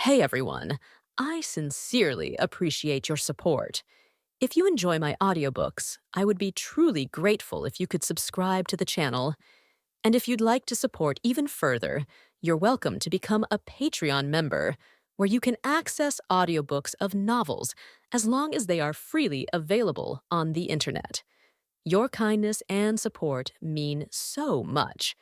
Hey everyone, I sincerely appreciate your support. If you enjoy my audiobooks, I would be truly grateful if you could subscribe to the channel. And if you'd like to support even further, you're welcome to become a Patreon member, where you can access audiobooks of novels as long as they are freely available on the internet. Your kindness and support mean so much.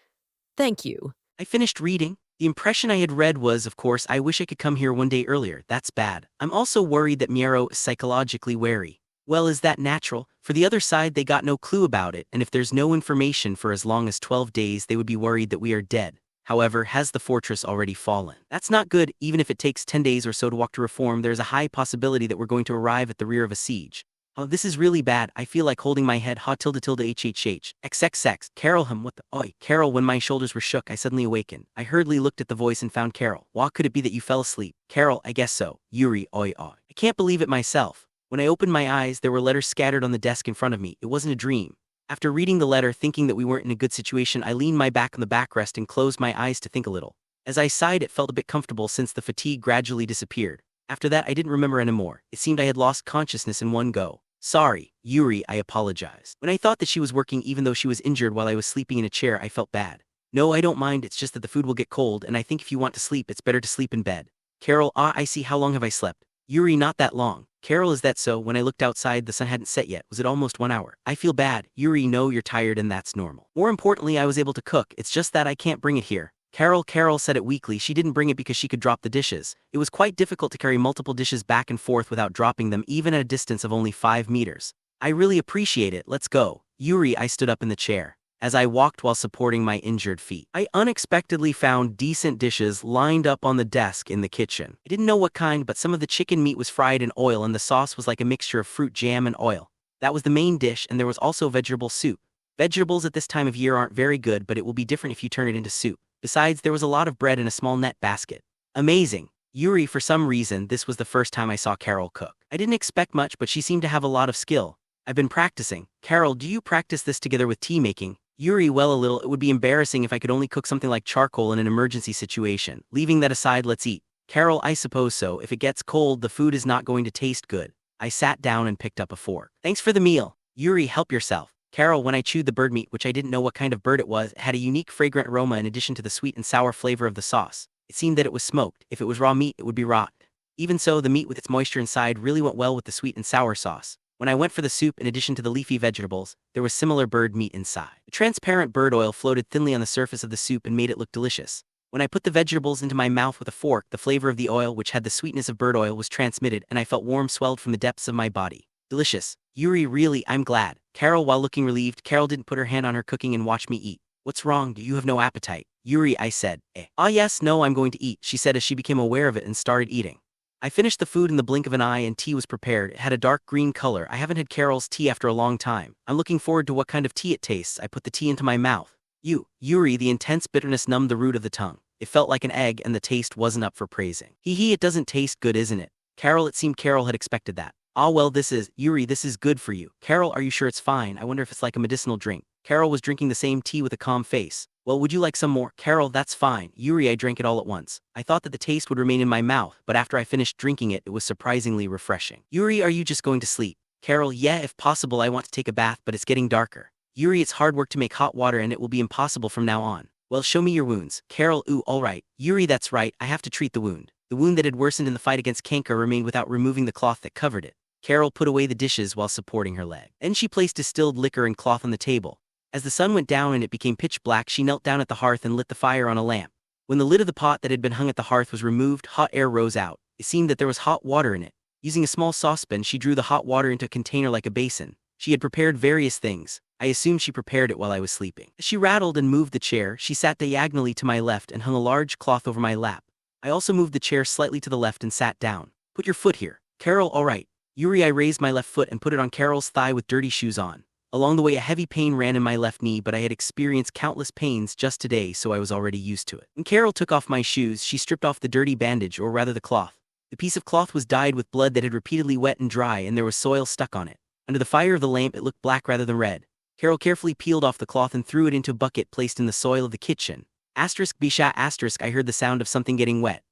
Thank you. I finished reading. The impression I had read was, of course, I wish I could come here one day earlier. That's bad. I'm also worried that Miero is psychologically wary. Well, is that natural? For the other side, they got no clue about it, and if there's no information for as long as 12 days, they would be worried that we are dead. However, has the fortress already fallen? That's not good. Even if it takes 10 days or so to walk to reform, there's a high possibility that we're going to arrive at the rear of a siege. Oh, this is really bad. I feel like holding my head. Ha tilde tilde hhh. XXX. Carol what the oi. Carol, when my shoulders were shook, I suddenly awakened. I hurriedly looked at the voice and found Carol. What could it be that you fell asleep? Carol, I guess so. Yuri, oi oi. I can't believe it myself. When I opened my eyes, there were letters scattered on the desk in front of me. It wasn't a dream. After reading the letter, thinking that we weren't in a good situation, I leaned my back on the backrest and closed my eyes to think a little. As I sighed, it felt a bit comfortable since the fatigue gradually disappeared. After that, I didn't remember anymore. It seemed I had lost consciousness in one go. Sorry, Yuri, I apologized. When I thought that she was working even though she was injured while I was sleeping in a chair, I felt bad. No, I don't mind, it's just that the food will get cold, and I think if you want to sleep, it's better to sleep in bed. Carol, I see. How long have I slept? Yuri, not that long. Carol, is that so? When I looked outside, the sun hadn't set yet. Was it almost 1 hour? I feel bad. Yuri, no, you're tired and that's normal. More importantly, I was able to cook. It's just that I can't bring it here. Carol said it weakly. She didn't bring it because she could drop the dishes. It was quite difficult to carry multiple dishes back and forth without dropping them, even at a distance of only 5 meters. I really appreciate it. Let's go. Yuri, I stood up in the chair. As I walked while supporting my injured feet, I unexpectedly found decent dishes lined up on the desk in the kitchen. I didn't know what kind, but some of the chicken meat was fried in oil and the sauce was like a mixture of fruit jam and oil. That was the main dish, and there was also vegetable soup. Vegetables at this time of year aren't very good, but it will be different if you turn it into soup. Besides, there was a lot of bread in a small net basket. Amazing. Yuri, for some reason, this was the first time I saw Carol cook. I didn't expect much, but she seemed to have a lot of skill. I've been practicing. Carol, do you practice this together with tea making? Yuri, well, a little. It would be embarrassing if I could only cook something like charcoal in an emergency situation. Leaving that aside, let's eat. Carol, I suppose so. If it gets cold, the food is not going to taste good. I sat down and picked up a fork. Thanks for the meal. Yuri, help yourself. Carol, when I chewed the bird meat, which I didn't know what kind of bird it was, it had a unique fragrant aroma in addition to the sweet and sour flavor of the sauce. It seemed that it was smoked. If it was raw meat, it would be rot. Even so, the meat with its moisture inside really went well with the sweet and sour sauce. When I went for the soup, in addition to the leafy vegetables, there was similar bird meat inside. The transparent bird oil floated thinly on the surface of the soup and made it look delicious. When I put the vegetables into my mouth with a fork, the flavor of the oil, which had the sweetness of bird oil, was transmitted, and I felt warm swelled from the depths of my body. Delicious. Yuri, really, I'm glad. Carol, while looking relieved, Carol didn't put her hand on her cooking and watch me eat. What's wrong? Do you have no appetite? Yuri, I said. Ah yes, no, I'm going to eat, she said as she became aware of it and started eating. I finished the food in the blink of an eye and tea was prepared. It had a dark green color. I haven't had Carol's tea after a long time. I'm looking forward to what kind of tea it tastes. I put the tea into my mouth. Yuri, the intense bitterness numbed the root of the tongue. It felt like an egg and the taste wasn't up for praising. It doesn't taste good, isn't it? Carol, it seemed Carol had expected that. Ah well, Yuri, this is good for you. Carol, are you sure it's fine? I wonder if it's like a medicinal drink. Carol was drinking the same tea with a calm face. Well, would you like some more? Carol, that's fine. Yuri, I drank it all at once. I thought that the taste would remain in my mouth, but after I finished drinking it, it was surprisingly refreshing. Yuri, are you just going to sleep? Carol, yeah, if possible, I want to take a bath, but it's getting darker. Yuri, it's hard work to make hot water and it will be impossible from now on. Well, show me your wounds. Carol, ooh, alright. Yuri, that's right, I have to treat the wound. The wound that had worsened in the fight against canker remained without removing the cloth that covered it. Carol put away the dishes while supporting her leg. Then she placed distilled liquor and cloth on the table. As the sun went down and it became pitch black, she knelt down at the hearth and lit the fire on a lamp. When the lid of the pot that had been hung at the hearth was removed, hot air rose out. It seemed that there was hot water in it. Using a small saucepan, she drew the hot water into a container like a basin. She had prepared various things. I assumed she prepared it while I was sleeping. As she rattled and moved the chair, she sat diagonally to my left and hung a large cloth over my lap. I also moved the chair slightly to the left and sat down. Put your foot here. Carol, alright. Yuri, I raised my left foot and put it on Carol's thigh with dirty shoes on. Along the way, a heavy pain ran in my left knee, but I had experienced countless pains just today, so I was already used to it. When Carol took off my shoes, she stripped off the dirty bandage, or rather the cloth. The piece of cloth was dyed with blood that had repeatedly wet and dry, and there was soil stuck on it. Under the fire of the lamp, it looked black rather than red. Carol carefully peeled off the cloth and threw it into a bucket placed in the soil of the kitchen. Bisha *, I heard the sound of something getting wet.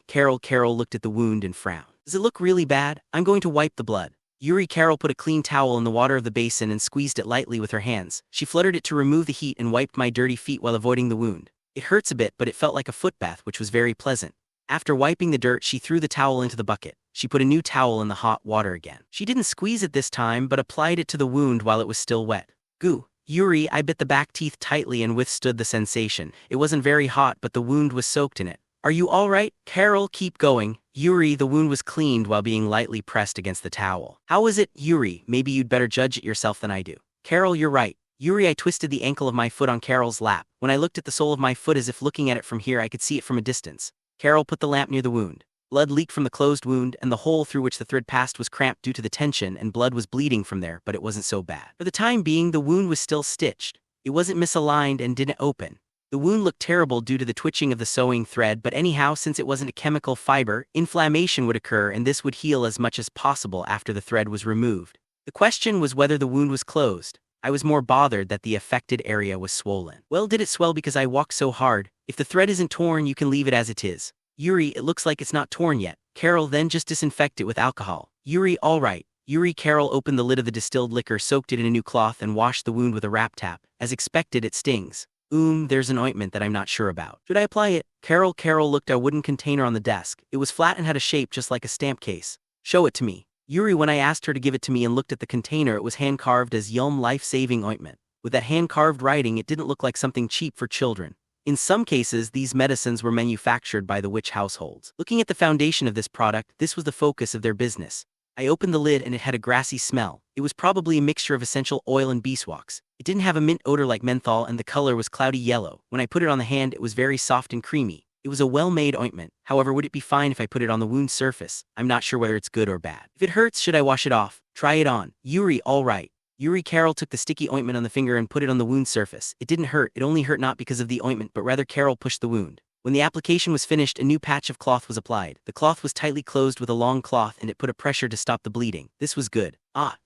Carol looked at the wound and frowned. Does it look really bad? I'm going to wipe the blood. Carol put a clean towel in the water of the basin and squeezed it lightly with her hands. She fluttered it to remove the heat and wiped my dirty feet while avoiding the wound. It hurts a bit, but it felt like a foot bath, which was very pleasant. After wiping the dirt, she threw the towel into the bucket. She put a new towel in the hot water again. She didn't squeeze it this time, but applied it to the wound while it was still wet. Goo. Yuri, I bit the back teeth tightly and withstood the sensation. It wasn't very hot, but the wound was soaked in it. Are you all right? Carol, keep going. Yuri, the wound was cleaned while being lightly pressed against the towel. How is it? Yuri, maybe you'd better judge it yourself than I do. Carol, you're right. Yuri, I twisted the ankle of my foot on Carol's lap. When I looked at the sole of my foot as if looking at it from here, I could see it from a distance. Carol put the lamp near the wound. Blood leaked from the closed wound, and the hole through which the thread passed was cramped due to the tension, and blood was bleeding from there, but it wasn't so bad. For the time being, the wound was still stitched. It wasn't misaligned and didn't open. The wound looked terrible due to the twitching of the sewing thread, but anyhow, since it wasn't a chemical fiber, inflammation would occur and this would heal as much as possible after the thread was removed. The question was whether the wound was closed. I was more bothered that the affected area was swollen. Well, did it swell because I walked so hard? If the thread isn't torn, you can leave it as it is. Yuri, it looks like it's not torn yet. Carol, then just disinfect it with alcohol. Yuri, all right. Carol opened the lid of the distilled liquor, soaked it in a new cloth, and washed the wound with a wrap tap. As expected, it stings. There's an ointment that I'm not sure about. Should I apply it? Carol looked at a wooden container on the desk. It was flat and had a shape just like a stamp case. Show it to me. Yuri, when I asked her to give it to me and looked at the container, it was hand-carved as Yulm life-saving ointment. With that hand-carved writing, it didn't look like something cheap for children. In some cases, these medicines were manufactured by the witch households. Looking at the foundation of this product, this was the focus of their business. I opened the lid and it had a grassy smell. It was probably a mixture of essential oil and beeswax. It didn't have a mint odor like menthol and the color was cloudy yellow. When I put it on the hand, it was very soft and creamy. It was a well-made ointment. However, would it be fine if I put it on the wound surface? I'm not sure whether it's good or bad. If it hurts, should I wash it off? Try it on. Yuri, all right. Carol took the sticky ointment on the finger and put it on the wound surface. It didn't hurt. It only hurt not because of the ointment, but rather Carol pushed the wound. When the application was finished, a new patch of cloth was applied. The cloth was tightly closed with a long cloth and it put a pressure to stop the bleeding. This was good.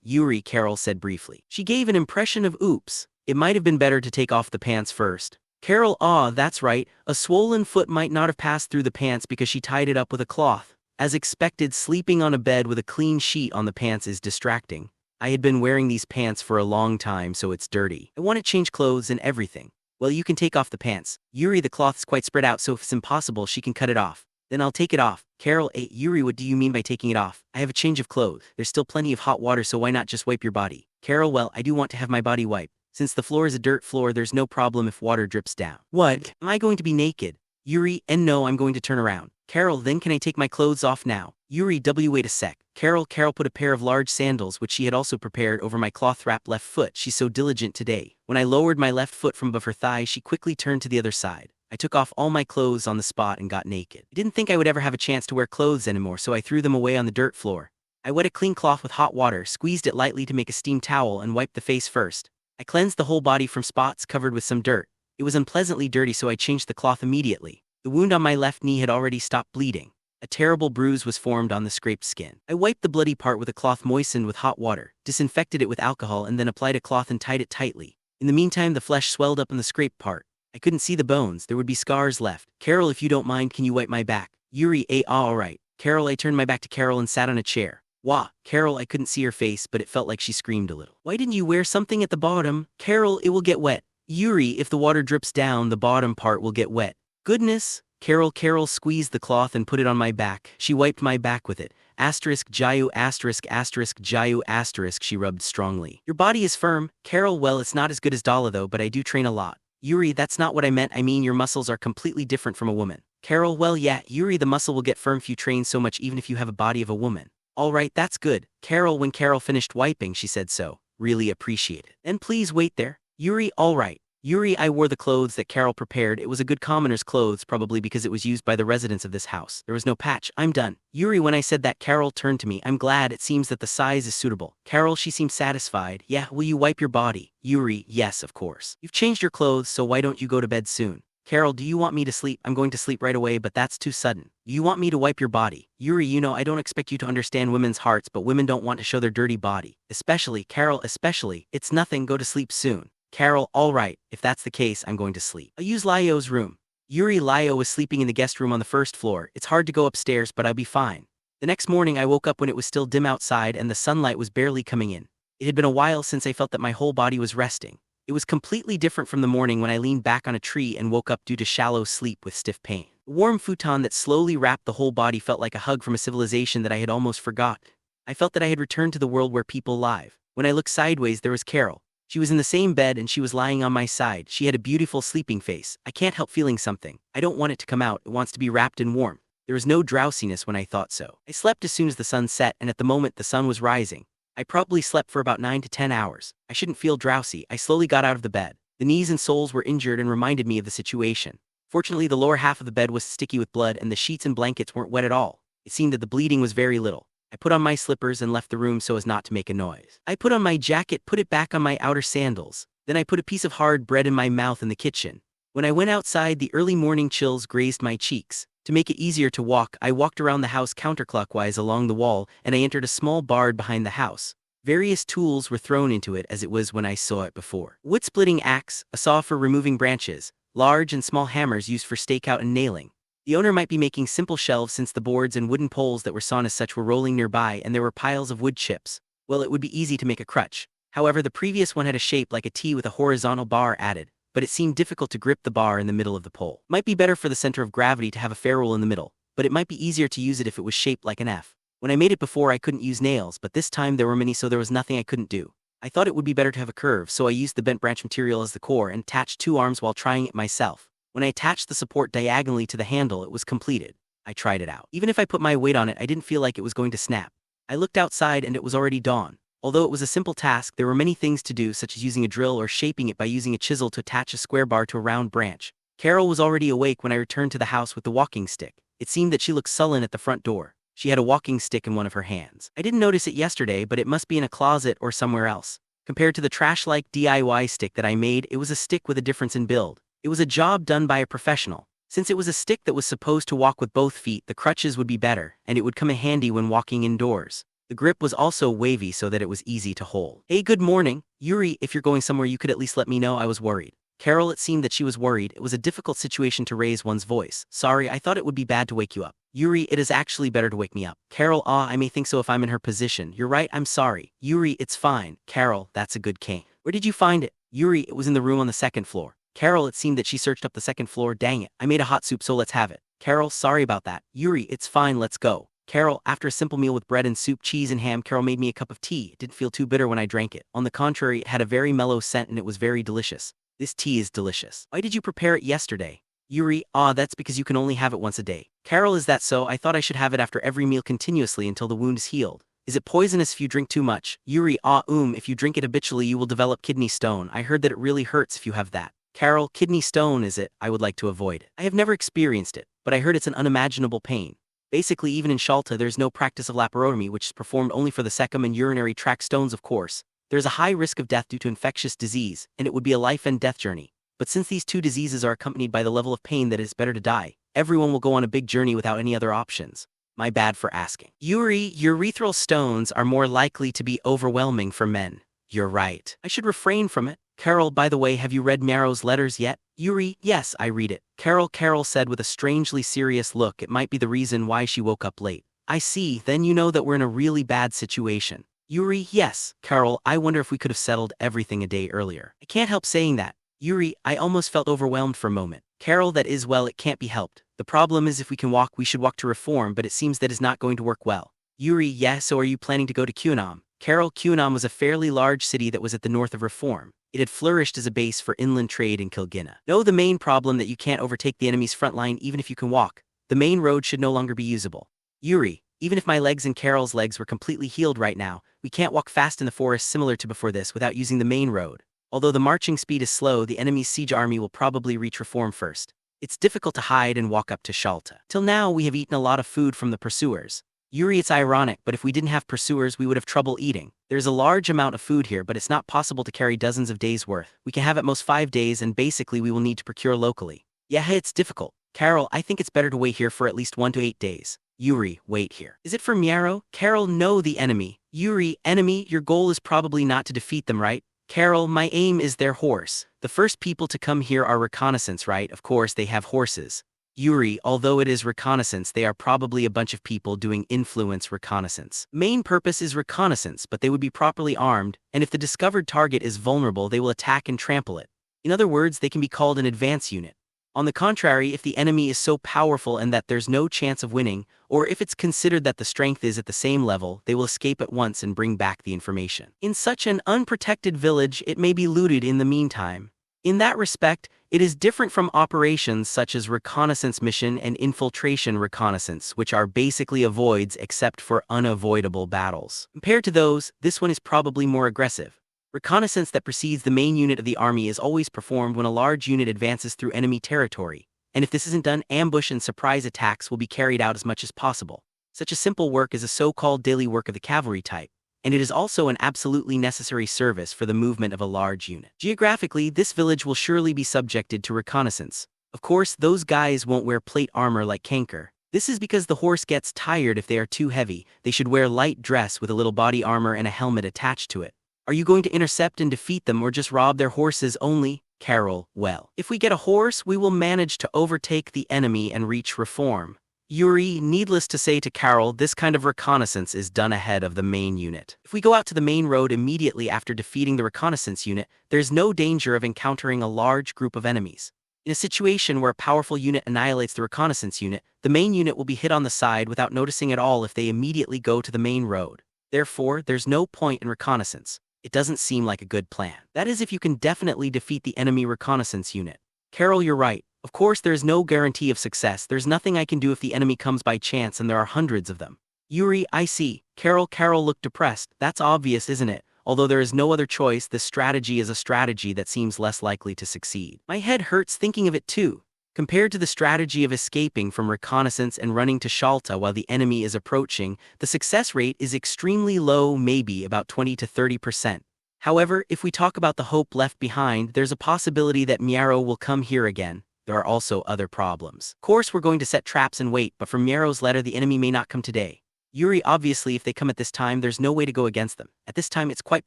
Yuri, Carol said briefly. She gave an impression of oops. It might have been better to take off the pants first. Carol, that's right. A swollen foot might not have passed through the pants because she tied it up with a cloth. As expected, sleeping on a bed with a clean sheet on the pants is distracting. I had been wearing these pants for a long time, so it's dirty. I want to change clothes and everything. Well, you can take off the pants. Yuri, the cloth's quite spread out, so if it's impossible, she can cut it off. Then I'll take it off. Carol, Yuri, what do you mean by taking it off? I have a change of clothes. There's still plenty of hot water, so why not just wipe your body? Carol, well, I do want to have my body wiped. Since the floor is a dirt floor, there's no problem if water drips down. What? Am I going to be naked? Yuri, and no, I'm going to turn around. Carol, then can I take my clothes off now? Yuri, wait a sec. Carol put a pair of large sandals, which she had also prepared, over my cloth-wrapped left foot. She's so diligent today. When I lowered my left foot from above her thigh, she quickly turned to the other side. I took off all my clothes on the spot and got naked. I didn't think I would ever have a chance to wear clothes anymore, so I threw them away on the dirt floor. I wet a clean cloth with hot water, squeezed it lightly to make a steam towel, and wiped the face first. I cleansed the whole body from spots covered with some dirt. It was unpleasantly dirty, so I changed the cloth immediately. The wound on my left knee had already stopped bleeding. A terrible bruise was formed on the scraped skin. I wiped the bloody part with a cloth moistened with hot water, disinfected it with alcohol, and then applied a cloth and tied it tightly. In the meantime, the flesh swelled up in the scraped part. I couldn't see the bones. There would be scars left. Carol, if you don't mind, can you wipe my back? Yuri, all right. Carol, I turned my back to Carol and sat on a chair. Wah. Carol, I couldn't see her face, but it felt like she screamed a little. Why didn't you wear something at the bottom? Carol, it will get wet. Yuri, if the water drips down, the bottom part will get wet. Goodness. Carol squeezed the cloth and put it on my back. She wiped my back with it. Jayu, Jayu, she rubbed strongly. Your body is firm. Carol, well, it's not as good as Dala though, but I do train a lot. Yuri, that's not what I meant. I mean, your muscles are completely different from a woman. Carol, well, yeah, Yuri, the muscle will get firm if you train so much, even if you have a body of a woman. All right, that's good. Carol, when Carol finished wiping, she said so. Really appreciate it. Then please wait there. Yuri, all right. Yuri, I wore the clothes that Carol prepared. It was a good commoner's clothes, probably because it was used by the residents of this house. There was no patch. I'm done. Yuri, when I said that, Carol turned to me. I'm glad. It seems that the size is suitable. Carol, she seemed satisfied. Yeah, will you wipe your body? Yuri, yes, of course. You've changed your clothes, so why don't you go to bed soon? Carol, do you want me to sleep? I'm going to sleep right away, but that's too sudden. You want me to wipe your body? Yuri, I don't expect you to understand women's hearts, but women don't want to show their dirty body. Especially, Carol, especially. It's nothing. Go to sleep soon. Carol, all right. If that's the case, I'm going to sleep. I'll use Lyo's room. Yuri Lyo was sleeping in the guest room on the first floor. It's hard to go upstairs, but I'll be fine. The next morning I woke up when it was still dim outside and the sunlight was barely coming in. It had been a while since I felt that my whole body was resting. It was completely different from the morning when I leaned back on a tree and woke up due to shallow sleep with stiff pain. The warm futon that slowly wrapped the whole body felt like a hug from a civilization that I had almost forgot. I felt that I had returned to the world where people live. When I looked sideways, there was Carol. She was in the same bed and she was lying on my side. She had a beautiful sleeping face. I can't help feeling something. I don't want it to come out. It wants to be wrapped in warmth. There was no drowsiness when I thought so. I slept as soon as the sun set, and at the moment the sun was rising. I probably slept for about 9 to 10 hours. I shouldn't feel drowsy. I slowly got out of the bed. The knees and soles were injured and reminded me of the situation. Fortunately, the lower half of the bed was sticky with blood and the sheets and blankets weren't wet at all. It seemed that the bleeding was very little. I put on my slippers and left the room so as not to make a noise. I put on my jacket, put it back on my outer sandals. Then I put a piece of hard bread in my mouth in the kitchen. When I went outside, the early morning chills grazed my cheeks. To make it easier to walk, I walked around the house counterclockwise along the wall, and I entered a small barn behind the house. Various tools were thrown into it as it was when I saw it before. Wood-splitting axe, a saw for removing branches, large and small hammers used for stakeout and nailing. The owner might be making simple shelves since the boards and wooden poles that were sawn as such were rolling nearby and there were piles of wood chips. Well, it would be easy to make a crutch. However, the previous one had a shape like a T with a horizontal bar added, but it seemed difficult to grip the bar in the middle of the pole. Might be better for the center of gravity to have a ferrule in the middle, but it might be easier to use it if it was shaped like an F. When I made it before, I couldn't use nails, but this time there were many, so there was nothing I couldn't do. I thought it would be better to have a curve, so I used the bent branch material as the core and attached 2 arms while trying it myself. When I attached the support diagonally to the handle, it was completed. I tried it out. Even if I put my weight on it, I didn't feel like it was going to snap. I looked outside and it was already dawn. Although it was a simple task, there were many things to do, such as using a drill or shaping it by using a chisel to attach a square bar to a round branch. Carol was already awake when I returned to the house with the walking stick. It seemed that she looked sullen at the front door. She had a walking stick in one of her hands. I didn't notice it yesterday, but it must be in a closet or somewhere else. Compared to the trash-like DIY stick that I made, it was a stick with a difference in build. It was a job done by a professional. Since it was a stick that was supposed to walk with both feet, the crutches would be better, and it would come in handy when walking indoors. The grip was also wavy so that it was easy to hold. Hey, good morning. Yuri, if you're going somewhere you could at least let me know. I was worried. Carol, it seemed that she was worried. It was a difficult situation to raise one's voice. Sorry, I thought it would be bad to wake you up. Yuri, it is actually better to wake me up. Carol, I may think so if I'm in her position. You're right, I'm sorry. Yuri, it's fine. Carol, that's a good cane. Where did you find it? Yuri, it was in the room on the 2nd floor. Carol, it seemed that she searched up the 2nd floor. Dang it, I made a hot soup, so let's have it. Carol, sorry about that. Yuri, it's fine, let's go. Carol, after a simple meal with bread and soup, cheese and ham, Carol made me a cup of tea. It didn't feel too bitter when I drank it. On the contrary, it had a very mellow scent and it was very delicious. This tea is delicious. Why did you prepare it yesterday? Yuri, that's because you can only have it once a day. Carol, is that so? I thought I should have it after every meal continuously until the wound is healed. Is it poisonous if you drink too much? Yuri, if you drink it habitually you will develop kidney stone. I heard that it really hurts if you have that. Carol, kidney stone is it? I would like to avoid it. I have never experienced it, but I heard it's an unimaginable pain. Basically, even in Shiyalta there's no practice of laparotomy, which is performed only for the cecum and urinary tract stones. Of course, there's a high risk of death due to infectious disease, and it would be a life and death journey. But since these 2 diseases are accompanied by the level of pain that it is better to die, everyone will go on a big journey without any other options. My bad for asking. Yuri, urethral stones are more likely to be overwhelming for men. You're right. I should refrain from it. Carol, by the way, have you read Miaro's letters yet? Yuri, yes, I read it. Carol said with a strangely serious look. It might be the reason why she woke up late. I see, then you know that we're in a really bad situation. Yuri, yes. Carol, I wonder if we could have settled everything a day earlier. I can't help saying that. Yuri, I almost felt overwhelmed for a moment. Carol, that is, well, it can't be helped. The problem is if we can walk, we should walk to reform, but it seems that is not going to work well. Yuri, yes, so are you planning to go to Qunam? Carol, Qunam was a fairly large city that was at the north of Reform. It had flourished as a base for inland trade in Kilgina. No, the main problem that you can't overtake the enemy's front line even if you can walk. The main road should no longer be usable. Yuri, even if my legs and Carol's legs were completely healed right now, we can't walk fast in the forest similar to before this without using the main road. Although the marching speed is slow, the enemy's siege army will probably reach Reform first. It's difficult to hide and walk up to Shiyalta. Till now, we have eaten a lot of food from the pursuers. Yuri, it's ironic, but if we didn't have pursuers, we would have trouble eating. There's a large amount of food here, but it's not possible to carry dozens of days' worth. We can have at most 5 days, and basically we will need to procure locally. Yeah, it's difficult. Carol, I think it's better to wait here for at least 1 to 8 days. Yuri, wait here. Is it for Miaro? Carol, no, the enemy. Yuri, enemy, your goal is probably not to defeat them, right? Carol, my aim is their horse. The first people to come here are reconnaissance, right? Of course, they have horses. Yuri, although it is reconnaissance, they are probably a bunch of people doing influence reconnaissance. Main purpose is reconnaissance, but they would be properly armed, and if the discovered target is vulnerable, they will attack and trample it. In other words, they can be called an advance unit. On the contrary, if the enemy is so powerful and that there's no chance of winning, or if it's considered that the strength is at the same level, they will escape at once and bring back the information. In such an unprotected village, it may be looted in the meantime. In that respect, it is different from operations such as reconnaissance mission and infiltration reconnaissance, which are basically avoids except for unavoidable battles. Compared to those, this one is probably more aggressive. Reconnaissance that precedes the main unit of the army is always performed when a large unit advances through enemy territory, and if this isn't done, ambush and surprise attacks will be carried out as much as possible. Such a simple work is a so-called daily work of the cavalry type, and it is also an absolutely necessary service for the movement of a large unit. Geographically, this village will surely be subjected to reconnaissance. Of course, those guys won't wear plate armor like Kanker. This is because the horse gets tired if they are too heavy. They should wear light dress with a little body armor and a helmet attached to it. Are you going to intercept and defeat them or just rob their horses only? Carol, well, if we get a horse, we will manage to overtake the enemy and reach reform. Yuri, needless to say to Carol, this kind of reconnaissance is done ahead of the main unit. If we go out to the main road immediately after defeating the reconnaissance unit, there's no danger of encountering a large group of enemies. In a situation where a powerful unit annihilates the reconnaissance unit, the main unit will be hit on the side without noticing at all if they immediately go to the main road. Therefore, there's no point in reconnaissance. It doesn't seem like a good plan. That is if you can definitely defeat the enemy reconnaissance unit. Carol, you're right. Of course, there is no guarantee of success. There's nothing I can do if the enemy comes by chance and there are hundreds of them. Yuri, I see. Carol looked depressed. That's obvious, isn't it? Although there is no other choice, this strategy is a strategy that seems less likely to succeed. My head hurts thinking of it too. Compared to the strategy of escaping from reconnaissance and running to Shiyalta while the enemy is approaching, the success rate is extremely low, maybe about 20 to 30%. However, if we talk about the hope left behind, there's a possibility that Miaro will come here again. There are also other problems. Of course, we're going to set traps and wait, but from Miaro's letter, the enemy may not come today. Yuri, obviously, if they come at this time, there's no way to go against them. At this time, it's quite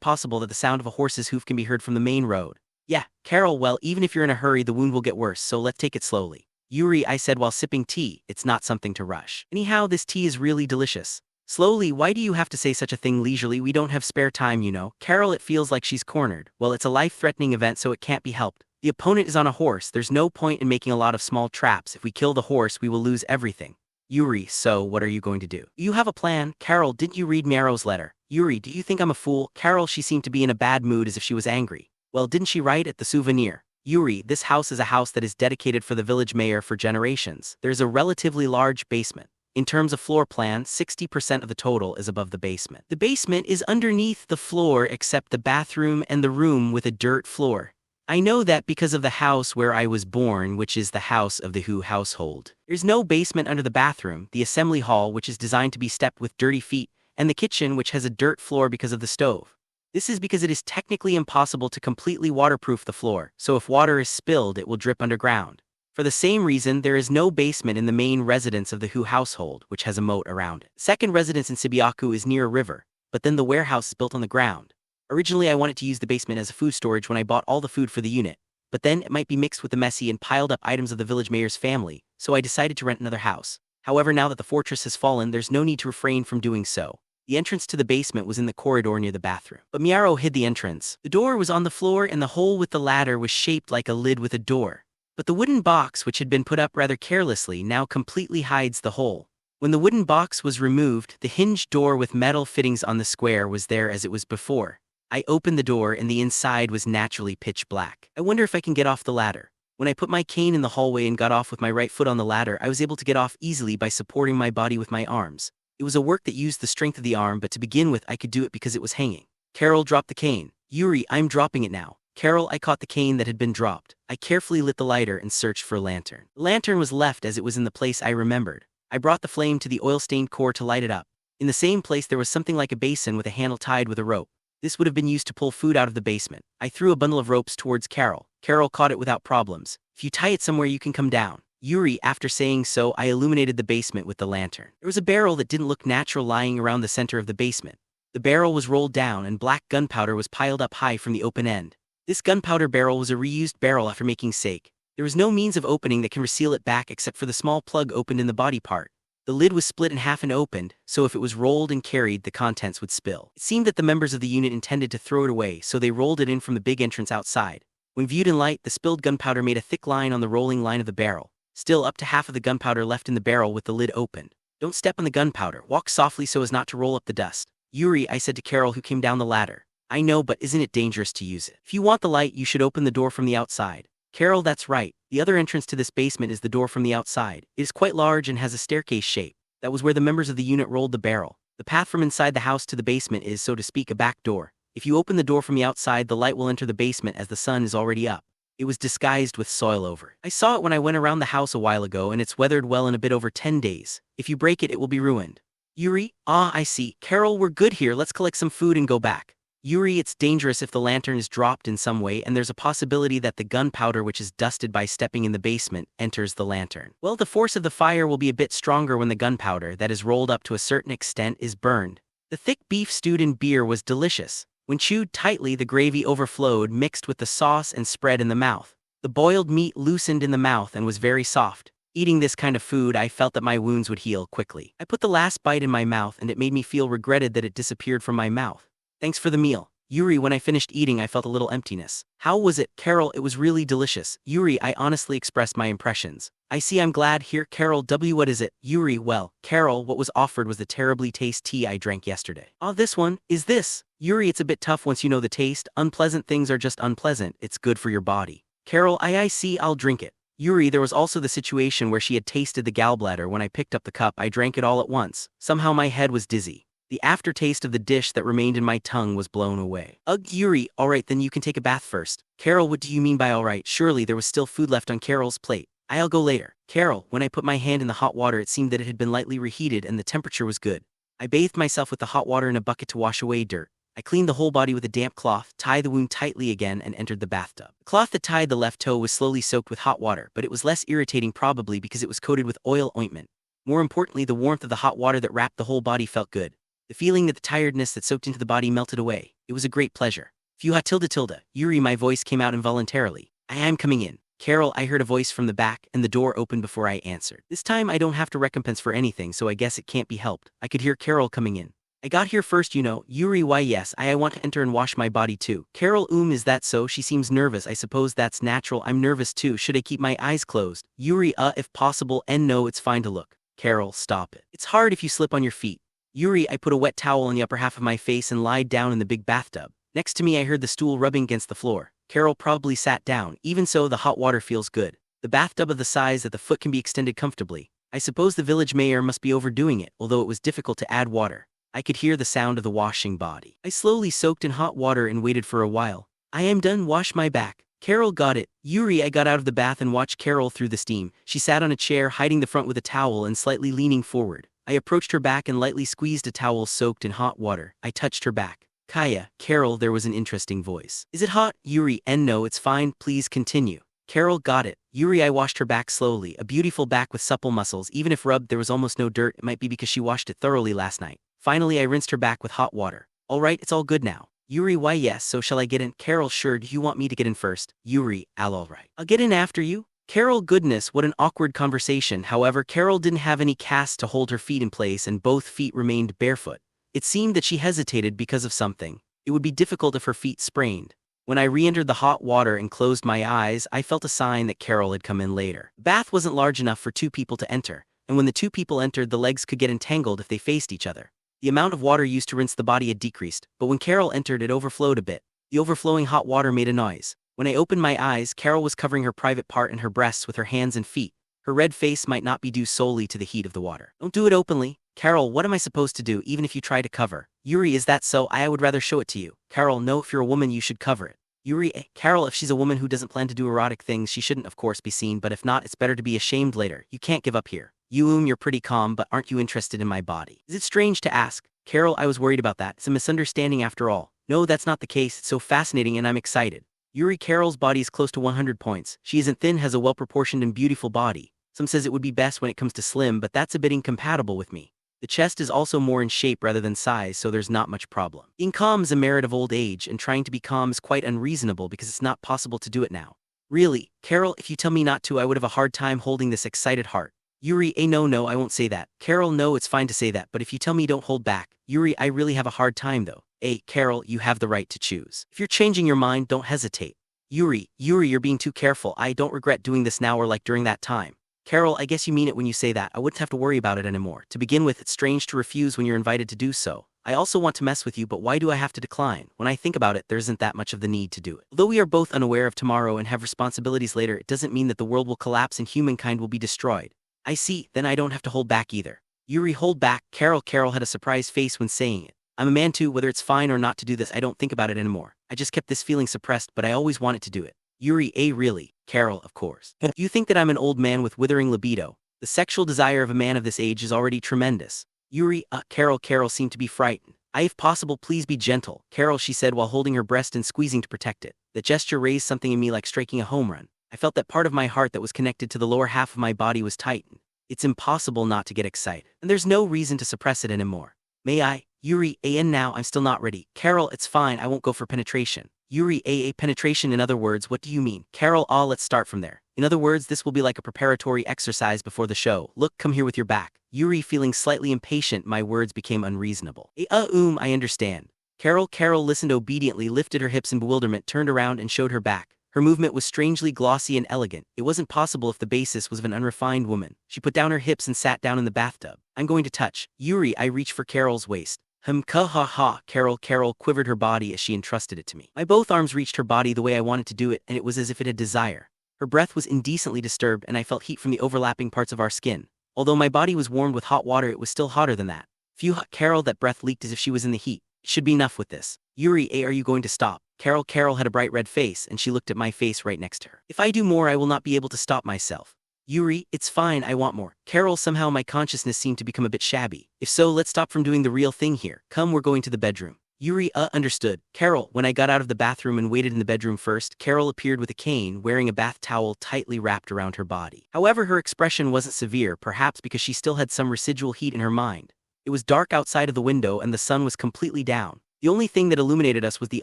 possible that the sound of a horse's hoof can be heard from the main road. Yeah, Carol, well, even if you're in a hurry, the wound will get worse, so let's take it slowly. Yuri, I said while sipping tea, it's not something to rush. Anyhow, this tea is really delicious. Slowly, why do you have to say such a thing leisurely? We don't have spare time, you know. Carol, it feels like she's cornered. Well, it's a life-threatening event, so it can't be helped. The opponent is on a horse. There's no point in making a lot of small traps. If we kill the horse, we will lose everything. Yuri, so what are you going to do? You have a plan. Carol, didn't you read Miaro's letter? Yuri, do you think I'm a fool? Carol, she seemed to be in a bad mood as if she was angry. Well, didn't she write at the souvenir? Yuri, this house is a house that is dedicated for the village mayor for generations. There's a relatively large basement. In terms of floor plan, 60% of the total is above the basement. The basement is underneath the floor except the bathroom and the room with a dirt floor. I know that because of the house where I was born, which is the house of the Hu household. There's no basement under the bathroom, the assembly hall, which is designed to be stepped with dirty feet, and the kitchen, which has a dirt floor because of the stove. This is because it is technically impossible to completely waterproof the floor, so if water is spilled, it will drip underground. For the same reason, there is no basement in the main residence of the Hu household, which has a moat around it. Second residence in Subiaku is near a river, but then the warehouse is built on the ground. Originally, I wanted to use the basement as a food storage when I bought all the food for the unit, but then it might be mixed with the messy and piled up items of the village mayor's family, so I decided to rent another house. However, now that the fortress has fallen, there's no need to refrain from doing so. The entrance to the basement was in the corridor near the bathroom. But Miaro hid the entrance. The door was on the floor and the hole with the ladder was shaped like a lid with a door. But the wooden box, which had been put up rather carelessly, now completely hides the hole. When the wooden box was removed, the hinged door with metal fittings on the square was there as it was before. I opened the door and the inside was naturally pitch black. I wonder if I can get off the ladder. When I put my cane in the hallway and got off with my right foot on the ladder, I was able to get off easily by supporting my body with my arms. It was a work that used the strength of the arm, but to begin with I could do it because it was hanging. Carol dropped the cane. Yuri, I'm dropping it now. Carol, I caught the cane that had been dropped. I carefully lit the lighter and searched for a lantern. The lantern was left as it was in the place I remembered. I brought the flame to the oil-stained core to light it up. In the same place there was something like a basin with a handle tied with a rope. This would have been used to pull food out of the basement. I threw a bundle of ropes towards Carol. Carol caught it without problems. If you tie it somewhere, you can come down. Yuri, after saying so, I illuminated the basement with the lantern. There was a barrel that didn't look natural lying around the center of the basement. The barrel was rolled down and black gunpowder was piled up high from the open end. This gunpowder barrel was a reused barrel after making sake. There was no means of opening that can reseal it back except for the small plug opened in the body part. The lid was split in half and opened, so if it was rolled and carried, the contents would spill. It seemed that the members of the unit intended to throw it away, so they rolled it in from the big entrance outside. When viewed in light, the spilled gunpowder made a thick line on the rolling line of the barrel. Still up to half of the gunpowder left in the barrel with the lid opened. Don't step on the gunpowder, walk softly so as not to roll up the dust. Yuri, I said to Carol who came down the ladder. I know, but isn't it dangerous to use it? If you want the light, you should open the door from the outside. Carol, that's right. The other entrance to this basement is the door from the outside. It is quite large and has a staircase shape. That was where the members of the unit rolled the barrel. The path from inside the house to the basement is, so to speak, a back door. If you open the door from the outside, the light will enter the basement as the sun is already up. It was disguised with soil over. I saw it when I went around the house a while ago, and it's weathered well in a bit over 10 days. If you break it, it will be ruined. Yuri, I see. Carol, we're good here. Let's collect some food and go back. Yuri, it's dangerous if the lantern is dropped in some way, and there's a possibility that the gunpowder, which is dusted by stepping in the basement, enters the lantern. Well, the force of the fire will be a bit stronger when the gunpowder, that is rolled up to a certain extent, is burned. The thick beef stewed in beer was delicious. When chewed tightly, the gravy overflowed, mixed with the sauce and spread in the mouth. The boiled meat loosened in the mouth and was very soft. Eating this kind of food, I felt that my wounds would heal quickly. I put the last bite in my mouth, and it made me feel regretted that it disappeared from my mouth. Thanks for the meal. Yuri, when I finished eating, I felt a little emptiness. How was it? Carol, it was really delicious. Yuri, I honestly expressed my impressions. I see, I'm glad. Here, Carol W. What is it? Yuri, well, Carol, what was offered was the terribly taste tea I drank yesterday. This one? Is this? Yuri, it's a bit tough once you know the taste. Unpleasant things are just unpleasant. It's good for your body. Carol, I see, I'll drink it. Yuri, there was also the situation where she had tasted the gallbladder. When I picked up the cup, I drank it all at once. Somehow my head was dizzy. The aftertaste of the dish that remained in my tongue was blown away. Ugh, Yuri, alright, then you can take a bath first. Carol, what do you mean by alright? Surely there was still food left on Carol's plate. I'll go later. Carol, when I put my hand in the hot water, it seemed that it had been lightly reheated and the temperature was good. I bathed myself with the hot water in a bucket to wash away dirt. I cleaned the whole body with a damp cloth, tied the wound tightly again, and entered the bathtub. The cloth that tied the left toe was slowly soaked with hot water, but it was less irritating probably because it was coated with oil ointment. More importantly, the warmth of the hot water that wrapped the whole body felt good. The feeling that the tiredness that soaked into the body melted away. It was a great pleasure. Fuha tilde. Yuri, my voice came out involuntarily. I am coming in. Carol, I heard a voice from the back, and the door opened before I answered. This time I don't have to recompense for anything, so I guess it can't be helped. I could hear Carol coming in. I got here first, you know. Yuri, why yes, I want to enter and wash my body too. Carol, is that so? She seems nervous. I suppose that's natural. I'm nervous too. Should I keep my eyes closed? Yuri, if possible, and no, it's fine to look. Carol, stop it. It's hard if you slip on your feet. Yuri, I put a wet towel on the upper half of my face and lied down in the big bathtub. Next to me I heard the stool rubbing against the floor. Carol probably sat down. Even so, the hot water feels good. The bathtub of the size that the foot can be extended comfortably. I suppose the village mayor must be overdoing it, although it was difficult to add water. I could hear the sound of the washing body. I slowly soaked in hot water and waited for a while. I am done, wash my back. Carol got it. Yuri, I got out of the bath and watched Carol through the steam. She sat on a chair, hiding the front with a towel and slightly leaning forward. I approached her back and lightly squeezed a towel soaked in hot water. I touched her back. Kaya, Carol, there was an interesting voice. Is it hot? Yuri, no, it's fine, please continue. Carol got it. Yuri, I washed her back slowly, a beautiful back with supple muscles. Even if rubbed, there was almost no dirt. It might be because she washed it thoroughly last night. Finally, I rinsed her back with hot water. Alright, it's all good now. Yuri, why yes, so shall I get in? Carol, sure, do you want me to get in first? Yuri, alright. I'll get in after you. Carol, goodness, what an awkward conversation. However, Carol didn't have any cast to hold her feet in place and both feet remained barefoot. It seemed that she hesitated because of something. It would be difficult if her feet sprained. When I re-entered the hot water and closed my eyes, I felt a sign that Carol had come in later. The bath wasn't large enough for two people to enter, and when the two people entered, the legs could get entangled if they faced each other. The amount of water used to rinse the body had decreased, but when Carol entered, it overflowed a bit. The overflowing hot water made a noise. When I opened my eyes, Carol was covering her private part and her breasts with her hands and feet. Her red face might not be due solely to the heat of the water. Don't do it openly. Carol, what am I supposed to do even if you try to cover? Yuri, is that so? I would rather show it to you. Carol, no, if you're a woman you should cover it. Yuri, Carol, if she's a woman who doesn't plan to do erotic things, she shouldn't of course be seen, but if not, it's better to be ashamed later. You can't give up here. You're pretty calm, but aren't you interested in my body? Is it strange to ask? Carol, I was worried about that. It's a misunderstanding after all. No, that's not the case. It's so fascinating and I'm excited. Yuri, Carol's body is close to 100 points. She isn't thin, has a well-proportioned and beautiful body. Some says it would be best when it comes to slim, but that's a bit incompatible with me. The chest is also more in shape rather than size, so there's not much problem. Being calm is a merit of old age, and trying to be calm is quite unreasonable because it's not possible to do it now. Really, Carol, if you tell me not to, I would have a hard time holding this excited heart. Yuri, no, I won't say that. Carol, no, it's fine to say that, but if you tell me don't hold back. Yuri, I really have a hard time though. Carol, you have the right to choose. If you're changing your mind, don't hesitate. Yuri, you're being too careful. I don't regret doing this now or like during that time. Carol, I guess you mean it when you say that. I wouldn't have to worry about it anymore. To begin with, it's strange to refuse when you're invited to do so. I also want to mess with you, but why do I have to decline? When I think about it, there isn't that much of the need to do it. Although we are both unaware of tomorrow and have responsibilities later, it doesn't mean that the world will collapse and humankind will be destroyed. I see, then I don't have to hold back either. Yuri, hold back. Carol had a surprised face when saying it. I'm a man too, whether it's fine or not to do this, I don't think about it anymore. I just kept this feeling suppressed, but I always wanted to do it. Yuri, really? Carol, of course. You think that I'm an old man with withering libido? The sexual desire of a man of this age is already tremendous. Yuri, Carol seemed to be frightened. If possible, please be gentle, Carol, she said while holding her breast and squeezing to protect it. The gesture raised something in me like striking a home run. I felt that part of my heart that was connected to the lower half of my body was tightened. It's impossible not to get excited, and there's no reason to suppress it anymore. May I? Yuri, and now I'm still not ready. Carol, it's fine, I won't go for penetration. Yuri, penetration, in other words, what do you mean? Carol, let's start from there. In other words, this will be like a preparatory exercise before the show. Look, come here with your back. Yuri, feeling slightly impatient, my words became unreasonable. I understand. Carol listened obediently, lifted her hips in bewilderment, turned around and showed her back. Her movement was strangely glossy and elegant. It wasn't possible if the basis was of an unrefined woman. She put down her hips and sat down in the bathtub. I'm going to touch. Yuri, I reached for Carol's waist. Carol quivered her body as she entrusted it to me. My both arms reached her body the way I wanted to do it, and it was as if it had desire. Her breath was indecently disturbed, and I felt heat from the overlapping parts of our skin. Although my body was warmed with hot water, it was still hotter than that. Phew, Carol, that breath leaked as if she was in the heat. It should be enough with this. Yuri, are you going to stop? Carol had a bright red face, and she looked at my face right next to her. If I do more, I will not be able to stop myself. Yuri, it's fine, I want more. Carol, somehow my consciousness seemed to become a bit shabby. If so, let's stop from doing the real thing here. Come, we're going to the bedroom. Yuri, understood. Carol, when I got out of the bathroom and waited in the bedroom first, Carol appeared with a cane, wearing a bath towel tightly wrapped around her body. However, her expression wasn't severe, perhaps because she still had some residual heat in her mind. It was dark outside of the window and the sun was completely down. The only thing that illuminated us was the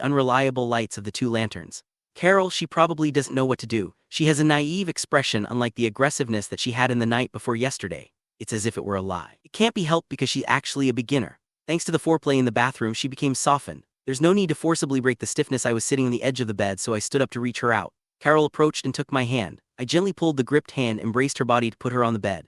unreliable lights of the two lanterns. Carol, she probably doesn't know what to do. She has a naive expression unlike the aggressiveness that she had in the night before yesterday. It's as if it were a lie. It can't be helped because she's actually a beginner. Thanks to the foreplay in the bathroom, she became softened. There's no need to forcibly break the stiffness. I was sitting on the edge of the bed, so I stood up to reach her out. Carol approached and took my hand. I gently pulled the gripped hand, embraced her body to put her on the bed.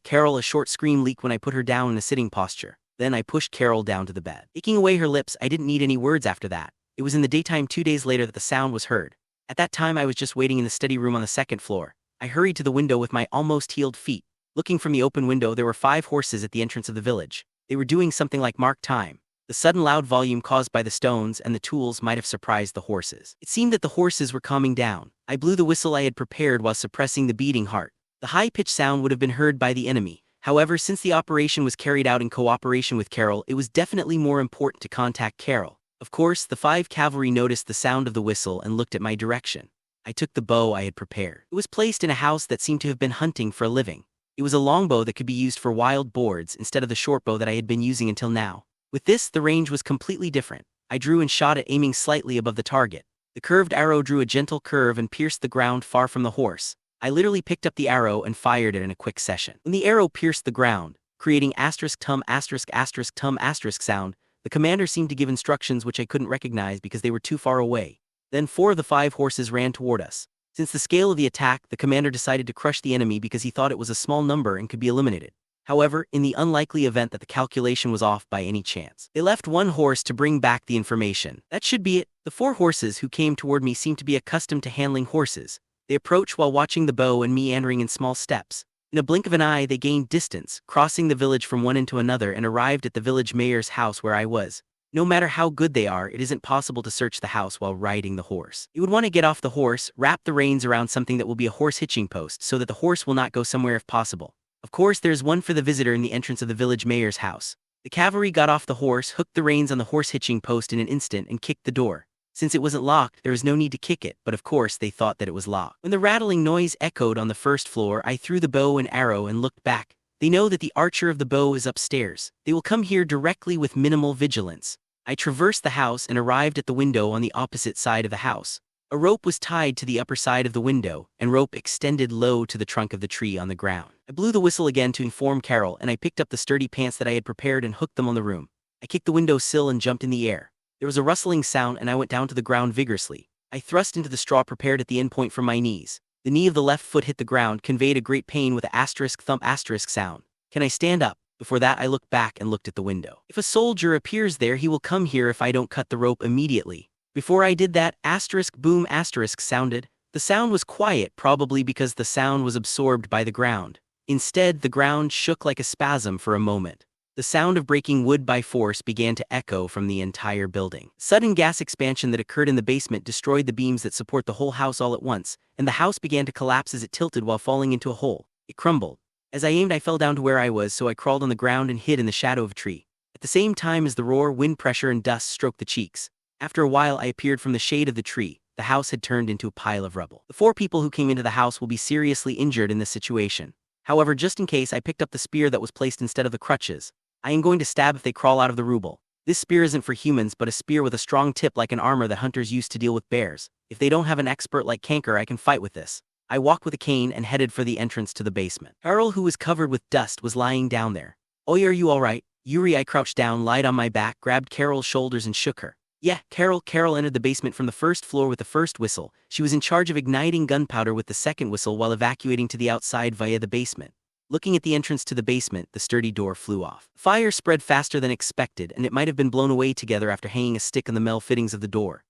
Carol, a short scream leaked when I put her down in a sitting posture. Then I pushed Carol down to the bed. Taking away her lips, I didn't need any words after that. It was in the daytime 2 days later that the sound was heard. At that time, I was just waiting in the study room on the second floor. I hurried to the window with my almost healed feet. Looking from the open window, there were 5 horses at the entrance of the village. They were doing something like mark time. The sudden loud volume caused by the stones and the tools might have surprised the horses. It seemed that the horses were calming down. I blew the whistle I had prepared while suppressing the beating heart. The high-pitched sound would have been heard by the enemy. However, since the operation was carried out in cooperation with Carol, it was definitely more important to contact Carol. Of course, the 5 cavalry noticed the sound of the whistle and looked at my direction. I took the bow I had prepared. It was placed in a house that seemed to have been hunting for a living. It was a longbow that could be used for wild boars instead of the short bow that I had been using until now. With this, the range was completely different. I drew and shot it, aiming slightly above the target. The curved arrow drew a gentle curve and pierced the ground far from the horse. I literally picked up the arrow and fired it in a quick session. When the arrow pierced the ground, creating *tum*** sound, the commander seemed to give instructions which I couldn't recognize because they were too far away. Then 4 of the 5 horses ran toward us. Since the scale of the attack, the commander decided to crush the enemy because he thought it was a small number and could be eliminated. However, in the unlikely event that the calculation was off by any chance, they left 1 horse to bring back the information. That should be it. The 4 horses who came toward me seemed to be accustomed to handling horses. They approached while watching the bow and meandering in small steps. In a blink of an eye, they gained distance, crossing the village from one end to another, and arrived at the village mayor's house where I was. No matter how good they are, it isn't possible to search the house while riding the horse. You would want to get off the horse, wrap the reins around something that will be a horse hitching post so that the horse will not go somewhere if possible. Of course, there's one for the visitor in the entrance of the village mayor's house. The cavalry got off the horse, hooked the reins on the horse hitching post in an instant, and kicked the door. Since it wasn't locked, there was no need to kick it, but of course they thought that it was locked. When the rattling noise echoed on the first floor, I threw the bow and arrow and looked back. They know that the archer of the bow is upstairs. They will come here directly with minimal vigilance. I traversed the house and arrived at the window on the opposite side of the house. A rope was tied to the upper side of the window, and rope extended low to the trunk of the tree on the ground. I blew the whistle again to inform Carol, and I picked up the sturdy pants that I had prepared and hooked them on the room. I kicked the window sill and jumped in the air. There was a rustling sound, and I went down to the ground vigorously. I thrust into the straw prepared at the end point from my knees. The knee of the left foot hit the ground, conveyed a great pain with a asterisk thump asterisk sound. Can I stand up? Before that I looked back and looked at the window. If a soldier appears there, he will come here if I don't cut the rope immediately. Before I did that, asterisk boom asterisk sounded. The sound was quiet, probably because the sound was absorbed by the ground. Instead, the ground shook like a spasm for a moment. The sound of breaking wood by force began to echo from the entire building. Sudden gas expansion that occurred in the basement destroyed the beams that support the whole house all at once, and the house began to collapse as it tilted while falling into a hole. It crumbled. As I aimed, I fell down to where I was, so I crawled on the ground and hid in the shadow of a tree. At the same time as the roar, wind pressure and dust stroked the cheeks. After a while, I appeared from the shade of the tree. The house had turned into a pile of rubble. The 4 people who came into the house will be seriously injured in this situation. However, just in case, I picked up the spear that was placed instead of the crutches. I am going to stab if they crawl out of the rubble. This spear isn't for humans, but a spear with a strong tip like an armor that hunters use to deal with bears. If they don't have an expert like Kanker, I can fight with this. I walked with a cane and headed for the entrance to the basement. Carol, who was covered with dust, was lying down there. "Oi, are you alright?" Yuri. I crouched down, lied on my back, grabbed Carol's shoulders and shook her. "Yeah, Carol." Carol entered the basement from the first floor with the first whistle. She was in charge of igniting gunpowder with the second whistle while evacuating to the outside via the basement. Looking at the entrance to the basement, the sturdy door flew off. Fire spread faster than expected, and it might have been blown away together after hanging a stick on the metal fittings of the door.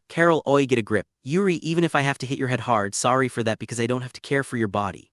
Carol, oi, get a grip. Yuri, even if I have to hit your head hard, sorry for that because I don't have to care for your body.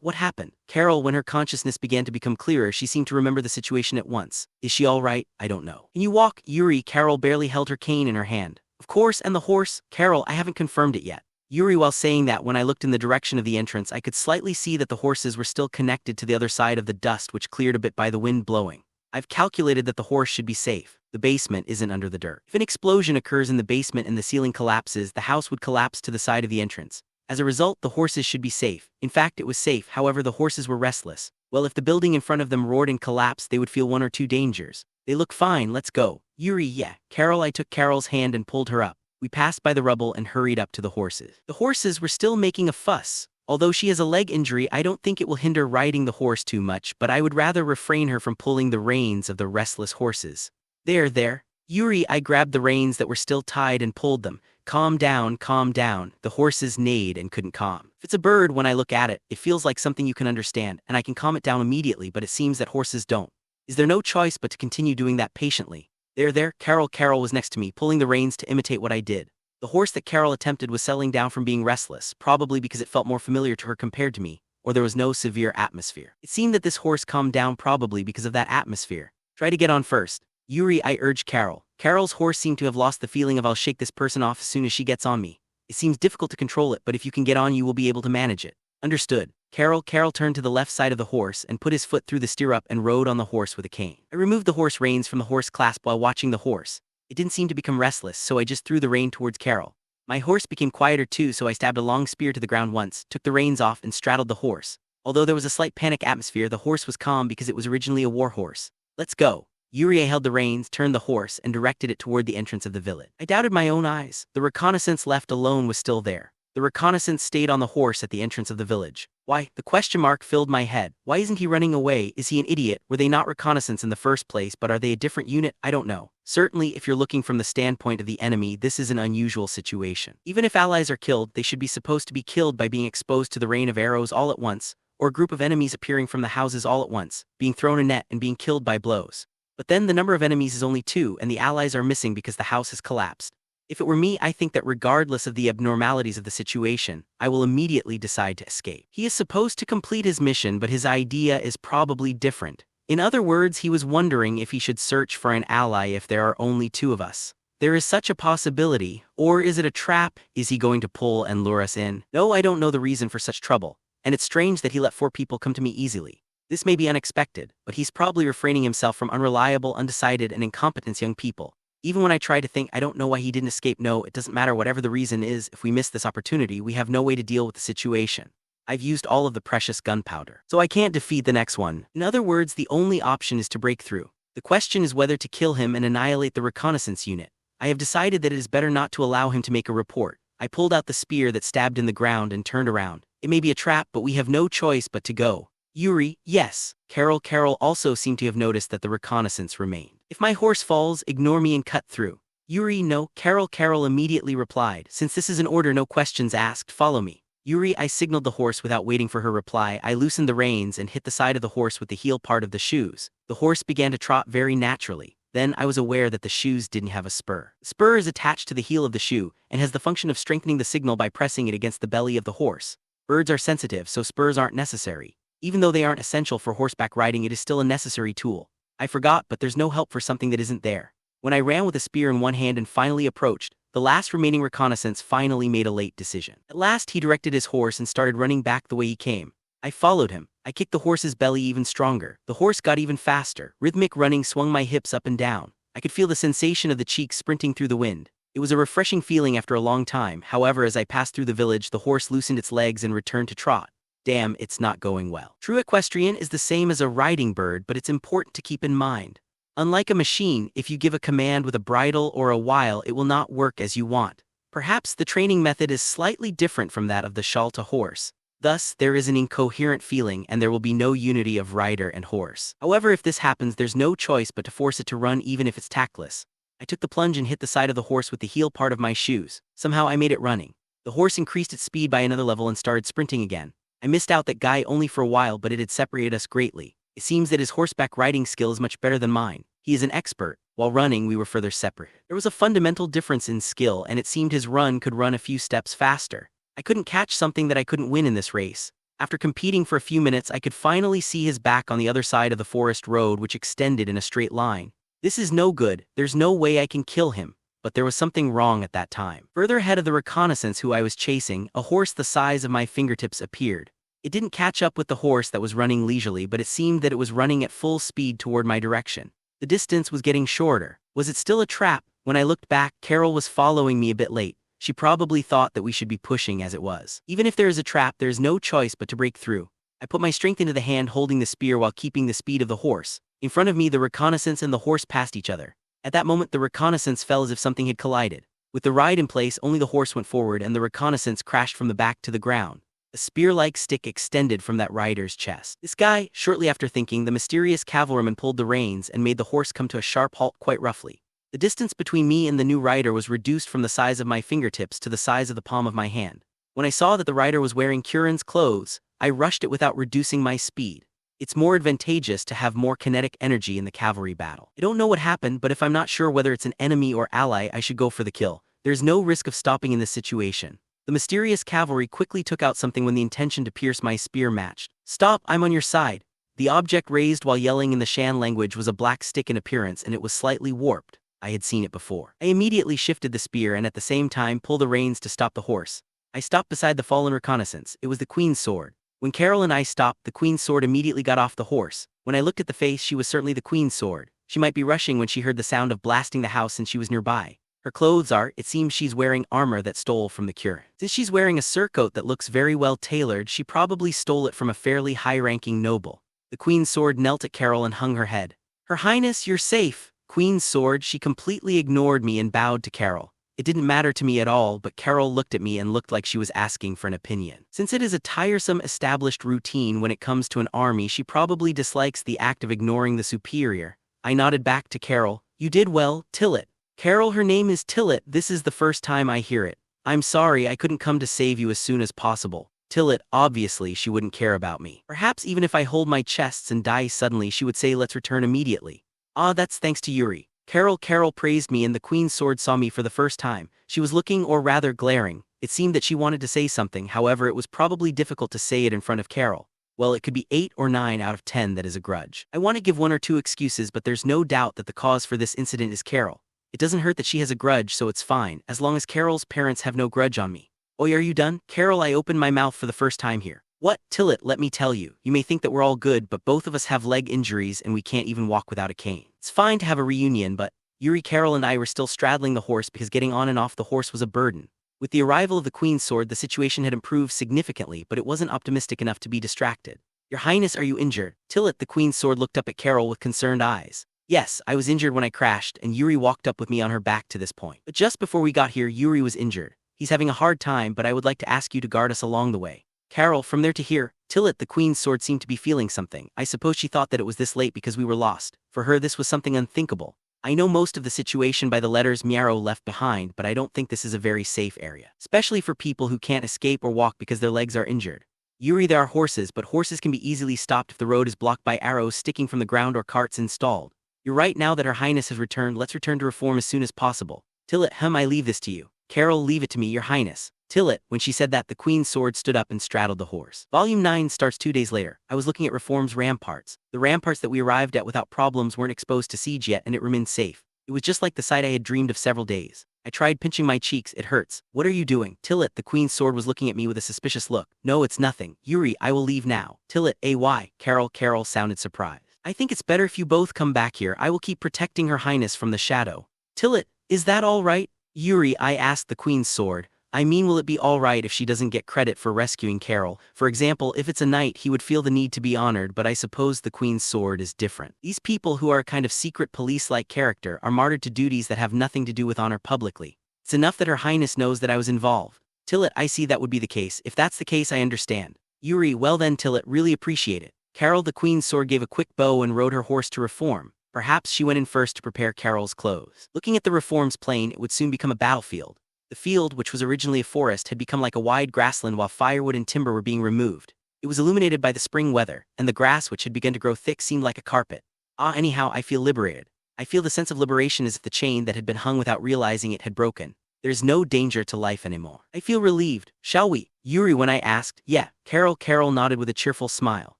What happened? Carol, when her consciousness began to become clearer, she seemed to remember the situation at once. Is she alright? I don't know. Can you walk? Yuri. Carol barely held her cane in her hand. Of course, and the horse? Carol, I haven't confirmed it yet. Yuri. While saying that, when I looked in the direction of the entrance, I could slightly see that the horses were still connected to the other side of the dust, which cleared a bit by the wind blowing. I've calculated that the horse should be safe. The basement isn't under the dirt. If an explosion occurs in the basement and the ceiling collapses, the house would collapse to the side of the entrance. As a result, the horses should be safe. In fact, it was safe, however the horses were restless. Well, if the building in front of them roared and collapsed, they would feel 1 or 2 dangers. They look fine, let's go. Yuri. Yeah. Carol. I took Carol's hand and pulled her up. We passed by the rubble and hurried up to the horses. The horses were still making a fuss. Although she has a leg injury, I don't think it will hinder riding the horse too much, but I would rather refrain her from pulling the reins of the restless horses. There. Yuri. I grabbed the reins that were still tied and pulled them. Calm down. The horses neighed and couldn't calm. If it's a bird, when I look at it, it feels like something you can understand, and I can calm it down immediately, but it seems that horses don't. Is there no choice but to continue doing that patiently? There, Carol. Carol was next to me, pulling the reins to imitate what I did. The horse that Carol attempted was settling down from being restless, probably because it felt more familiar to her compared to me, or there was no severe atmosphere. It seemed that this horse calmed down probably because of that atmosphere. Try to get on first. Yuri. I urged Carol. Carol's horse seemed to have lost the feeling of I'll shake this person off as soon as she gets on me. It seems difficult to control it, but if you can get on, you will be able to manage it. Understood. Carol. Carol turned to the left side of the horse and put his foot through the stirrup and rode on the horse with a cane. I removed the horse reins from the horse clasp while watching the horse. It didn't seem to become restless, so I just threw the rein towards Carol. My horse became quieter too, so I stabbed a long spear to the ground once, took the reins off, and straddled the horse. Although there was a slight panic atmosphere, the horse was calm because it was originally a war horse. Let's go. Yuri. I held the reins, turned the horse, and directed it toward the entrance of the village. I doubted my own eyes. The reconnaissance left alone was still there. The reconnaissance stayed on the horse at the entrance of the village. Why? The question mark filled my head. Why isn't he running away? Is he an idiot? Were they not reconnaissance in the first place, but are they a different unit? I don't know. Certainly, if you're looking from the standpoint of the enemy, this is an unusual situation. Even if allies are killed, they should be supposed to be killed by being exposed to the rain of arrows all at once, or a group of enemies appearing from the houses all at once, being thrown a net and being killed by blows. But then the number of enemies is only 2, and the allies are missing because the house has collapsed. If it were me, I think that regardless of the abnormalities of the situation, I will immediately decide to escape. He is supposed to complete his mission, but his idea is probably different. In other words, he was wondering if he should search for an ally if there are only 2 of us. There is such a possibility, or is it a trap? Is he going to pull and lure us in? No, I don't know the reason for such trouble, and it's strange that he let 4 people come to me easily. This may be unexpected, but he's probably refraining himself from unreliable, undecided, and incompetent young people. Even when I try to think, I don't know why he didn't escape. No, it doesn't matter whatever the reason is. If we miss this opportunity, we have no way to deal with the situation. I've used all of the precious gunpowder. So I can't defeat the next one. In other words, the only option is to break through. The question is whether to kill him and annihilate the reconnaissance unit. I have decided that it is better not to allow him to make a report. I pulled out the spear that stabbed in the ground and turned around. It may be a trap, but we have no choice but to go. Yuri, yes. Carol also seemed to have noticed that the reconnaissance remained. If my horse falls, ignore me and cut through. Yuri, no. Carol immediately replied, since this is an order, no questions asked, follow me. Yuri, I signaled the horse without waiting for her reply. I loosened the reins and hit the side of the horse with the heel part of the shoes. The horse began to trot very naturally. Then I was aware that the shoes didn't have a spur. The spur is attached to the heel of the shoe and has the function of strengthening the signal by pressing it against the belly of the horse. Birds are sensitive, so spurs aren't necessary. Even though they aren't essential for horseback riding, it is still a necessary tool. I forgot, but there's no help for something that isn't there. When I ran with a spear in one hand and finally approached, the last remaining reconnaissance finally made a late decision. At last he directed his horse and started running back the way he came. I followed him. I kicked the horse's belly even stronger. The horse got even faster. Rhythmic running swung my hips up and down. I could feel the sensation of the cheeks sprinting through the wind. It was a refreshing feeling after a long time. However, as I passed through the village, the horse loosened its legs and returned to trot. Damn, it's not going well. True equestrian is the same as a riding bird, but it's important to keep in mind. Unlike a machine, if you give a command with a bridle or a while, it will not work as you want. Perhaps the training method is slightly different from that of the Shiyalta horse. Thus, there is an incoherent feeling and there will be no unity of rider and horse. However, if this happens, there's no choice but to force it to run even if it's tactless. I took the plunge and hit the side of the horse with the heel part of my shoes. Somehow I made it running. The horse increased its speed by another level and started sprinting again. I missed out that guy only for a while, but it had separated us greatly. It seems that his horseback riding skill is much better than mine. He is an expert. While running, we were further separate. There was a fundamental difference in skill, and it seemed his run could run a few steps faster. I couldn't catch something that I couldn't win in this race. After competing for a few minutes, I could finally see his back on the other side of the forest road, which extended in a straight line. This is no good. There's no way I can kill him. But there was something wrong at that time. Further ahead of the reconnaissance who I was chasing, a horse the size of my fingertips appeared. It didn't catch up with the horse that was running leisurely, but it seemed that it was running at full speed toward my direction. The distance was getting shorter. Was it still a trap? When I looked back, Carol was following me a bit late. She probably thought that we should be pushing as it was. Even if there is a trap, there is no choice but to break through. I put my strength into the hand holding the spear while keeping the speed of the horse. In front of me, the reconnaissance and the horse passed each other. At that moment, the reconnaissance fell as if something had collided. With the ride in place, only the horse went forward and the reconnaissance crashed from the back to the ground. A spear-like stick extended from that rider's chest. This guy, shortly after thinking, the mysterious cavalryman pulled the reins and made the horse come to a sharp halt quite roughly. The distance between me and the new rider was reduced from the size of my fingertips to the size of the palm of my hand. When I saw that the rider was wearing Kurin's clothes, I rushed it without reducing my speed. It's more advantageous to have more kinetic energy in the cavalry battle. I don't know what happened, but if I'm not sure whether it's an enemy or ally, I should go for the kill. There's no risk of stopping in this situation. The mysterious cavalry quickly took out something when the intention to pierce my spear matched. Stop, I'm on your side. The object raised while yelling in the Shan language was a black stick in appearance, and it was slightly warped. I had seen it before. I immediately shifted the spear and at the same time pulled the reins to stop the horse. I stopped beside the fallen reconnaissance. It was the Queen's sword. When Carol and I stopped, the Queen's sword immediately got off the horse. When I looked at the face, she was certainly the Queen's sword. She might be rushing when she heard the sound of blasting the house and she was nearby. Her clothes are, it seems she's wearing armor that stole from the Kurin. Since she's wearing a surcoat that looks very well tailored, she probably stole it from a fairly high-ranking noble. The Queen's sword knelt at Carol and hung her head. Her Highness, you're safe. Queen's sword, she completely ignored me and bowed to Carol. It didn't matter to me at all, but Carol looked at me and looked like she was asking for an opinion. Since it is a tiresome established routine when it comes to an army, she probably dislikes the act of ignoring the superior. I nodded back to Carol. You did well, Tillet. Carol, her name is Tillet. This is the first time I hear it. I'm sorry I couldn't come to save you as soon as possible. Tillet, obviously she wouldn't care about me. Perhaps even if I hold my chests and die suddenly, she would say let's return immediately. Ah, that's thanks to Yuri. Carol praised me and the Queen's sword saw me for the first time. She was looking, or rather glaring. It seemed that she wanted to say something, however it was probably difficult to say it in front of Carol. Well, it could be 8 or 9 out of 10 that is a grudge. I want to give 1 or 2 excuses, but there's no doubt that the cause for this incident is Carol. It doesn't hurt that she has a grudge, so it's fine, as long as Carol's parents have no grudge on me. Oi, are you done? Carol, I opened my mouth for the first time here. What? Tillet, let me tell you. You may think that we're all good, but both of us have leg injuries and we can't even walk without a cane. It's fine to have a reunion, but Yuri, Carol and I were still straddling the horse because getting on and off the horse was a burden. With the arrival of the Queen's sword, the situation had improved significantly, but it wasn't optimistic enough to be distracted. Your Highness, are you injured? Tillit, the Queen's sword, looked up at Carol with concerned eyes. Yes, I was injured when I crashed, and Yuri walked up with me on her back to this point. But just before we got here, Yuri was injured. He's having a hard time, but I would like to ask you to guard us along the way. Carol, from there to here, Tillit, the Queen's sword, seemed to be feeling something. I suppose she thought that it was this late because we were lost. For her, this was something unthinkable. I know most of the situation by the letters Miaro left behind, but I don't think this is a very safe area, especially for people who can't escape or walk because their legs are injured. Yuri, there are horses, but horses can be easily stopped if the road is blocked by arrows sticking from the ground or carts installed. You're right. Now that Her Highness has returned, let's return to reform as soon as possible. Tillit, I leave this to you. Carol, leave it to me, Your Highness. Tillit, when she said that, the Queen's sword stood up and straddled the horse. Volume 9 starts 2 days later. I was looking at Reform's ramparts. The ramparts that we arrived at without problems weren't exposed to siege yet, and it remained safe. It was just like the sight I had dreamed of several days. I tried pinching my cheeks. It hurts. What are you doing? Tillit, the Queen's sword, was looking at me with a suspicious look. No, it's nothing. Yuri, I will leave now. Tillit, why? Carol sounded surprised. I think it's better if you both come back here. I will keep protecting Her Highness from the shadow. Tillit, is that all right? Yuri, I asked the Queen's sword. I mean, will it be all right if she doesn't get credit for rescuing Carol? For example, if it's a knight, he would feel the need to be honored, but I suppose the Queen's sword is different. These people, who are a kind of secret police-like character, are martyred to duties that have nothing to do with honor publicly. It's enough that Her Highness knows that I was involved. Tillit, I see that would be the case. If that's the case, I understand. Yuri, well then, Tillit, really appreciate it. Carol, the Queen's sword, gave a quick bow and rode her horse to Reform. Perhaps she went in first to prepare Carol's clothes. Looking at the Reform's plain, it would soon become a battlefield. The field, which was originally a forest, had become like a wide grassland while firewood and timber were being removed. It was illuminated by the spring weather, and the grass, which had begun to grow thick, seemed like a carpet. Anyhow, I feel liberated. I feel the sense of liberation as if the chain that had been hung without realizing it had broken. There's no danger to life anymore. I feel relieved. Shall we? Yuri, when I asked. Yeah. Carol nodded with a cheerful smile.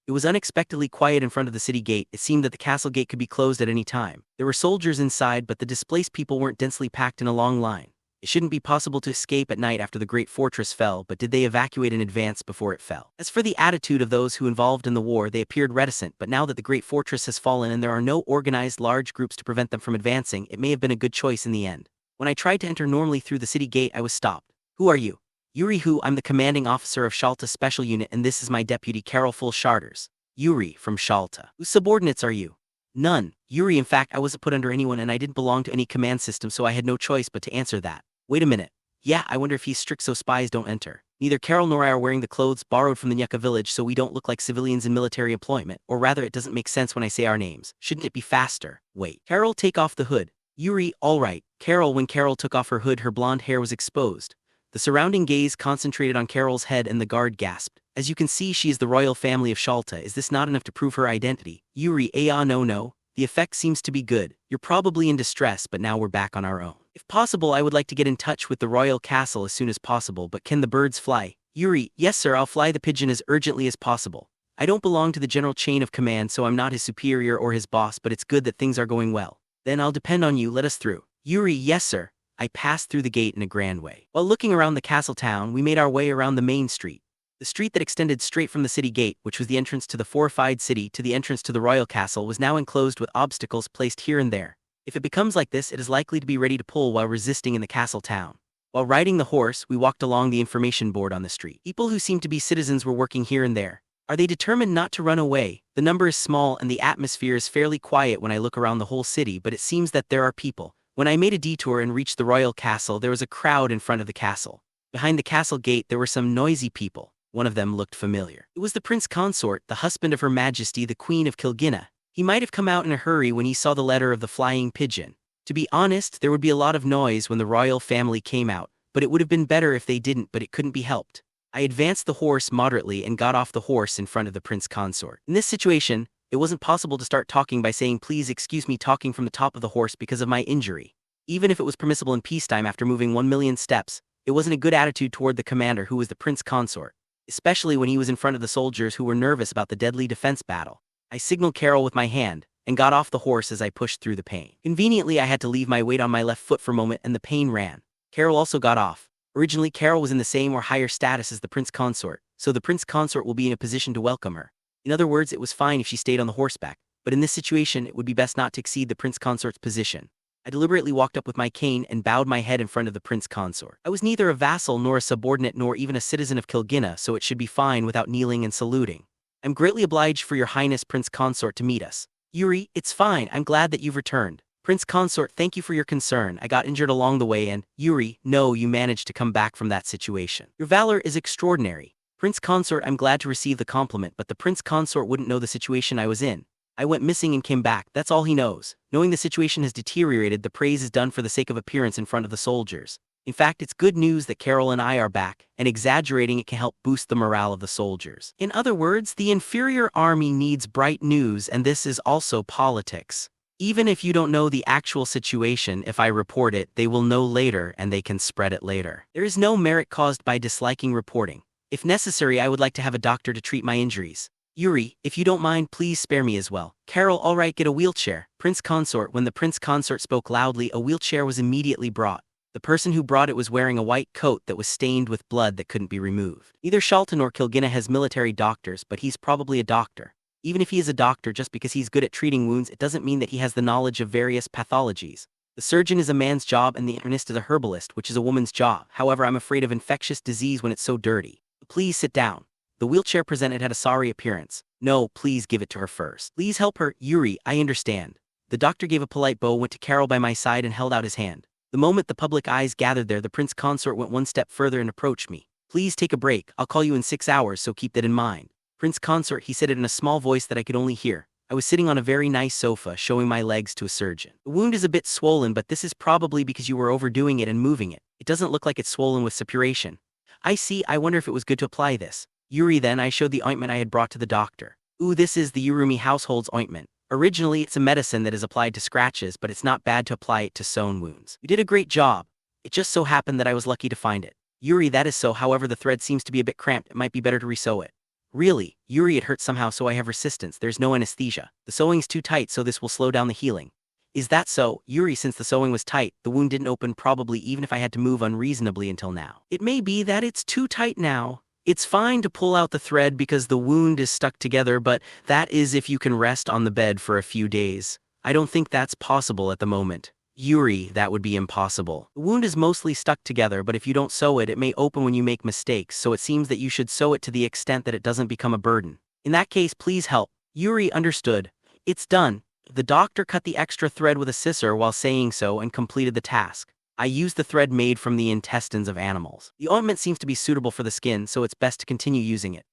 It was unexpectedly quiet in front of the city gate. It seemed that the castle gate could be closed at any time. There were soldiers inside, but the displaced people weren't densely packed in a long line. It shouldn't be possible to escape at night after the great fortress fell, but did they evacuate in advance before it fell? As for the attitude of those who involved in the war, they appeared reticent, but now that the great fortress has fallen and there are no organized large groups to prevent them from advancing, it may have been a good choice in the end. When I tried to enter normally through the city gate, I was stopped. Who are you? Yuri. Who? I'm the commanding officer of Shiyalta Special Unit, and this is my deputy, Carol Full Charters. Yuri, from Shiyalta. Whose subordinates are you? None. Yuri, in fact, I wasn't put under anyone and I didn't belong to any command system, so I had no choice but to answer that. Wait a minute. Yeah, I wonder if he's strict so spies don't enter. Neither Carol nor I are wearing the clothes borrowed from the Nyaka village, so we don't look like civilians in military employment, or rather it doesn't make sense when I say our names. Shouldn't it be faster? Wait. Carol, take off the hood. Yuri, all right. Carol, when Carol took off her hood, her blonde hair was exposed. The surrounding gaze concentrated on Carol's head and the guard gasped. As you can see, she is the royal family of Shiyalta. Is this not enough to prove her identity? Yuri, no. The effect seems to be good. You're probably in distress, but now we're back on our own. If possible, I would like to get in touch with the royal castle as soon as possible, but can the birds fly? Yuri, yes sir, I'll fly the pigeon as urgently as possible. I don't belong to the general chain of command, so I'm not his superior or his boss, but it's good that things are going well. Then I'll depend on you. Let us through. Yuri, yes sir. I passed through the gate in a grand way. While looking around the castle town, we made our way around the main street. The street that extended straight from the city gate, which was the entrance to the fortified city, to the entrance to the royal castle, was now enclosed with obstacles placed here and there. If it becomes like this, it is likely to be ready to pull while resisting in the castle town. While riding the horse, we walked along the information board on the street. People who seemed to be citizens were working here and there. Are they determined not to run away? The number is small and the atmosphere is fairly quiet when I look around the whole city, but it seems that there are people. When I made a detour and reached the royal castle, there was a crowd in front of the castle. Behind the castle gate, there were some noisy people. One of them looked familiar. It was the prince consort, the husband of Her Majesty, the Queen of Kilgina. He might have come out in a hurry when he saw the letter of the flying pigeon. To be honest, there would be a lot of noise when the royal family came out, but it would have been better if they didn't, but it couldn't be helped. I advanced the horse moderately and got off the horse in front of the prince consort. In this situation, it wasn't possible to start talking by saying please excuse me talking from the top of the horse because of my injury. Even if it was permissible in peacetime after moving 1,000,000 steps, it wasn't a good attitude toward the commander who was the prince consort, especially when he was in front of the soldiers who were nervous about the deadly defense battle. I signaled Carol with my hand and got off the horse as I pushed through the pain. Conveniently, I had to leave my weight on my left foot for a moment and the pain ran. Carol also got off. Originally, Carol was in the same or higher status as the prince consort, so the prince consort will be in a position to welcome her. In other words, it was fine if she stayed on the horseback, but in this situation, it would be best not to exceed the prince consort's position. I deliberately walked up with my cane and bowed my head in front of the prince consort. I was neither a vassal nor a subordinate nor even a citizen of Kilgina, so it should be fine without kneeling and saluting. I'm greatly obliged for your highness prince consort to meet us. Yuri, it's fine, I'm glad that you've returned. Prince consort, thank you for your concern. I got injured along the way and, Yuri, no, you managed to come back from that situation. Your valor is extraordinary. Prince consort, I'm glad to receive the compliment, but the prince consort wouldn't know the situation I was in. I went missing and came back, that's all he knows. Knowing the situation has deteriorated, the praise is done for the sake of appearance in front of the soldiers. In fact, it's good news that Carol and I are back, and exaggerating it can help boost the morale of the soldiers. In other words, the inferior army needs bright news, and this is also politics. Even if you don't know the actual situation, if I report it, they will know later and they can spread it later. There is no merit caused by disliking reporting. If necessary, I would like to have a doctor to treat my injuries. Yuri, if you don't mind, please spare me as well. Carol, all right, get a wheelchair. Prince consort, when the prince consort spoke loudly, a wheelchair was immediately brought. The person who brought it was wearing a white coat that was stained with blood that couldn't be removed. Neither Shiyalta nor Kilgina has military doctors, but he's probably a doctor. Even if he is a doctor, just because he's good at treating wounds, it doesn't mean that he has the knowledge of various pathologies. The surgeon is a man's job and the internist is a herbalist, which is a woman's job. However, I'm afraid of infectious disease when it's so dirty. Please sit down. The wheelchair presented had a sorry appearance. No, please give it to her first. Please help her, Yuri, I understand. The doctor gave a polite bow, went to Carol by my side and held out his hand. The moment the public eyes gathered there, the prince consort went one step further and approached me. Please take a break, I'll call you in 6 hours, so keep that in mind. Prince consort, he said it in a small voice that I could only hear. I was sitting on a very nice sofa, showing my legs to a surgeon. The wound is a bit swollen, but this is probably because you were overdoing it and moving it. It doesn't look like it's swollen with suppuration. I see, I wonder if it was good to apply this. Yuri, then I showed the ointment I had brought to the doctor. Ooh, this is the Urumi household's ointment. Originally, it's a medicine that is applied to scratches, but it's not bad to apply it to sewn wounds. You did a great job. It just so happened that I was lucky to find it. Yuri, that is so, however the thread seems to be a bit cramped, it might be better to resew it. Really, Yuri, it hurts somehow, so I have resistance. There's no anesthesia. The sewing's too tight, so this will slow down the healing. Is that so, Yuri? Since the sewing was tight, the wound didn't open, probably even if I had to move unreasonably until now. It may be that it's too tight now. It's fine to pull out the thread because the wound is stuck together, but that is if you can rest on the bed for a few days. I don't think that's possible at the moment. Yuri, that would be impossible. The wound is mostly stuck together, but if you don't sew it, it may open when you make mistakes, so it seems that you should sew it to the extent that it doesn't become a burden. In that case, please help. Yuri, understood. It's done. The doctor cut the extra thread with a scissor while saying so and completed the task. I used the thread made from the intestines of animals. The ointment seems to be suitable for the skin, so it's best to continue using it.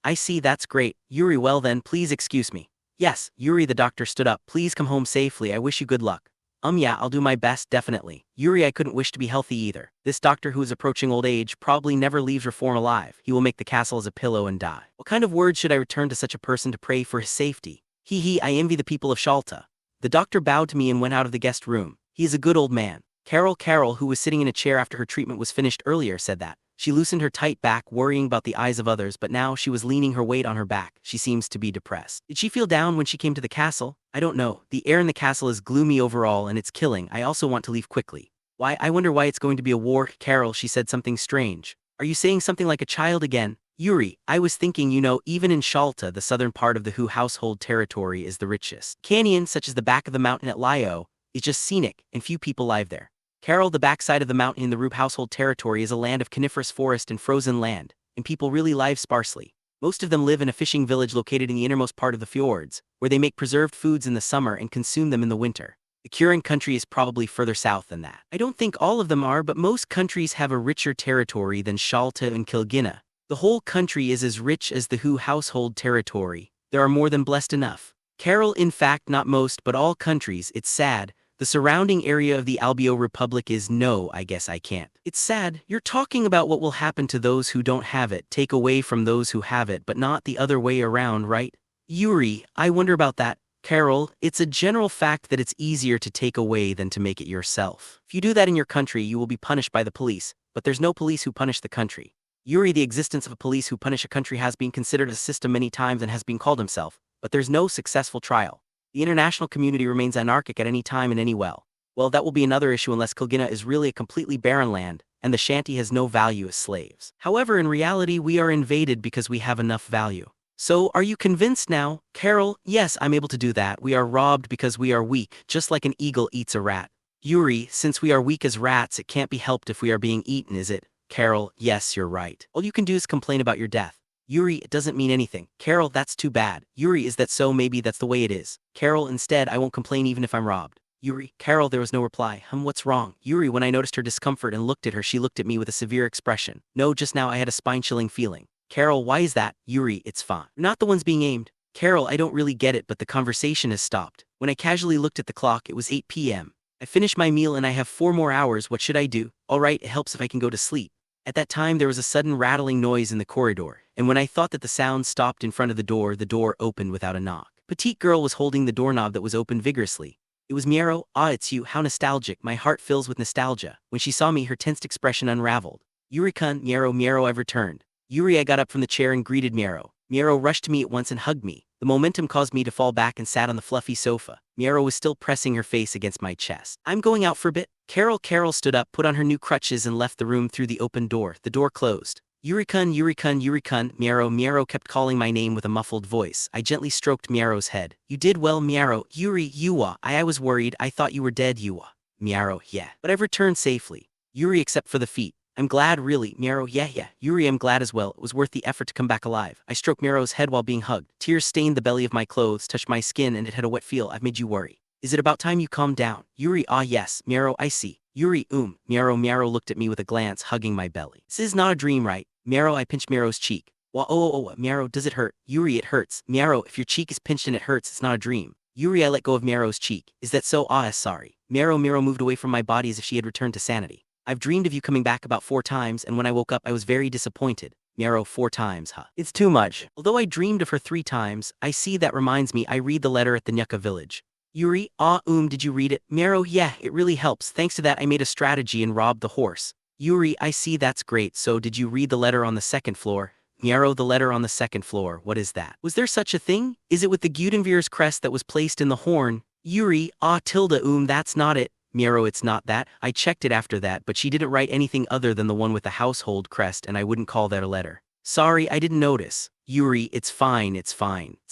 I see, that's great. Yuri, well then, please excuse me. Yes, Yuri, the doctor stood up. Please come home safely, I wish you good luck. Yeah, I'll do my best, definitely. Yuri, I couldn't wish to be healthy either. This doctor who is approaching old age probably never leaves reform alive. He will make the castle as a pillow and die. What kind of words should I return to such a person to pray for his safety? Hee, I envy the people of Shiyalta. The doctor bowed to me and went out of the guest room. He is a good old man. Carol, who was sitting in a chair after her treatment was finished earlier, said that. She loosened her tight back, worrying about the eyes of others, but now she was leaning her weight on her back. She seems to be depressed. Did she feel down when she came to the castle? I don't know. The air in the castle is gloomy overall and it's killing. I also want to leave quickly. Why, I wonder why it's going to be a war. Carol, she said something strange. Are you saying something like a child again? Yuri, I was thinking, even in Shiyalta, the southern part of the Hu household territory is the richest. Canyon, such as the back of the mountain at Lio, is just scenic, and few people live there. Carol, the backside of the mountain in the Rube household territory is a land of coniferous forest and frozen land, and people really live sparsely. Most of them live in a fishing village located in the innermost part of the fjords, where they make preserved foods in the summer and consume them in the winter. The Kurin country is probably further south than that. I don't think all of them are, but most countries have a richer territory than Shiyalta and Kilgina. The whole country is as rich as the Hu household territory. There are more than blessed enough. Carol, in fact, not most, but all countries, it's sad. The surrounding area of the Albio Republic is no, I guess I can't. It's sad. You're talking about what will happen to those who don't have it, take away from those who have it, but not the other way around, right? Yuri, I wonder about that. Carol, it's a general fact that it's easier to take away than to make it yourself. If you do that in your country, you will be punished by the police, but there's no police who punish the country. Yuri, the existence of a police who punish a country has been considered a system many times and has been called himself, but there's no successful trial. The international community remains anarchic at any time and any well. Well, that will be another issue unless Kilgina is really a completely barren land, and the shanty has no value as slaves. However, in reality, we are invaded because we have enough value. So, are you convinced now? Carol, yes, I'm able to do that. We are robbed because we are weak, just like an eagle eats a rat. Yuri, since we are weak as rats, it can't be helped if we are being eaten, is it? Carol, yes, you're right. All you can do is complain about your death. Yuri, it doesn't mean anything. Carol, that's too bad. Yuri, is that so? Maybe that's the way it is. Carol, instead, I won't complain even if I'm robbed. Yuri, Carol, there was no reply. What's wrong? Yuri, when I noticed her discomfort and looked at her, she looked at me with a severe expression. No, just now I had a spine-chilling feeling. Carol, why is that? Yuri, it's fine. You're not the ones being aimed. Carol, I don't really get it, but the conversation has stopped. When I casually looked at the clock, it was 8 p.m. I finished my meal and I have 4 more hours. What should I do? All right, it helps if I can go to sleep. At that time, there was a sudden rattling noise in the corridor, and when I thought that the sound stopped in front of the door opened without a knock. Petite girl was holding the doorknob that was opened vigorously. It was Miero. Ah, it's you. How nostalgic. My heart fills with nostalgia. When she saw me, her tensed expression unraveled. Yuri-kun, Miero, I've returned. Yuri, I got up from the chair and greeted Miero. Miero rushed to me at once and hugged me. The momentum caused me to fall back and sat on the fluffy sofa. Miero was still pressing her face against my chest. I'm going out for a bit. Carol stood up, put on her new crutches and left the room through the open door. The door closed. Yuri-kun, Miero kept calling my name with a muffled voice. I gently stroked Miero's head. You did well, Miero. Yuri, Yuwa. I was worried. I thought you were dead, Yuwa. Miero, yeah. But I've returned safely. Yuri, except for the feet. I'm glad, really. Miero, yeah. Yuri, I'm glad as well. It was worth the effort to come back alive. I stroked Miero's head while being hugged. Tears stained the belly of my clothes, touched my skin, and it had a wet feel. I've made you worry. Is it about time you calmed down? Yuri, ah yes. Miero, I see. Yuri, Miero looked at me with a glance, hugging my belly. This is not a dream, right? Miero, I pinched Miero's cheek. Miero, does it hurt? Yuri, it hurts. Miero, if your cheek is pinched and it hurts, it's not a dream. Yuri, I let go of Miero's cheek. Is that so? Ah, sorry. Miero moved away from my body as if she had returned to sanity. I've dreamed of you coming back about 4 times, and when I woke up, I was very disappointed. Miero, 4 times, huh? It's too much. Although I dreamed of her 3 times, I see that reminds me I read the letter at the Nyuka village. Yuri, did you read it? Miero, yeah, it really helps. Thanks to that, I made a strategy and robbed the horse. Yuri, I see, that's great. So did you read the letter on the 2nd floor? Miero, the letter on the 2nd floor, what is that? Was there such a thing? Is it with the Gudenvir's crest that was placed in the horn? Yuri, that's not it. Miero, it's not that. I checked it after that, but she didn't write anything other than the one with the household crest, and I wouldn't call that a letter. Sorry, I didn't notice. Yuri, it's fine. It's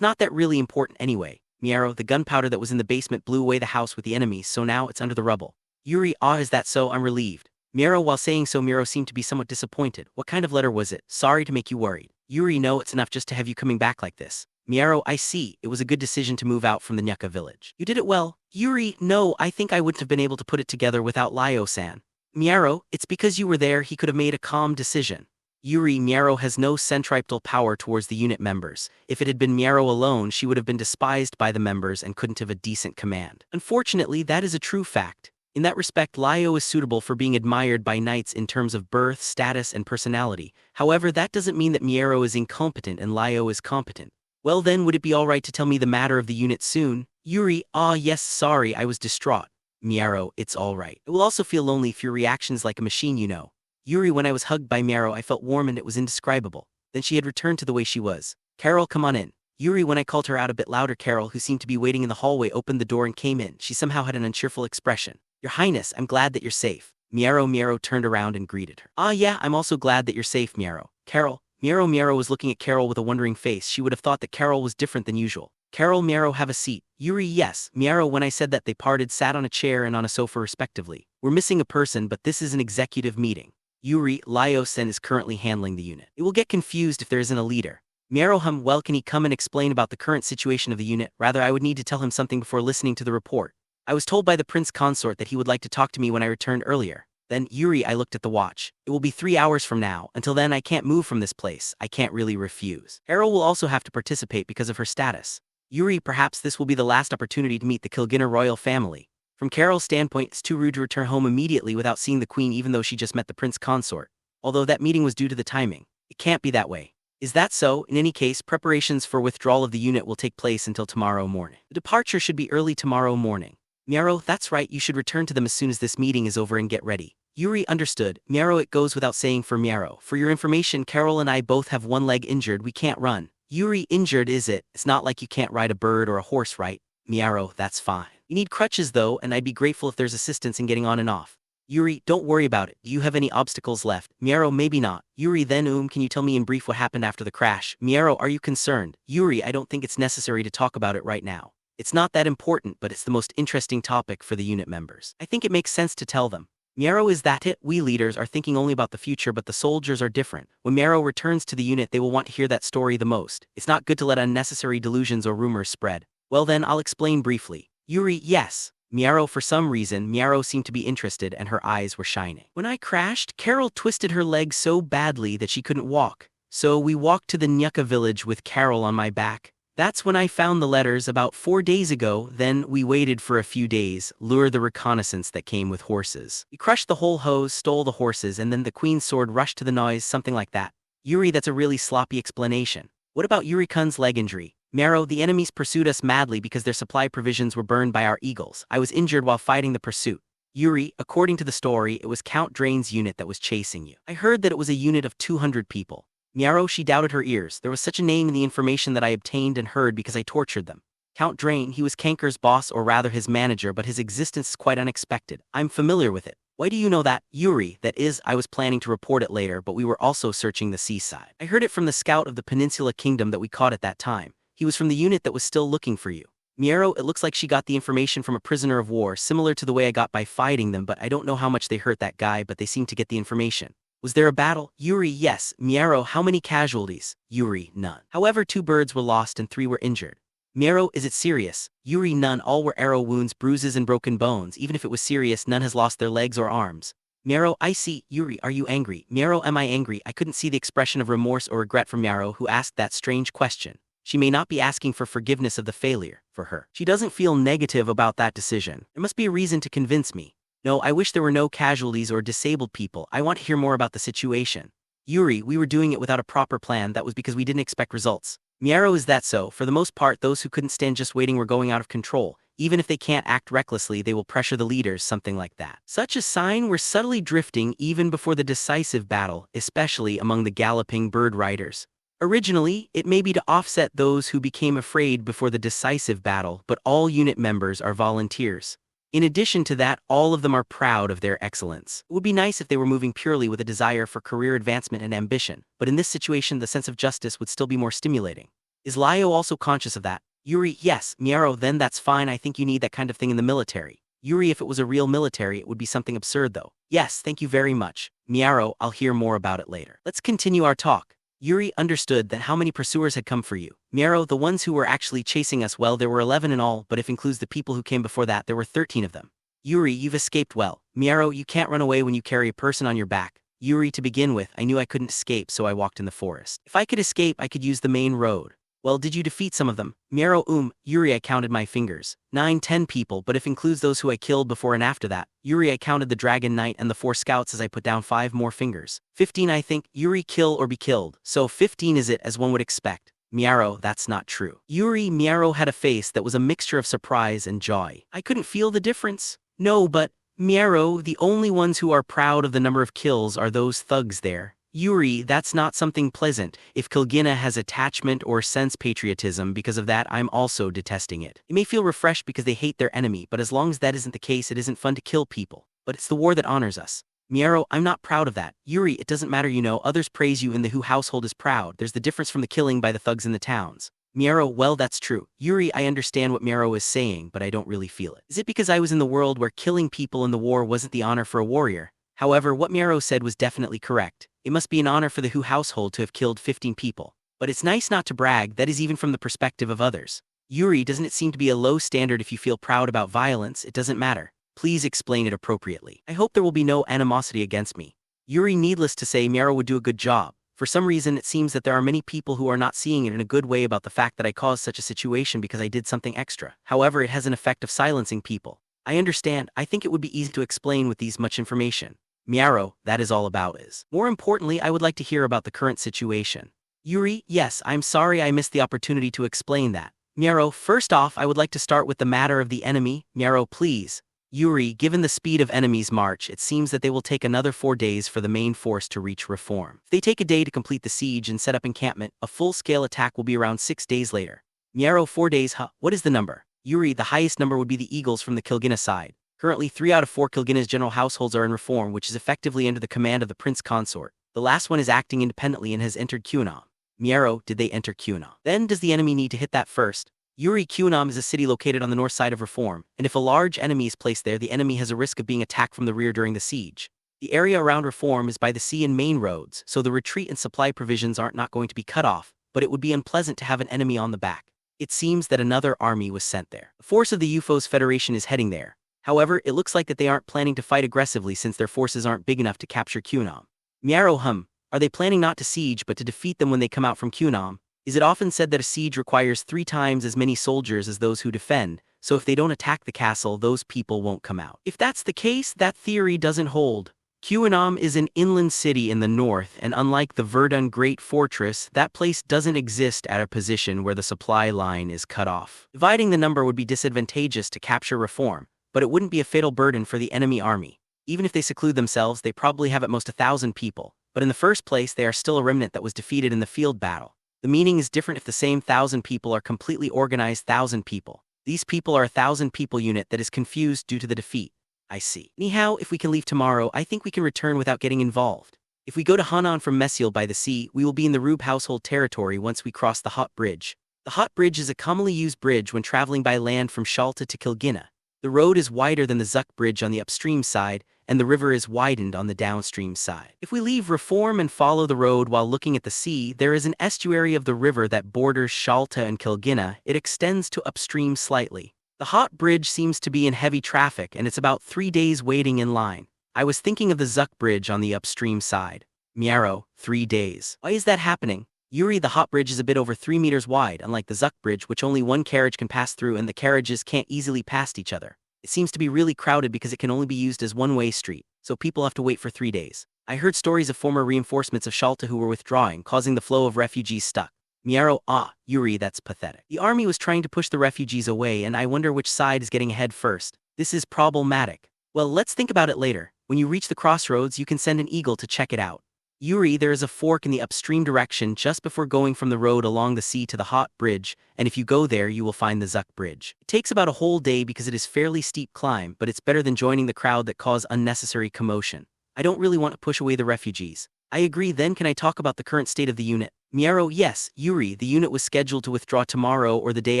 not that really important anyway. Miero, the gunpowder that was in the basement blew away the house with the enemies, so now it's under the rubble. Yuri, is that so? I'm relieved. Miero, while saying so, Miero seemed to be somewhat disappointed. What kind of letter was it? Sorry to make you worried. Yuri, no, it's enough just to have you coming back like this. Miero, I see. It was a good decision to move out from the Nyuka village. You did it well. Yuri, no, I think I wouldn't have been able to put it together without Lyo-san. Miero, it's because you were there. He could have made a calm decision. Yuri, Miero has no centripetal power towards the unit members. If it had been Miero alone, she would have been despised by the members and couldn't have a decent command. Unfortunately, that is a true fact. In that respect, Lyo is suitable for being admired by knights in terms of birth, status, and personality. However, that doesn't mean that Miero is incompetent and Lyo is competent. Well then, would it be alright to tell me the matter of the unit soon? Yuri, yes, sorry, I was distraught. Miero, it's alright. It will also feel lonely if your reaction's like a machine, you know. Yuri, when I was hugged by Miero, I felt warm and it was indescribable. Then she had returned to the way she was. Carol, come on in. Yuri, when I called her out a bit louder, Carol, who seemed to be waiting in the hallway, opened the door and came in. She somehow had an uncheerful expression. Your Highness, I'm glad that you're safe. Miero turned around and greeted her. Yeah, I'm also glad that you're safe, Miero. Carol. Miero was looking at Carol with a wondering face. She would have thought that Carol was different than usual. Carol, Miero, have a seat. Yuri, yes. Miero, when I said that, they parted, sat on a chair and on a sofa respectively. We're missing a person, but this is an executive meeting. Yuri, Lyo-san is currently handling the unit. It will get confused if there isn't a leader. Miero, well, can he come and explain about the current situation of the unit? Rather, I would need to tell him something before listening to the report. I was told by the prince consort that he would like to talk to me when I returned earlier. Then, Yuri, I looked at the watch. It will be 3 hours from now. Until then, I can't move from this place. I can't really refuse. Carol will also have to participate because of her status. Yuri, perhaps this will be the last opportunity to meet the Kilgina royal family. From Carol's standpoint, it's too rude to return home immediately without seeing the queen, even though she just met the prince consort. Although that meeting was due to the timing. It can't be that way. Is that so? In any case, preparations for withdrawal of the unit will take place until tomorrow morning. The departure should be early tomorrow morning. Miero, that's right, you should return to them as soon as this meeting is over and get ready. Yuri, understood. Miero, it goes without saying for Miero. For your information, Carol and I both have one leg injured, we can't run. Yuri, injured is it? It's not like you can't ride a bird or a horse, right? Miero, that's fine. You need crutches though, and I'd be grateful if there's assistance in getting on and off. Yuri, don't worry about it. Do you have any obstacles left? Miero, maybe not. Yuri, then can you tell me in brief what happened after the crash? Miero, are you concerned? Yuri, I don't think it's necessary to talk about it right now. It's not that important, but it's the most interesting topic for the unit members. I think it makes sense to tell them. Miaro, is that it? We leaders are thinking only about the future, but the soldiers are different. When Miaro returns to the unit, they will want to hear that story the most. It's not good to let unnecessary delusions or rumors spread. Well then, I'll explain briefly. Yuri, yes. Miaro, for some reason, Miaro seemed to be interested and her eyes were shining. When I crashed, Carol twisted her leg so badly that she couldn't walk. So we walked to the Nyuka village with Carol on my back. That's when I found the letters about 4 days ago. Then we waited for a few days, lured the reconnaissance that came with horses. We crushed the whole hose, stole the horses, and then the queen's sword rushed to the noise, something like that. Yuri, that's a really sloppy explanation. What about Yuri-kun's leg injury? Miaro, the enemies pursued us madly because their supply provisions were burned by our eagles. I was injured while fighting the pursuit. Yuri, according to the story, it was Count Drain's unit that was chasing you. I heard that it was a unit of 200 people. Miaro, she doubted her ears. There was such a name in the information that I obtained and heard because I tortured them. Count Drain, he was Kanker's boss, or rather his manager, but his existence is quite unexpected. I'm familiar with it. Why do you know that? Yuri, that is, I was planning to report it later, but we were also searching the seaside. I heard it from the scout of the Peninsula Kingdom that we caught at that time. He was from the unit that was still looking for you. Miaro, it looks like she got the information from a prisoner of war, similar to the way I got by fighting them, but I don't know how much they hurt that guy, but they seem to get the information. Was there a battle? Yuri, yes. Miaro, how many casualties? Yuri, none. However, 2 birds were lost and 3 were injured. Miaro, is it serious? Yuri, none. All were arrow wounds, bruises, and broken bones. Even if it was serious, none has lost their legs or arms. Miaro, I see. Yuri, are you angry? Miaro, am I angry? I couldn't see the expression of remorse or regret from Miaro, who asked that strange question. She may not be asking for forgiveness of the failure. For her, she doesn't feel negative about that decision. There must be a reason to convince me. No, I wish there were no casualties or disabled people. I want to hear more about the situation. Yuri, we were doing it without a proper plan. That was because we didn't expect results. Miaro, is that so? For the most part, those who couldn't stand just waiting were going out of control. Even if they can't act recklessly, they will pressure the leaders, something like that. Such a sign we're subtly drifting even before the decisive battle, especially among the galloping bird riders. Originally, it may be to offset those who became afraid before the decisive battle, but all unit members are volunteers. In addition to that, all of them are proud of their excellence. It would be nice if they were moving purely with a desire for career advancement and ambition, but in this situation the sense of justice would still be more stimulating. Is Lyo also conscious of that? Yuri, yes. Miaro, then that's fine. I think you need that kind of thing in the military. Yuri, if it was a real military, it would be something absurd though. Yes, thank you very much. Miaro, I'll hear more about it later. Let's continue our talk. Yuri understood that how many pursuers had come for you. Miaro, the ones who were actually chasing us, well, there were 11 in all, but if includes the people who came before that, there were 13 of them. Yuri, you've escaped well. Miaro, you can't run away when you carry a person on your back. Yuri, to begin with, I knew I couldn't escape, so I walked in the forest. If I could escape, I could use the main road. Well, did you defeat some of them? Miaro, Yuri, I counted my fingers. 9, 10 people, but if includes those who I killed before and after that. Yuri, I counted the Dragon Knight and the 4 scouts as I put down 5 more fingers. 15, I think. Yuri, kill or be killed. So 15 is it, as one would expect. Miaro, that's not true. Yuri, Miaro had a face that was a mixture of surprise and joy. I couldn't feel the difference. No, but, Miaro, the only ones who are proud of the number of kills are those thugs there. Yuri, that's not something pleasant. If Kilgina has attachment or sense patriotism, because of that I'm also detesting it. They may feel refreshed because they hate their enemy, but as long as that isn't the case, it isn't fun to kill people. But it's the war that honors us. Miaro, I'm not proud of that. Yuri, it doesn't matter, you know, others praise you and the Who household is proud. There's the difference from the killing by the thugs in the towns. Miaro, well, that's true. Yuri, I understand what Miaro is saying, but I don't really feel it. Is it because I was in the world where killing people in the war wasn't the honor for a warrior? However, what Miaro said was definitely correct. It must be an honor for the Who household to have killed 15 people. But it's nice not to brag, that is even from the perspective of others. Yuri, doesn't it seem to be a low standard if you feel proud about violence? It doesn't matter. Please explain it appropriately. I hope there will be no animosity against me. Yuri, needless to say, Miaro would do a good job. For some reason, it seems that there are many people who are not seeing it in a good way about the fact that I caused such a situation because I did something extra. However, it has an effect of silencing people. I understand. I think it would be easy to explain with these much information. Miaro, that is all about is. More importantly, I would like to hear about the current situation. Yuri, yes, I'm sorry I missed the opportunity to explain that. Miaro, first off, I would like to start with the matter of the enemy. Miaro, please. Yuri, given the speed of enemies' march, it seems that they will take another 4 days for the main force to reach reform. If they take a day to complete the siege and set up encampment, a full-scale attack will be around 6 days later. Miaro, 4 days, huh? What is the number? Yuri, the highest number would be the Eagles from the Kilgina side. Currently, 3 out of 4 Kilgina's general households are in reform, which is effectively under the command of the Prince Consort. The last one is acting independently and has entered QAnon. Miaro, did they enter QAnon? Then does the enemy need to hit that first? Yuri Kunam is a city located on the north side of Reform, and if a large enemy is placed there, the enemy has a risk of being attacked from the rear during the siege. The area around Reform is by the sea and main roads, so the retreat and supply provisions aren't not going to be cut off, but it would be unpleasant to have an enemy on the back. It seems that another army was sent there. The force of the UFOs Federation is heading there. However, it looks like that they aren't planning to fight aggressively since their forces aren't big enough to capture Kunam. Miaro are they planning not to siege but to defeat them when they come out from Kunam? Is it often said that a siege requires 3 times as many soldiers as those who defend, so if they don't attack the castle, those people won't come out? If that's the case, that theory doesn't hold. Kunam is an inland city in the north, and unlike the Verdun Great Fortress, that place doesn't exist at a position where the supply line is cut off. Dividing the number would be disadvantageous to capture Reform, but it wouldn't be a fatal burden for the enemy army. Even if they seclude themselves, they probably have at most 1,000 people, but in the first place they are still a remnant that was defeated in the field battle. The meaning is different if the same 1,000 people are completely organized 1,000 people. These people are a 1,000 people unit that is confused due to the defeat. I see. Anyhow, if we can leave tomorrow, I think we can return without getting involved. If we go to Hanan from Mesiel by the sea, we will be in the Rube household territory once we cross the Hot Bridge. The Hot Bridge is a commonly used bridge when traveling by land from Shiyalta to Kilgina. The road is wider than the Zuk Bridge on the upstream side, and the river is widened on the downstream side. If we leave Reform and follow the road while looking at the sea, there is an estuary of the river that borders Shiyalta and Kilgina. It extends to upstream slightly. The Hot Bridge seems to be in heavy traffic, and it's about 3 days waiting in line. I was thinking of the Zuk Bridge on the upstream side. Miaro, 3 days. Why is that happening? Yuri, the Hot Bridge is a bit over 3 meters wide, unlike the Zuk Bridge, which only one carriage can pass through and the carriages can't easily pass each other. It seems to be really crowded because it can only be used as one-way street, so people have to wait for 3 days. I heard stories of former reinforcements of Shiyalta who were withdrawing, causing the flow of refugees stuck. Miaro, Yuri, that's pathetic. The army was trying to push the refugees away, and I wonder which side is getting ahead first. This is problematic. Well, let's think about it later. When you reach the crossroads, you can send an eagle to check it out. Yuri, there is a fork in the upstream direction just before going from the road along the sea to the Hot Bridge, and if you go there, you will find the Zuk Bridge. It takes about a whole day because it is fairly steep climb, but it's better than joining the crowd that cause unnecessary commotion. I don't really want to push away the refugees. I agree. Then can I talk about the current state of the unit? Miaro, yes, Yuri, the unit was scheduled to withdraw tomorrow or the day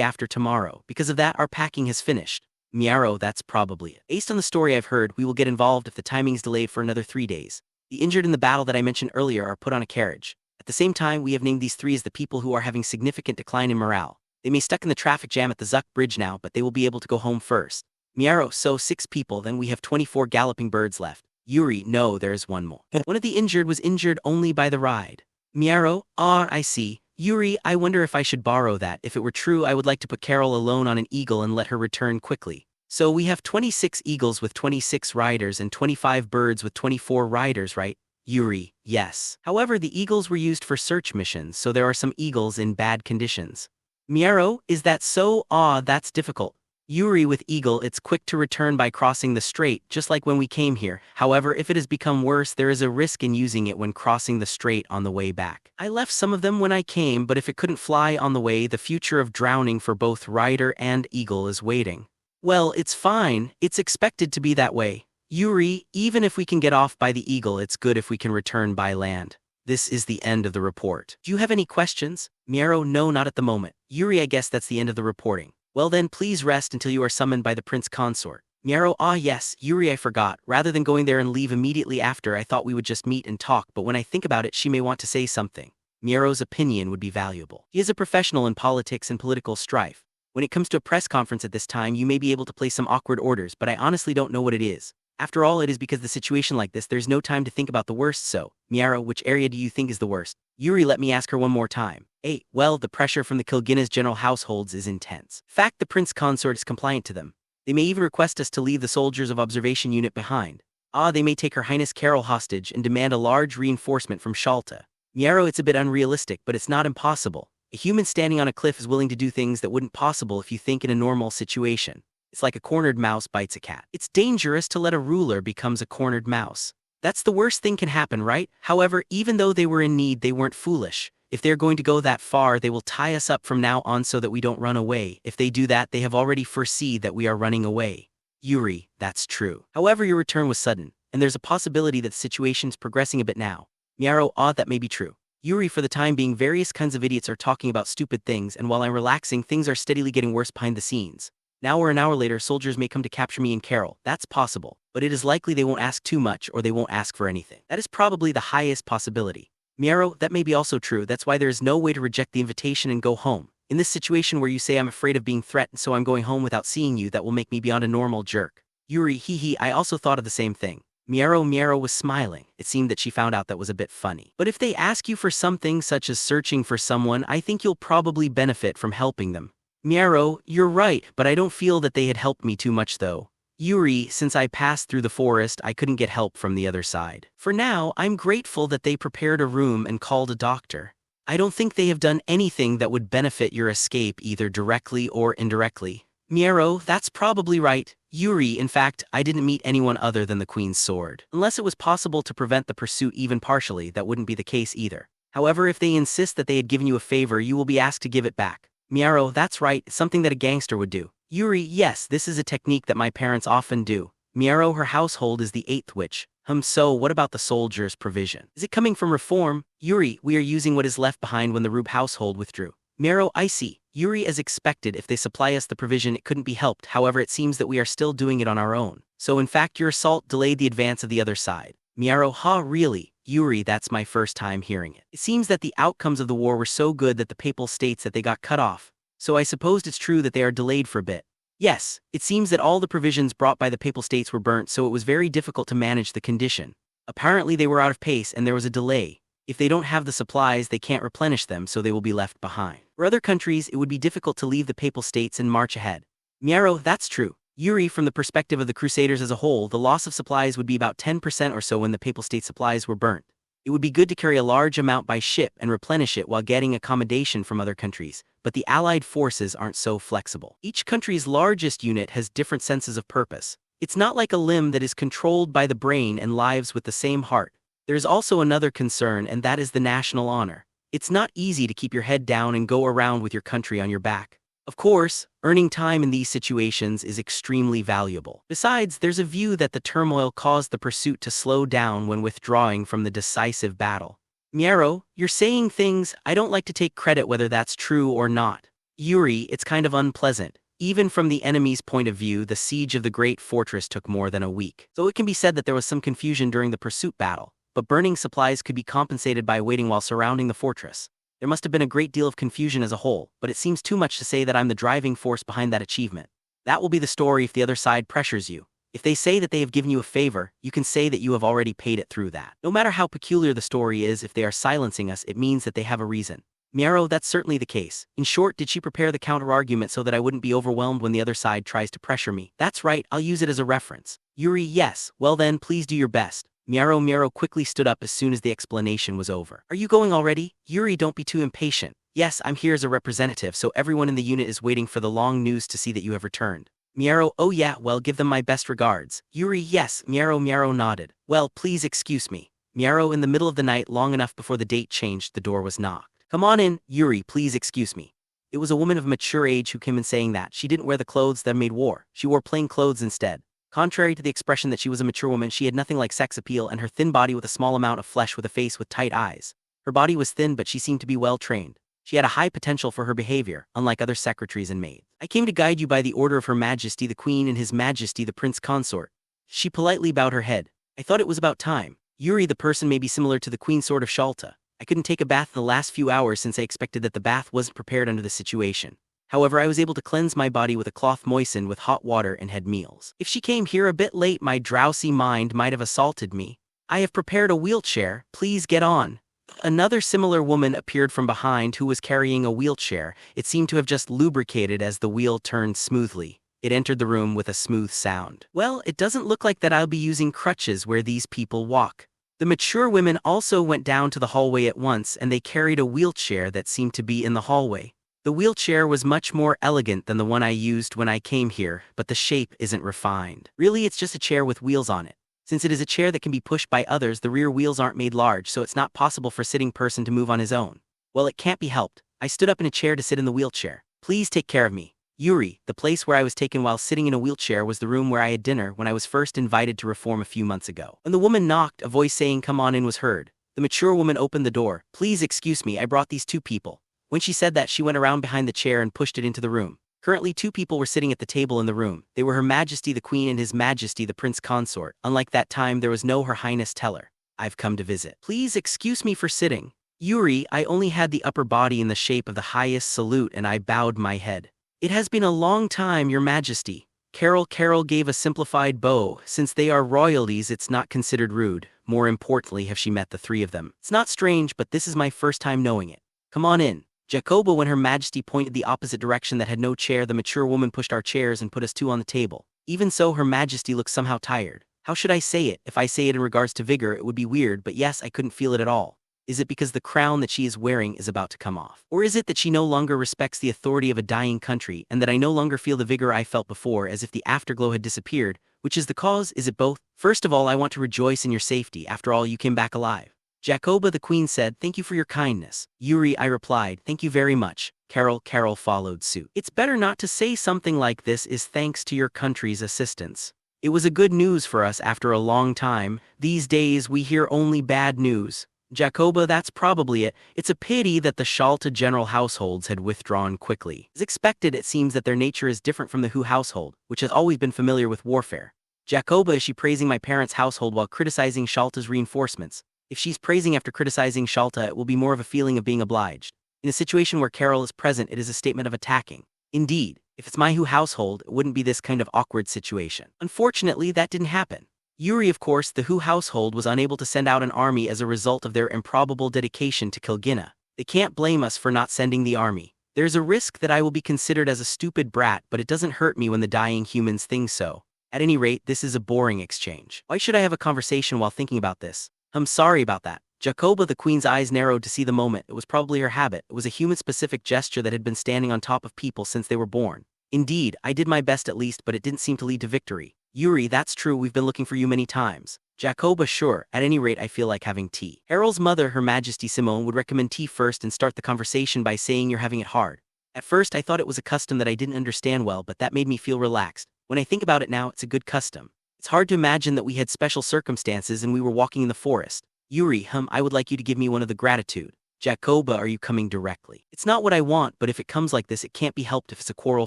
after tomorrow. Because of that, our packing has finished. Miaro, that's probably it. Based on the story I've heard, we will get involved if the timing is delayed for another 3 days. The injured in the battle that I mentioned earlier are put on a carriage. At the same time, we have named these 3 as the people who are having significant decline in morale. They may stuck in the traffic jam at the Zuk Bridge now, but they will be able to go home first. Miaro, so 6 people, then we have 24 galloping birds left. Yuri, no, there is one more. One of the injured was injured only by the ride. Miaro, I see. Yuri, I wonder if I should borrow that. If it were true, I would like to put Carol alone on an eagle and let her return quickly. So we have 26 eagles with 26 riders and 25 birds with 24 riders, right? Yuri, yes. However, the eagles were used for search missions, so there are some eagles in bad conditions. Miaro, is that so? That's difficult. Yuri, with eagle, it's quick to return by crossing the strait, just like when we came here. However, if it has become worse, there is a risk in using it when crossing the strait on the way back. I left some of them when I came, but if it couldn't fly on the way, the future of drowning for both rider and eagle is waiting. Well, it's fine. It's expected to be that way. Yuri, even if we can get off by the eagle, it's good if we can return by land. This is the end of the report. Do you have any questions? Miaro, no, not at the moment. Yuri, I guess that's the end of the reporting. Well then, please rest until you are summoned by the prince consort. Miaro, yes, Yuri, I forgot. Rather than going there and leave immediately after, I thought we would just meet and talk, but when I think about it, she may want to say something. Miaro's opinion would be valuable. He is a professional in politics and political strife. When it comes to a press conference at this time, you may be able to place some awkward orders, but I honestly don't know what it is. After all, it is because the situation like this, there's no time to think about the worst. So, Miaro, which area do you think is the worst? Yuri, let me ask her one more time. Well, the pressure from the Kilgina's general households is intense. Fact, the prince consort is compliant to them. They may even request us to leave the soldiers of observation unit behind. They may take Her Highness Carol hostage and demand a large reinforcement from Shiyalta. Miaro, it's a bit unrealistic, but it's not impossible. A human standing on a cliff is willing to do things that wouldn't possible if you think in a normal situation. It's like a cornered mouse bites a cat. It's dangerous to let a ruler becomes a cornered mouse. That's the worst thing can happen, right? However, even though they were in need, they weren't foolish. If they're going to go that far, they will tie us up from now on so that we don't run away. If they do that, they have already foreseen that we are running away. Yuri, that's true. However, your return was sudden, and there's a possibility that the situation's progressing a bit now. Miaro, that may be true. Yuri, for the time being, various kinds of idiots are talking about stupid things, and while I'm relaxing, things are steadily getting worse behind the scenes. Now or an hour later, soldiers may come to capture me and Carol. That's possible, but it is likely they won't ask too much or they won't ask for anything. That is probably the highest possibility. Miero, that may be also true. That's why there is no way to reject the invitation and go home. In this situation where you say I'm afraid of being threatened, so I'm going home without seeing you, that will make me beyond a normal jerk. Yuri, hee, I also thought of the same thing. Miero was smiling. It seemed that she found out that was a bit funny. But if they ask you for something such as searching for someone, I think you'll probably benefit from helping them. Miero, you're right, but I don't feel that they had helped me too much though. Yuri, since I passed through the forest, I couldn't get help from the other side. For now, I'm grateful that they prepared a room and called a doctor. I don't think they have done anything that would benefit your escape either directly or indirectly. Miero, that's probably right. Yuri, in fact, I didn't meet anyone other than the Queen's sword. Unless it was possible to prevent the pursuit even partially, that wouldn't be the case either. However, if they insist that they had given you a favor, you will be asked to give it back. Miero, that's right, it's something that a gangster would do. Yuri, yes, this is a technique that my parents often do. Miero, her household is the 8th witch. So what about the soldiers' provision? Is it coming from reform? Yuri, we are using what is left behind when the Rube household withdrew. Miero, I see. Yuri, as expected, if they supply us the provision, it couldn't be helped. However, it seems that we are still doing it on our own. So in fact, your assault delayed the advance of the other side. Miero, really? Yuri, that's my first time hearing it. It seems that the outcomes of the war were so good that the papal states that they got cut off. So I supposed it's true that they are delayed for a bit. Yes, it seems that all the provisions brought by the papal states were burnt, so it was very difficult to manage the condition. Apparently they were out of pace and there was a delay. If they don't have the supplies, they can't replenish them, so they will be left behind. For other countries, it would be difficult to leave the papal states and march ahead. Miero, that's true. Yuri, from the perspective of the Crusaders as a whole, the loss of supplies would be about 10% or so when the papal state supplies were burnt. It would be good to carry a large amount by ship and replenish it while getting accommodation from other countries, but the Allied forces aren't so flexible. Each country's largest unit has different senses of purpose. It's not like a limb that is controlled by the brain and lives with the same heart. There's also another concern, and that is the national honor. It's not easy to keep your head down and go around with your country on your back. Of course, earning time in these situations is extremely valuable. Besides, there's a view that the turmoil caused the pursuit to slow down when withdrawing from the decisive battle. Miero, you're saying things, I don't like to take credit whether that's true or not. Yuri, it's kind of unpleasant. Even from the enemy's point of view, the siege of the great fortress took more than a week. So it can be said that there was some confusion during the pursuit battle, but burning supplies could be compensated by waiting while surrounding the fortress. There must have been a great deal of confusion as a whole, but it seems too much to say that I'm the driving force behind that achievement. That will be the story if the other side pressures you. If they say that they have given you a favor, you can say that you have already paid it through that. No matter how peculiar the story is, if they are silencing us, it means that they have a reason. Miero, that's certainly the case. In short, did she prepare the counter-argument so that I wouldn't be overwhelmed when the other side tries to pressure me? That's right, I'll use it as a reference. Yuri, yes, well then, please do your best. Miero quickly stood up as soon as the explanation was over. Are you going already? Yuri, don't be too impatient. Yes, I'm here as a representative, so everyone in the unit is waiting for the long news to see that you have returned. Miero, oh yeah, well, give them my best regards. Yuri, yes. Miero nodded. Well, please excuse me. Miero, in the middle of the night, long enough before the date changed, the door was knocked. Come on in. Yuri, please excuse me. It was a woman of mature age who came in saying that she didn't wear the clothes that maid wore. She wore plain clothes instead. Contrary to the expression that she was a mature woman, she had nothing like sex appeal, and her thin body with a small amount of flesh with a face with tight eyes. Her body was thin, but she seemed to be well trained. She had a high potential for her behavior, unlike other secretaries and maids. I came to guide you by the order of Her Majesty the Queen and His Majesty the Prince Consort. She politely bowed her head. I thought it was about time. Yuri, the person may be similar to the Queen Sword of Shiyalta. I couldn't take a bath in the last few hours since I expected that the bath wasn't prepared under the situation. However, I was able to cleanse my body with a cloth moistened with hot water and had meals. If she came here a bit late, my drowsy mind might have assaulted me. I have prepared a wheelchair, please get on. Another similar woman appeared from behind who was carrying a wheelchair. It seemed to have just lubricated as the wheel turned smoothly. It entered the room with a smooth sound. Well, it doesn't look like that I'll be using crutches where these people walk. The mature women also went down to the hallway at once, and they carried a wheelchair that seemed to be in the hallway. The wheelchair was much more elegant than the one I used when I came here, but the shape isn't refined. Really, it's just a chair with wheels on it. Since it is a chair that can be pushed by others, the rear wheels aren't made large, so it's not possible for a sitting person to move on his own. Well, it can't be helped. I stood up in a chair to sit in the wheelchair. Please take care of me. Yuri, the place where I was taken while sitting in a wheelchair was the room where I had dinner when I was first invited to reform a few months ago. When the woman knocked, a voice saying "come on in" was heard. The mature woman opened the door. Please excuse me, I brought these two people. When she said that, she went around behind the chair and pushed it into the room. Currently, two people were sitting at the table in the room. They were Her Majesty the Queen and His Majesty the Prince Consort. Unlike that time, there was no Her Highness Teller. I've come to visit. Please excuse me for sitting. Yuri, I only had the upper body in the shape of the highest salute and I bowed my head. It has been a long time, Your Majesty. Carol gave a simplified bow. Since they are royalties, it's not considered rude. More importantly, have she met the three of them? It's not strange, but this is my first time knowing it. Come on in. Jacoba, when Her Majesty pointed the opposite direction that had no chair, the mature woman pushed our chairs and put us two on the table. Even so, Her Majesty looks somehow tired. How should I say it? If I say it in regards to vigor, it would be weird, but yes, I couldn't feel it at all. Is it because the crown that she is wearing is about to come off? Or is it that she no longer respects the authority of a dying country and that I no longer feel the vigor I felt before, as if the afterglow had disappeared? Which is the cause? Is it both? First of all, I want to rejoice in your safety. After all, you came back alive. Jacoba the Queen said, thank you for your kindness. Yuri, I replied, thank you very much. Carol followed suit. It's better not to say something like this is thanks to your country's assistance. It was a good news for us after a long time. These days we hear only bad news. Jacoba, that's probably it. It's a pity that the Shiyalta general households had withdrawn quickly. As expected, it seems that their nature is different from the Hu household, which has always been familiar with warfare. Jacoba, is she praising my parents' household while criticizing Shiyalta's reinforcements? If she's praising after criticizing Shiyalta, it will be more of a feeling of being obliged. In a situation where Carol is present, it is a statement of attacking. Indeed, if it's my Hu household, it wouldn't be this kind of awkward situation. Unfortunately, that didn't happen. Yuri, of course, the Hu household was unable to send out an army as a result of their improbable dedication to Kilgina. They can't blame us for not sending the army. There's a risk that I will be considered as a stupid brat, but it doesn't hurt me when the dying humans think so. At any rate, this is a boring exchange. Why should I have a conversation while thinking about this? I'm sorry about that. Jacoba the Queen's eyes narrowed to see the moment. It was probably her habit. It was a human-specific gesture that had been standing on top of people since they were born. Indeed, I did my best at least, but it didn't seem to lead to victory. Yuri, that's true, we've been looking for you many times. Jacoba, sure, at any rate I feel like having tea. Errol's mother, Her Majesty Simone, would recommend tea first and start the conversation by saying you're having it hard. At first I thought it was a custom that I didn't understand well, but that made me feel relaxed. When I think about it now, it's a good custom. It's hard to imagine that we had special circumstances and we were walking in the forest. Yuri, I would like you to give me one of the gratitude. Jacoba, are you coming directly? It's not what I want, but if it comes like this, it can't be helped if it's a quarrel.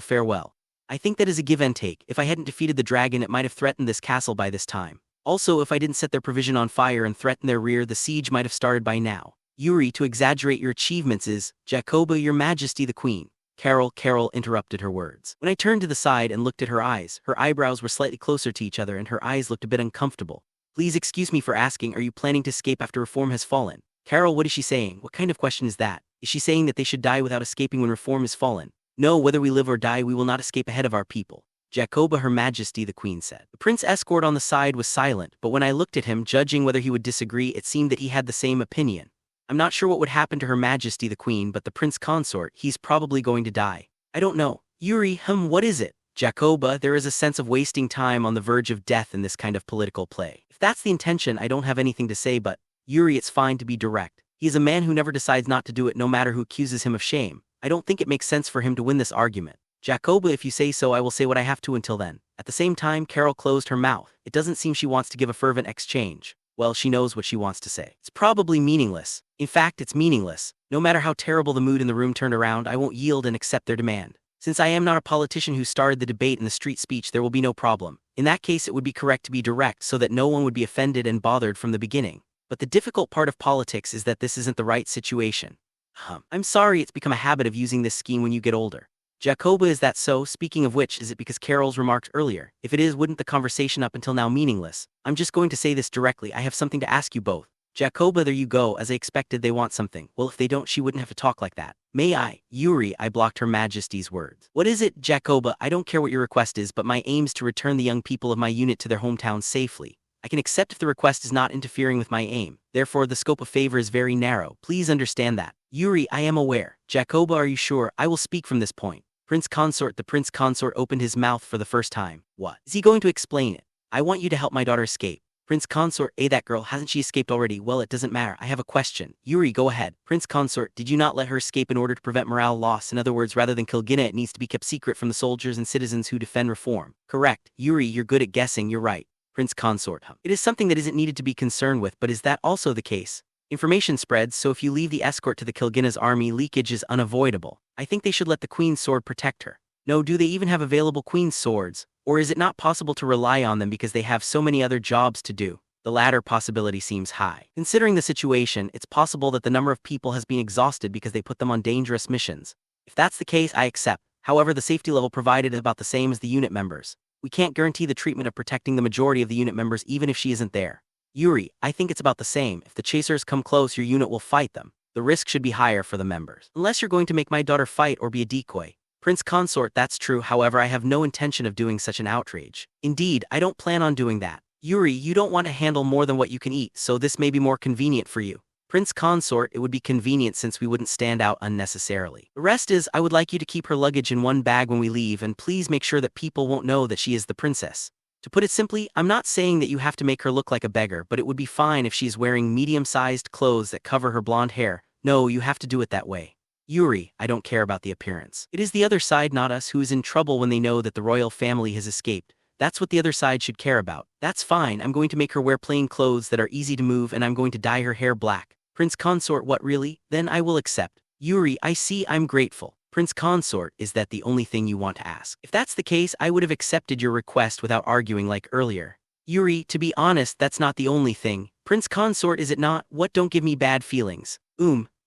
Farewell. I think that is a give and take. If I hadn't defeated the dragon, it might have threatened this castle by this time. Also, if I didn't set their provision on fire and threaten their rear, the siege might have started by now. Yuri, to exaggerate your achievements is, Jacoba, Your Majesty the Queen. Carol interrupted her words. When I turned to the side and looked at her eyes, her eyebrows were slightly closer to each other and her eyes looked a bit uncomfortable. Please excuse me for asking, are you planning to escape after reform has fallen? Carol, what is she saying? What kind of question is that? Is she saying that they should die without escaping when reform is fallen? No, whether we live or die, we will not escape ahead of our people. Jacoba, Her Majesty the Queen said. The prince escort on the side was silent, but when I looked at him, judging whether he would disagree, it seemed that he had the same opinion. I'm not sure what would happen to Her Majesty the Queen, but the prince consort, he's probably going to die. I don't know. Yuri, what is it? Jacoba, there is a sense of wasting time on the verge of death in this kind of political play. If that's the intention, I don't have anything to say, but Yuri, it's fine to be direct. He is a man who never decides not to do it no matter who accuses him of shame. I don't think it makes sense for him to win this argument. Jacoba, if you say so, I will say what I have to until then. At the same time, Carol closed her mouth. It doesn't seem she wants to give a fervent exchange. Well, she knows what she wants to say. It's probably meaningless. In fact, it's meaningless. No matter how terrible the mood in the room turned around, I won't yield and accept their demand. Since I am not a politician who started the debate in the street speech, there will be no problem. In that case, it would be correct to be direct so that no one would be offended and bothered from the beginning. But the difficult part of politics is that this isn't the right situation. I'm sorry, it's become a habit of using this scheme when you get older. Jacoba, is that so? Speaking of which, is it because Carol's remarked earlier? If it is, wouldn't the conversation up until now meaningless? I'm just going to say this directly. I have something to ask you both. Jacoba, there you go. As I expected, they want something. Well, if they don't, she wouldn't have to talk like that. May I? Yuri, I blocked Her Majesty's words. What is it, Jacoba? I don't care what your request is, but my aim's to return the young people of my unit to their hometowns safely. I can accept if the request is not interfering with my aim. Therefore, the scope of favor is very narrow. Please understand that. Yuri, I am aware. Jacoba, are you sure? I will speak from this point. Prince Consort, the Prince Consort opened his mouth for the first time. What? Is he going to explain it? I want you to help my daughter escape. Prince Consort, that girl, hasn't she escaped already? Well, it doesn't matter. I have a question. Yuri, go ahead. Prince Consort, did you not let her escape in order to prevent morale loss? In other words, rather than kill Gina, it needs to be kept secret from the soldiers and citizens who defend reform. Correct. Yuri, you're good at guessing. You're right. Prince Consort, It is something that isn't needed to be concerned with, but is that also the case? Information spreads, so if you leave the escort to the Kilgina's army, leakage is unavoidable. I think they should let the Queen's sword protect her. No, do they even have available Queen's swords? Or is it not possible to rely on them because they have so many other jobs to do? The latter possibility seems high. Considering the situation, it's possible that the number of people has been exhausted because they put them on dangerous missions. If that's the case, I accept. However, the safety level provided is about the same as the unit members. We can't guarantee the treatment of protecting the majority of the unit members even if she isn't there. Yuri, I think it's about the same. If the chasers come close, your unit will fight them. The risk should be higher for the members. Unless you're going to make my daughter fight or be a decoy. Prince Consort, that's true, however I have no intention of doing such an outrage. Indeed, I don't plan on doing that. Yuri, you don't want to handle more than what you can eat, so this may be more convenient for you. Prince Consort, it would be convenient since we wouldn't stand out unnecessarily. The rest is, I would like you to keep her luggage in one bag when we leave, and please make sure that people won't know that she is the princess. To put it simply, I'm not saying that you have to make her look like a beggar, but it would be fine if she is wearing medium-sized clothes that cover her blonde hair. No, you have to do it that way. Yuri, I don't care about the appearance. It is the other side, not us, who is in trouble when they know that the royal family has escaped. That's what the other side should care about. That's fine, I'm going to make her wear plain clothes that are easy to move, and I'm going to dye her hair black. Prince Consort, what really? Then I will accept. Yuri, I see, I'm grateful. Prince Consort, is that the only thing you want to ask? If that's the case, I would have accepted your request without arguing like earlier. Yuri, to be honest, that's not the only thing. Prince Consort, is it not? What, don't give me bad feelings.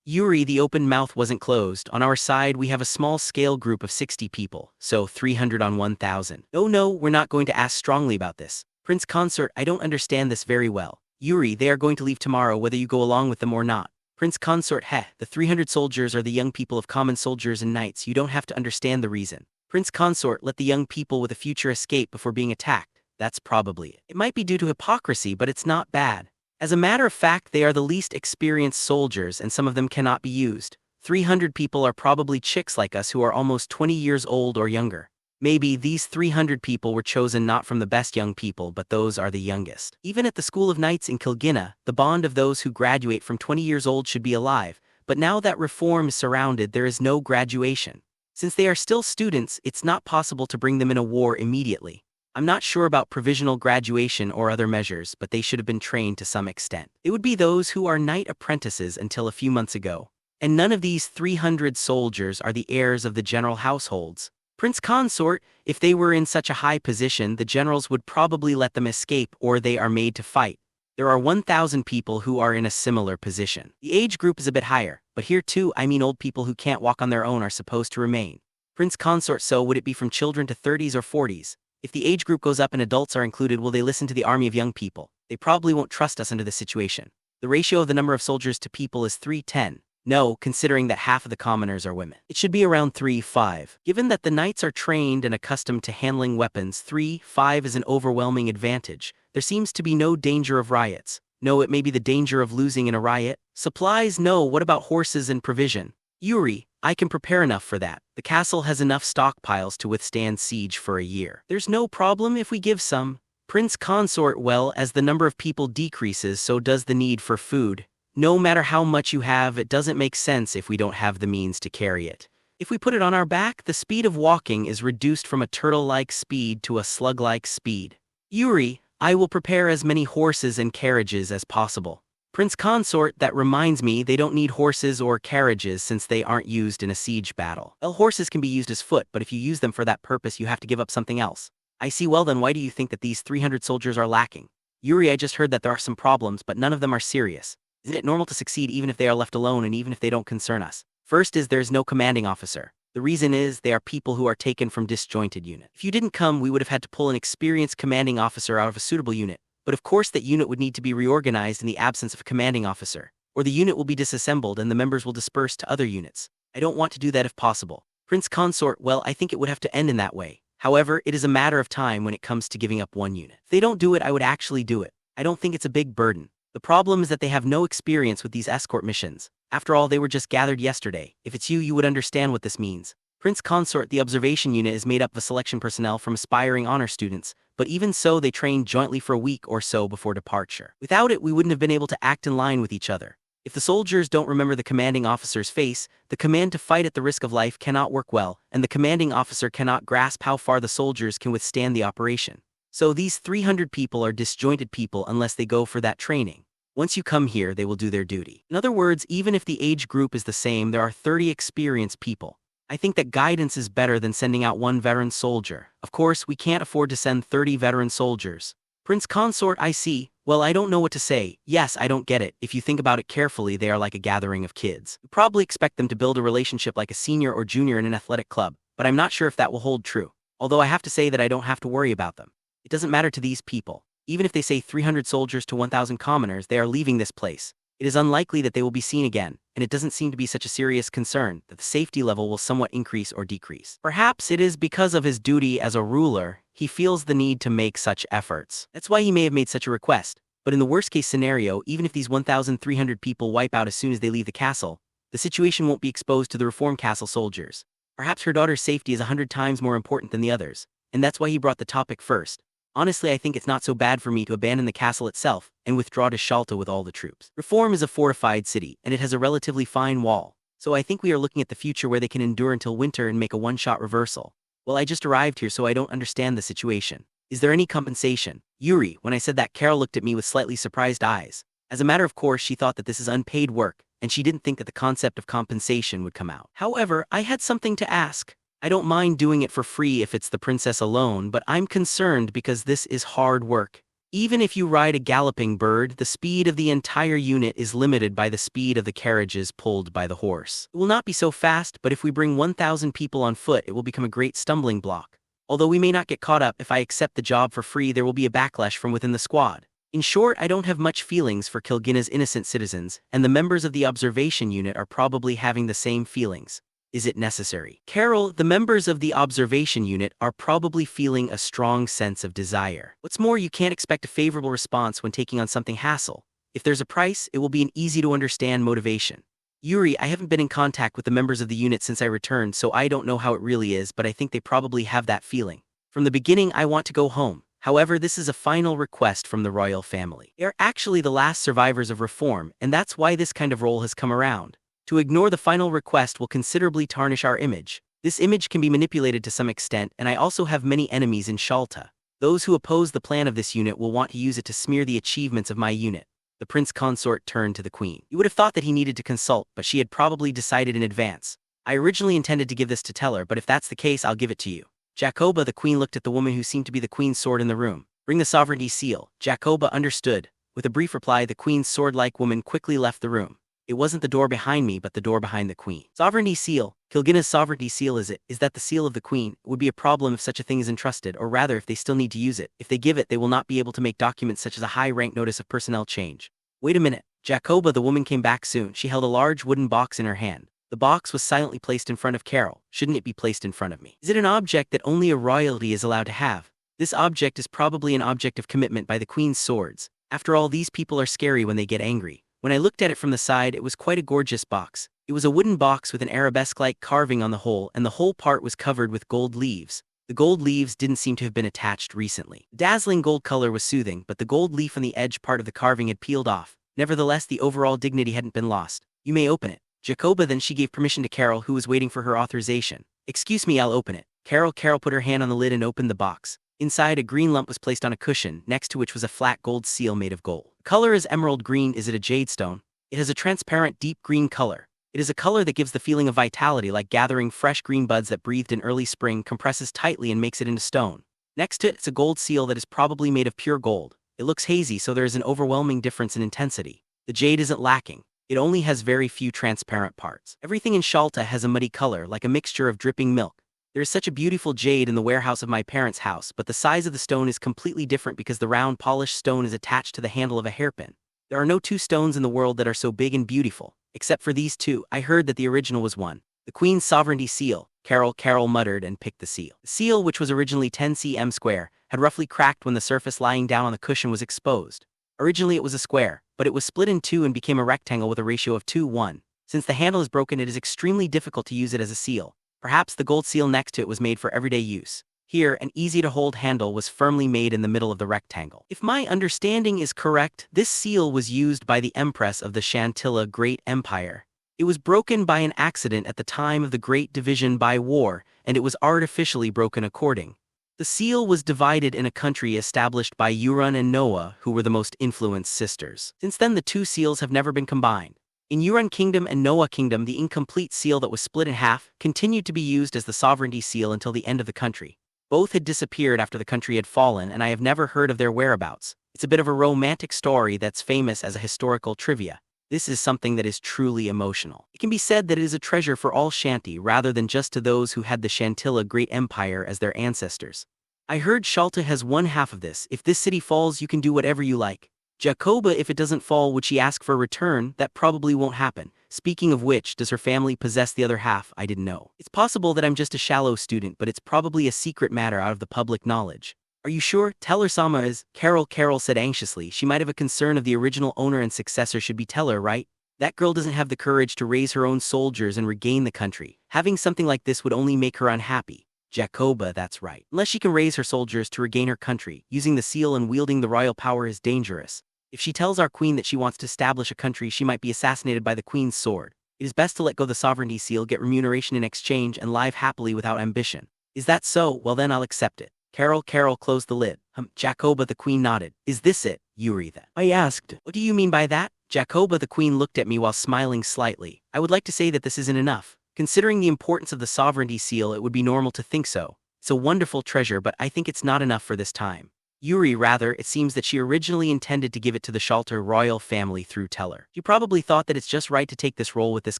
Yuri, the open mouth wasn't closed. On our side, we have a small-scale group of 60 people, so 300 on 1,000. Oh no, we're not going to ask strongly about this. Prince Consort, I don't understand this very well. Yuri, they are going to leave tomorrow whether you go along with them or not. Prince Consort, the 300 soldiers are the young people of common soldiers and knights. You don't have to understand the reason. Prince Consort, let the young people with a future escape before being attacked. That's probably it. It might be due to hypocrisy, but it's not bad. As a matter of fact, they are the least experienced soldiers and some of them cannot be used. 300 people are probably chicks like us who are almost 20 years old or younger. Maybe these 300 people were chosen not from the best young people, but those are the youngest. Even at the School of Knights in Kilgina, the bond of those who graduate from 20 years old should be alive, but now that reform is surrounded, there is no graduation. Since they are still students, it's not possible to bring them in a war immediately. I'm not sure about provisional graduation or other measures, but they should have been trained to some extent. It would be those who are knight apprentices until a few months ago. And none of these 300 soldiers are the heirs of the general households. Prince Consort, if they were in such a high position, the generals would probably let them escape or they are made to fight. There are 1,000 people who are in a similar position. The age group is a bit higher, but here too, I mean old people who can't walk on their own are supposed to remain. Prince Consort, so would it be from children to 30s or 40s? If the age group goes up and adults are included, will they listen to the army of young people? They probably won't trust us under this situation. The ratio of the number of soldiers to people is 3:10. No, considering that half of the commoners are women. It should be around 3:5. Given that the knights are trained and accustomed to handling weapons, 3:5 is an overwhelming advantage. There seems to be no danger of riots. No, it may be the danger of losing in a riot. Supplies, no, what about horses and provision? Yuri, I can prepare enough for that. The castle has enough stockpiles to withstand siege for a year. There's no problem if we give some. Prince Consort, well, as the number of people decreases, so does the need for food. No matter how much you have, it doesn't make sense if we don't have the means to carry it. If we put it on our back, the speed of walking is reduced from a turtle-like speed to a slug-like speed. Yuri, I will prepare as many horses and carriages as possible. Prince Consort, that reminds me, they don't need horses or carriages since they aren't used in a siege battle. Well, horses can be used as foot, but if you use them for that purpose, you have to give up something else. I see, well then why do you think that these 300 soldiers are lacking? Yuri, I just heard that there are some problems, but none of them are serious. Isn't it normal to succeed even if they are left alone and even if they don't concern us? First is there's no commanding officer. The reason is they are people who are taken from disjointed unit. If you didn't come, we would have had to pull an experienced commanding officer out of a suitable unit. But of course that unit would need to be reorganized in the absence of a commanding officer, or the unit will be disassembled and the members will disperse to other units. I don't want to do that if possible. Prince Consort, well, I think it would have to end in that way. However, it is a matter of time when it comes to giving up one unit. If they don't do it, I would actually do it. I don't think it's a big burden. The problem is that they have no experience with these escort missions. After all, they were just gathered yesterday. If it's you, you would understand what this means. Prince Consort, the observation unit is made up of selection personnel from aspiring honor students, but even so they train jointly for a week or so before departure. Without it, we wouldn't have been able to act in line with each other. If the soldiers don't remember the commanding officer's face, the command to fight at the risk of life cannot work well, and the commanding officer cannot grasp how far the soldiers can withstand the operation. So these 300 people are disjointed people unless they go for that training. Once you come here, they will do their duty. In other words, even if the age group is the same, there are 30 experienced people. I think that guidance is better than sending out one veteran soldier. Of course, we can't afford to send 30 veteran soldiers. Prince Consort, I see. Well, I don't know what to say. Yes, I don't get it. If you think about it carefully, they are like a gathering of kids. You probably expect them to build a relationship like a senior or junior in an athletic club, but I'm not sure if that will hold true. Although I have to say that I don't have to worry about them. It doesn't matter to these people. Even if they say 300 soldiers to 1,000 commoners, they are leaving this place. It is unlikely that they will be seen again, and it doesn't seem to be such a serious concern that the safety level will somewhat increase or decrease. Perhaps it is because of his duty as a ruler, he feels the need to make such efforts. That's why he may have made such a request. But in the worst-case scenario, even if these 1,300 people wipe out as soon as they leave the castle, the situation won't be exposed to the Reform Castle soldiers. Perhaps her daughter's safety is 100 times more important than the others, and that's why he brought the topic first. Honestly, I think it's not so bad for me to abandon the castle itself and withdraw to Shiyalta with all the troops. Reform is a fortified city, and it has a relatively fine wall, so I think we are looking at the future where they can endure until winter and make a one-shot reversal. Well, I just arrived here, so I don't understand the situation. Is there any compensation? Yuri, when I said that, Carol looked at me with slightly surprised eyes. As a matter of course, she thought that this is unpaid work, and she didn't think that the concept of compensation would come out. However, I had something to ask. I don't mind doing it for free if it's the princess alone, but I'm concerned because this is hard work. Even if you ride a galloping bird, the speed of the entire unit is limited by the speed of the carriages pulled by the horse. It will not be so fast, but if we bring 1,000 people on foot, it will become a great stumbling block. Although we may not get caught up, if I accept the job for free, there will be a backlash from within the squad. In short, I don't have much feelings for Kilgina's innocent citizens, and the members of the observation unit are probably having the same feelings. Is it necessary? Carol, the members of the observation unit are probably feeling a strong sense of desire. What's more, you can't expect a favorable response when taking on something hassle. If there's a price, it will be an easy-to-understand motivation. Yuri, I haven't been in contact with the members of the unit since I returned, so I don't know how it really is, but I think they probably have that feeling. From the beginning, I want to go home. However, this is a final request from the royal family. They are actually the last survivors of reform, and that's why this kind of role has come around. To ignore the final request will considerably tarnish our image. This image can be manipulated to some extent, and I also have many enemies in Shiyalta. Those who oppose the plan of this unit will want to use it to smear the achievements of my unit. The prince consort turned to the queen. You would have thought that he needed to consult, but she had probably decided in advance. I originally intended to give this to Teller, but if that's the case, I'll give it to you. Jacoba, the queen, looked at the woman who seemed to be the queen's sword in the room. Bring the sovereignty seal. Jacoba understood. With a brief reply, the queen's sword-like woman quickly left the room. It wasn't the door behind me, but the door behind the queen. Sovereignty seal. Kilgina's sovereignty seal, is it? Is that the seal of the queen? It would be a problem if such a thing is entrusted, or rather if they still need to use it. If they give it, they will not be able to make documents such as a high-rank notice of personnel change. Wait a minute. Jacoba, the woman, came back soon. She held a large wooden box in her hand. The box was silently placed in front of Carol. Shouldn't it be placed in front of me? Is it an object that only a royalty is allowed to have? This object is probably an object of commitment by the queen's swords. After all, these people are scary when they get angry. When I looked at it from the side, it was quite a gorgeous box. It was a wooden box with an arabesque-like carving on the whole, and the whole part was covered with gold leaves. The gold leaves didn't seem to have been attached recently. The dazzling gold color was soothing, but the gold leaf on the edge part of the carving had peeled off. Nevertheless, the overall dignity hadn't been lost. You may open it. Jacoba, then she gave permission to Carol, who was waiting for her authorization. Excuse me, I'll open it. Carol put her hand on the lid and opened the box. Inside, a green lump was placed on a cushion, next to which was a flat gold seal made of gold. The color is emerald green. Is it a jade stone? It has a transparent deep green color. It is a color that gives the feeling of vitality, like gathering fresh green buds that breathed in early spring, compresses tightly and makes it into stone. Next to it, it's a gold seal that is probably made of pure gold. It looks hazy, so there is an overwhelming difference in intensity. The jade isn't lacking. It only has very few transparent parts. Everything in Shiyalta has a muddy color, like a mixture of dripping milk. There is such a beautiful jade in the warehouse of my parents' house, but the size of the stone is completely different because the round polished stone is attached to the handle of a hairpin. There are no two stones in the world that are so big and beautiful. Except for these two, I heard that the original was one. The Queen's sovereignty seal. Carol muttered and picked the seal. The seal, which was originally 10 cm square, had roughly cracked when the surface lying down on the cushion was exposed. Originally it was a square, but it was split in two and became a rectangle with a ratio of 2:1. Since the handle is broken, it is extremely difficult to use it as a seal. Perhaps the gold seal next to it was made for everyday use. Here, an easy-to-hold handle was firmly made in the middle of the rectangle. If my understanding is correct, this seal was used by the Empress of the Shantilla Great Empire. It was broken by an accident at the time of the Great Division by war, and it was artificially broken according The seal was divided in a country established by Yuri and Noah, who were the most influenced sisters. Since then, the two seals have never been combined. In Yuri Kingdom and Noah Kingdom, the incomplete seal that was split in half continued to be used as the sovereignty seal until the end of the country. Both had disappeared after the country had fallen, and I have never heard of their whereabouts. It's a bit of a romantic story that's famous as a historical trivia. This is something that is truly emotional. It can be said that it is a treasure for all Shanti rather than just to those who had the Shantilla great empire as their ancestors. I heard Shiyalta has one half of this. If this city falls, you can do whatever you like. Jacoba, if it doesn't fall, would she ask for a return? That probably won't happen. Speaking of which, does her family possess the other half? I didn't know. It's possible that I'm just a shallow student, but it's probably a secret matter out of the public knowledge. Are you sure? Teller-sama is, Carol said anxiously. She might have a concern of the original owner and successor should be Teller, right? That girl doesn't have the courage to raise her own soldiers and regain the country. Having something like this would only make her unhappy. Jacoba, that's right. Unless she can raise her soldiers to regain her country, using the seal and wielding the royal power is dangerous. If she tells our queen that she wants to establish a country, she might be assassinated by the queen's sword. It is best to let go the sovereignty seal, get remuneration in exchange, and live happily without ambition. Is that so? Well then I'll accept it. Carol closed the lid. Jacoba, the queen nodded. Is this it, Yuri, then? I asked. What do you mean by that? Jacoba, the queen looked at me while smiling slightly. I would like to say that this isn't enough. Considering the importance of the sovereignty seal, it would be normal to think so. It's a wonderful treasure, but I think it's not enough for this time. Yuri, rather, it seems that she originally intended to give it to the Shiyalta royal family through Teller. She probably thought that it's just right to take this role with this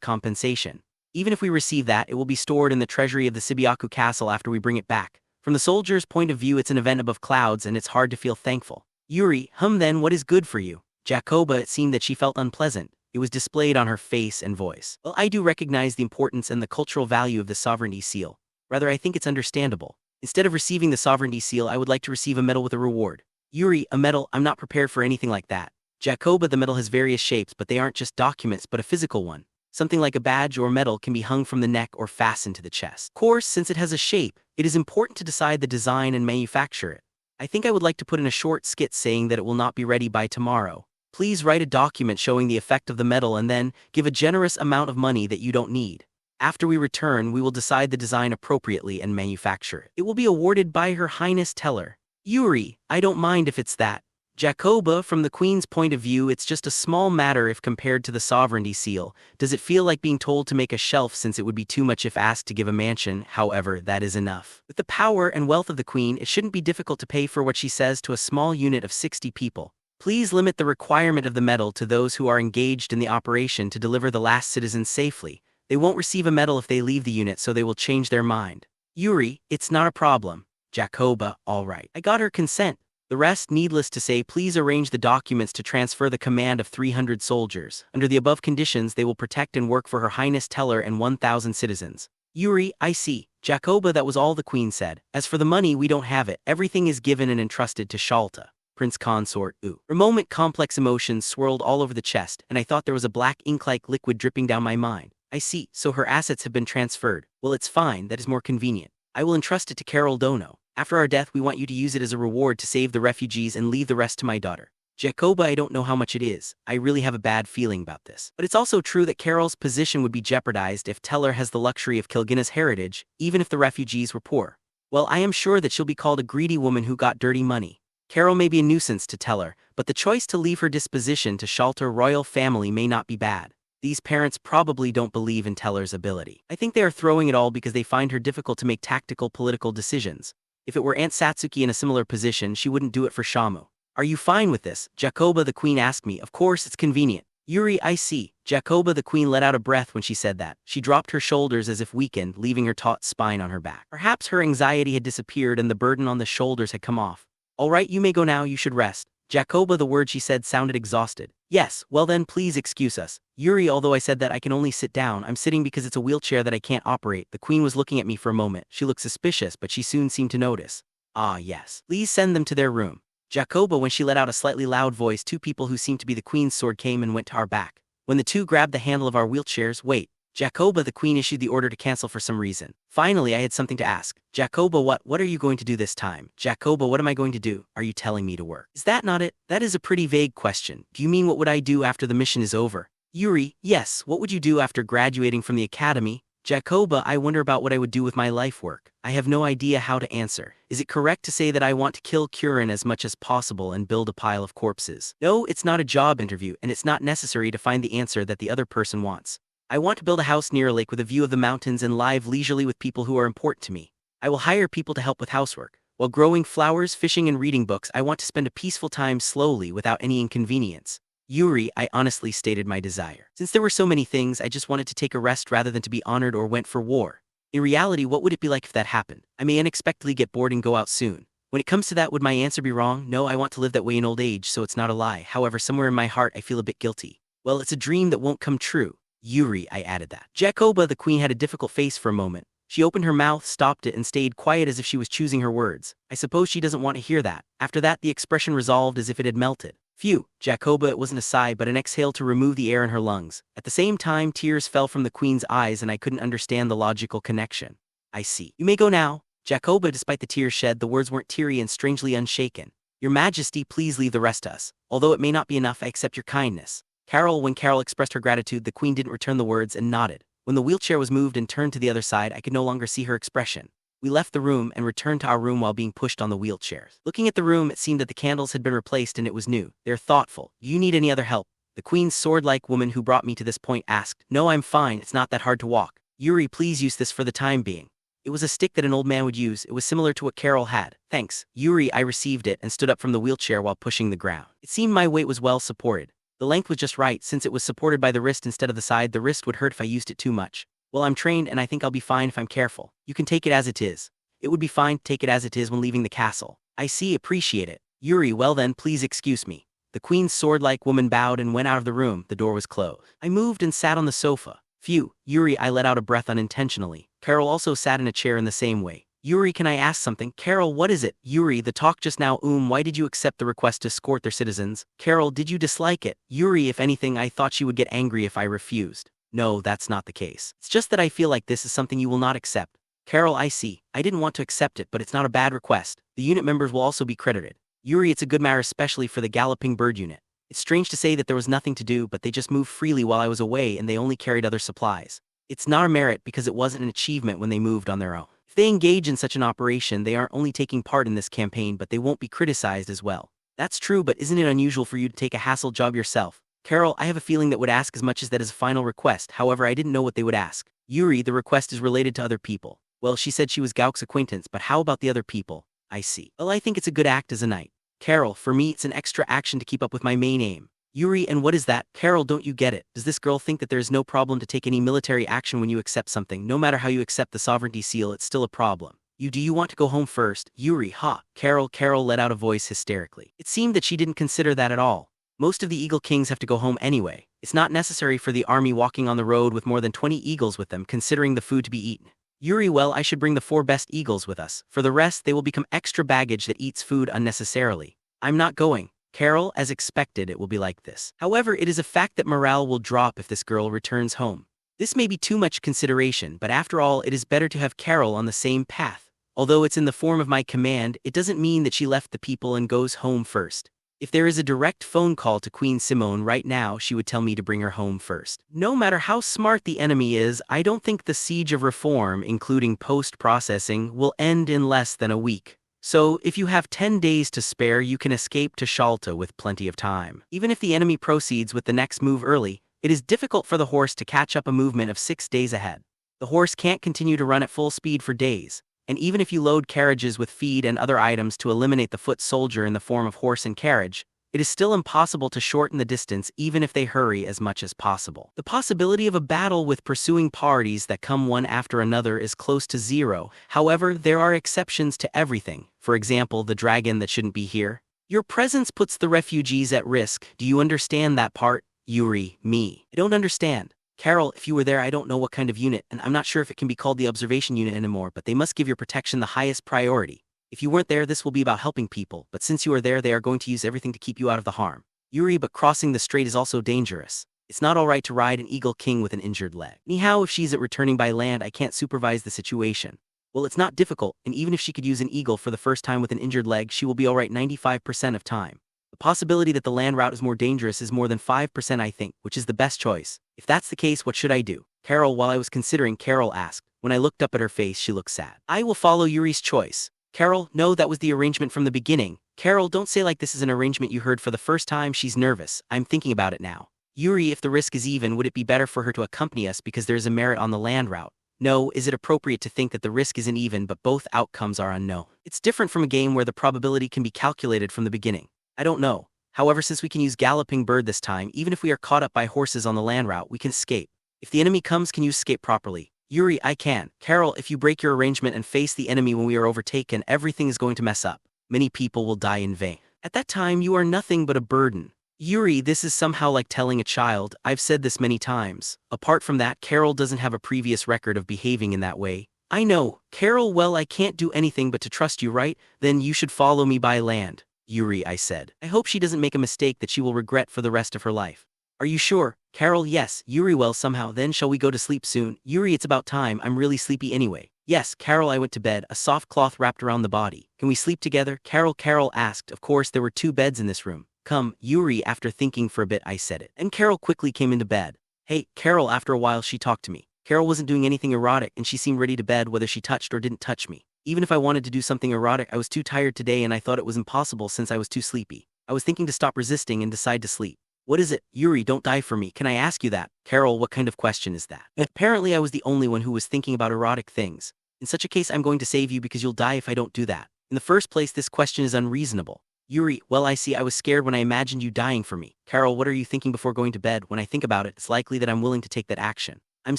compensation. Even if we receive that, it will be stored in the treasury of the Sibiaku castle after we bring it back. From the soldier's point of view, it's an event above clouds, and it's hard to feel thankful. Yuri, then what is good for you? Jacoba, it seemed that she felt unpleasant. It was displayed on her face and voice. Well, I do recognize the importance and the cultural value of the sovereignty seal. Rather, I think it's understandable. Instead of receiving the sovereignty seal, I would like to receive a medal with a reward. Yuri, a medal? I'm not prepared for anything like that. Jacoba, the medal has various shapes, but they aren't just documents, but a physical one. Something like a badge or medal can be hung from the neck or fastened to the chest. Of course, since it has a shape, it is important to decide the design and manufacture it. I think I would like to put in a short skit saying that it will not be ready by tomorrow. Please write a document showing the effect of the medal and then give a generous amount of money that you don't need. After we return, we will decide the design appropriately and manufacture it. It will be awarded by Her Highness Teller. Yuri, I don't mind if it's that. Jacoba, from the Queen's point of view, it's just a small matter if compared to the sovereignty seal. Does it feel like being told to make a shelf, since it would be too much if asked to give a mansion? However, that is enough. With the power and wealth of the Queen, it shouldn't be difficult to pay for what she says to a small unit of 60 people. Please limit the requirement of the medal to those who are engaged in the operation to deliver the last citizen safely. They won't receive a medal if they leave the unit, so they will change their mind. Yuri, it's not a problem. Jacoba, all right. I got her consent. The rest, needless to say, please arrange the documents to transfer the command of 300 soldiers. Under the above conditions, they will protect and work for Her Highness Teller and 1,000 citizens. Yuri, I see. Jacoba, that was all the Queen said. As for the money, we don't have it. Everything is given and entrusted to Shiyalta. Prince Consort, ooh. For a moment, complex emotions swirled all over the chest, and I thought there was a black ink-like liquid dripping down my mind. I see, so her assets have been transferred. Well, it's fine, that is more convenient. I will entrust it to Carol Dono. After our death, we want you to use it as a reward to save the refugees and leave the rest to my daughter. Jacoba, I don't know how much it is. I really have a bad feeling about this. But it's also true that Carol's position would be jeopardized if Teller has the luxury of Kilgina's heritage, even if the refugees were poor. Well, I am sure that she'll be called a greedy woman who got dirty money. Carol may be a nuisance to Teller, but the choice to leave her disposition to Shiyalta royal family may not be bad. These parents probably don't believe in Teller's ability. I think they are throwing it all because they find her difficult to make tactical political decisions. If it were Aunt Satsuki in a similar position, she wouldn't do it for Shamu. Are you fine with this? Jacoba, the Queen asked me. Of course, it's convenient. Yuri, I see. Jacoba, the Queen let out a breath when she said that. She dropped her shoulders as if weakened, leaving her taut spine on her back. Perhaps her anxiety had disappeared and the burden on the shoulders had come off. All right, you may go now, you should rest. Jacoba, the word she said sounded exhausted. Yes, well then, please excuse us. Yuri, although I said that I can only sit down, I'm sitting because it's a wheelchair that I can't operate. The Queen was looking at me for a moment. She looked suspicious, but she soon seemed to notice. Ah, yes. Please send them to their room. Jacoba, when she let out a slightly loud voice, two people who seemed to be the Queen's sword came and went to our back. When the two grabbed the handle of our wheelchairs, wait. Jacoba, the Queen issued the order to cancel for some reason. Finally, I had something to ask. Jacoba, what are you going to do this time? Jacoba, what am I going to do? Are you telling me to work? Is that not it? That is a pretty vague question. Do you mean what would I do after the mission is over? Yuri, yes, what would you do after graduating from the academy? Jacoba, I wonder about what I would do with my life work. I have no idea how to answer. Is it correct to say that I want to kill Kurin as much as possible and build a pile of corpses? No, it's not a job interview, and it's not necessary to find the answer that the other person wants. I want to build a house near a lake with a view of the mountains and live leisurely with people who are important to me. I will hire people to help with housework. While growing flowers, fishing, and reading books, I want to spend a peaceful time slowly without any inconvenience. Yuri, I honestly stated my desire. Since there were so many things, I just wanted to take a rest rather than to be honored or went for war. In reality, what would it be like if that happened? I may unexpectedly get bored and go out soon. When it comes to that, would my answer be wrong? No, I want to live that way in old age, so it's not a lie. However, somewhere in my heart, I feel a bit guilty. Well, it's a dream that won't come true. Yuri, I added that. Jacoba, the queen, had a difficult face for a moment. She opened her mouth, stopped it, and stayed quiet as if she was choosing her words. I suppose she doesn't want to hear that. After that, the expression resolved as if it had melted. Phew, Jacoba, it wasn't a sigh but an exhale to remove the air in her lungs. At the same time, tears fell from the queen's eyes and I couldn't understand the logical connection. I see. You may go now. Jacoba, despite the tears shed, the words weren't teary and strangely unshaken. Your Majesty, please leave the rest to us. Although it may not be enough, I accept your kindness. When Carol expressed her gratitude, the queen didn't return the words and nodded. When the wheelchair was moved and turned to the other side, I could no longer see her expression. We left the room and returned to our room while being pushed on the wheelchairs. Looking at the room, it seemed that the candles had been replaced and it was new. They're thoughtful. Do you need any other help? The queen's sword-like woman who brought me to this point asked. No, I'm fine. It's not that hard to walk. Yuri, please use this for the time being. It was a stick that an old man would use. It was similar to what Carol had. Thanks. Yuri, I received it and stood up from the wheelchair while pushing the ground. It seemed my weight was well supported. The length was just right. Since it was supported by the wrist instead of the side, the wrist would hurt if I used it too much. Well, I'm trained and I think I'll be fine if I'm careful. You can take it as it is. It would be fine to take it as it is when leaving the castle. I see, appreciate it. Yuri, well then, please excuse me. The queen's sword-like woman bowed and went out of the room. The door was closed. I moved and sat on the sofa. Phew, Yuri, I let out a breath unintentionally. Carol also sat in a chair in the same way. Yuri, can I ask something? Carol, what is it? Yuri, the talk just now. Why did you accept the request to escort their citizens? Carol, did you dislike it? Yuri, if anything, I thought she would get angry if I refused. No, that's not the case. It's just that I feel like this is something you will not accept. Carol, I see. I didn't want to accept it, but it's not a bad request. The unit members will also be credited. Yuri, it's a good matter especially for the galloping bird unit. It's strange to say that there was nothing to do, but they just moved freely while I was away and they only carried other supplies. It's not a merit because it wasn't an achievement when they moved on their own. If they engage in such an operation, they aren't only taking part in this campaign, but they won't be criticized as well. That's true, but isn't it unusual for you to take a hassle job yourself? Carol, I have a feeling that would ask as much as that as a final request. However, I didn't know what they would ask. Yuri, the request is related to other people. Well, she said she was Gauk's acquaintance, but how about the other people? I see. Well, I think it's a good act as a knight. Carol, for me, it's an extra action to keep up with my main aim. Yuri, and what is that? Carol, don't you get it? Does this girl think that there is no problem to take any military action when you accept something? No matter how you accept the sovereignty seal, it's still a problem. Do you want to go home first? Yuri, ha. Carol let out a voice hysterically. It seemed that she didn't consider that at all. Most of the eagle kings have to go home anyway. It's not necessary for the army walking on the road with more than 20 eagles with them, considering the food to be eaten. Yuri, well, I should bring the 4 best eagles with us. For the rest, they will become extra baggage that eats food unnecessarily. I'm not going. Carol, as expected, it will be like this. However, it is a fact that morale will drop if this girl returns home. This may be too much consideration, but after all, it is better to have Carol on the same path. Although it's in the form of my command, it doesn't mean that she left the people and goes home first. If there is a direct phone call to Queen Simone right now, she would tell me to bring her home first. No matter how smart the enemy is, I don't think the siege of reform, including post-processing, will end in less than a week. So, if you have 10 days to spare, you can escape to Shiyalta with plenty of time. Even if the enemy proceeds with the next move early, it is difficult for the horse to catch up a movement of 6 days ahead. The horse can't continue to run at full speed for days. And even if you load carriages with feed and other items to eliminate the foot soldier in the form of horse and carriage, it is still impossible to shorten the distance even if they hurry as much as possible. The possibility of a battle with pursuing parties that come one after another is close to zero. However, there are exceptions to everything. For example, the dragon that shouldn't be here. Your presence puts the refugees at risk. Do you understand that part? Yuri, me. I don't understand. Carol, if you were there, I don't know what kind of unit, and I'm not sure if it can be called the observation unit anymore, but they must give your protection the highest priority. If you weren't there, this will be about helping people, but since you are there, they are going to use everything to keep you out of the harm. Yuri, but crossing the strait is also dangerous. It's not alright to ride an eagle king with an injured leg. Anyhow, if she's at returning by land, I can't supervise the situation. Well, it's not difficult, and even if she could use an eagle for the first time with an injured leg, she will be alright 95% of time. The possibility that the land route is more dangerous is more than 5%, I think, which is the best choice. If that's the case, what should I do? Carol, while I was considering, Carol asked. When I looked up at her face, she looked sad. I will follow Yuri's choice. Carol, no, that was the arrangement from the beginning. Carol, don't say like this is an arrangement you heard for the first time. She's nervous. I'm thinking about it now. Yuri, if the risk is even, would it be better for her to accompany us because there's a merit on the land route? No, is it appropriate to think that the risk isn't even but both outcomes are unknown? It's different from a game where the probability can be calculated from the beginning. I don't know. However, since we can use galloping bird this time, even if we are caught up by horses on the land route, we can escape. If the enemy comes, can you escape properly? Yuri, I can. Carol, if you break your arrangement and face the enemy when we are overtaken, everything is going to mess up. Many people will die in vain. At that time, you are nothing but a burden. Yuri, this is somehow like telling a child. I've said this many times. Apart from that, Carol doesn't have a previous record of behaving in that way. I know. Carol, well, I can't do anything but to trust you, right? Then you should follow me by land. Yuri, I said. I hope she doesn't make a mistake that she will regret for the rest of her life. Are you sure? Carol, yes. Yuri, well, somehow, then shall we go to sleep soon? Yuri, it's about time. I'm really sleepy anyway. Yes, Carol, I went to bed, a soft cloth wrapped around the body. Can we sleep together? Carol asked. Of course, there were 2 beds in this room. Come, Yuri, after thinking for a bit, I said it. And Carol quickly came into bed. Hey, Carol, after a while she talked to me. Carol wasn't doing anything erotic and she seemed ready to bed whether she touched or didn't touch me. Even if I wanted to do something erotic, I was too tired today and I thought it was impossible since I was too sleepy. I was thinking to stop resisting and decide to sleep. What is it? Yuri, don't die for me. Can I ask you that? Carol, what kind of question is that? Apparently I was the only one who was thinking about erotic things. In such a case, I'm going to save you because you'll die if I don't do that. In the first place, this question is unreasonable. Yuri, well, I see. I was scared when I imagined you dying for me. Carol, what are you thinking before going to bed? When I think about it, it's likely that I'm willing to take that action. I'm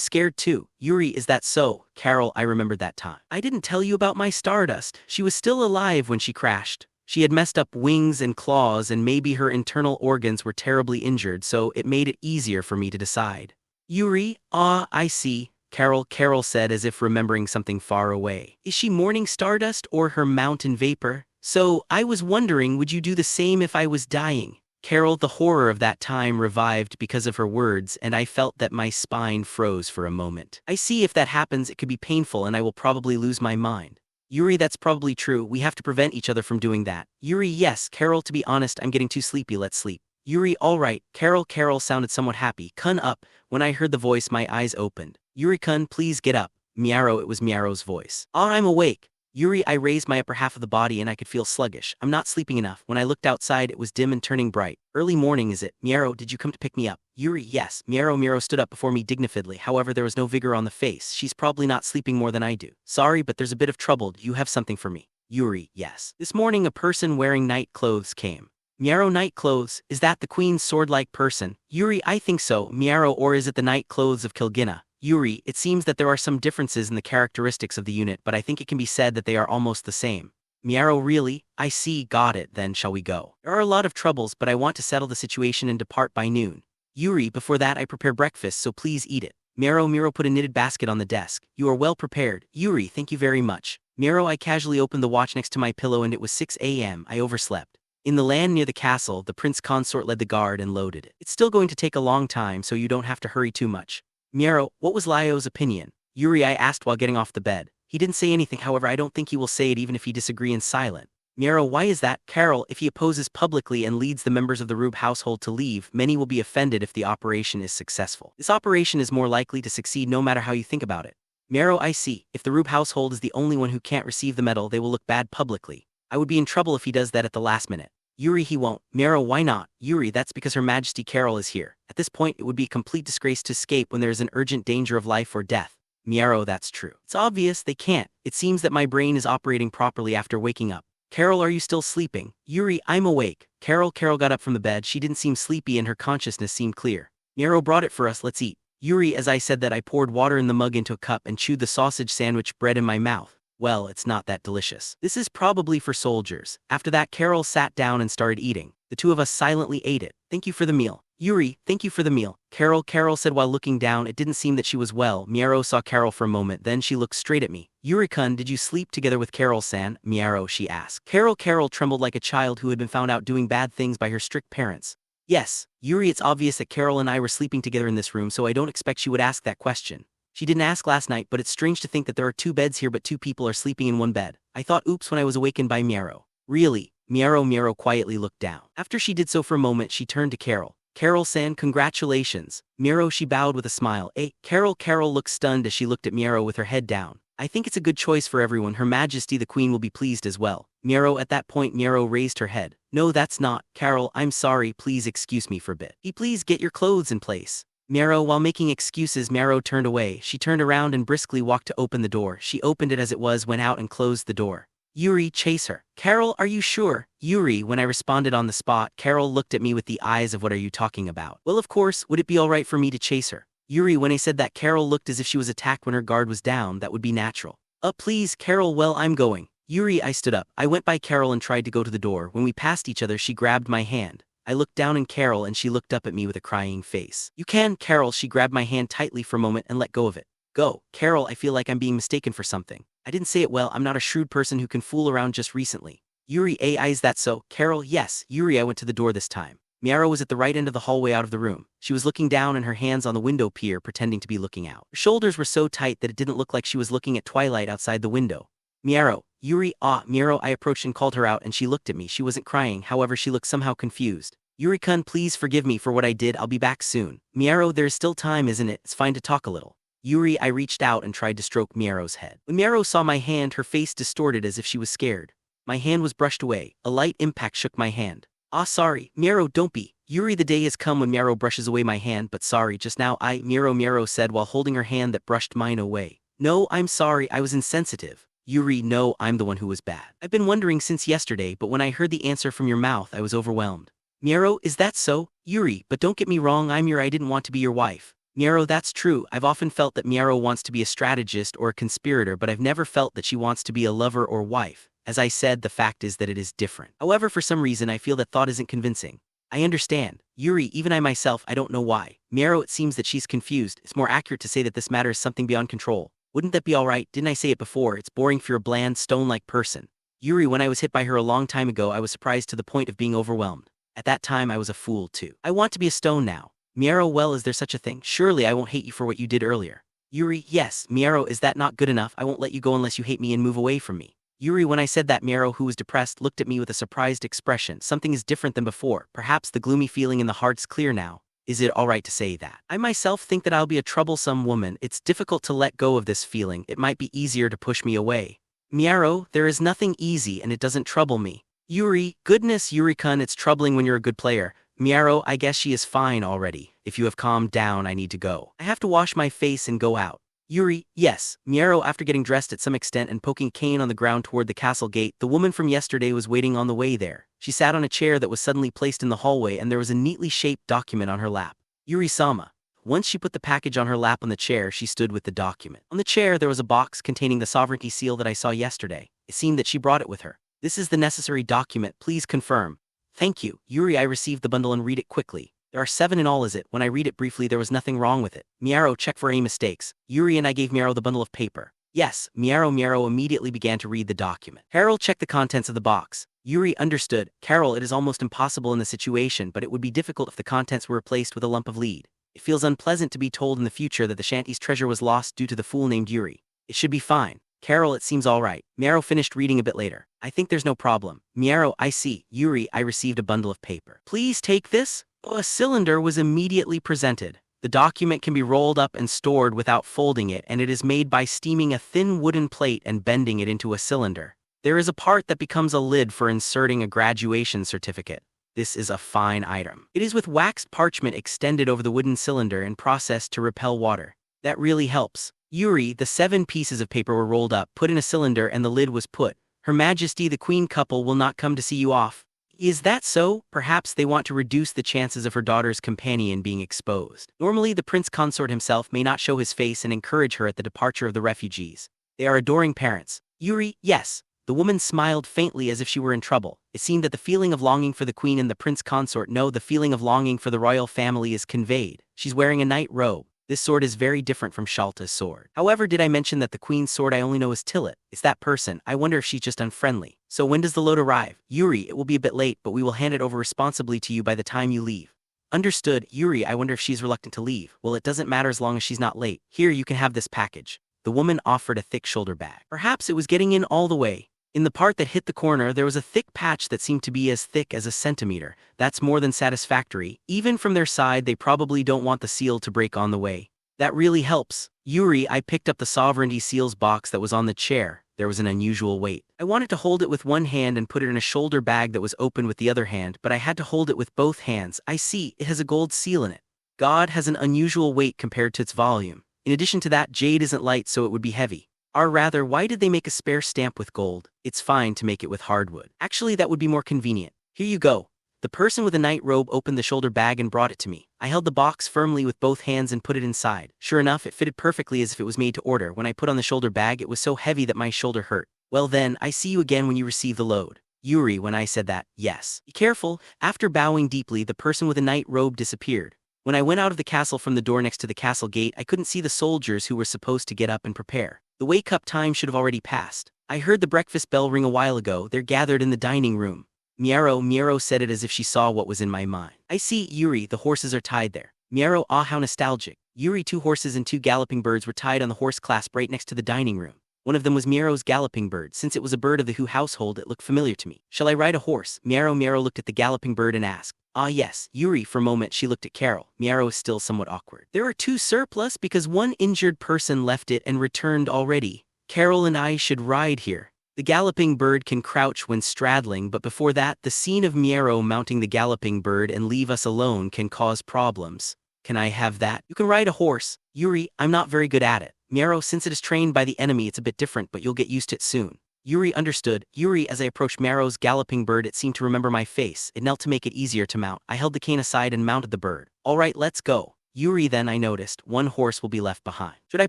scared too. Yuri, is that so? Carol, I remembered that time. I didn't tell you about my Stardust. She was still alive when she crashed. She had messed up wings and claws and maybe her internal organs were terribly injured, so it made it easier for me to decide. Yuri, I see. Carol said as if remembering something far away. Is she morning stardust or her mountain vapor? So, I was wondering, would you do the same if I was dying? Carol, the horror of that time revived because of her words, and I felt that my spine froze for a moment. I see, if that happens, it could be painful and I will probably lose my mind. Yuri, that's probably true. We have to prevent each other from doing that. Yuri, yes. Carol, to be honest, I'm getting too sleepy. Let's sleep. Yuri, all right. Carol sounded somewhat happy. Kun, up. When I heard the voice, my eyes opened. Yuri-kun, please get up. Miaro, it was Miaro's voice. I'm awake. Yuri, I raised my upper half of the body and I could feel sluggish. I'm not sleeping enough. When I looked outside, it was dim and turning bright. Early morning, is it? Miaro, did you come to pick me up? Yuri, yes. Miaro stood up before me dignifiedly. However, there was no vigor on the face. She's probably not sleeping more than I do. Sorry, but there's a bit of trouble. Do you have something for me? Yuri, yes. This morning, a person wearing night clothes came. Miaro, night clothes? Is that the queen's sword-like person? Yuri, I think so. Miaro, or is it the night clothes of Kilgina? Yuri, it seems that there are some differences in the characteristics of the unit, but I think it can be said that they are almost the same. Miaro, really? I see, got it, then shall we go? There are a lot of troubles, but I want to settle the situation and depart by noon. Yuri, before that I prepare breakfast, so please eat it. Miaro put a knitted basket on the desk. You are well prepared. Yuri, thank you very much. Miaro, I casually opened the watch next to my pillow and it was 6 a.m. I overslept. In the land near the castle, the prince consort led the guard and loaded it. It's still going to take a long time, so you don't have to hurry too much. Miaro, what was Lyo's opinion? Yuri, I asked while getting off the bed. He didn't say anything, however I don't think he will say it even if he disagree in silent. Miaro, why is that? Carol, if he opposes publicly and leads the members of the Rube household to leave, many will be offended if the operation is successful. This operation is more likely to succeed no matter how you think about it. Miaro, I see. If the Rube household is the only one who can't receive the medal, they will look bad publicly. I would be in trouble if he does that at the last minute. Yuri, he won't. Miaro, why not? Yuri, that's because Her Majesty Carol is here. At this point, it would be a complete disgrace to escape when there is an urgent danger of life or death. Miaro, that's true. It's obvious they can't. It seems that my brain is operating properly after waking up. Carol, are you still sleeping? Yuri, I'm awake. Carol got up from the bed. She didn't seem sleepy and her consciousness seemed clear. Miaro brought it for us. Let's eat. Yuri, as I said that, I poured water in the mug into a cup and chewed the sausage sandwich bread in my mouth. Well, it's not that delicious. This is probably for soldiers. After that, Carol sat down and started eating. The two of us silently ate it. Thank you for the meal. Yuri, thank you for the meal. Carol said while looking down. It didn't seem that she was well. Miaro saw Carol for a moment, then she looked straight at me. Yuri-kun, did you sleep together with Carol-san? Miaro, she asked. Carol trembled like a child who had been found out doing bad things by her strict parents. Yes. Yuri, it's obvious that Carol and I were sleeping together in this room, so I don't expect she would ask that question. She didn't ask last night, but it's strange to think that there are 2 beds here but 2 people are sleeping in one bed. I thought oops when I was awakened by Miaro. Really? Miaro quietly looked down. After she did so for a moment, she turned to Carol. Carol-san, congratulations. Miero, she bowed with a smile. Carol looked stunned as she looked at Miero with her head down. I think it's a good choice for everyone. Her Majesty the Queen will be pleased as well. Miero, at that point Miero raised her head. No, that's not. Carol, I'm sorry, please excuse me for a bit. Please get your clothes in place. Miero, while making excuses, Miero turned away. She turned around and briskly walked to open the door. She opened it as it was, went out and closed the door. Yuri, chase her. Carol, are you sure? Yuri, when I responded on the spot, Carol looked at me with the eyes of what are you talking about? Well, of course, would it be alright for me to chase her? Yuri, when I said that, Carol looked as if she was attacked when her guard was down. That would be natural. Please, Carol, well, I'm going. Yuri, I stood up. I went by Carol and tried to go to the door. When we passed each other, she grabbed my hand. I looked down at Carol and she looked up at me with a crying face. You can, Carol, she grabbed my hand tightly for a moment and let go of it. Go. Carol, I feel like I'm being mistaken for something. I didn't say it well. I'm not a shrewd person who can fool around just recently. Yuri, is that so? Carol, yes. Yuri, I went to the door this time. Miero was at the right end of the hallway out of the room. She was looking down and her hands on the window pier pretending to be looking out. Her shoulders were so tight that it didn't look like she was looking at twilight outside the window. Miero, Yuri, Miero, I approached and called her out and she looked at me. She wasn't crying, however she looked somehow confused. Yuri-kun, please forgive me for what I did. I'll be back soon. Miero, there's still time, isn't it? It's fine to talk a little. Yuri, I reached out and tried to stroke Miero's head. When Miero saw my hand, her face distorted as if she was scared. My hand was brushed away. A light impact shook my hand. Sorry. Miero, don't be. Yuri, the day has come when Miero brushes away my hand, but sorry, just now Miero said while holding her hand that brushed mine away. No, I'm sorry, I was insensitive. Yuri, no, I'm the one who was bad. I've been wondering since yesterday, but when I heard the answer from your mouth, I was overwhelmed. Miero, is that so? Yuri, but don't get me wrong, I'm Yuri, I didn't want to be your wife. Miero, that's true. I've often felt that Miero wants to be a strategist or a conspirator, but I've never felt that she wants to be a lover or wife. As I said, the fact is that it is different. However, for some reason, I feel that thought isn't convincing. I understand. Yuri, even I myself, I don't know why. Miero, it seems that she's confused. It's more accurate to say that this matter is something beyond control. Wouldn't that be alright? Didn't I say it before? It's boring for a bland, stone-like person. Yuri, when I was hit by her a long time ago, I was surprised to the point of being overwhelmed. At that time, I was a fool too. I want to be a stone now. Miero, well, is there such a thing? Surely I won't hate you for what you did earlier. Yuri, yes. Miero, is that not good enough? I won't let you go unless you hate me and move away from me. Yuri, when I said that, Miero, who was depressed, looked at me with a surprised expression. Something is different than before. Perhaps the gloomy feeling in the heart's clear now. Is it alright to say that? I myself think that I'll be a troublesome woman. It's difficult to let go of this feeling. It might be easier to push me away. Miero, there is nothing easy and it doesn't trouble me. Yuri, goodness, Yuri-kun, it's troubling when you're a good player. Miero, I guess she is fine already. If you have calmed down, I need to go. I have to wash my face and go out. Yuri, yes. Miero, after getting dressed at some extent and poking cane on the ground toward the castle gate, the woman from yesterday was waiting on the way there. She sat on a chair that was suddenly placed in the hallway and there was a neatly shaped document on her lap. Yuri-sama. Once she put the package on her lap on the chair, she stood with the document. On the chair, there was a box containing the sovereignty seal that I saw yesterday. It seemed that she brought it with her. This is the necessary document. Please confirm. Thank you. Yuri, I received the bundle and read it quickly. There are 7 in all, is it? When I read it briefly, there was nothing wrong with it. Miero, check for any mistakes. Yuri and I gave Miero the bundle of paper. Yes. Miero immediately began to read the document. Carol checked the contents of the box. Yuri, understood. Carol, it is almost impossible in the situation, but it would be difficult if the contents were replaced with a lump of lead. It feels unpleasant to be told in the future that the shanty's treasure was lost due to the fool named Yuri. It should be fine. Carol, it seems all right. Miero finished reading a bit later. I think there's no problem. Miero, I see. Yuri, I received a bundle of paper. Please take this. A cylinder was immediately presented. The document can be rolled up and stored without folding it, and it is made by steaming a thin wooden plate and bending it into a cylinder. There is a part that becomes a lid for inserting a graduation certificate. This is a fine item. It is with waxed parchment extended over the wooden cylinder and processed to repel water. That really helps. Yuri, the 7 pieces of paper were rolled up, put in a cylinder, and the lid was put. Her Majesty the Queen couple will not come to see you off. Is that so? Perhaps they want to reduce the chances of her daughter's companion being exposed. Normally, the prince consort himself may not show his face and encourage her at the departure of the refugees. They are adoring parents. Yuri, yes. The woman smiled faintly as if she were in trouble. It seemed that the feeling of longing for the queen and the prince consort, no, the feeling of longing for the royal family is conveyed. She's wearing a night robe. This sword is very different from Shiyalta's sword. However, did I mention that the queen's sword I only know is Tillet? It's that person. I wonder if she's just unfriendly. So when does the load arrive? Yuri, it will be a bit late, but we will hand it over responsibly to you by the time you leave. Understood. Yuri, I wonder if she's reluctant to leave. Well, it doesn't matter as long as she's not late. Here, you can have this package. The woman offered a thick shoulder bag. Perhaps it was getting in all the way. In the part that hit the corner, there was a thick patch that seemed to be as thick as a centimeter. That's more than satisfactory. Even from their side, they probably don't want the seal to break on the way. That really helps. Yuri, I picked up the sovereignty seals box that was on the chair. There was an unusual weight. I wanted to hold it with one hand and put it in a shoulder bag that was open with the other hand, but I had to hold it with both hands. I see, it has a gold seal in it. God has an unusual weight compared to its volume. In addition to that, jade isn't light, so it would be heavy. Or rather, why did they make a spare stamp with gold? It's fine to make it with hardwood. Actually, that would be more convenient. Here you go. The person with a night robe opened the shoulder bag and brought it to me. I held the box firmly with both hands and put it inside. Sure enough, it fitted perfectly as if it was made to order. When I put on the shoulder bag, it was so heavy that my shoulder hurt. Well then, I see you again when you receive the load. Yuri, when I said that, yes. Be careful. After bowing deeply, the person with a night robe disappeared. When I went out of the castle from the door next to the castle gate, I couldn't see the soldiers who were supposed to get up and prepare. The wake-up time should have already passed. I heard the breakfast bell ring a while ago. They're gathered in the dining room. Miero said it as if she saw what was in my mind. I see, Yuri, the horses are tied there. Miero, ah, how nostalgic. Yuri, 2 horses and 2 galloping birds were tied on the horse clasp right next to the dining room. One of them was Miero's galloping bird. Since it was a bird of the Hu household, it looked familiar to me. Shall I ride a horse? Miero looked at the galloping bird and asked. Ah yes, Yuri. For a moment she looked at Carol. Miero is still somewhat awkward. There are 2 surplus because one injured person left it and returned already. Carol and I should ride here. The galloping bird can crouch when straddling, but before that, the scene of Miero mounting the galloping bird and leave us alone can cause problems. Can I have that? You can ride a horse. Yuri, I'm not very good at it. Miero, since it is trained by the enemy, it's a bit different, but you'll get used to it soon. Yuri understood. Yuri, as I approached Miero's galloping bird, it seemed to remember my face. It knelt to make it easier to mount. I held the cane aside and mounted the bird. All right, let's go. Yuri, then I noticed, 1 horse will be left behind. Should I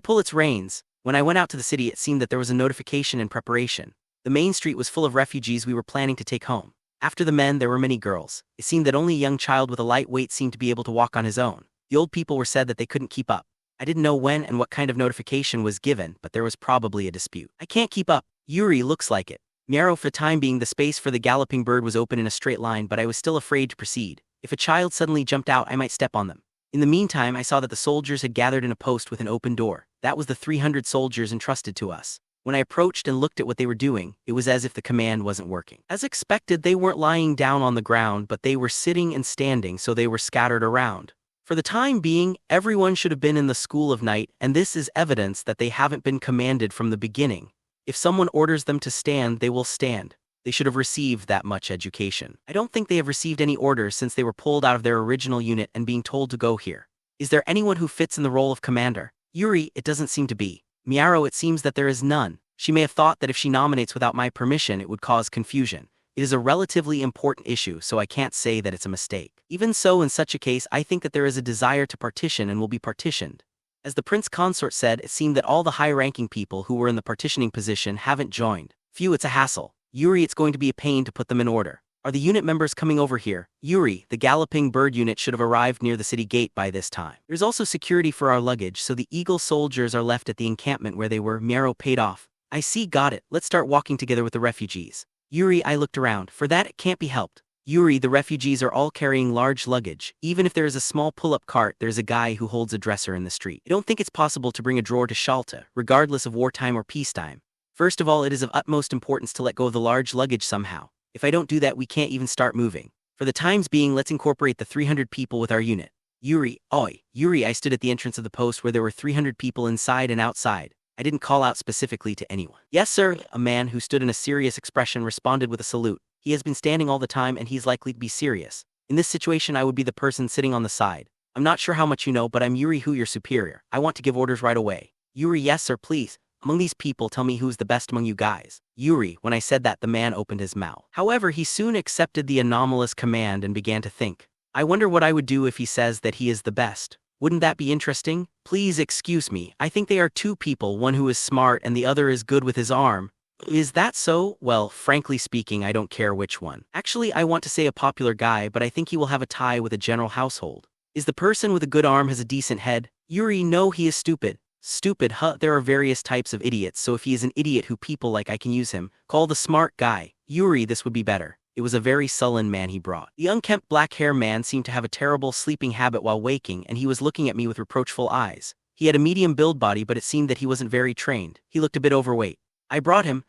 pull its reins? When I went out to the city, it seemed that there was a notification in preparation. The main street was full of refugees we were planning to take home. After the men, there were many girls. It seemed that only a young child with a light weight seemed to be able to walk on his own. The old people were said that they couldn't keep up. I didn't know when and what kind of notification was given, but there was probably a dispute. I can't keep up. Yuri, looks like it. Miero, for the time being, the space for the galloping bird was open in a straight line, but I was still afraid to proceed. If a child suddenly jumped out, I might step on them. In the meantime, I saw that the soldiers had gathered in a post with an open door. That was the 300 soldiers entrusted to us. When I approached and looked at what they were doing, it was as if the command wasn't working. As expected, they weren't lying down on the ground, but they were sitting and standing, so they were scattered around. For the time being, everyone should have been in the school of night, and this is evidence that they haven't been commanded from the beginning. If someone orders them to stand, they will stand. They should have received that much education. I don't think they have received any orders since they were pulled out of their original unit and being told to go here. Is there anyone who fits in the role of commander? Yuri, it doesn't seem to be. Miero, it seems that there is none. She may have thought that if she nominates without my permission, it would cause confusion. It is a relatively important issue, so I can't say that it's a mistake. Even so, in such a case, I think that there is a desire to partition and will be partitioned. As the prince consort said, it seemed that all the high-ranking people who were in the partitioning position haven't joined. Phew, it's a hassle. Yuri, it's going to be a pain to put them in order. Are the unit members coming over here? Yuri, the galloping bird unit should have arrived near the city gate by this time. There's also security for our luggage, so the eagle soldiers are left at the encampment where they were. Miero paid off. I see, got it. Let's start walking together with the refugees. Yuri, I looked around. For that, it can't be helped. Yuri, the refugees are all carrying large luggage. Even if there is a small pull-up cart, there's a guy who holds a dresser in the street. I don't think it's possible to bring a drawer to Shiyalta, regardless of wartime or peacetime. First of all, it is of utmost importance to let go of the large luggage somehow. If I don't do that, we can't even start moving. For the times being, let's incorporate the 300 people with our unit. Yuri, oi. Yuri, I stood at the entrance of the post where there were 300 people inside and outside. I didn't call out specifically to anyone. Yes, sir. A man who stood in a serious expression responded with a salute. He has been standing all the time and he's likely to be serious. In this situation, I would be the person sitting on the side. I'm not sure how much you know, but I'm Yuri, who your superior. I want to give orders right away. Yuri, yes, sir, please. Among these people, tell me who's the best among you guys. Yuri, when I said that, the man opened his mouth. However, he soon accepted the anomalous command and began to think. I wonder what I would do if he says that he is the best. Wouldn't that be interesting? Please excuse me, I think they are 2 people, one who is smart and the other is good with his arm. Is that so? Well, frankly speaking, I don't care which one. Actually, I want to say a popular guy, but I think he will have a tie with a general household. Is the person with a good arm has a decent head? Yuri, no, he is stupid. Stupid, huh? There are various types of idiots, so if he is an idiot who people like, I can use him. Call the smart guy. Yuri, this would be better. It was a very sullen man he brought. The unkempt black hair man seemed to have a terrible sleeping habit while waking, and he was looking at me with reproachful eyes. He had a medium build body, but it seemed that he wasn't very trained. He looked a bit overweight. I brought him.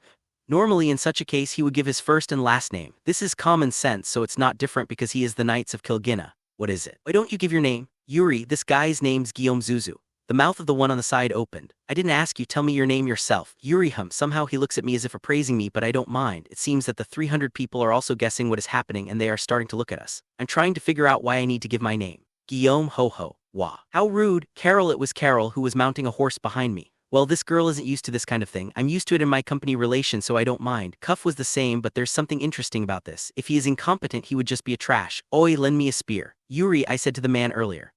Normally in such a case he would give his first and last name. This is common sense, so it's not different because he is the Knights of Kilgina. What is it? Why don't you give your name? Yuri, this guy's name's Guillaume Zuzu. The mouth of the one on the side opened. I didn't ask you, tell me your name yourself. Yuri somehow he looks at me as if appraising me, but I don't mind. It seems that the 300 people are also guessing what is happening and they are starting to look at us. I'm trying to figure out why I need to give my name. Guillaume ho. Wah. How rude. Carol, it was Carol who was mounting a horse behind me. Well, this girl isn't used to this kind of thing. I'm used to it in my company relation, so I don't mind. Cuff was the same, but there's something interesting about this. If he is incompetent, he would just be a trash. Oi, lend me a spear. Yuri, I said to the man earlier.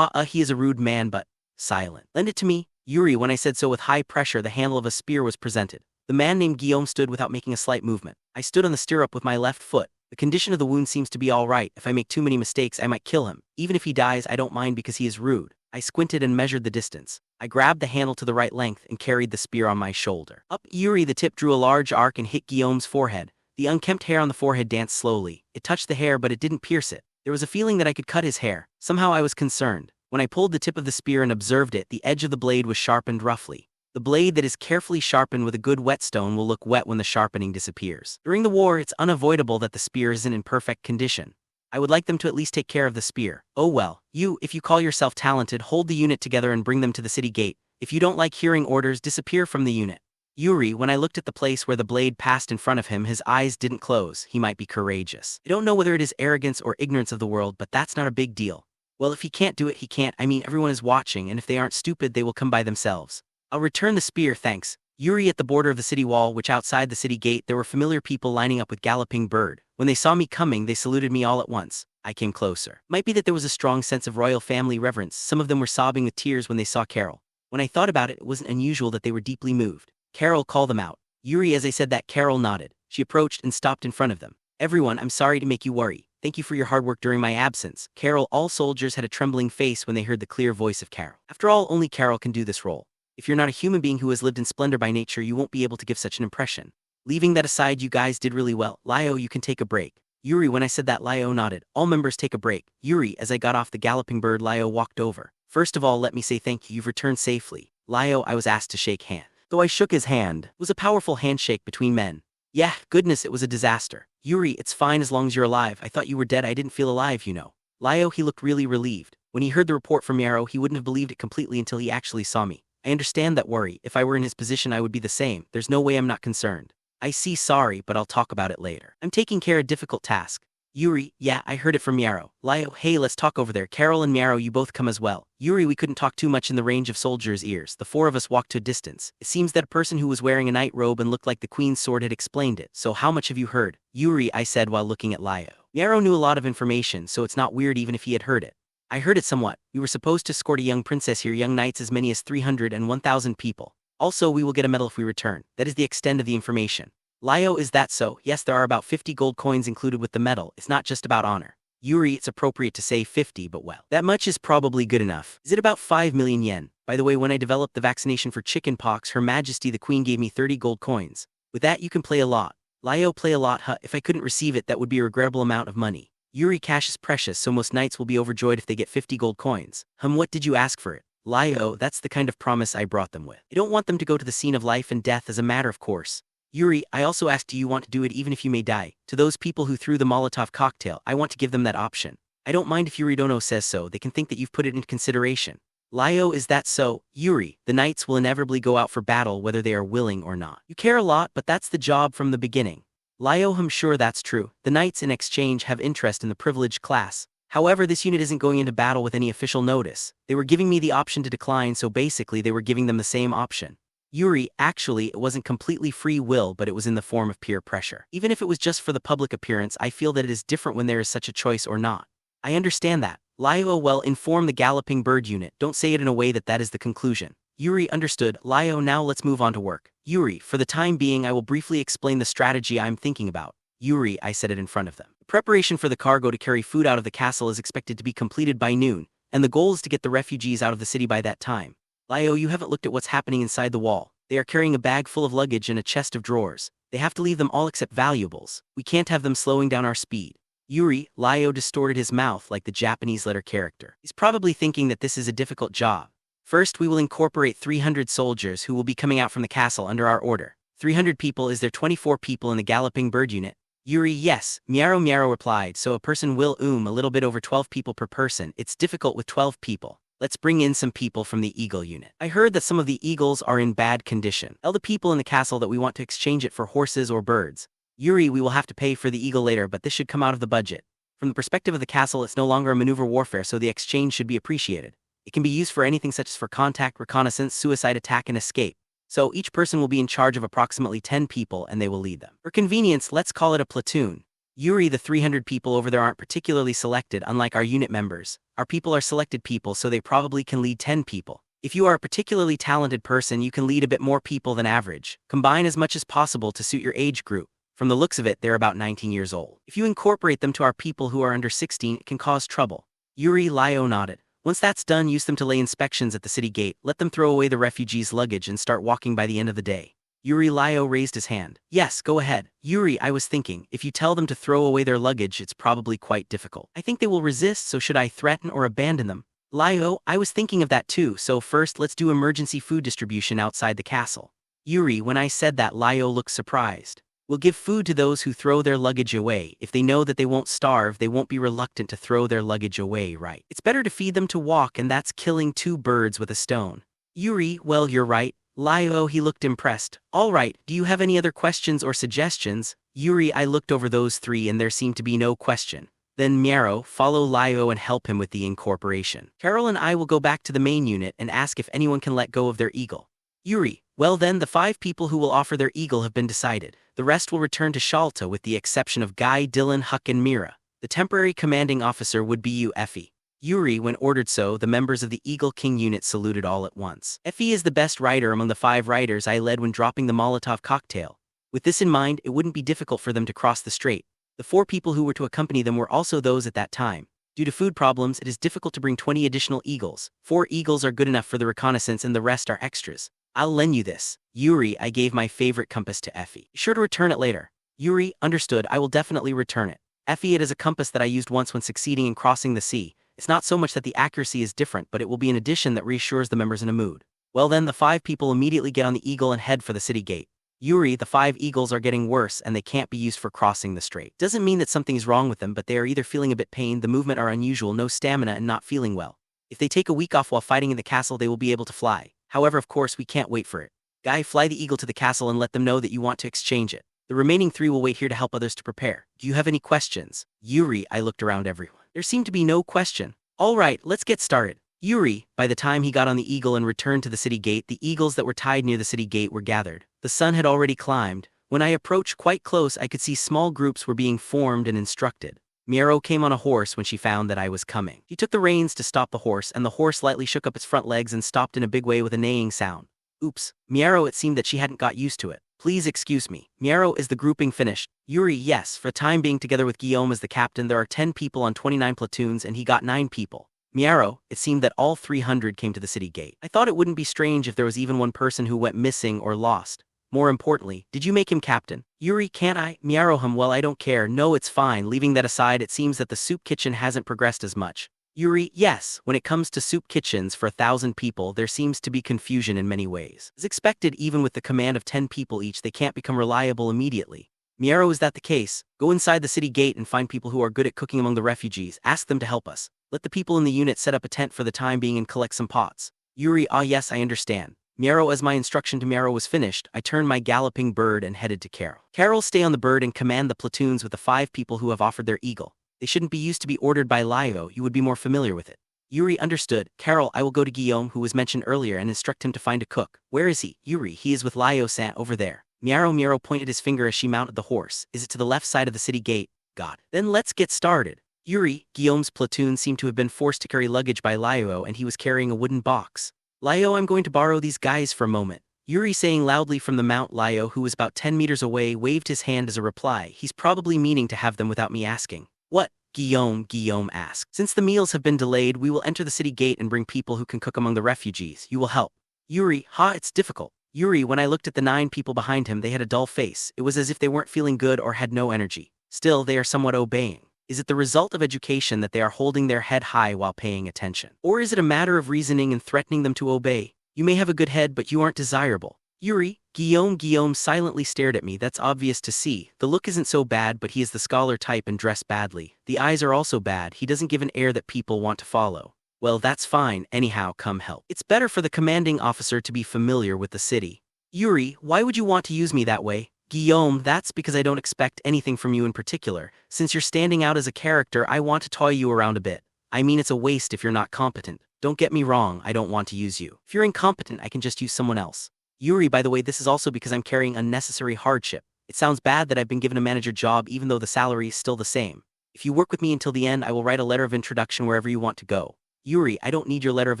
He is a rude man, but silent. Lend it to me. Yuri, when I said so with high pressure, the handle of a spear was presented. The man named Guillaume stood without making a slight movement. I stood on the stirrup with my left foot. The condition of the wound seems to be all right. If I make too many mistakes, I might kill him. Even if he dies, I don't mind because he is rude. I squinted and measured the distance. I grabbed the handle to the right length and carried the spear on my shoulder. Up Yuri, the tip drew a large arc and hit Guillaume's forehead. The unkempt hair on the forehead danced slowly. It touched the hair, but it didn't pierce it. There was a feeling that I could cut his hair. Somehow I was concerned. When I pulled the tip of the spear and observed it, the edge of the blade was sharpened roughly. The blade that is carefully sharpened with a good whetstone will look wet when the sharpening disappears. During the war, it's unavoidable that the spear isn't in perfect condition. I would like them to at least take care of the spear. Oh well, if you call yourself talented, hold the unit together and bring them to the city gate. If you don't like hearing orders, disappear from the unit. Yuri, when I looked at the place where the blade passed in front of him, his eyes didn't close. He might be courageous. I don't know whether it is arrogance or ignorance of the world, but that's not a big deal. Well, if he can't do it, he can't. I mean, everyone is watching, and if they aren't stupid, they will come by themselves. I'll return the spear, thanks. Yuri, at the border of the city wall, which outside the city gate, there were familiar people lining up with galloping bird. When they saw me coming, they saluted me all at once. I came closer. Might be that there was a strong sense of royal family reverence. Some of them were sobbing with tears when they saw Carol. When I thought about it, it wasn't unusual that they were deeply moved. Carol, call them out. Yuri, as I said that, Carol nodded. She approached and stopped in front of them. Everyone, I'm sorry to make you worry. Thank you for your hard work during my absence. Carol, all soldiers had a trembling face when they heard the clear voice of Carol. After all, only Carol can do this role. If you're not a human being who has lived in splendor by nature, you won't be able to give such an impression. Leaving that aside, you guys did really well. Lio, you can take a break. Yuri, when I said that, Lio nodded. All members take a break. Yuri, as I got off the galloping bird, Lio walked over. First of all, let me say thank you. You've returned safely. Lio, I was asked to shake hand. Though I shook his hand, it was a powerful handshake between men. Yeah, goodness, it was a disaster. Yuri, it's fine as long as you're alive. I thought you were dead. I didn't feel alive, you know. Lio, he looked really relieved. When he heard the report from Yarrow, he wouldn't have believed it completely until he actually saw me. I understand that worry. If I were in his position, I would be the same. There's no way I'm not concerned. I see, sorry, but I'll talk about it later. I'm taking care of a difficult task. Yuri, yeah, I heard it from Yarrow. Lio, hey, let's talk over there. Carol and Yarrow, you both come as well. Yuri, we couldn't talk too much in the range of soldiers' ears. The four of us walked to a distance. It seems that a person who was wearing a night robe and looked like the queen's sword had explained it. So how much have you heard? Yuri, I said while looking at Lio. Yarrow knew a lot of information, so it's not weird even if he had heard it. I heard it somewhat. We were supposed to escort a young princess here, young knights as many as 300 and 1,000 people. Also, we will get a medal if we return. That is the extent of the information. Lio, is that so? Yes, there are about 50 gold coins included with the medal. It's not just about honor. Yuri, it's appropriate to say 50, but well, that much is probably good enough. Is it about 5 million yen? By the way, when I developed the vaccination for chicken pox, Her Majesty the Queen gave me 30 gold coins. With that, you can play a lot. Lio, play a lot, huh? If I couldn't receive it, that would be a regrettable amount of money. Yuri, cash is precious, so most knights will be overjoyed if they get 50 gold coins. What did you ask for it? Lio, that's the kind of promise I brought them with. I don't want them to go to the scene of life and death as a matter of course. Yuri, I also asked, do you want to do it even if you may die? To those people who threw the Molotov cocktail, I want to give them that option. I don't mind if Yuridono says so, they can think that you've put it into consideration. Lio, is that so? Yuri, the knights will inevitably go out for battle whether they are willing or not. You care a lot, but that's the job from the beginning. Lio, I'm sure that's true. The knights in exchange have interest in the privileged class. However, this unit isn't going into battle with any official notice. They were giving me the option to decline, so basically they were giving them the same option. Yuri, actually, it wasn't completely free will, but it was in the form of peer pressure. Even if it was just for the public appearance, I feel that it is different when there is such a choice or not. I understand that. Lio, well, inform the galloping bird unit. Don't say it in a way that is the conclusion. Yuri, understood. Lio, now let's move on to work. Yuri, for the time being, I will briefly explain the strategy I'm thinking about. Yuri, I said it in front of them. The preparation for the cargo to carry food out of the castle is expected to be completed by noon, and the goal is to get the refugees out of the city by that time. Lio, you haven't looked at what's happening inside the wall. They are carrying a bag full of luggage and a chest of drawers. They have to leave them all except valuables. We can't have them slowing down our speed. Yuri, Lio distorted his mouth like the Japanese letter character. He's probably thinking that this is a difficult job. First, we will incorporate 300 soldiers who will be coming out from the castle under our order. 300 people. Is there 24 people in the galloping bird unit? Yuri, yes, Miaro replied, so a person will a little bit over 12 people per person. It's difficult with 12 people. Let's bring in some people from the eagle unit. I heard that some of the eagles are in bad condition. Tell the people in the castle that we want to exchange it for horses or birds. Yuri, we will have to pay for the eagle later, but this should come out of the budget. From the perspective of the castle, it's no longer a maneuver warfare, so the exchange should be appreciated. It can be used for anything such as for contact, reconnaissance, suicide attack, and escape. So each person will be in charge of approximately 10 people and they will lead them. For convenience, let's call it a platoon. Yuri, the 300 people over there aren't particularly selected, unlike our unit members. Our people are selected people, so they probably can lead 10 people. If you are a particularly talented person, you can lead a bit more people than average. Combine as much as possible to suit your age group. From the looks of it, they're about 19 years old. If you incorporate them to our people who are under 16, it can cause trouble. Yuri Lio nodded. Once that's done, use them to lay inspections at the city gate. Let them throw away the refugees' luggage and start walking by the end of the day. Yuri Lio raised his hand. Yes, go ahead. Yuri, I was thinking, if you tell them to throw away their luggage, it's probably quite difficult. I think they will resist, so should I threaten or abandon them? Lio, I was thinking of that too, so first let's do emergency food distribution outside the castle. Yuri, when I said that, Lio looked surprised. We'll give food to those who throw their luggage away. If they know that they won't starve, they won't be reluctant to throw their luggage away, right? It's better to feed them to walk, and that's killing two birds with a stone. Yuri, well, you're right. Lio, he looked impressed. All right, do you have any other questions or suggestions? Yuri, I looked over those three and there seemed to be no question. Then Miaro, follow Lio and help him with the incorporation. Carol and I will go back to the main unit and ask if anyone can let go of their eagle. Yuri, well then, the 5 people who will offer their eagle have been decided. The rest will return to Shiyalta with the exception of Guy, Dylan, Huck, and Mira. The temporary commanding officer would be you, Effie. Yuri, when ordered so, the members of the Eagle King unit saluted all at once. Effie is the best rider among the 5 riders I led when dropping the Molotov cocktail. With this in mind, it wouldn't be difficult for them to cross the strait. The 4 people who were to accompany them were also those at that time. Due to food problems, it is difficult to bring 20 additional eagles. 4 eagles are good enough for the reconnaissance and the rest are extras. I'll lend you this. Yuri, I gave my favorite compass to Effie. Be sure to return it later. Yuri, understood, I will definitely return it. Effie, it is a compass that I used once when succeeding in crossing the sea. It's not so much that the accuracy is different, but it will be an addition that reassures the members in a mood. Well then, the 5 people immediately get on the eagle and head for the city gate. Yuri, the 5 eagles are getting worse and they can't be used for crossing the strait. Doesn't mean that something is wrong with them, but they are either feeling a bit pained, the movement are unusual, no stamina, and not feeling well. If they take a week off while fighting in the castle, they will be able to fly. However, of course, we can't wait for it. Guy, fly the eagle to the castle and let them know that you want to exchange it. The remaining 3 will wait here to help others to prepare. Do you have any questions? Yuri, I looked around everyone. There seemed to be no question. All right, let's get started. Yuri, by the time he got on the eagle and returned to the city gate, the eagles that were tied near the city gate were gathered. The sun had already climbed. When I approached quite close, I could see small groups were being formed and instructed. Miaro came on a horse when she found that I was coming. He took the reins to stop the horse, and the horse lightly shook up its front legs and stopped in a big way with a neighing sound. Oops. Miaro, it seemed that she hadn't got used to it. Please excuse me. Miaro, is the grouping finished? Yuri, yes, for the time being together with Guillaume as the captain, there are 10 people on 29 platoons and he got 9 people. Miaro, it seemed that all 300 came to the city gate. I thought it wouldn't be strange if there was even one person who went missing or lost. More importantly, did you make him captain? Yuri, can't I? Miaro, well, I don't care. No, it's fine. Leaving that aside, it seems that the soup kitchen hasn't progressed as much. Yuri, yes, when it comes to soup kitchens for 1,000 people, there seems to be confusion in many ways. As expected, even with the command of 10 people each, they can't become reliable immediately. Miaro, is that the case? Go inside the city gate and find people who are good at cooking among the refugees. Ask them to help us. Let the people in the unit set up a tent for the time being and collect some pots. Yuri, yes, I understand. Miaro, as my instruction to Miaro was finished, I turned my galloping bird and headed to Carol. Carol, stay on the bird and command the platoons with the 5 people who have offered their eagle. They shouldn't be used to be ordered by Lio, you would be more familiar with it. Yuri, understood. Carol, I will go to Guillaume, who was mentioned earlier, and instruct him to find a cook. Where is he? Yuri, he is with Lio-san over there. Miaro pointed his finger as she mounted the horse. Is it to the left side of the city gate? God. Then let's get started. Yuri, Guillaume's platoon seemed to have been forced to carry luggage by Lio, and he was carrying a wooden box. Lio, I'm going to borrow these guys for a moment. Yuri, saying loudly from the mount. Lio, who was about 10 meters away, waved his hand as a reply. He's probably meaning to have them without me asking. What? Guillaume asked. Since the meals have been delayed, we will enter the city gate and bring people who can cook among the refugees. You will help. Yuri, it's difficult. Yuri, when I looked at the 9 people behind him, they had a dull face. It was as if they weren't feeling good or had no energy. Still, they are somewhat obeying. Is it the result of education that they are holding their head high while paying attention? Or is it a matter of reasoning and threatening them to obey? You may have a good head, but you aren't desirable. Yuri, Guillaume silently stared at me. That's obvious to see. The look isn't so bad, but he is the scholar type and dressed badly. The eyes are also bad. He doesn't give an air that people want to follow. Well, that's fine. Anyhow, come help. It's better for the commanding officer to be familiar with the city. Yuri, why would you want to use me that way? Guillaume, that's because I don't expect anything from you in particular. Since you're standing out as a character, I want to toy you around a bit. I mean, it's a waste if you're not competent. Don't get me wrong, I don't want to use you. If you're incompetent, I can just use someone else. Yuri, by the way, this is also because I'm carrying unnecessary hardship. It sounds bad that I've been given a manager job even though the salary is still the same. If you work with me until the end, I will write a letter of introduction wherever you want to go. Yuri, I don't need your letter of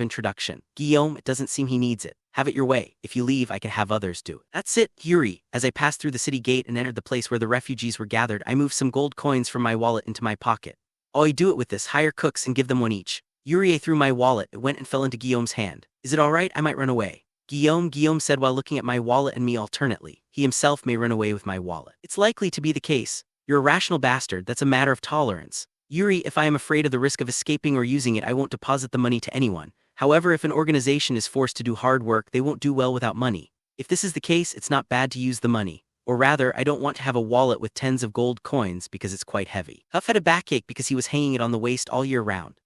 introduction. Guillaume, it doesn't seem he needs it. Have it your way. If you leave, I can have others do it. That's it, Yuri. As I passed through the city gate and entered the place where the refugees were gathered, I moved some gold coins from my wallet into my pocket. Oh, I do it with this. Hire cooks and give them one each. Yuri, I threw my wallet. It went and fell into Guillaume's hand. Is it alright? I might run away. Guillaume said while looking at my wallet and me alternately. He himself may run away with my wallet. It's likely to be the case. You're a rational bastard. That's a matter of tolerance. Yuri, if I am afraid of the risk of escaping or using it, I won't deposit the money to anyone. However, if an organization is forced to do hard work, they won't do well without money. If this is the case, it's not bad to use the money. Or rather, I don't want to have a wallet with tens of gold coins because it's quite heavy. Huff had a backache because he was hanging it on the waist all year round.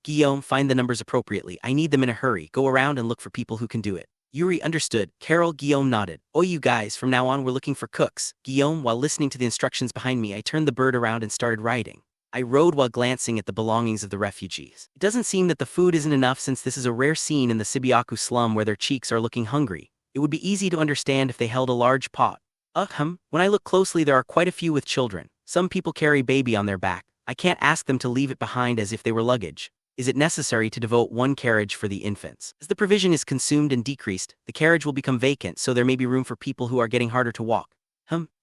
Guillaume, find the numbers appropriately. I need them in a hurry. Go around and look for people who can do it. Yuri, understood. Carol, Guillaume nodded. Oh, you guys, from now on we're looking for cooks. Guillaume, while listening to the instructions behind me, I turned the bird around and started riding. I rode while glancing at the belongings of the refugees. It doesn't seem that the food isn't enough since this is a rare scene in the Subiaku slum where their cheeks are looking hungry. It would be easy to understand if they held a large pot. When I look closely there are quite a few with children. Some people carry baby on their back. I can't ask them to leave it behind as if they were luggage. Is it necessary to devote one carriage for the infants? As the provision is consumed and decreased, the carriage will become vacant, so there may be room for people who are getting harder to walk.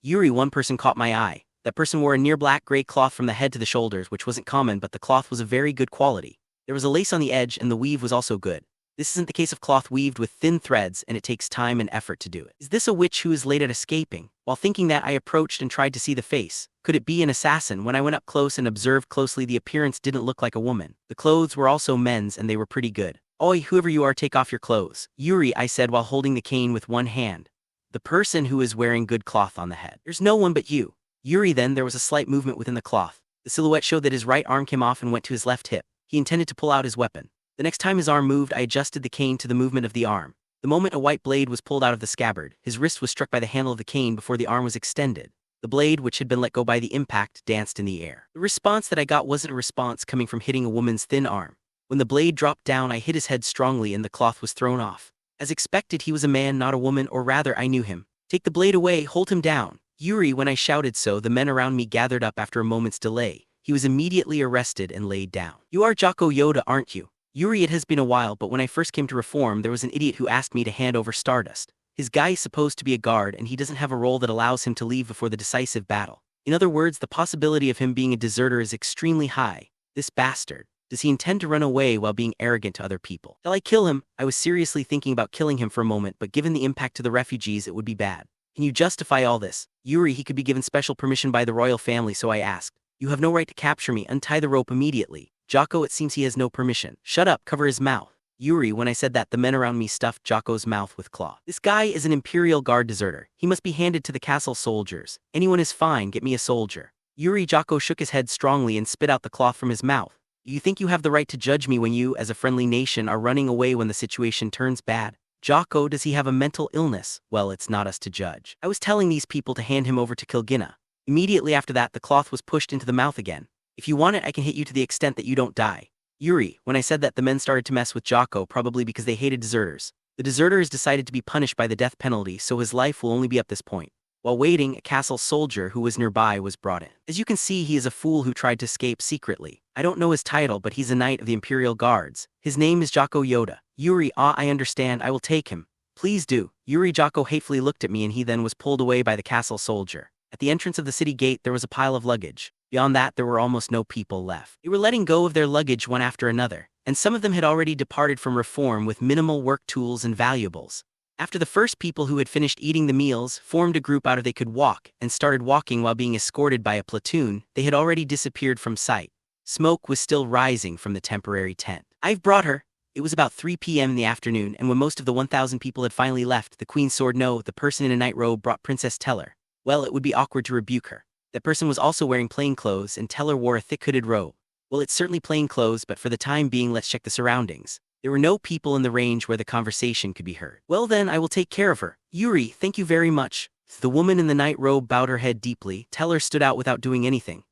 Yuri, one person caught my eye. That person wore a near black-gray cloth from the head to the shoulders, which wasn't common, but the cloth was of very good quality. There was a lace on the edge, and the weave was also good. This isn't the case of cloth weaved with thin threads, and it takes time and effort to do it. Is this a witch who is late at escaping? While thinking that, I approached and tried to see the face. Could it be an assassin? When I went up close and observed closely, the appearance didn't look like a woman. The clothes were also men's, and they were pretty good. Oi, whoever you are, take off your clothes. Yuri, I said while holding the cane with one hand. The person who is wearing good cloth on the head. There's no one but you. Yuri, then there was a slight movement within the cloth. The silhouette showed that his right arm came off and went to his left hip. He intended to pull out his weapon. The next time his arm moved, I adjusted the cane to the movement of the arm. The moment a white blade was pulled out of the scabbard, his wrist was struck by the handle of the cane before the arm was extended. The blade, which had been let go by the impact, danced in the air. The response that I got wasn't a response coming from hitting a woman's thin arm. When the blade dropped down, I hit his head strongly and the cloth was thrown off. As expected, he was a man, not a woman, or rather, I knew him. Take the blade away, hold him down. Yuri, when I shouted so, the men around me gathered up after a moment's delay. He was immediately arrested and laid down. You are Jocko Yoda, aren't you? Yuri, it has been a while, but when I first came to reform, there was an idiot who asked me to hand over Stardust. His guy is supposed to be a guard, and he doesn't have a role that allows him to leave before the decisive battle. In other words, the possibility of him being a deserter is extremely high. This bastard. Does he intend to run away while being arrogant to other people? Shall I kill him? I was seriously thinking about killing him for a moment, but given the impact to the refugees, it would be bad. Can you justify all this? Yuri, he could be given special permission by the royal family, so I asked. You have no right to capture me. Untie the rope immediately. Jocko, it seems he has no permission. Shut up, cover his mouth. Yuri, when I said that, the men around me stuffed Jocko's mouth with cloth. This guy is an Imperial Guard deserter. He must be handed to the castle soldiers. Anyone is fine, get me a soldier. Yuri, Jocko shook his head strongly and spit out the cloth from his mouth. You think you have the right to judge me when you, as a friendly nation, are running away when the situation turns bad? Jocko, does he have a mental illness? Well, it's not us to judge. I was telling these people to hand him over to Kilgina. Immediately after that, the cloth was pushed into the mouth again. If you want it, I can hit you to the extent that you don't die. Yuri, when I said that, the men started to mess with Jocko, probably because they hated deserters. The deserter has decided to be punished by the death penalty, so his life will only be up this point. While waiting, a castle soldier who was nearby was brought in. As you can see, he is a fool who tried to escape secretly. I don't know his title, but he's a knight of the Imperial Guards. His name is Jocko Yoda. Yuri, I understand, I will take him. Please do. Yuri, Jocko hatefully looked at me and he then was pulled away by the castle soldier. At the entrance of the city gate, there was a pile of luggage. Beyond that, there were almost no people left. They were letting go of their luggage one after another, and some of them had already departed from reform with minimal work tools and valuables. After the first people who had finished eating the meals formed a group out of they could walk and started walking while being escorted by a platoon, they had already disappeared from sight. Smoke was still rising from the temporary tent. I've brought her. It was about 3 p.m. in the afternoon, and when most of the 1,000 people had finally left, the queen sword no, the person in a night robe brought Princess Teller. Well, it would be awkward to rebuke her. That person was also wearing plain clothes, and Teller wore a thick hooded robe. Well, it's certainly plain clothes, but for the time being, let's check the surroundings. There were no people in the range where the conversation could be heard. Well then, I will take care of her. Yuri, thank you very much. The woman in the night robe bowed her head deeply. Teller stood out without doing anything.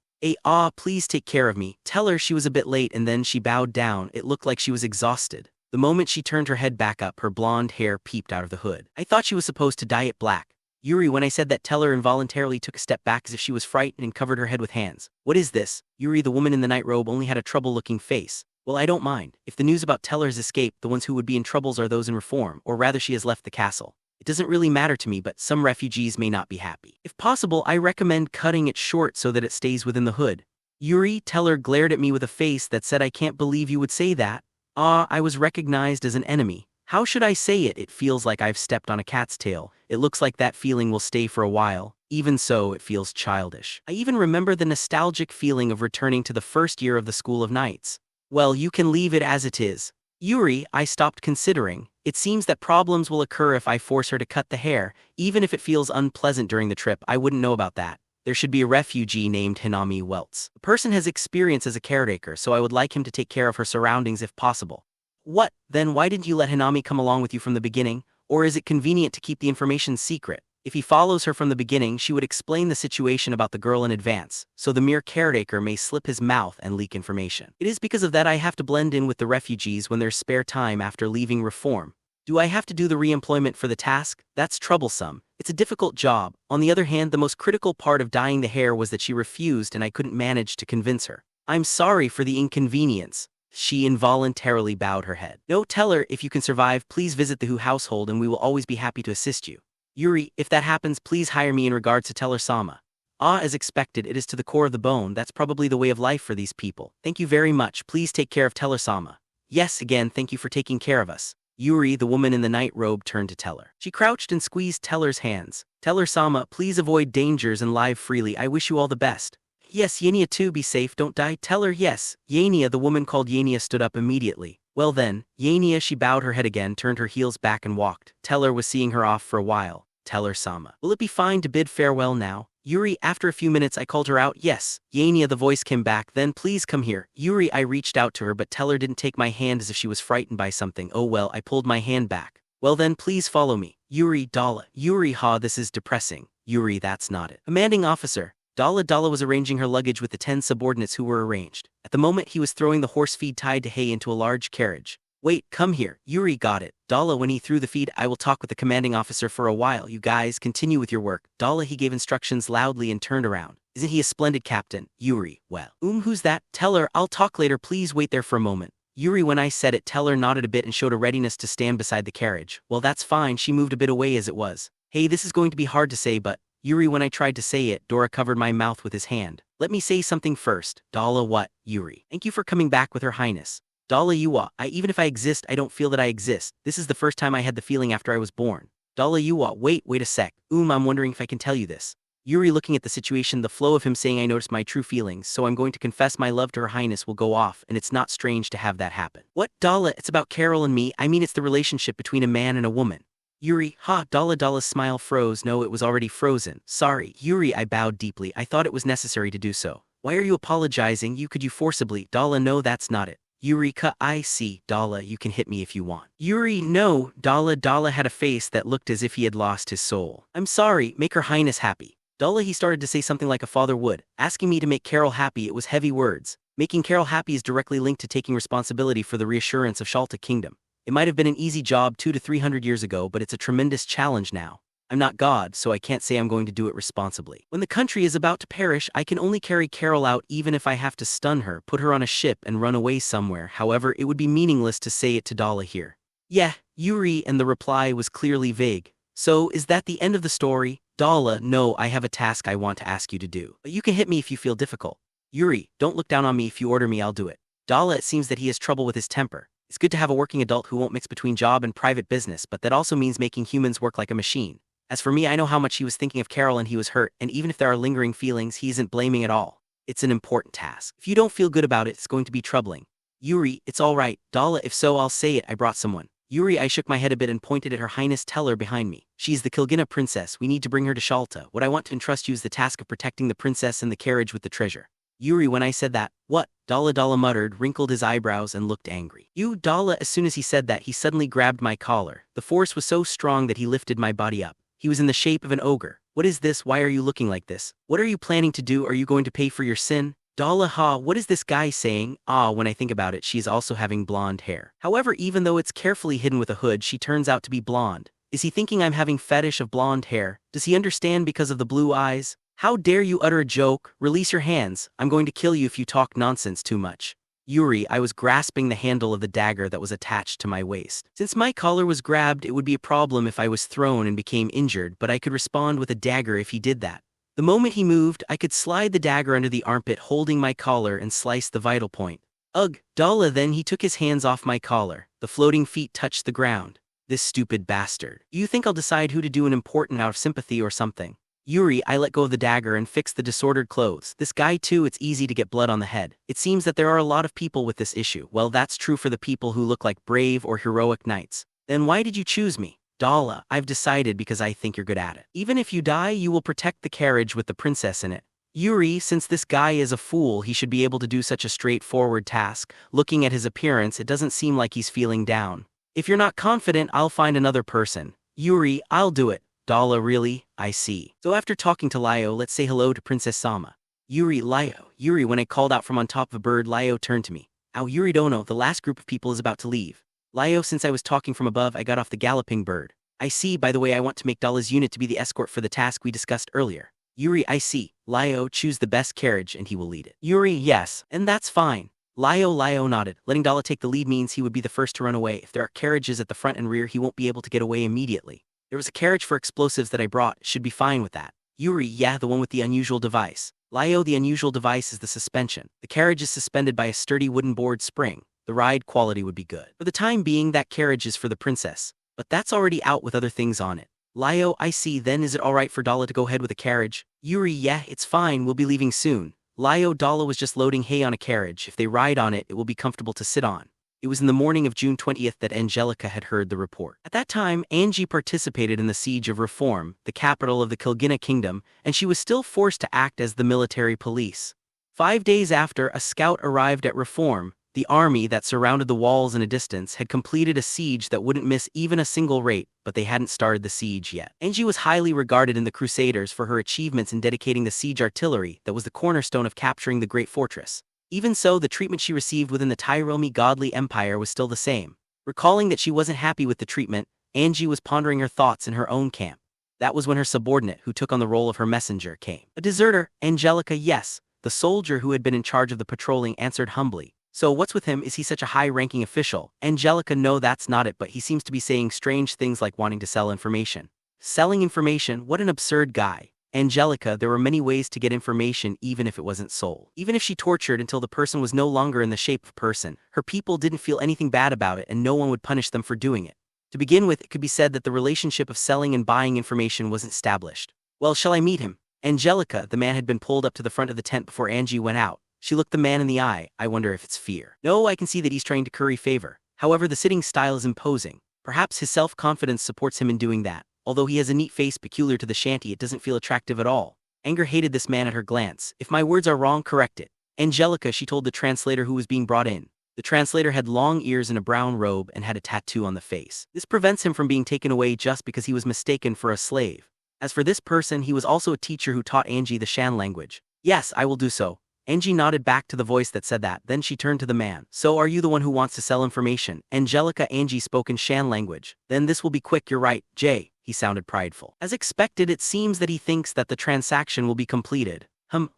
Please take care of me. Teller she was a bit late and then she bowed down. It looked like she was exhausted. The moment she turned her head back up, her blonde hair peeped out of the hood. I thought she was supposed to dye it black. Yuri, when I said that, Teller involuntarily took a step back as if she was frightened and covered her head with hands. What is this? Yuri, the woman in the night robe, only had a trouble-looking face. Well, I don't mind. If the news about Teller's escape, the ones who would be in troubles are those in reform, or rather she has left the castle. It doesn't really matter to me, but some refugees may not be happy. If possible, I recommend cutting it short so that it stays within the hood. Yuri, Teller glared at me with a face that said, I can't believe you would say that. I was recognized as an enemy. How should I say it? It feels like I've stepped on a cat's tail. It looks like that feeling will stay for a while. Even so, it feels childish. I even remember the nostalgic feeling of returning to the first year of the School of Knights. Well, you can leave it as it is. Yuri, I stopped considering. It seems that problems will occur if I force her to cut the hair. Even if it feels unpleasant during the trip, I wouldn't know about that. There should be a refugee named Hinami Weltz. The person has experience as a caretaker, so I would like him to take care of her surroundings if possible. What? Then why didn't you let Hinami come along with you from the beginning? Or is it convenient to keep the information secret? If he follows her from the beginning, she would explain the situation about the girl in advance, so the mere caretaker may slip his mouth and leak information. It is because of that I have to blend in with the refugees when there's spare time after leaving reform. Do I have to do the re-employment for the task? That's troublesome. It's a difficult job. On the other hand, the most critical part of dyeing the hair was that she refused and I couldn't manage to convince her. I'm sorry for the inconvenience. She involuntarily bowed her head. No, Teller, if you can survive, please visit the Hu household and we will always be happy to assist you. Yuri, if that happens, please hire me in regards to Teller-sama. As expected, it is to the core of the bone. That's probably the way of life for these people. Thank you very much. Please take care of Teller-sama. Yes, again, thank you for taking care of us. Yuri, the woman in the night robe, turned to Teller. She crouched and squeezed Teller's hands. Teller-sama, please avoid dangers and live freely. I wish you all the best. Yes, Yania too, be safe, don't die. Teller, yes. Yania, the woman called Yania, stood up immediately. Well then, Yania, she bowed her head again, turned her heels back and walked. Teller was seeing her off for a while. Teller-sama. Will it be fine to bid farewell now? Yuri, after a few minutes I called her out. Yes. Yania, the voice came back. Then please come here. Yuri, I reached out to her, but Teller didn't take my hand as if she was frightened by something. Oh well, I pulled my hand back. Well then, please follow me. Yuri, Dala. Yuri, this is depressing. Yuri, that's not it. Commanding officer. Dala was arranging her luggage with the 10 subordinates who were arranged. At the moment he was throwing the horse feed tied to hay into a large carriage. Wait, come here. Yuri got it. Dala, when he threw the feed, I will talk with the commanding officer for a while. You guys continue with your work. Dala, he gave instructions loudly and turned around. Isn't he a splendid captain? Yuri, well. Who's that? Teller, I'll talk later. Please wait there for a moment. Yuri, when I said it, Teller nodded a bit and showed a readiness to stand beside the carriage. Well, that's fine. She moved a bit away as it was. Hey, this is going to be hard to say, but Yuri, when I tried to say it, Dora covered my mouth with his hand. Let me say something first. Dala, what? Yuri. Thank you for coming back with Her Highness. Dala, even if I exist, I don't feel that I exist. This is the first time I had the feeling after I was born. Dala, wait a sec. I'm wondering if I can tell you this. Yuri, looking at the situation, the flow of him saying I noticed my true feelings, so I'm going to confess my love to Her Highness will go off, and it's not strange to have that happen. What? Dala, it's about Carol and me. I mean, it's the relationship between a man and a woman. Yuri, Dala's smile froze. No, it was already frozen. Sorry, Yuri, I bowed deeply. I thought it was necessary to do so. Why are you apologizing? Could you forcibly? Dala, no, that's not it. Eureka, I see. Dala, you can hit me if you want. Yuri, no. Dala had a face that looked as if he had lost his soul. I'm sorry, make Her Highness happy. Dala, he started to say something like a father would. Asking me to make Carol happy, it was heavy words. Making Carol happy is directly linked to taking responsibility for the reassurance of Shiyalta Kingdom. It might have been an easy job 200 to 300 years ago, but it's a tremendous challenge now. I'm not God, so I can't say I'm going to do it responsibly. When the country is about to perish, I can only carry Carol out even if I have to stun her, put her on a ship and run away somewhere. However, it would be meaningless to say it to Dala here. Yeah, Yuri, and the reply was clearly vague. So, is that the end of the story? Dala, no, I have a task I want to ask you to do. But you can hit me if you feel difficult. Yuri, don't look down on me. If you order me, I'll do it. Dala, it seems that he has trouble with his temper. It's good to have a working adult who won't mix between job and private business, but that also means making humans work like a machine. As for me, I know how much he was thinking of Carol and he was hurt, and even if there are lingering feelings, he isn't blaming at all. It's an important task. If you don't feel good about it, it's going to be troubling. Yuri, it's all right. Dala, if so, I'll say it. I brought someone. Yuri, I shook my head a bit and pointed at Her Highness Teller behind me. She's the Kilgina princess. We need to bring her to Shiyalta. What I want to entrust you is the task of protecting the princess and the carriage with the treasure. Yuri, when I said that, what? Dala muttered, wrinkled his eyebrows and looked angry. You, Dala, as soon as he said that, he suddenly grabbed my collar. The force was so strong that he lifted my body up. He was in the shape of an ogre. What is this? Why are you looking like this? What are you planning to do? Are you going to pay for your sin? Dala, ha, what is this guy saying? Ah, when I think about it, she's also having blonde hair. However, even though it's carefully hidden with a hood, she turns out to be blonde. Is he thinking I'm having fetish of blonde hair? Does he understand because of the blue eyes? How dare you utter a joke? Release your hands. I'm going to kill you if you talk nonsense too much. Yuri, I was grasping the handle of the dagger that was attached to my waist. Since my collar was grabbed, it would be a problem if I was thrown and became injured, but I could respond with a dagger if he did that. The moment he moved, I could slide the dagger under the armpit holding my collar and slice the vital point. Ugh, Dala, then he took his hands off my collar. The floating feet touched the ground. This stupid bastard. You think I'll decide who to do an important out of sympathy or something? Yuri, I let go of the dagger and fixed the disordered clothes. This guy too, it's easy to get blood on the head. It seems that there are a lot of people with this issue. Well, that's true for the people who look like brave or heroic knights. Then why did you choose me? Dala, I've decided because I think you're good at it. Even if you die, you will protect the carriage with the princess in it. Yuri, since this guy is a fool, he should be able to do such a straightforward task. Looking at his appearance, it doesn't seem like he's feeling down. If you're not confident, I'll find another person. Yuri, I'll do it. Dala, really? I see. So after talking to Lyo, let's say hello to Princess Sama. Yuri, Lyo. Yuri, when I called out from on top of a bird, Lyo turned to me. Ow, Yuri Dono, the last group of people is about to leave. Lyo, since I was talking from above, I got off the galloping bird. I see, by the way, I want to make Dala's unit to be the escort for the task we discussed earlier. Yuri, I see. Lyo, choose the best carriage and he will lead it. Yuri, yes, and that's fine. Lyo nodded. Letting Dala take the lead means he would be the first to run away. If there are carriages at the front and rear, he won't be able to get away immediately. There was a carriage for explosives that I brought, should be fine with that. Yuri, yeah, the one with the unusual device. Lyo, the unusual device is the suspension. The carriage is suspended by a sturdy wooden board spring. The ride quality would be good. For the time being, that carriage is for the princess. But that's already out with other things on it. Lyo, I see, then is it alright for Dala to go ahead with a carriage? Yuri, yeah, it's fine, we'll be leaving soon. Lyo, Dala was just loading hay on a carriage. If they ride on it, it will be comfortable to sit on. It was in the morning of June 20th that Angelica had heard the report. At that time, Angie participated in the siege of Reform, the capital of the Kilgina Kingdom, and she was still forced to act as the military police. 5 days after, a scout arrived at Reform. The army that surrounded the walls in a distance had completed a siege that wouldn't miss even a single raid, but they hadn't started the siege yet. Angie was highly regarded in the Crusaders for her achievements in dedicating the siege artillery that was the cornerstone of capturing the great fortress. Even so, the treatment she received within the Tyromi godly empire was still the same. Recalling that she wasn't happy with the treatment, Angie was pondering her thoughts in her own camp. That was when her subordinate, who took on the role of her messenger, came. A deserter, Angelica, yes. The soldier who had been in charge of the patrolling answered humbly. So what's with him? Is he such a high-ranking official? Angelica, no, that's not it, but he seems to be saying strange things like wanting to sell information. Selling information? What an absurd guy. Angelica, there were many ways to get information even if it wasn't sold. Even if she tortured until the person was no longer in the shape of person, her people didn't feel anything bad about it and no one would punish them for doing it. To begin with, it could be said that the relationship of selling and buying information wasn't established. Well, shall I meet him? Angelica, the man had been pulled up to the front of the tent before Angie went out. She looked the man in the eye. I wonder if it's fear. No, I can see that he's trying to curry favor. However, the sitting style is imposing. Perhaps his self-confidence supports him in doing that. Although he has a neat face peculiar to the shanty, it doesn't feel attractive at all. Anger hated this man at her glance. If my words are wrong, correct it. Angelica, she told the translator who was being brought in. The translator had long ears and a brown robe and had a tattoo on the face. This prevents him from being taken away just because he was mistaken for a slave. As for this person, he was also a teacher who taught Angie the Shan language. Yes, I will do so. Angie nodded back to the voice that said that, then she turned to the man. So are you the one who wants to sell information? Angelica, Angie spoke in Shan language. Then this will be quick, you're right, Jay. He sounded prideful. As expected, it seems that he thinks that the transaction will be completed.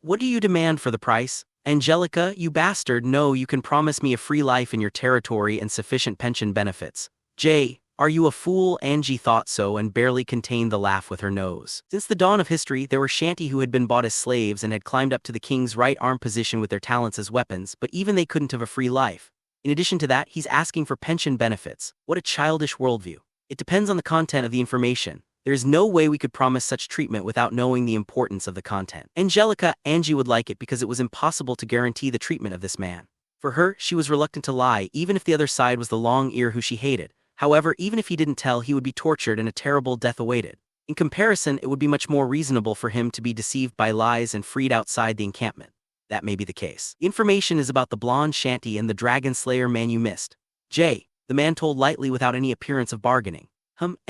What do you demand for the price? Angelica, you bastard, no, you can promise me a free life in your territory and sufficient pension benefits. Jay, are you a fool? Angie thought so and barely contained the laugh with her nose. Since the dawn of history, there were shanty who had been bought as slaves and had climbed up to the king's right arm position with their talents as weapons, but even they couldn't have a free life. In addition to that, he's asking for pension benefits. What a childish worldview. It depends on the content of the information. There is no way we could promise such treatment without knowing the importance of the content. Angelica, Angie would like it because it was impossible to guarantee the treatment of this man. For her, she was reluctant to lie, even if the other side was the long ear who she hated. However, even if he didn't tell, he would be tortured and a terrible death awaited. In comparison, it would be much more reasonable for him to be deceived by lies and freed outside the encampment. That may be the case. The information is about the blonde shanty and the dragon slayer man you missed. Jay, the man told lightly without any appearance of bargaining.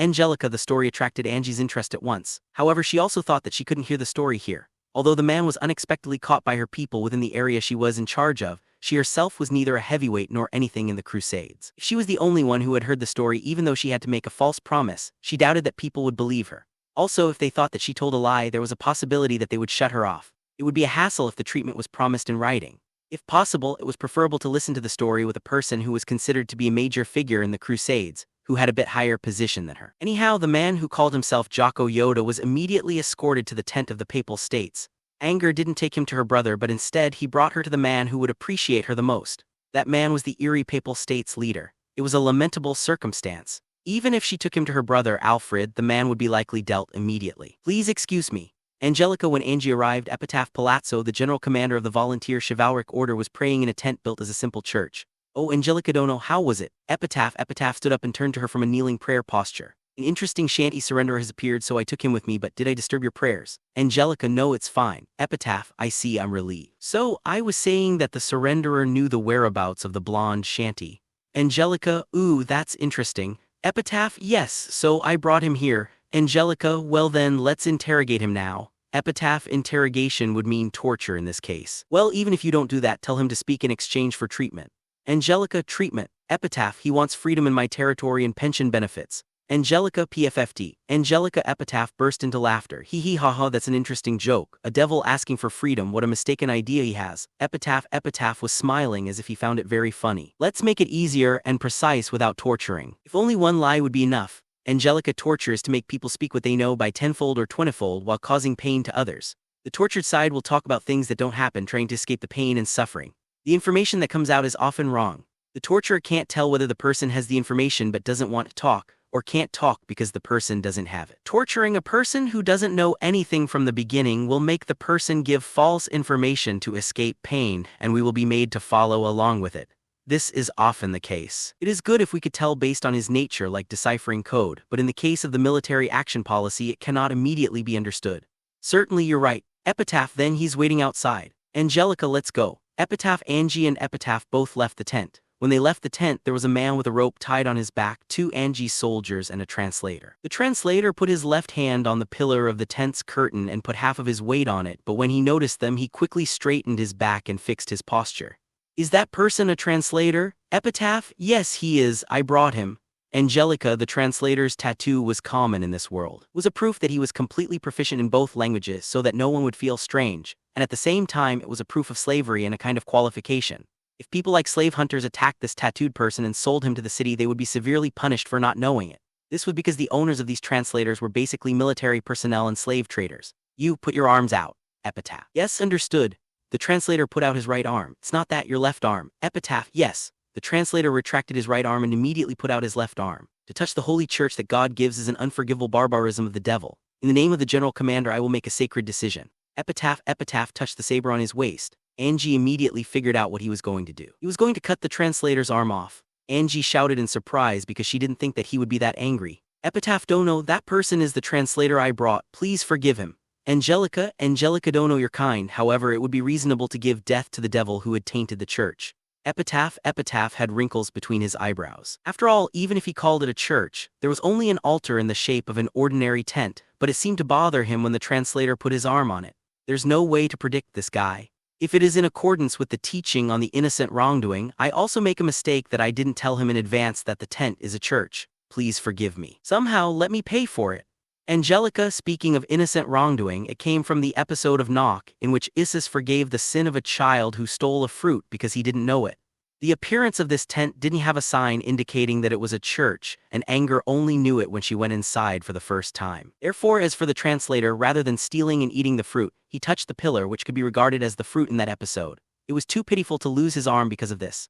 Angelica, the story attracted Angie's interest at once. However, she also thought that she couldn't hear the story here. Although the man was unexpectedly caught by her people within the area she was in charge of, she herself was neither a heavyweight nor anything in the Crusades. If she was the only one who had heard the story, even though she had to make a false promise, she doubted that people would believe her. Also, if they thought that she told a lie, there was a possibility that they would shut her off. It would be a hassle if the treatment was promised in writing. If possible, it was preferable to listen to the story with a person who was considered to be a major figure in the Crusades, who had a bit higher position than her. Anyhow, the man who called himself Jocko Yoda was immediately escorted to the tent of the Papal States. Anger didn't take him to her brother, but instead he brought her to the man who would appreciate her the most. That man was the Yuri Papal States leader. It was a lamentable circumstance. Even if she took him to her brother Alfred, the man would be likely dealt immediately. Please excuse me. Angelica. When Angie arrived, Epitaph Palazzo, the general commander of the volunteer chivalric order, was praying in a tent built as a simple church. Oh, Angelica Dono, how was it? Epitaph stood up and turned to her from a kneeling prayer posture. An interesting shanty surrenderer has appeared, so I took him with me, but did I disturb your prayers? Angelica, no, it's fine. Epitaph, I see, I'm relieved. So, I was saying that the surrenderer knew the whereabouts of the blonde shanty. Angelica, ooh, that's interesting. Epitaph, yes, so I brought him here. Angelica, well then, let's interrogate him now. Epitaph, interrogation would mean torture in this case. Well, even if you don't do that, tell him to speak in exchange for treatment. Angelica, treatment. Epitaph, he wants freedom in my territory and pension benefits. Angelica, PFFT. Angelica. Epitaph burst into laughter. Hee hee ha ha, that's an interesting joke. A devil asking for freedom, what a mistaken idea he has. Epitaph was smiling as if he found it very funny. Let's make it easier and precise without torturing. If only one lie would be enough. Angelica, torture is to make people speak what they know by tenfold or twentyfold while causing pain to others. The tortured side will talk about things that don't happen, trying to escape the pain and suffering. The information that comes out is often wrong. The torturer can't tell whether the person has the information but doesn't want to talk, or can't talk because the person doesn't have it. Torturing a person who doesn't know anything from the beginning will make the person give false information to escape pain, and we will be made to follow along with it. This is often the case. It is good if we could tell based on his nature, like deciphering code, but in the case of the military action policy, it cannot immediately be understood. Certainly you're right. Epitaph, then he's waiting outside. Angelica, let's go. Epitaph. Angie and Epitaph both left the tent. When they left the tent, there was a man with a rope tied on his back, 2 Angie's soldiers, and a translator. The translator put his left hand on the pillar of the tent's curtain and put half of his weight on it, but when he noticed them, he quickly straightened his back and fixed his posture. Is that person a translator? Epitaph, yes he is, I brought him. Angelica, the translator's tattoo was common in this world. It was a proof that he was completely proficient in both languages so that no one would feel strange, and at the same time it was a proof of slavery and a kind of qualification. If people like slave hunters attacked this tattooed person and sold him to the city, they would be severely punished for not knowing it. This was because the owners of these translators were basically military personnel and slave traders. You, put your arms out. Epitaph. Yes, understood. The translator put out his right arm. It's not that, your left arm. Epitaph. Yes. The translator retracted his right arm and immediately put out his left arm. To touch the holy church that God gives is an unforgivable barbarism of the devil. In the name of the general commander, I will make a sacred decision. Epitaph touched the saber on his waist. Angie immediately figured out what he was going to do. He was going to cut the translator's arm off. Angie shouted in surprise because she didn't think that he would be that angry. Epitaph, Dono, that person is the translator I brought. Please forgive him. Angelica, Dono, you're kind. However, it would be reasonable to give death to the devil who had tainted the church. Epitaph had wrinkles between his eyebrows. After all, even if he called it a church, there was only an altar in the shape of an ordinary tent, but it seemed to bother him when the translator put his arm on it. There's no way to predict this guy. If it is in accordance with the teaching on the innocent wrongdoing, I also make a mistake that I didn't tell him in advance that the tent is a church. Please forgive me. Somehow, let me pay for it. Angelica, speaking of innocent wrongdoing, it came from the episode of Knock, in which Isis forgave the sin of a child who stole a fruit because he didn't know it. The appearance of this tent didn't have a sign indicating that it was a church, and Anger only knew it when she went inside for the first time. Therefore, as for the translator, rather than stealing and eating the fruit, he touched the pillar, which could be regarded as the fruit in that episode. It was too pitiful to lose his arm because of this.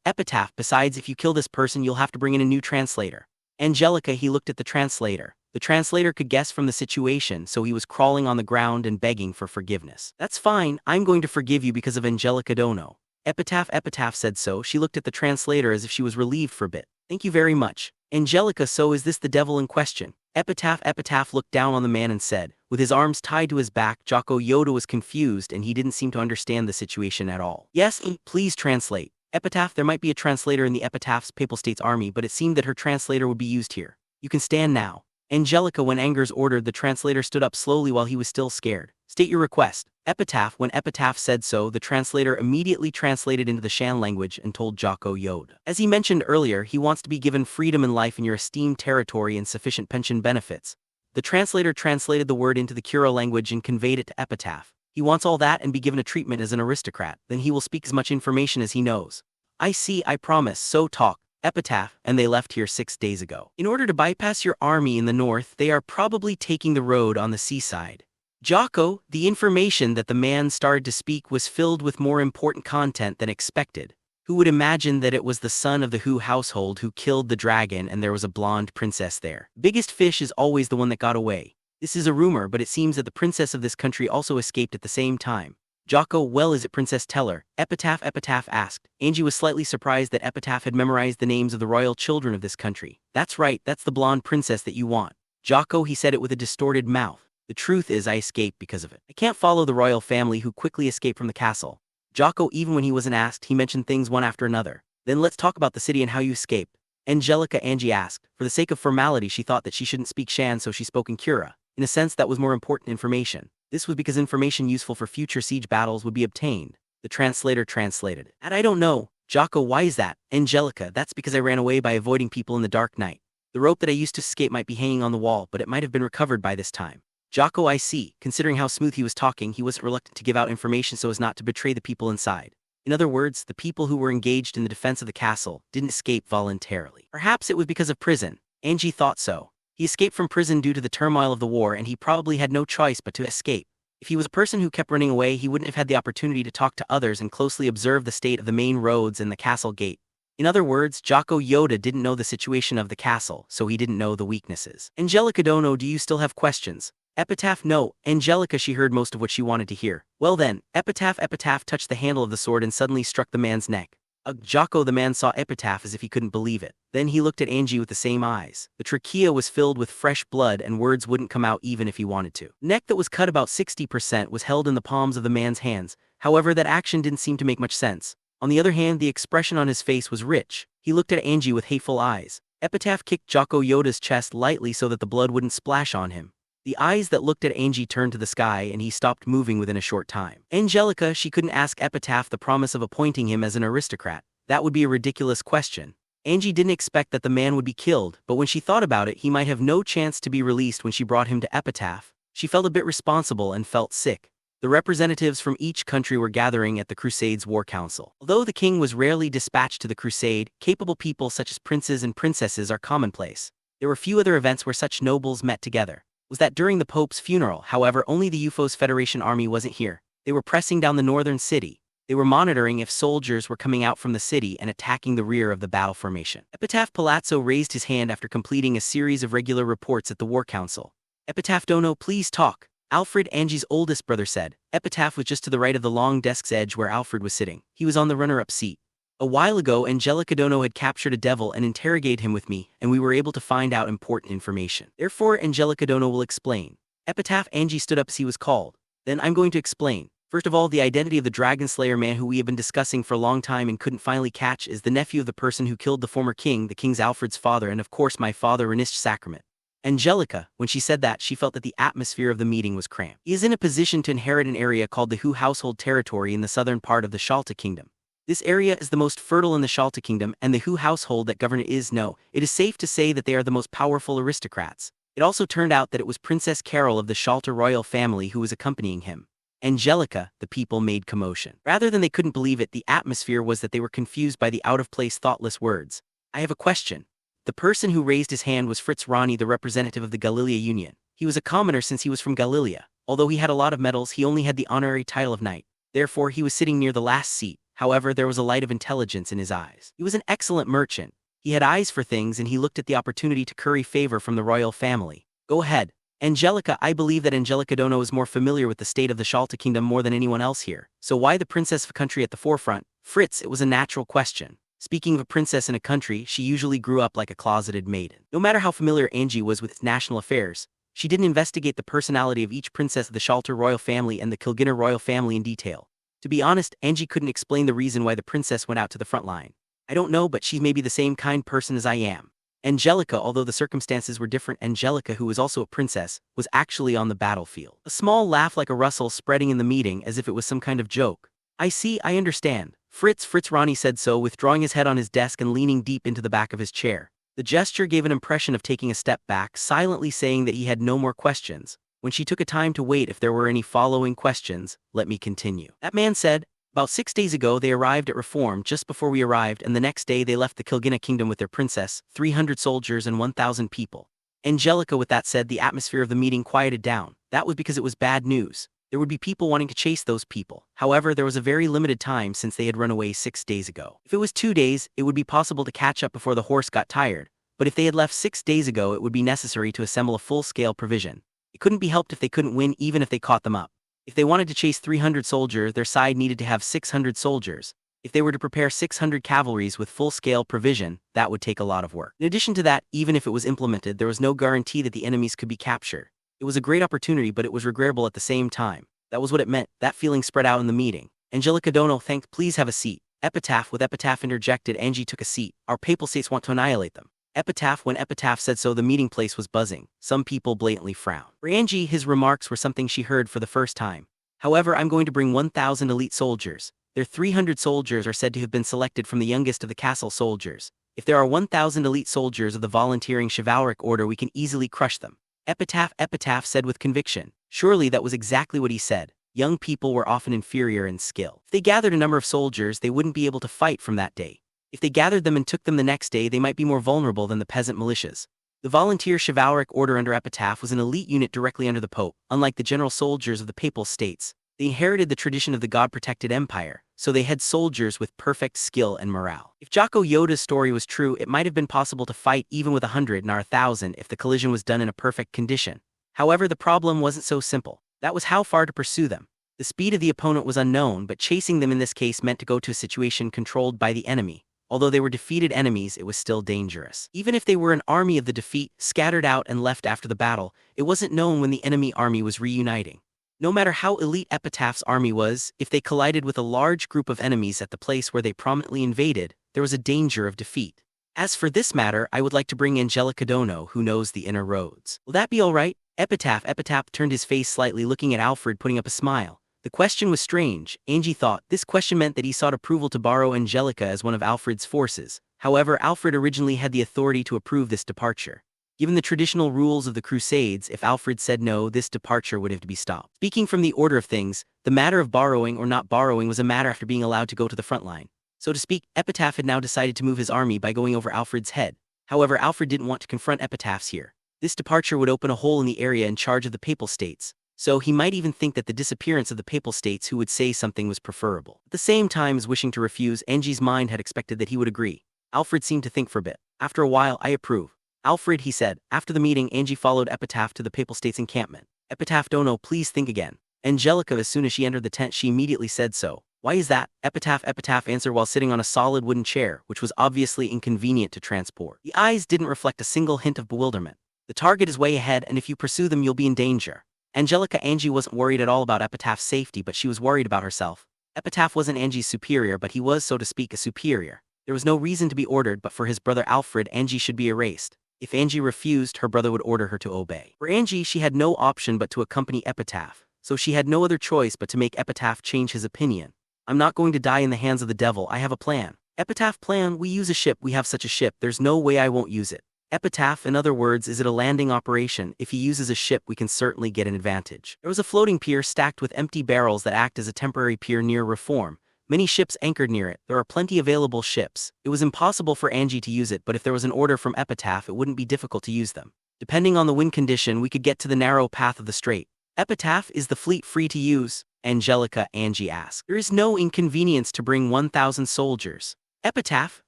Epitaph, besides, if you kill this person, you'll have to bring in a new translator. Angelica, he looked at the translator. The translator could guess from the situation, so he was crawling on the ground and begging for forgiveness. That's fine, I'm going to forgive you because of Angelica Dono. Epitaph said so. She looked at the translator as if she was relieved for a bit. Thank you very much. Angelica, so is this the devil in question? Epitaph looked down on the man and said, with his arms tied to his back. Jocko Yoda was confused and he didn't seem to understand the situation at all. Yes, please translate. Epitaph, there might be a translator in the Epitaph's Papal States army, but it seemed that her translator would be used here. You can stand now. Angelica, when Angers ordered, the translator stood up slowly while he was still scared. State your request. Epitaph, when Epitaph said so, the translator immediately translated into the Shan language and told Jocko Yoda. As he mentioned earlier, he wants to be given freedom in life in your esteemed territory and sufficient pension benefits. The translator translated the word into the Kuro language and conveyed it to Epitaph. He wants all that and be given a treatment as an aristocrat, then he will speak as much information as he knows. I see, I promise, so talk. Epitaph, and they left here 6 days ago. In order to bypass your army in the north, they are probably taking the road on the seaside. Jocko, the information that the man started to speak was filled with more important content than expected. Who would imagine that it was the son of the Hu household who killed the dragon and there was a blonde princess there? Biggest fish is always the one that got away. This is a rumor, but it seems that the princess of this country also escaped at the same time. Jocko, well, is it Princess Teller? Epitaph asked. Angie was slightly surprised that Epitaph had memorized the names of the royal children of this country. That's right, that's the blonde princess that you want. Jocko, he said it with a distorted mouth. The truth is I escaped because of it. I can't follow the royal family who quickly escaped from the castle. Jocko, even when he wasn't asked, he mentioned things one after another. Then let's talk about the city and how you escaped. Angie asked. For the sake of formality, she thought that she shouldn't speak Shan, so she spoke in Kura. In a sense, that was more important information. This was because information useful for future siege battles would be obtained. The translator translated. And I don't know. Jocko, why is that? Angelica, that's because I ran away by avoiding people in the dark night. The rope that I used to escape might be hanging on the wall, but it might have been recovered by this time. Jocko, I see. Considering how smooth he was talking, he wasn't reluctant to give out information so as not to betray the people inside. In other words, the people who were engaged in the defense of the castle didn't escape voluntarily. Perhaps it was because of prison. Angie thought so. He escaped from prison due to the turmoil of the war, and he probably had no choice but to escape. If he was a person who kept running away, he wouldn't have had the opportunity to talk to others and closely observe the state of the main roads and the castle gate. In other words, Jocko Yoda didn't know the situation of the castle, so he didn't know the weaknesses. Angelica, Dono, do you still have questions? Epitaph, no. Angelica, she heard most of what she wanted to hear. Well then, Epitaph touched the handle of the sword and suddenly struck the man's neck. Jocko, the man, saw Epitaph as if he couldn't believe it. Then he looked at Angie with the same eyes. The trachea was filled with fresh blood and words wouldn't come out even if he wanted to. Neck that was cut about 60% was held in the palms of the man's hands. However, that action didn't seem to make much sense. On the other hand, the expression on his face was rich. He looked at Angie with hateful eyes. Epitaph kicked Jocko Yoda's chest lightly so that the blood wouldn't splash on him. The eyes that looked at Angie turned to the sky and he stopped moving within a short time. Angelica, she couldn't ask Epitaph the promise of appointing him as an aristocrat. That would be a ridiculous question. Angie didn't expect that the man would be killed, but when she thought about it, he might have no chance to be released when she brought him to Epitaph. She felt a bit responsible and felt sick. The representatives from each country were gathering at the Crusade's War Council. Although the king was rarely dispatched to the Crusade, capable people such as princes and princesses are commonplace. There were few other events where such nobles met together. Was that during the Pope's funeral, however, only the UFO's Federation army wasn't here. They were pressing down the northern city. They were monitoring if soldiers were coming out from the city and attacking the rear of the battle formation. Epitaph Palazzo raised his hand after completing a series of regular reports at the War Council. Epitaph Dono, please talk. Alfred, Angie's oldest brother, said. Epitaph was just to the right of the long desk's edge where Alfred was sitting. He was on the runner-up seat. A while ago, Angelica Dono had captured a devil and interrogated him with me, and we were able to find out important information. Therefore, Angelica Dono will explain. Epitaph Angie stood up as he was called. Then I'm going to explain. First of all, the identity of the Dragon Slayer man who we have been discussing for a long time and couldn't finally catch is the nephew of the person who killed the former king, the king's Alfred's father, and of course my father, Renisht Sacrament. Angelica, when she said that, she felt that the atmosphere of the meeting was cramped. He is in a position to inherit an area called the Hu household territory in the southern part of the Shiyalta Kingdom. This area is the most fertile in the Shiyalta Kingdom, and the Hu household that govern it it is safe to say that they are the most powerful aristocrats. It also turned out that it was Princess Carol of the Shiyalta royal family who was accompanying him. Angelica, the people made commotion. Rather than they couldn't believe it, the atmosphere was that they were confused by the out-of-place thoughtless words. I have a question. The person who raised his hand was Fritz Rani, the representative of the Galilea Union. He was a commoner since he was from Galilea. Although he had a lot of medals, he only had the honorary title of knight. Therefore, he was sitting near the last seat. However, there was a light of intelligence in his eyes. He was an excellent merchant. He had eyes for things and he looked at the opportunity to curry favor from the royal family. Go ahead. Angelica, I believe that Angelica Dono is more familiar with the state of the Shiyalta Kingdom more than anyone else here. So why the princess of a country at the forefront? Fritz, it was a natural question. Speaking of a princess in a country, she usually grew up like a closeted maiden. No matter how familiar Angie was with national affairs, she didn't investigate the personality of each princess of the Shiyalta royal family and the Kilginner royal family in detail. To be honest, Angie couldn't explain the reason why the princess went out to the front line. I don't know, but she's maybe the same kind person as I am. Angelica, although the circumstances were different, Angelica, who was also a princess, was actually on the battlefield. A small laugh like a rustle spreading in the meeting as if it was some kind of joke. I see, I understand. Fritz Ronnie said so, withdrawing his head on his desk and leaning deep into the back of his chair. The gesture gave an impression of taking a step back, silently saying that he had no more questions. When she took a time to wait if there were any following questions, let me continue. That man said, about 6 days ago they arrived at Reform just before we arrived, and the next day they left the Kilginner Kingdom with their princess, 300 soldiers and 1,000 people. Angelica, with that said, the atmosphere of the meeting quieted down. That was because it was bad news. There would be people wanting to chase those people. However, there was a very limited time since they had run away 6 days ago. If it was 2 days, it would be possible to catch up before the horse got tired, but if they had left 6 days ago, it would be necessary to assemble a full-scale provision. It couldn't be helped if they couldn't win, even if they caught them up. If they wanted to chase 300 soldiers, their side needed to have 600 soldiers. If they were to prepare 600 cavalries with full-scale provision, that would take a lot of work. In addition to that, even if it was implemented, there was no guarantee that the enemies could be captured. It was a great opportunity, but it was regrettable at the same time. That was what it meant. That feeling spread out in the meeting. Angelica Dono thanked. Please have a seat. Epitaph, with Epitaph interjected. Angie took a seat. Our papal states want to annihilate them. Epitaph, when Epitaph said so, the meeting place was buzzing. Some people blatantly frowned. For Angie, his remarks were something she heard for the first time. However, I'm going to bring 1,000 elite soldiers. Their 300 soldiers are said to have been selected from the youngest of the castle soldiers. If there are 1,000 elite soldiers of the volunteering chivalric order, we can easily crush them. Epitaph said with conviction. Surely that was exactly what he said. Young people were often inferior in skill. If they gathered a number of soldiers, they wouldn't be able to fight from that day. If they gathered them and took them the next day, they might be more vulnerable than the peasant militias. The volunteer chivalric order under Epitaph was an elite unit directly under the Pope. Unlike the general soldiers of the papal states, they inherited the tradition of the god-protected empire, so they had soldiers with perfect skill and morale. If Jocko Yoda's story was true, it might have been possible to fight even with 100 and 1,000 if the collision was done in a perfect condition. However, the problem wasn't so simple. That was how far to pursue them. The speed of the opponent was unknown, but chasing them in this case meant to go to a situation controlled by the enemy. Although they were defeated enemies, it was still dangerous. Even if they were an army of the defeat, scattered out and left after the battle, it wasn't known when the enemy army was reuniting. No matter how elite Epitaph's army was, if they collided with a large group of enemies at the place where they prominently invaded, there was a danger of defeat. As for this matter, I would like to bring Angelica Dono, who knows the inner roads. Will that be all right? Epitaph turned his face slightly, looking at Alfred, putting up a smile. The question was strange, Angie thought. This question meant that he sought approval to borrow Angelica as one of Alfred's forces. However, Alfred originally had the authority to approve this departure. Given the traditional rules of the Crusades, if Alfred said no, this departure would have to be stopped. Speaking from the order of things, the matter of borrowing or not borrowing was a matter after being allowed to go to the front line. So to speak, Epitaph had now decided to move his army by going over Alfred's head. However, Alfred didn't want to confront Epitaph's here. This departure would open a hole in the area in charge of the papal states. So he might even think that the disappearance of the papal states who would say something was preferable. At the same time as wishing to refuse, Angie's mind had expected that he would agree. Alfred seemed to think for a bit. After a while, I approve. Alfred, he said. After the meeting, Angie followed Epitaph to the papal states encampment. Epitaph Dono, please think again. Angelica, as soon as she entered the tent, she immediately said so. Why is that? Epitaph answered while sitting on a solid wooden chair, which was obviously inconvenient to transport. The eyes didn't reflect a single hint of bewilderment. The target is way ahead, and if you pursue them, you'll be in danger. Angie wasn't worried at all about Epitaph's safety, but she was worried about herself. Epitaph wasn't Angie's superior, but he was, so to speak, a superior. There was no reason to be ordered, but for his brother Alfred, Angie should be erased. If Angie refused, her brother would order her to obey. For Angie, she had no option but to accompany Epitaph, so she had no other choice but to make Epitaph change his opinion. I'm not going to die in the hands of the devil, I have a plan. Epitaph, plan? We use a ship, we have such a ship, there's no way I won't use it. Epitaph, in other words, is it a landing operation? If he uses a ship, we can certainly get an advantage. There was a floating pier stacked with empty barrels that act as a temporary pier near Reform. Many ships anchored near it. There are plenty available ships. It was impossible for Angie to use it, but if there was an order from Epitaph, it wouldn't be difficult to use them. Depending on the wind condition, we could get to the narrow path of the strait. Epitaph, is the fleet free to use? Angie asked. There is no inconvenience to bring 1,000 soldiers. Epitaph,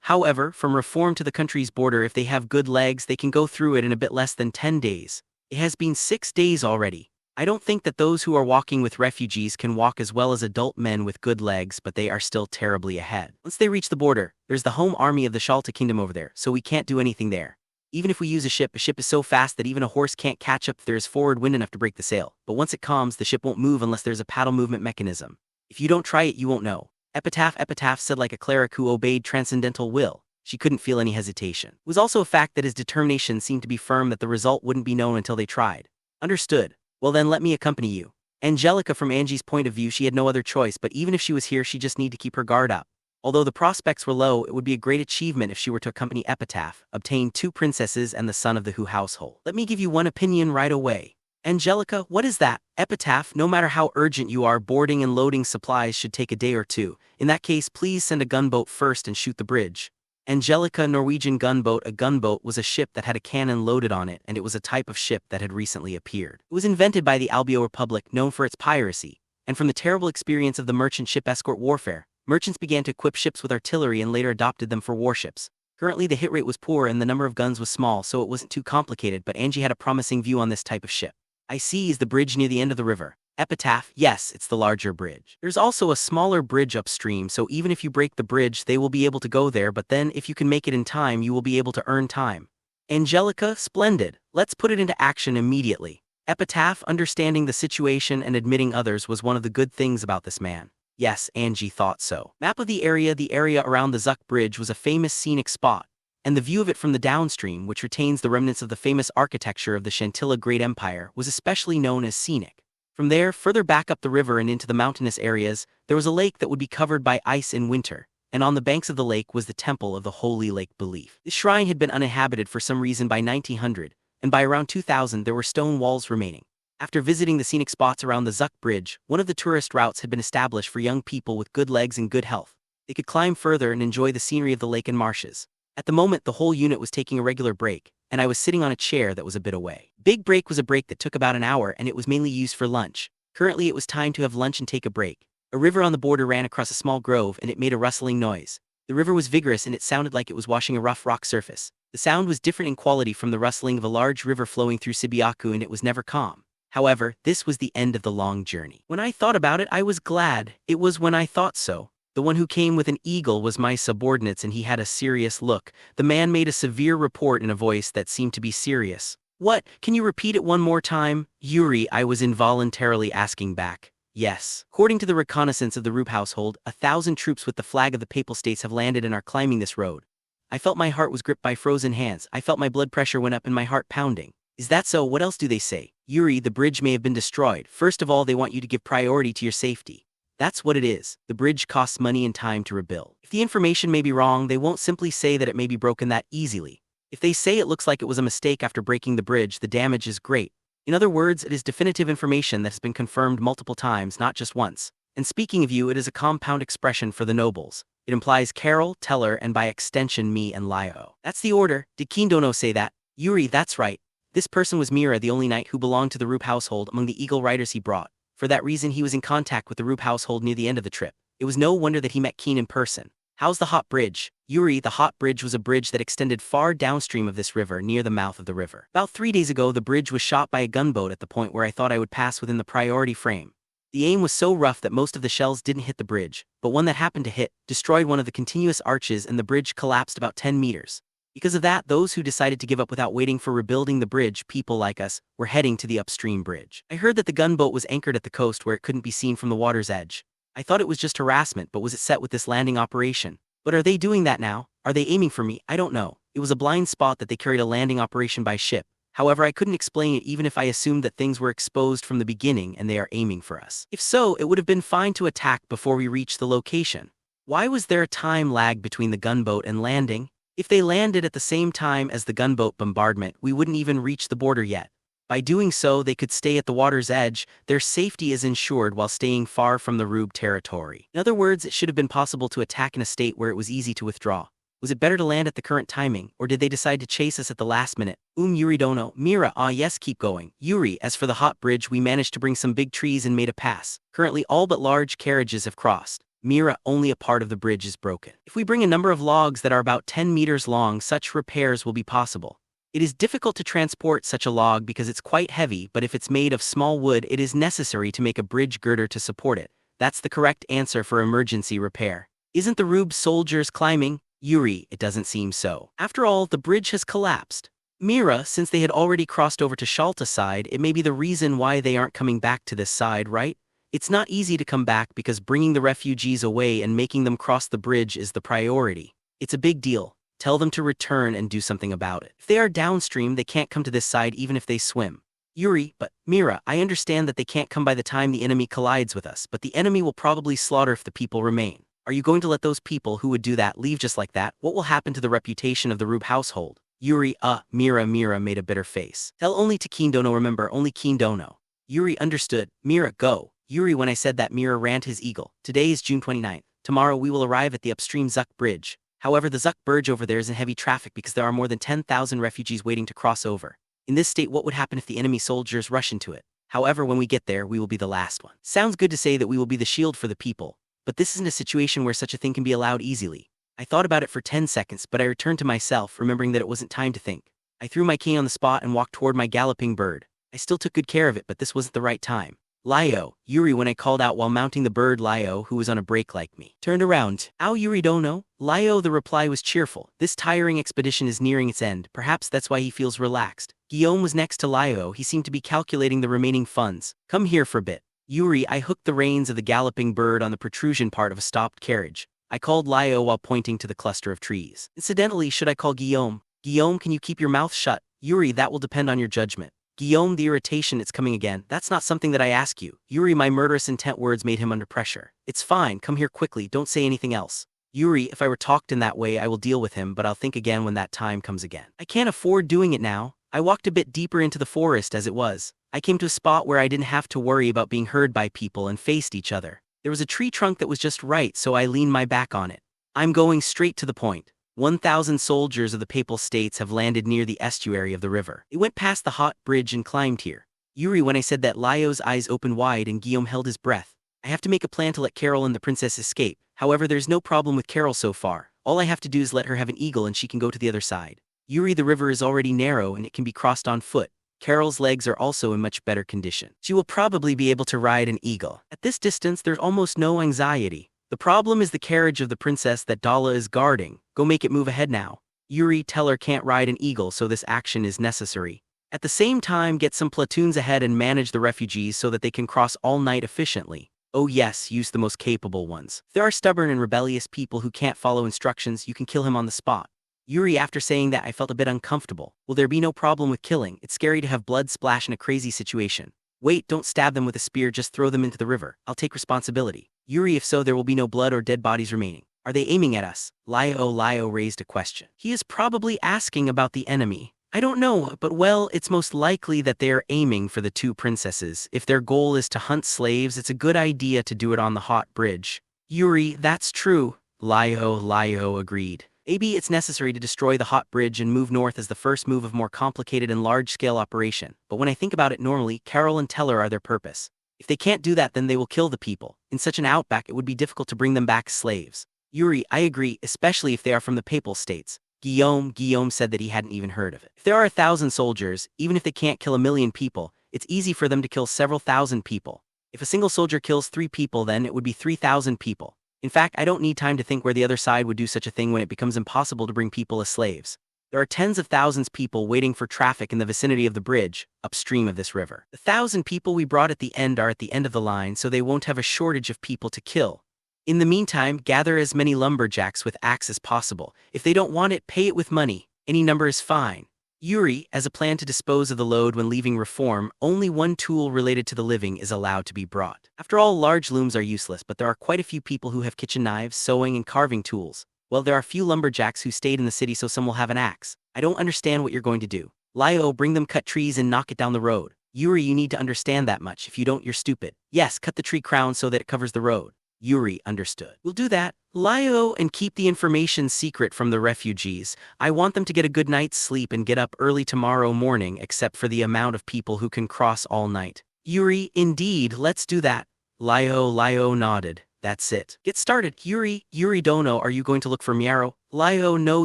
however, from Reform to the country's border, if they have good legs, they can go through it in a bit less than 10 days. It has been 6 days already. I don't think that those who are walking with refugees can walk as well as adult men with good legs, but they are still terribly ahead. Once they reach the border, there's the home army of the Shiyalta Kingdom over there, so we can't do anything there. Even if we use a ship is so fast that even a horse can't catch up if there is forward wind enough to break the sail. But once it calms, the ship won't move unless there's a paddle movement mechanism. If you don't try it, you won't know. Epitaph said like a cleric who obeyed transcendental will. She couldn't feel any hesitation. It was also a fact that his determination seemed to be firm that the result wouldn't be known until they tried. Understood. Well then let me accompany you. Angelica, from Angie's point of view, she had no other choice, but even if she was here, she just needed to keep her guard up. Although the prospects were low, it would be a great achievement if she were to accompany Epitaph, obtain 2 princesses and the son of the Hu household. Let me give you one opinion right away. Angelica, what is that? Epitaph, no matter how urgent you are, boarding and loading supplies should take a day or 2. In that case, please send a gunboat first and shoot the bridge. Angelica, Norwegian gunboat. A gunboat was a ship that had a cannon loaded on it, and it was a type of ship that had recently appeared. It was invented by the Albio Republic, known for its piracy, and from the terrible experience of the merchant ship escort warfare, merchants began to equip ships with artillery and later adopted them for warships. Currently the hit rate was poor and the number of guns was small, so it wasn't too complicated, but Angie had a promising view on this type of ship. I see is the bridge near the end of the river. Epitaph, yes, it's the larger bridge. There's also a smaller bridge upstream, so even if you break the bridge, they will be able to go there, but then if you can make it in time, you will be able to earn time. Angelica, splendid. Let's put it into action immediately. Epitaph, understanding the situation and admitting others was one of the good things about this man. Yes, Angie thought so. Map of the area around the Zuck Bridge was a famous scenic spot, and the view of it from the downstream, which retains the remnants of the famous architecture of the Shantilla Great Empire, was especially known as scenic. From there, further back up the river and into the mountainous areas, there was a lake that would be covered by ice in winter, and on the banks of the lake was the Temple of the Holy Lake Belief. This shrine had been uninhabited for some reason by 1900, and by around 2000 there were stone walls remaining. After visiting the scenic spots around the Zuck Bridge, one of the tourist routes had been established for young people with good legs and good health. They could climb further and enjoy the scenery of the lake and marshes. At the moment, the whole unit was taking a regular break, and I was sitting on a chair that was a bit away. Big break was a break that took about an hour, and it was mainly used for lunch. Currently, it was time to have lunch and take a break. A river on the border ran across a small grove, and it made a rustling noise. The river was vigorous, and it sounded like it was washing a rough rock surface. The sound was different in quality from the rustling of a large river flowing through Sibiaku, and it was never calm. However, this was the end of the long journey. When I thought about it, I was glad. It was when I thought so. The one who came with an eagle was my subordinates, and he had a serious look. The man made a severe report in a voice that seemed to be serious. What? Can you repeat it one more time? Yuri, I was involuntarily asking back. Yes. According to the reconnaissance of the Rupe household, 1,000 troops with the flag of the Papal States have landed and are climbing this road. I felt my heart was gripped by frozen hands. I felt my blood pressure went up and my heart pounding. Is that so? What else do they say? Yuri, the bridge may have been destroyed. First of all, they want you to give priority to your safety. That's what it is. The bridge costs money and time to rebuild. If the information may be wrong, they won't simply say that it may be broken that easily. If they say it looks like it was a mistake after breaking the bridge, the damage is great. In other words, it is definitive information that has been confirmed multiple times, not just once. And speaking of you, it is a compound expression for the nobles. It implies Carol, Teller, and by extension me and Lio. That's the order. Did Kindono say that? Yuri, that's right. This person was Mira, the only knight who belonged to the Rupe household among the eagle riders he brought. For that reason, he was in contact with the Rupe household near the end of the trip. It was no wonder that he met Keen in person. How's the hot bridge? Yuri, the hot bridge was a bridge that extended far downstream of this river near the mouth of the river. About 3 days ago, the bridge was shot by a gunboat at the point where I thought I would pass within the priority frame. The aim was so rough that most of the shells didn't hit the bridge, but one that happened to hit destroyed one of the continuous arches and the bridge collapsed about 10 meters. Because of that, those who decided to give up without waiting for rebuilding the bridge, people like us, were heading to the upstream bridge. I heard that the gunboat was anchored at the coast where it couldn't be seen from the water's edge. I thought it was just harassment, but was it set with this landing operation? But are they doing that now? Are they aiming for me? I don't know. It was a blind spot that they carried a landing operation by ship. However, I couldn't explain it even if I assumed that things were exposed from the beginning and they are aiming for us. If so, it would have been fine to attack before we reached the location. Why was there a time lag between the gunboat and landing? If they landed at the same time as the gunboat bombardment, we wouldn't even reach the border yet. By doing so, they could stay at the water's edge. Their safety is ensured while staying far from the Rube territory. In other words, it should have been possible to attack in a state where it was easy to withdraw. Was it better to land at the current timing, or did they decide to chase us at the last minute? Yuri dono. Mira, yes, keep going. Yuri, as for the hot bridge, we managed to bring some big trees and made a pass. Currently, all but large carriages have crossed. Mira, only a part of the bridge is broken. If we bring a number of logs that are about 10 meters long, such repairs will be possible. It is difficult to transport such a log because it's quite heavy, but if it's made of small wood, it is necessary to make a bridge girder to support it. That's the correct answer for emergency repair. Isn't the Rube soldiers climbing? Yuri, it doesn't seem so. After all, the bridge has collapsed. Mira, since they had already crossed over to Shiyalta side, it may be the reason why they aren't coming back to this side, right? It's not easy to come back because bringing the refugees away and making them cross the bridge is the priority. It's a big deal. Tell them to return and do something about it. If they are downstream, they can't come to this side even if they swim. Yuri, but Mira, I understand that they can't come by the time the enemy collides with us, but the enemy will probably slaughter if the people remain. Are you going to let those people who would do that leave just like that? What will happen to the reputation of the Rube household? Yuri, Mira made a bitter face. Tell only to Kindono, remember, only Kindono. Yuri understood. Mira, go. Yuri, when I said that, Mira ran his eagle. Today is June 29th. Tomorrow we will arrive at the upstream Zuck Bridge. However, the Zuck Bridge over there is in heavy traffic because there are more than 10,000 refugees waiting to cross over. In this state, what would happen if the enemy soldiers rush into it? However, when we get there, we will be the last one. Sounds good to say that we will be the shield for the people, but this isn't a situation where such a thing can be allowed easily. I thought about it for 10 seconds, but I returned to myself, remembering that it wasn't time to think. I threw my cane on the spot and walked toward my galloping bird. I still took good care of it, but this wasn't the right time. Lyo, Yuri, when I called out while mounting the bird, Lyo, who was on a break like me, turned around. Ow, Yuri, don't know. Lyo, the reply was cheerful. This tiring expedition is nearing its end. Perhaps that's why he feels relaxed. Guillaume was next to Lyo. He seemed to be calculating the remaining funds. Come here for a bit. Yuri, I hooked the reins of the galloping bird on the protrusion part of a stopped carriage. I called Lyo while pointing to the cluster of trees. Incidentally, should I call Guillaume? Guillaume, can you keep your mouth shut? Yuri, that will depend on your judgment. Guillaume, the irritation, it's coming again. That's not something that I ask you. Yuri, my murderous intent words made him under pressure. It's fine, come here quickly, don't say anything else. Yuri, if I were talked in that way, I will deal with him, but I'll think again when that time comes again. I can't afford doing it now. I walked a bit deeper into the forest as it was. I came to a spot where I didn't have to worry about being heard by people and faced each other. There was a tree trunk that was just right, so I leaned my back on it. I'm going straight to the point. 1,000 soldiers of the Papal States have landed near the estuary of the river. They went past the hot bridge and climbed here. Yuri, when I said that, Lyo's eyes opened wide and Guillaume held his breath. I have to make a plan to let Carol and the princess escape. However, there's no problem with Carol so far. All I have to do is let her have an eagle and she can go to the other side. Yuri, the river is already narrow and it can be crossed on foot. Carol's legs are also in much better condition. She will probably be able to ride an eagle. At this distance, there's almost no anxiety. The problem is the carriage of the princess that Dala is guarding. Go make it move ahead now. Yuri, tell her can't ride an eagle, so this action is necessary. At the same time, get some platoons ahead and manage the refugees so that they can cross all night efficiently. Oh yes, use the most capable ones. If there are stubborn and rebellious people who can't follow instructions, you can kill him on the spot. Yuri, after saying that, I felt a bit uncomfortable. Will there be no problem with killing? It's scary to have blood splash in a crazy situation. Wait, don't stab them with a spear, just throw them into the river. I'll take responsibility. Yuri, if so, there will be no blood or dead bodies remaining. Are they aiming at us? Lyo raised a question. He is probably asking about the enemy. I don't know, but well, it's most likely that they are aiming for the two princesses. If their goal is to hunt slaves, it's a good idea to do it on the hot bridge. Yuri, that's true. Lyo agreed. Maybe it's necessary to destroy the hot bridge and move north as the first move of more complicated and large-scale operation. But when I think about it normally, Carol and Teller are their purpose. If they can't do that, then they will kill the people. In such an outback, it would be difficult to bring them back slaves. Yuri, I agree, especially if they are from the Papal States. Guillaume said that he hadn't even heard of it. If there are 1,000 soldiers, even if they can't kill 1,000,000 people, it's easy for them to kill several thousand people. If a single soldier kills 3 people, then it would be 3,000 people. In fact, I don't need time to think where the other side would do such a thing when it becomes impossible to bring people as slaves. There are tens of thousands of people waiting for traffic in the vicinity of the bridge, upstream of this river. The 1,000 people we brought at the end are at the end of the line, so they won't have a shortage of people to kill. In the meantime, gather as many lumberjacks with axe as possible. If they don't want it, pay it with money. Any number is fine. Yuri, as a plan to dispose of the load when leaving reform, only one tool related to the living is allowed to be brought. After all, large looms are useless, but there are quite a few people who have kitchen knives, sewing, and carving tools. Well, there are few lumberjacks who stayed in the city, so some will have an axe. I don't understand what you're going to do. Lyo, bring them, cut trees and knock it down the road. Yuri, you need to understand that much. If you don't, you're stupid. Yes, cut the tree crown so that it covers the road. Yuri understood. We'll do that. Lyo, and keep the information secret from the refugees. I want them to get a good night's sleep and get up early tomorrow morning, except for the amount of people who can cross all night. Yuri, indeed, let's do that. Lyo nodded. That's it. Get started. Yuri Dono, are you going to look for Miaro? Lyo, no,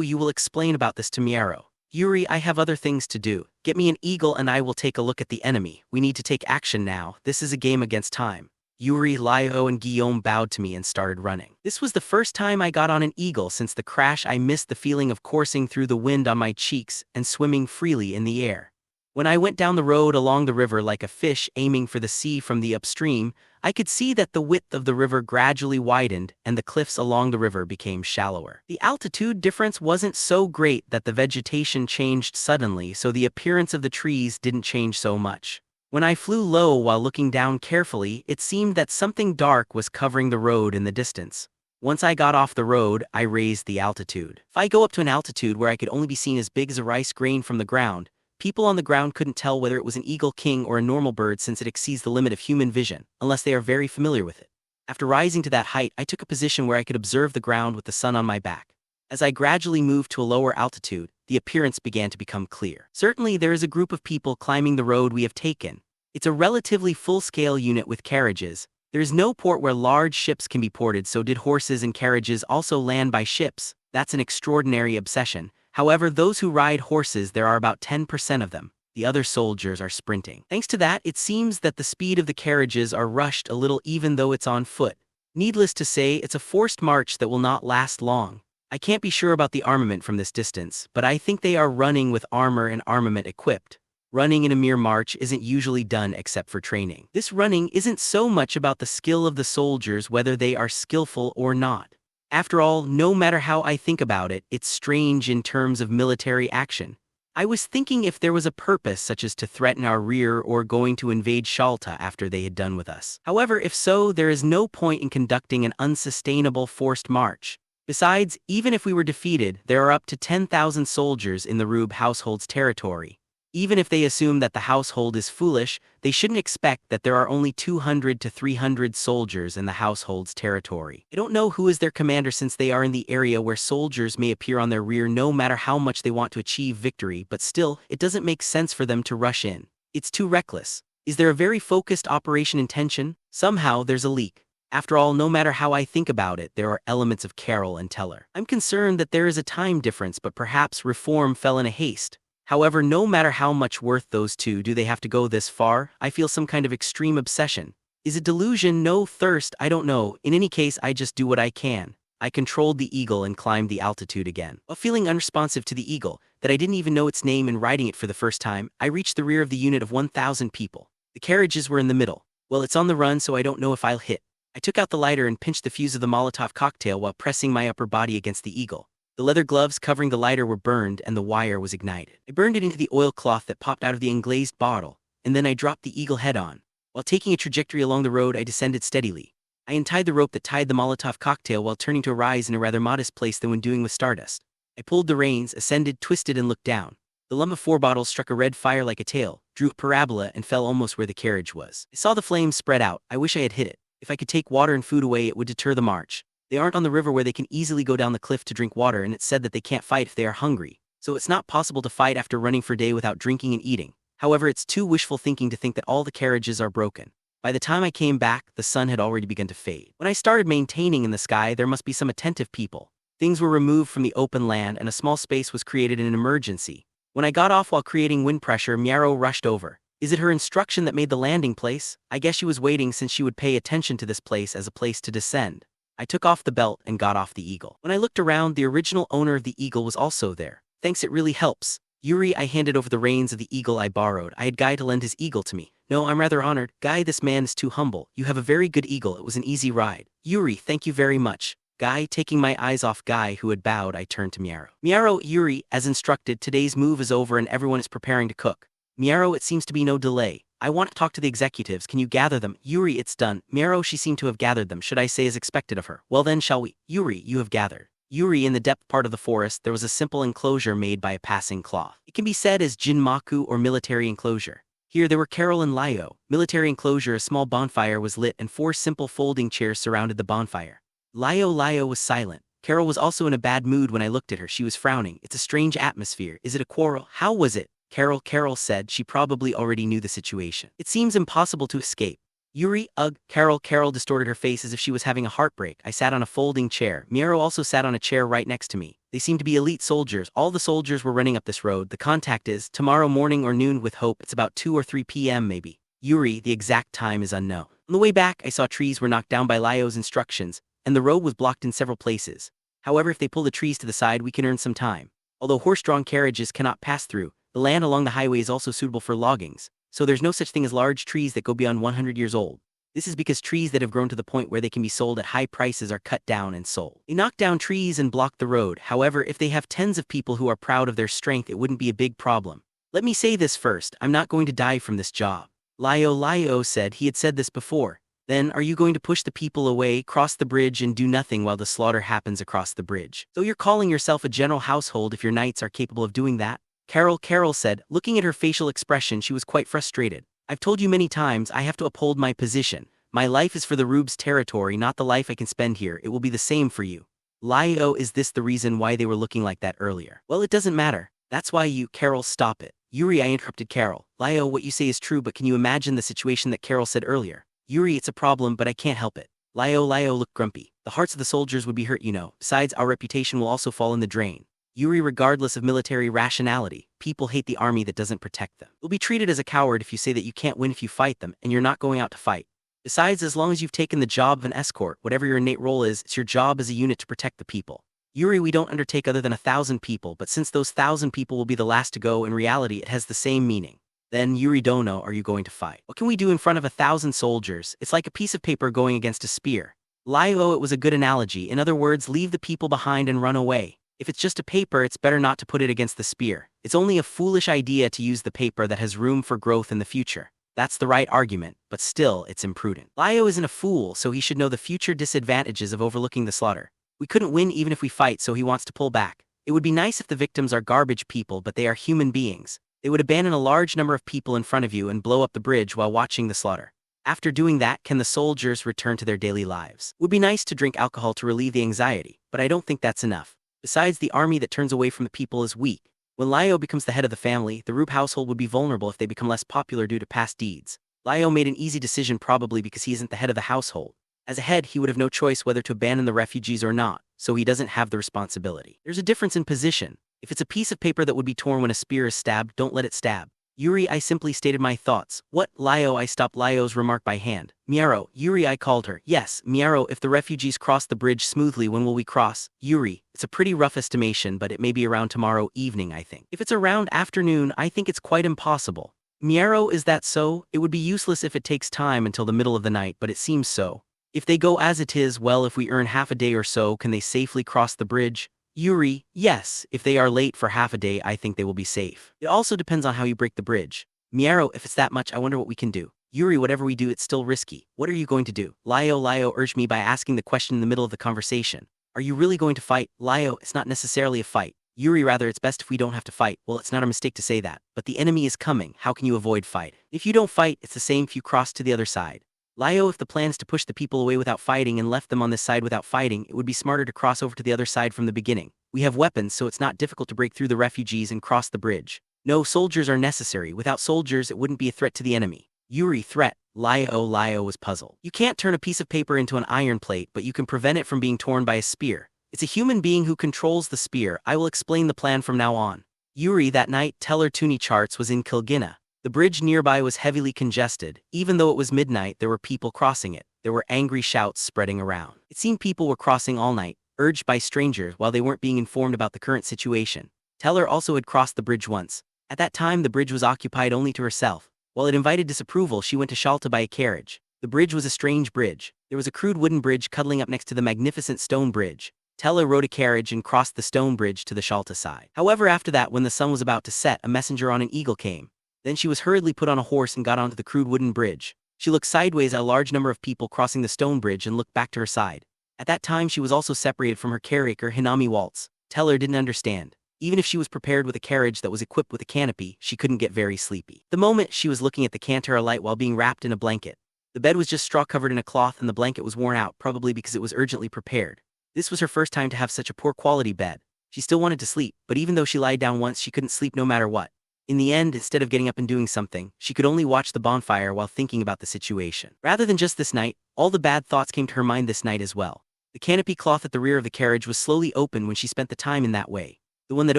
you will explain about this to Miaro. Yuri, I have other things to do. Get me an eagle and I will take a look at the enemy. We need to take action now. This is a game against time. Yuri, Lio and Guillaume bowed to me and started running. This was the first time I got on an eagle since the crash. I missed the feeling of coursing through the wind on my cheeks and swimming freely in the air. When I went down the road along the river like a fish aiming for the sea from the upstream, I could see that the width of the river gradually widened and the cliffs along the river became shallower. The altitude difference wasn't so great that the vegetation changed suddenly, so the appearance of the trees didn't change so much. When I flew low while looking down carefully, it seemed that something dark was covering the road in the distance. Once I got off the road, I raised the altitude. If I go up to an altitude where I could only be seen as big as a rice grain from the ground, people on the ground couldn't tell whether it was an eagle king or a normal bird since it exceeds the limit of human vision, unless they are very familiar with it. After rising to that height, I took a position where I could observe the ground with the sun on my back. As I gradually moved to a lower altitude, the appearance began to become clear. Certainly, there is a group of people climbing the road we have taken. It's a relatively full-scale unit with carriages. There is no port where large ships can be ported, so did horses and carriages also land by ships? That's an extraordinary obsession. However, those who ride horses, there are about 10% of them. The other soldiers are sprinting. Thanks to that, it seems that the speed of the carriages are rushed a little even though it's on foot. Needless to say, it's a forced march that will not last long. I can't be sure about the armament from this distance, but I think they are running with armor and armament equipped. Running in a mere march isn't usually done except for training. This running isn't so much about the skill of the soldiers, whether they are skillful or not. After all, no matter how I think about it, it's strange in terms of military action. I was thinking if there was a purpose such as to threaten our rear or going to invade Shiyalta after they had done with us. However, if so, there is no point in conducting an unsustainable forced march. Besides, even if we were defeated, there are up to 10,000 soldiers in the Rube household's territory. Even if they assume that the household is foolish, they shouldn't expect that there are only 200 to 300 soldiers in the household's territory. I don't know who is their commander since they are in the area where soldiers may appear on their rear no matter how much they want to achieve victory, but still, it doesn't make sense for them to rush in. It's too reckless. Is there a very focused operation intention? Somehow, there's a leak. After all, no matter how I think about it, there are elements of Carol and Teller. I'm concerned that there is a time difference, but perhaps reform fell in a haste. However, no matter how much worth those two, do they have to go this far? I feel some kind of extreme obsession. Is it delusion? No, thirst? I don't know. In any case, I just do what I can. I controlled the eagle and climbed the altitude again. While feeling unresponsive to the eagle, that I didn't even know its name and riding it for the first time, I reached the rear of the unit of 1,000 people. The carriages were in the middle. Well, it's on the run, so I don't know if I'll hit. I took out the lighter and pinched the fuse of the Molotov cocktail while pressing my upper body against the eagle. The leather gloves covering the lighter were burned and the wire was ignited. I burned it into the oilcloth that popped out of the englazed bottle, and then I dropped the eagle head on. While taking a trajectory along the road, I descended steadily. I untied the rope that tied the Molotov cocktail while turning to a rise in a rather modest place than when doing with stardust. I pulled the reins, ascended, twisted, and looked down. The lump of 4 bottles struck a red fire like a tail, drew a parabola, and fell almost where the carriage was. I saw the flames spread out. I wish I had hit it. If I could take water and food away, it would deter the march. They aren't on the river where they can easily go down the cliff to drink water, and it's said that they can't fight if they are hungry. So it's not possible to fight after running for a day without drinking and eating. However, it's too wishful thinking to think that all the carriages are broken. By the time I came back, the sun had already begun to fade. When I started maintaining in the sky, there must be some attentive people. Things were removed from the open land and a small space was created in an emergency. When I got off while creating wind pressure, Miaro rushed over. Is it her instruction that made the landing place? I guess she was waiting since she would pay attention to this place as a place to descend. I took off the belt and got off the eagle. When I looked around, the original owner of the eagle was also there. Thanks, it really helps. Yuri, I handed over the reins of the eagle I borrowed. I had Guy to lend his eagle to me. No, I'm rather honored. Guy, this man is too humble. You have a very good eagle. It was an easy ride. Yuri, thank you very much. Guy, taking my eyes off Guy, who had bowed, I turned to Miaro. Miaro, Yuri, as instructed, today's move is over and everyone is preparing to cook. Miaro, it seems to be no delay. I want to talk to the executives. Can you gather them? Yuri, it's done. Miaro, she seemed to have gathered them. Should I say as expected of her? Well then, shall we? Yuri, you have gathered. Yuri, in the depth part of the forest, there was a simple enclosure made by a passing cloth. It can be said as Jinmaku or military enclosure. Here there were Carol and Lio. Military enclosure, a small bonfire was lit and 4 simple folding chairs surrounded the bonfire. Lio was silent. Carol was also in a bad mood when I looked at her. She was frowning. It's a strange atmosphere. Is it a quarrel? How was it? Carol said. She probably already knew the situation. It seems impossible to escape. Yuri, ugh. Carol distorted her face as if she was having a heartbreak. I sat on a folding chair. Miaro also sat on a chair right next to me. They seem to be elite soldiers. All the soldiers were running up this road. The contact is tomorrow morning or noon with hope. It's about 2 or 3 p.m. maybe. Yuri, the exact time is unknown. On the way back, I saw trees were knocked down by Lyo's instructions, and the road was blocked in several places. However, if they pull the trees to the side, we can earn some time. Although horse-drawn carriages cannot pass through, the land along the highway is also suitable for loggings, so there's no such thing as large trees that go beyond 100 years old. This is because trees that have grown to the point where they can be sold at high prices are cut down and sold. They knock down trees and block the road. However, if they have tens of people who are proud of their strength, it wouldn't be a big problem. Let me say this first, I'm not going to die from this job. Lyo said he had said this before. Then, are you going to push the people away, cross the bridge, and do nothing while the slaughter happens across the bridge? So you're calling yourself a general household if your knights are capable of doing that? Carol said. Looking at her facial expression, she was quite frustrated. I've told you many times I have to uphold my position. My life is for the Rube's territory, not the life I can spend here. It will be the same for you. Lyo, is this the reason why they were looking like that earlier? Well, it doesn't matter. That's why you, Carol, stop it. Yuri, I interrupted Carol. Lyo, what you say is true, but can you imagine the situation that Carol said earlier? Yuri, it's a problem, but I can't help it. Lyo looked grumpy. The hearts of the soldiers would be hurt, you know. Besides, our reputation will also fall in the drain. Yuri, regardless of military rationality, people hate the army that doesn't protect them. You'll be treated as a coward if you say that you can't win if you fight them, and you're not going out to fight. Besides, as long as you've taken the job of an escort, whatever your innate role is, it's your job as a unit to protect the people. Yuri, we don't undertake other than 1,000 people, but since those 1,000 people will be the last to go, in reality it has the same meaning. Then, Yuri Dono, are you going to fight? What can we do in front of 1,000 soldiers? It's like a piece of paper going against a spear. Lyo, it was a good analogy. In other words, leave the people behind and run away. If it's just a paper, it's better not to put it against the spear. It's only a foolish idea to use the paper that has room for growth in the future. That's the right argument, but still, it's imprudent. Lyo isn't a fool, so he should know the future disadvantages of overlooking the slaughter. We couldn't win even if we fight, so he wants to pull back. It would be nice if the victims are garbage people, but they are human beings. They would abandon a large number of people in front of you and blow up the bridge while watching the slaughter. After doing that, can the soldiers return to their daily lives? It would be nice to drink alcohol to relieve the anxiety, but I don't think that's enough. Besides, the army that turns away from the people is weak. When Lyo becomes the head of the family, the Rube household would be vulnerable if they become less popular due to past deeds. Lyo made an easy decision probably because he isn't the head of the household. As a head, he would have no choice whether to abandon the refugees or not, so he doesn't have the responsibility. There's a difference in position. If it's a piece of paper that would be torn when a spear is stabbed, don't let it stab. Yuri, I simply stated my thoughts. What? Lyo, I stopped Lyo's remark by hand. Miaro, Yuri, I called her. Yes, Miaro, if the refugees cross the bridge smoothly, when will we cross? Yuri, it's a pretty rough estimation, but it may be around tomorrow evening, I think. If it's around afternoon, I think it's quite impossible. Miaro, is that so? It would be useless if it takes time until the middle of the night, but it seems so. If they go as it is, well, if we earn half a day or so, can they safely cross the bridge? Yuri, yes, if they are late for half a day, I think they will be safe. It also depends on how you break the bridge. Miaro, if it's that much, I wonder what we can do. Yuri, whatever we do, it's still risky. What are you going to do? Lyo urged me by asking the question in the middle of the conversation. Are you really going to fight? Lyo, it's not necessarily a fight. Yuri, rather, it's best if we don't have to fight. Well, it's not a mistake to say that. But the enemy is coming. How can you avoid fight? If you don't fight, it's the same if you cross to the other side. Lyo, if the plan is to push the people away without fighting and left them on this side without fighting, it would be smarter to cross over to the other side from the beginning. We have weapons, so it's not difficult to break through the refugees and cross the bridge. No, soldiers are necessary. Without soldiers, it wouldn't be a threat to the enemy. Yuri, threat. Lyo was puzzled. You can't turn a piece of paper into an iron plate, but you can prevent it from being torn by a spear. It's a human being who controls the spear. I will explain the plan from now on. Yuri, that night, Teller Toonie Charts was in Kilgina. The bridge nearby was heavily congested. Even though it was midnight, there were people crossing it. There were angry shouts spreading around. It seemed people were crossing all night, urged by strangers while they weren't being informed about the current situation. Teller also had crossed the bridge once. At that time, the bridge was occupied only to herself. While it invited disapproval, she went to Shiyalta by a carriage. The bridge was a strange bridge. There was a crude wooden bridge cuddling up next to the magnificent stone bridge. Teller rode a carriage and crossed the stone bridge to the Shiyalta side. However, after that, when the sun was about to set, a messenger on an eagle came. Then she was hurriedly put on a horse and got onto the crude wooden bridge. She looked sideways at a large number of people crossing the stone bridge and looked back to her side. At that time, she was also separated from her caretaker, Hinami Waltz. Teller didn't understand. Even if she was prepared with a carriage that was equipped with a canopy, she couldn't get very sleepy. The moment she was looking at the Cantara light while being wrapped in a blanket. The bed was just straw covered in a cloth and the blanket was worn out, probably because it was urgently prepared. This was her first time to have such a poor quality bed. She still wanted to sleep, but even though she lied down once, she couldn't sleep no matter what. In the end, instead of getting up and doing something, she could only watch the bonfire while thinking about the situation. Rather than just this night, all the bad thoughts came to her mind this night as well. The canopy cloth at the rear of the carriage was slowly open when she spent the time in that way. The one that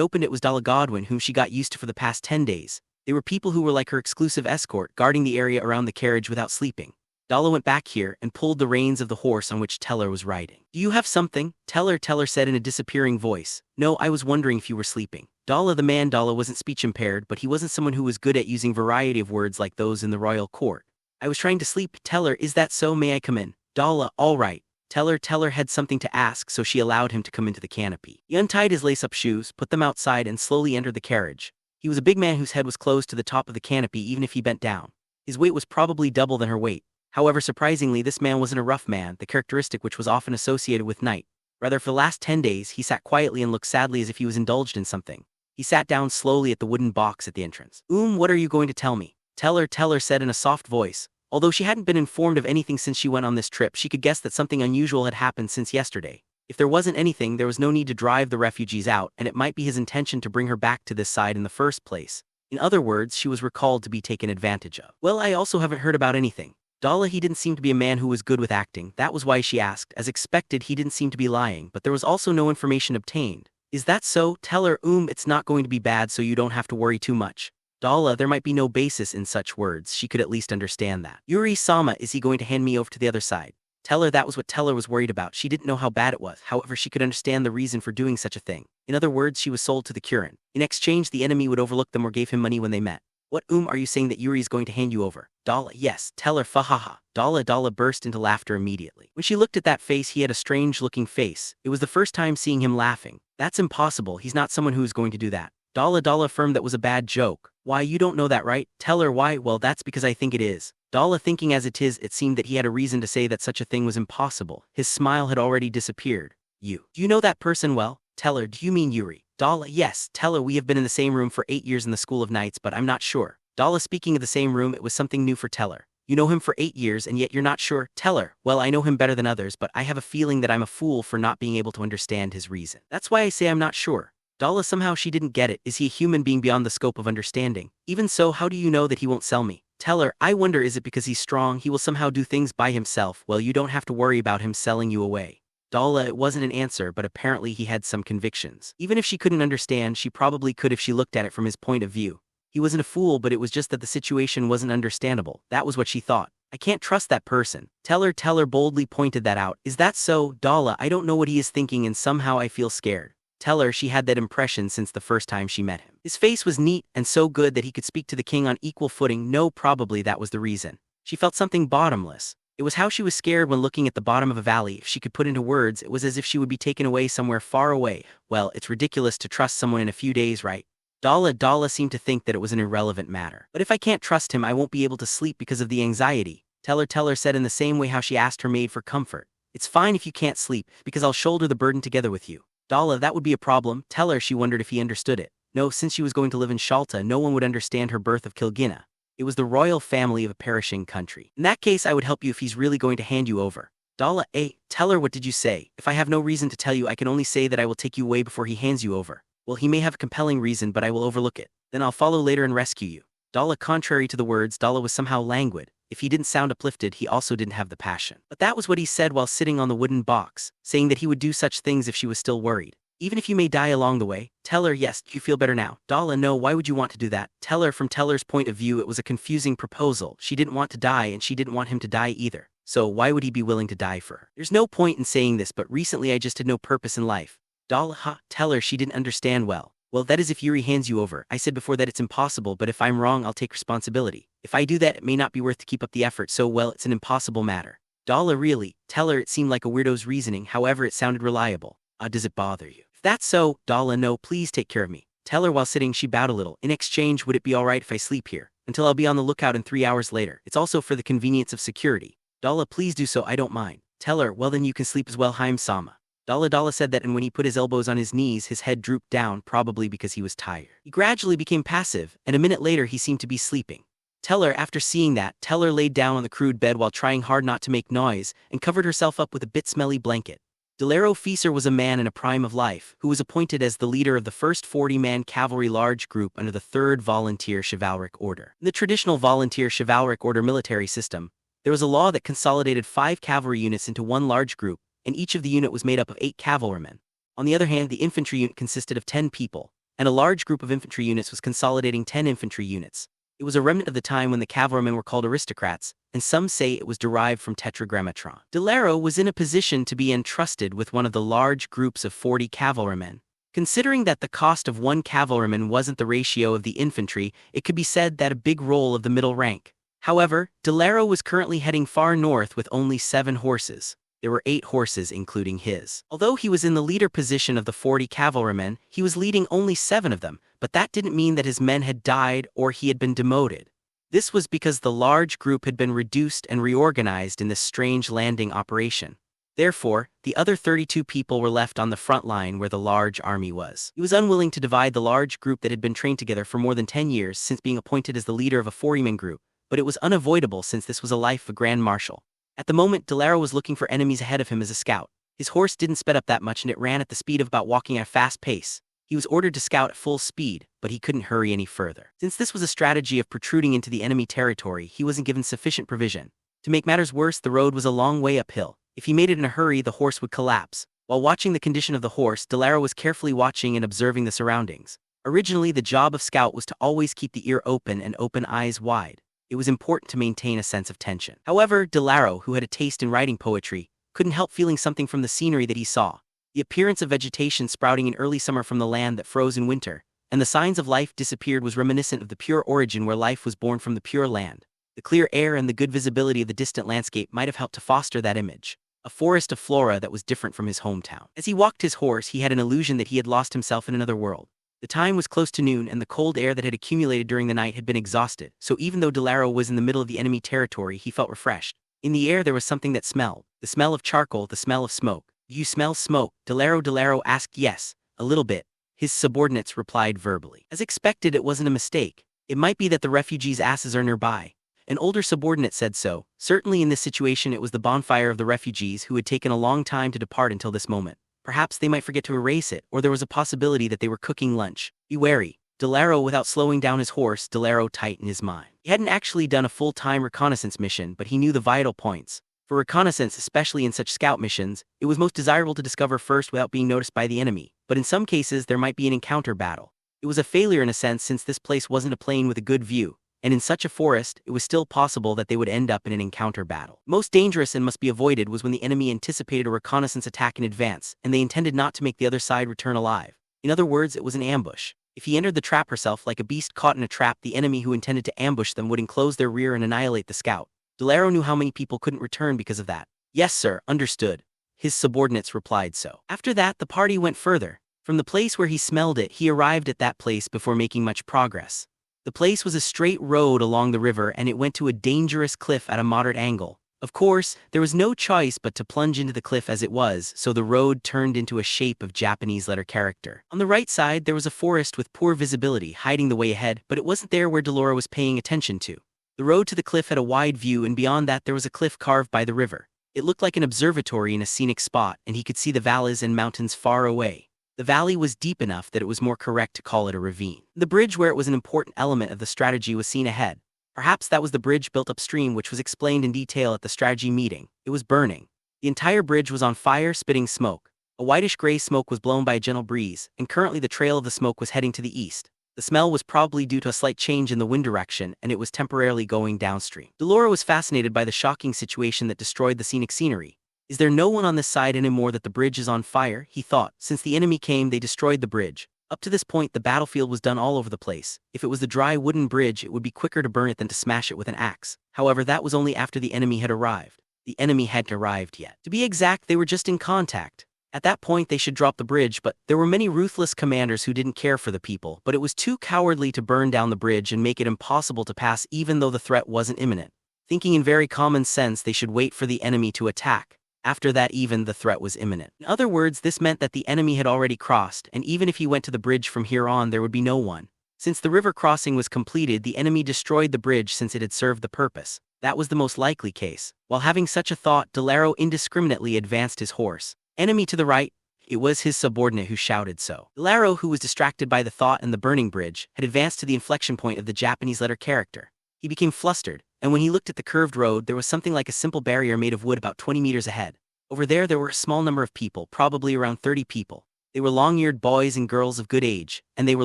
opened it was Dalla Godwin, whom she got used to for the past 10 days. They were people who were like her exclusive escort, guarding the area around the carriage without sleeping. Dalla went back here and pulled the reins of the horse on which Teller was riding. "Do you have something?" Teller said in a disappearing voice. "No, I was wondering if you were sleeping." Dalla wasn't speech impaired, but he wasn't someone who was good at using variety of words like those in the royal court. "I was trying to sleep." "Teller, is that so? May I come in?" Dalla, all right. Teller had something to ask, so she allowed him to come into the canopy. He untied his lace-up shoes, put them outside, and slowly entered the carriage. He was a big man whose head was close to the top of the canopy even if he bent down. His weight was probably double than her weight. However, surprisingly, this man wasn't a rough man, the characteristic which was often associated with knight. Rather, for the last 10 days, he sat quietly and looked sadly as if he was indulged in something. He sat down slowly at the wooden box at the entrance. What are you going to tell me?" Teller said in a soft voice. Although she hadn't been informed of anything since she went on this trip, she could guess that something unusual had happened since yesterday. If there wasn't anything, there was no need to drive the refugees out, and it might be his intention to bring her back to this side in the first place. In other words, she was recalled to be taken advantage of. "Well, I also haven't heard about anything." He didn't seem to be a man who was good with acting. That was why she asked. As expected, he didn't seem to be lying, but there was also no information obtained. "Is that so?" Teller, it's not going to be bad, so you don't have to worry too much. There might be no basis in such words. She could at least understand that. "Yuri-sama, is he going to hand me over to the other side?" That was what Teller was worried about. She didn't know how bad it was. However, she could understand the reason for doing such a thing. In other words, she was sold to the Kurin. In exchange, the enemy would overlook them or gave him money when they met. "What, are you saying that Yuri is going to hand you over?" Yes. Teller, fahaha. Dalla burst into laughter immediately. When she looked at that face, he had a strange-looking face. It was the first time seeing him laughing. "That's impossible. He's not someone who is going to do that." Dalla affirmed that was a bad joke. "Why, you don't know that, right?" Teller, why? "Well, that's because I think it is." Dalla thinking as it is, it seemed that he had a reason to say that such a thing was impossible. His smile had already disappeared. "Do you know that person well?" Teller, "Do you mean Yuri?" Dalla, "Yes." Teller, "We have been in the same room for 8 years in the School of Knights, but I'm not sure." Dalla, speaking of the same room, it was something new for Teller. "You know him for 8 years and yet you're not sure?" Teller, "Well, I know him better than others, but I have a feeling that I'm a fool for not being able to understand his reason. That's why I say I'm not sure." Dalla, somehow she didn't get it. Is he a human being beyond the scope of understanding? "Even so, how do you know that he won't sell me?" Teller, "I wonder, is it because he's strong? He will somehow do things by himself. Well, you don't have to worry about him selling you away." Dalla, it wasn't an answer, but apparently he had some convictions. Even if she couldn't understand, she probably could if she looked at it from his point of view. He wasn't a fool, but it was just that the situation wasn't understandable. That was what she thought. "I can't trust that person." Teller boldly pointed that out. "Is that so?" Dalla, "I don't know what he is thinking and somehow I feel scared." Teller, she had that impression since the first time she met him. His face was neat and so good that he could speak to the king on equal footing. No, probably that was the reason. She felt something bottomless. It was how she was scared when looking at the bottom of a valley. If she could put into words, it was as if she would be taken away somewhere far away. Well, it's ridiculous to trust someone in a few days, right? Dalla seemed to think that it was an irrelevant matter. "But if I can't trust him, I won't be able to sleep because of the anxiety." Teller said in the same way how she asked her maid for comfort. "It's fine if you can't sleep, because I'll shoulder the burden together with you." Dalla, "That would be a problem." Teller, she wondered if he understood it. No, since she was going to live in Shiyalta, no one would understand her birth of Kilgina. It was the royal family of a perishing country. "In that case, I would help you if he's really going to hand you over." Dalla, Teller, what did you say? "If I have no reason to tell you, I can only say that I will take you away before he hands you over." "Well, he may have a compelling reason, but I will overlook it. Then I'll follow later and rescue you." Dalla, contrary to the words, Dalla was somehow languid. If he didn't sound uplifted, he also didn't have the passion. But that was what he said while sitting on the wooden box, saying that he would do such things if she was still worried. "Even if you may die along the way." Teller, "Yes, do you feel better now?" Dalla, "No, why would you want to do that?" Teller, from Teller's point of view, it was a confusing proposal. She didn't want to die and she didn't want him to die either. So why would he be willing to die for her? "There's no point in saying this, but recently I just had no purpose in life." Dalla, Teller, she didn't understand well. "Well, that is if Yuri hands you over. I said before that it's impossible, but if I'm wrong, I'll take responsibility. If I do that, it may not be worth to keep up the effort, so well, it's an impossible matter." Dalla, really? Teller, it seemed like a weirdo's reasoning, however it sounded reliable. Does it bother you?" "If that's so." Dalla, "No, please take care of me." Teller, while sitting, she bowed a little. "In exchange, would it be alright if I sleep here? Until I'll be on the lookout in 3 hours later. It's also for the convenience of security." Dalla, "Please do so, I don't mind." Teller, "Well then you can sleep as well, Haim-sama." Dalla said that, and when he put his elbows on his knees, his head drooped down, probably because he was tired. He gradually became passive, and a minute later he seemed to be sleeping. Teller, after seeing that, Teller laid down on the crude bed while trying hard not to make noise, and covered herself up with a bit smelly blanket. Delero Fieser was a man in a prime of life, who was appointed as the leader of the first 40-man cavalry large group under the 3rd Volunteer Chivalric Order. In the traditional Volunteer Chivalric Order military system, there was a law that consolidated 5 cavalry units into one large group, and each of the unit was made up of 8 cavalrymen. On the other hand, the infantry unit consisted of 10 people, and a large group of infantry units was consolidating 10 infantry units. It was a remnant of the time when the cavalrymen were called aristocrats, and some say it was derived from tetragrammatron. Delaro was in a position to be entrusted with one of the large groups of 40 cavalrymen. Considering that the cost of one cavalryman wasn't the ratio of the infantry, it could be said that a big roll of the middle rank. However, Delaro was currently heading far north with only 7 horses. There were 8 horses including his. Although he was in the leader position of the 40 cavalrymen, he was leading only 7 of them, but that didn't mean that his men had died or he had been demoted. This was because the large group had been reduced and reorganized in this strange landing operation. Therefore, the other 32 people were left on the front line where the large army was. He was unwilling to divide the large group that had been trained together for more than 10 years since being appointed as the leader of a 40-man group, but it was unavoidable since this was a life of a grand marshal. At the moment, Delaro was looking for enemies ahead of him as a scout. His horse didn't sped up that much and it ran at the speed of about walking at a fast pace. He was ordered to scout at full speed, but he couldn't hurry any further. Since this was a strategy of protruding into the enemy territory, he wasn't given sufficient provision. To make matters worse, the road was a long way uphill. If he made it in a hurry, the horse would collapse. While watching the condition of the horse, Delaro was carefully watching and observing the surroundings. Originally, the job of scout was to always keep the ear open and open eyes wide. It was important to maintain a sense of tension. However, Delaro, who had a taste in writing poetry, couldn't help feeling something from the scenery that he saw. The appearance of vegetation sprouting in early summer from the land that froze in winter, and the signs of life disappeared was reminiscent of the pure origin where life was born from the pure land. The clear air and the good visibility of the distant landscape might have helped to foster that image. A forest of flora that was different from his hometown. As he walked his horse, he had an illusion that he had lost himself in another world. The time was close to noon and the cold air that had accumulated during the night had been exhausted, so even though Delaro was in the middle of the enemy territory, he felt refreshed. In the air there was something that smelled. The smell of charcoal, the smell of smoke. "Do you smell smoke?" Delaro asked. "Yes, a little bit," his subordinates replied verbally. As expected, it wasn't a mistake. It might be that the refugees' asses are nearby. An older subordinate said so. Certainly in this situation it was the bonfire of the refugees who had taken a long time to depart until this moment. Perhaps they might forget to erase it, or there was a possibility that they were cooking lunch. Be wary. Delaro, without slowing down his horse, Delaro tightened his mind. He hadn't actually done a full-time reconnaissance mission, but he knew the vital points. For reconnaissance, especially in such scout missions, it was most desirable to discover first without being noticed by the enemy, but in some cases there might be an encounter battle. It was a failure in a sense since this place wasn't a plain with a good view, and in such a forest, it was still possible that they would end up in an encounter battle. Most dangerous and must be avoided was when the enemy anticipated a reconnaissance attack in advance, and they intended not to make the other side return alive. In other words, it was an ambush. If he entered the trap herself like a beast caught in a trap, the enemy who intended to ambush them would enclose their rear and annihilate the scout. Delaro knew how many people couldn't return because of that. "Yes, sir, understood." His subordinates replied so. After that, the party went further. From the place where he smelled it, he arrived at that place before making much progress. The place was a straight road along the river and it went to a dangerous cliff at a moderate angle. Of course, there was no choice but to plunge into the cliff as it was, so the road turned into a shape of Japanese letter character. On the right side, there was a forest with poor visibility hiding the way ahead, but it wasn't there where Delaro was paying attention to. The road to the cliff had a wide view and beyond that there was a cliff carved by the river. It looked like an observatory in a scenic spot and he could see the valleys and mountains far away. The valley was deep enough that it was more correct to call it a ravine. The bridge where it was an important element of the strategy was seen ahead. Perhaps that was the bridge built upstream which was explained in detail at the strategy meeting. It was burning. The entire bridge was on fire, spitting smoke. A whitish-gray smoke was blown by a gentle breeze, and currently the trail of the smoke was heading to the east. The smell was probably due to a slight change in the wind direction, and it was temporarily going downstream. Delaro was fascinated by the shocking situation that destroyed the scenic scenery. "Is there no one on this side anymore that the bridge is on fire?" he thought. Since the enemy came, they destroyed the bridge. Up to this point, the battlefield was done all over the place. If it was the dry wooden bridge, it would be quicker to burn it than to smash it with an axe. However, that was only after the enemy had arrived. The enemy hadn't arrived yet. To be exact, they were just in contact. At that point, they should drop the bridge, but there were many ruthless commanders who didn't care for the people, but it was too cowardly to burn down the bridge and make it impossible to pass even though the threat wasn't imminent. Thinking in very common sense, they should wait for the enemy to attack. After that, even the threat was imminent. In other words, this meant that the enemy had already crossed, and even if he went to the bridge from here on, there would be no one. Since the river crossing was completed, the enemy destroyed the bridge since it had served the purpose. That was the most likely case. While having such a thought, Delaro indiscriminately advanced his horse. "Enemy to the right!" It was his subordinate who shouted so. Delaro, who was distracted by the thought and the burning bridge, had advanced to the inflection point of the Japanese letter character. He became flustered, and when he looked at the curved road, there was something like a simple barrier made of wood about 20 meters ahead. Over there were a small number of people, probably around 30 people. They were long-eared boys and girls of good age, and they were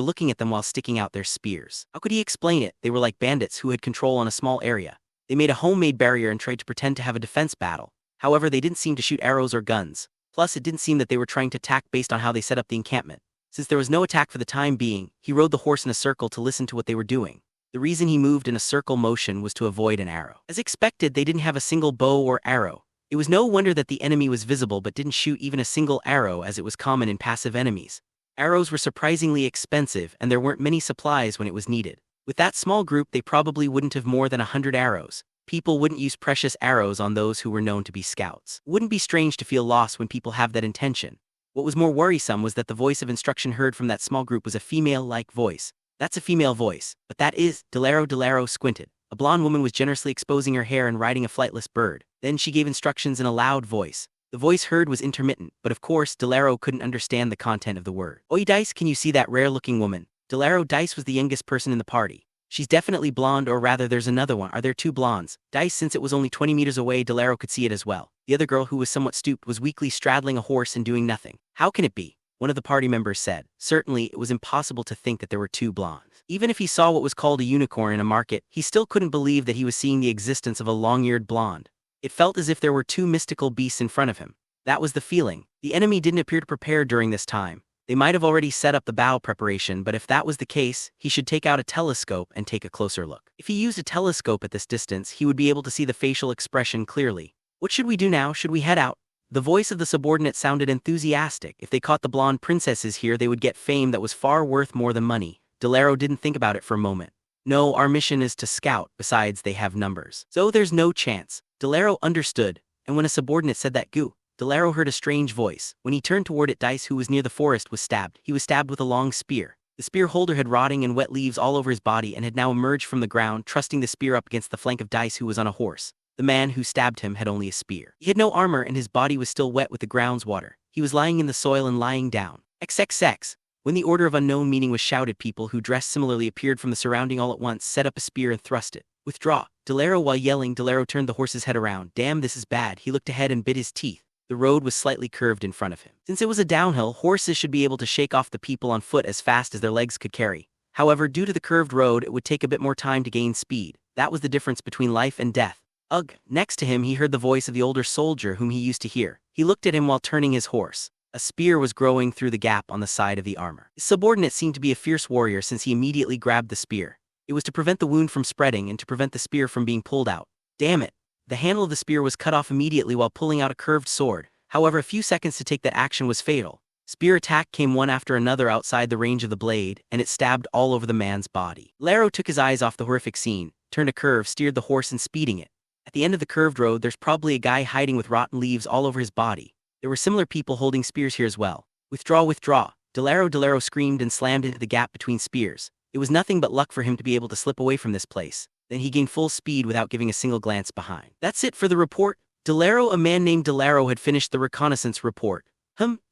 looking at them while sticking out their spears. How could he explain it? They were like bandits who had control on a small area. They made a homemade barrier and tried to pretend to have a defense battle. However, they didn't seem to shoot arrows or guns. Plus, it didn't seem that they were trying to attack based on how they set up the encampment. Since there was no attack for the time being, he rode the horse in a circle to listen to what they were doing. The reason he moved in a circle motion was to avoid an arrow. As expected, they didn't have a single bow or arrow. It was no wonder that the enemy was visible but didn't shoot even a single arrow, as it was common in passive enemies. Arrows were surprisingly expensive, and there weren't many supplies when it was needed. With that small group, they probably wouldn't have more than 100 arrows. People wouldn't use precious arrows on those who were known to be scouts. It wouldn't be strange to feel lost when people have that intention. What was more worrisome was that the voice of instruction heard from that small group was a female-like voice. That's a female voice, but that is, Delaro squinted. A blonde woman was generously exposing her hair and riding a flightless bird. Then she gave instructions in a loud voice. The voice heard was intermittent, but of course, Delaro couldn't understand the content of the word. Oi Dice, can you see that rare-looking woman? Delaro Dice was the youngest person in the party. She's definitely blonde, or rather there's another one. Are there two blondes? Dice, since it was only 20 meters away, Delaro could see it as well. The other girl, who was somewhat stooped, was weakly straddling a horse and doing nothing. How can it be? One of the party members said. Certainly, it was impossible to think that there were two blondes. Even if he saw what was called a unicorn in a market, he still couldn't believe that he was seeing the existence of a long-eared blonde. It felt as if there were two mystical beasts in front of him. That was the feeling. The enemy didn't appear to prepare during this time. They might have already set up the battle preparation, but if that was the case, he should take out a telescope and take a closer look. If he used a telescope at this distance, he would be able to see the facial expression clearly. What should we do now? Should we head out? The voice of the subordinate sounded enthusiastic. If they caught the blonde princesses here, they would get fame that was far worth more than money. Delaro didn't think about it for a moment. No, our mission is to scout, besides they have numbers. So there's no chance. Delaro understood, and when a subordinate said that Delaro heard a strange voice. When he turned toward it, Dice, who was near the forest, was stabbed. He was stabbed with a long spear. The spear holder had rotting and wet leaves all over his body and had now emerged from the ground, trusting the spear up against the flank of Dice, who was on a horse. The man who stabbed him had only a spear. He had no armor and his body was still wet with the ground's water. He was lying in the soil and lying down. XXX. When the order of unknown meaning was shouted, people who dressed similarly appeared from the surrounding all at once, set up a spear and thrust it. Withdraw. Delaro, while yelling, Delaro turned the horse's head around. Damn, this is bad. He looked ahead and bit his teeth. The road was slightly curved in front of him. Since it was a downhill, horses should be able to shake off the people on foot as fast as their legs could carry. However, due to the curved road, it would take a bit more time to gain speed. That was the difference between life and death. Ugh. Next to him, he heard the voice of the older soldier whom he used to hear. He looked at him while turning his horse. A spear was growing through the gap on the side of the armor. His subordinate seemed to be a fierce warrior since he immediately grabbed the spear. It was to prevent the wound from spreading and to prevent the spear from being pulled out. Damn it. The handle of the spear was cut off immediately while pulling out a curved sword. However, a few seconds to take that action was fatal. Spear attack came one after another outside the range of the blade, and it stabbed all over the man's body. Delaro took his eyes off the horrific scene, turned a curve, steered the horse and speeding it. At the end of the curved road, there's probably a guy hiding with rotten leaves all over his body. There were similar people holding spears here as well. Withdraw, withdraw. Delaro screamed and slammed into the gap between spears. It was nothing but luck for him to be able to slip away from this place. Then he gained full speed without giving a single glance behind. That's it for the report. Delaro, a man named Delaro, had finished the reconnaissance report.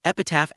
Epitaph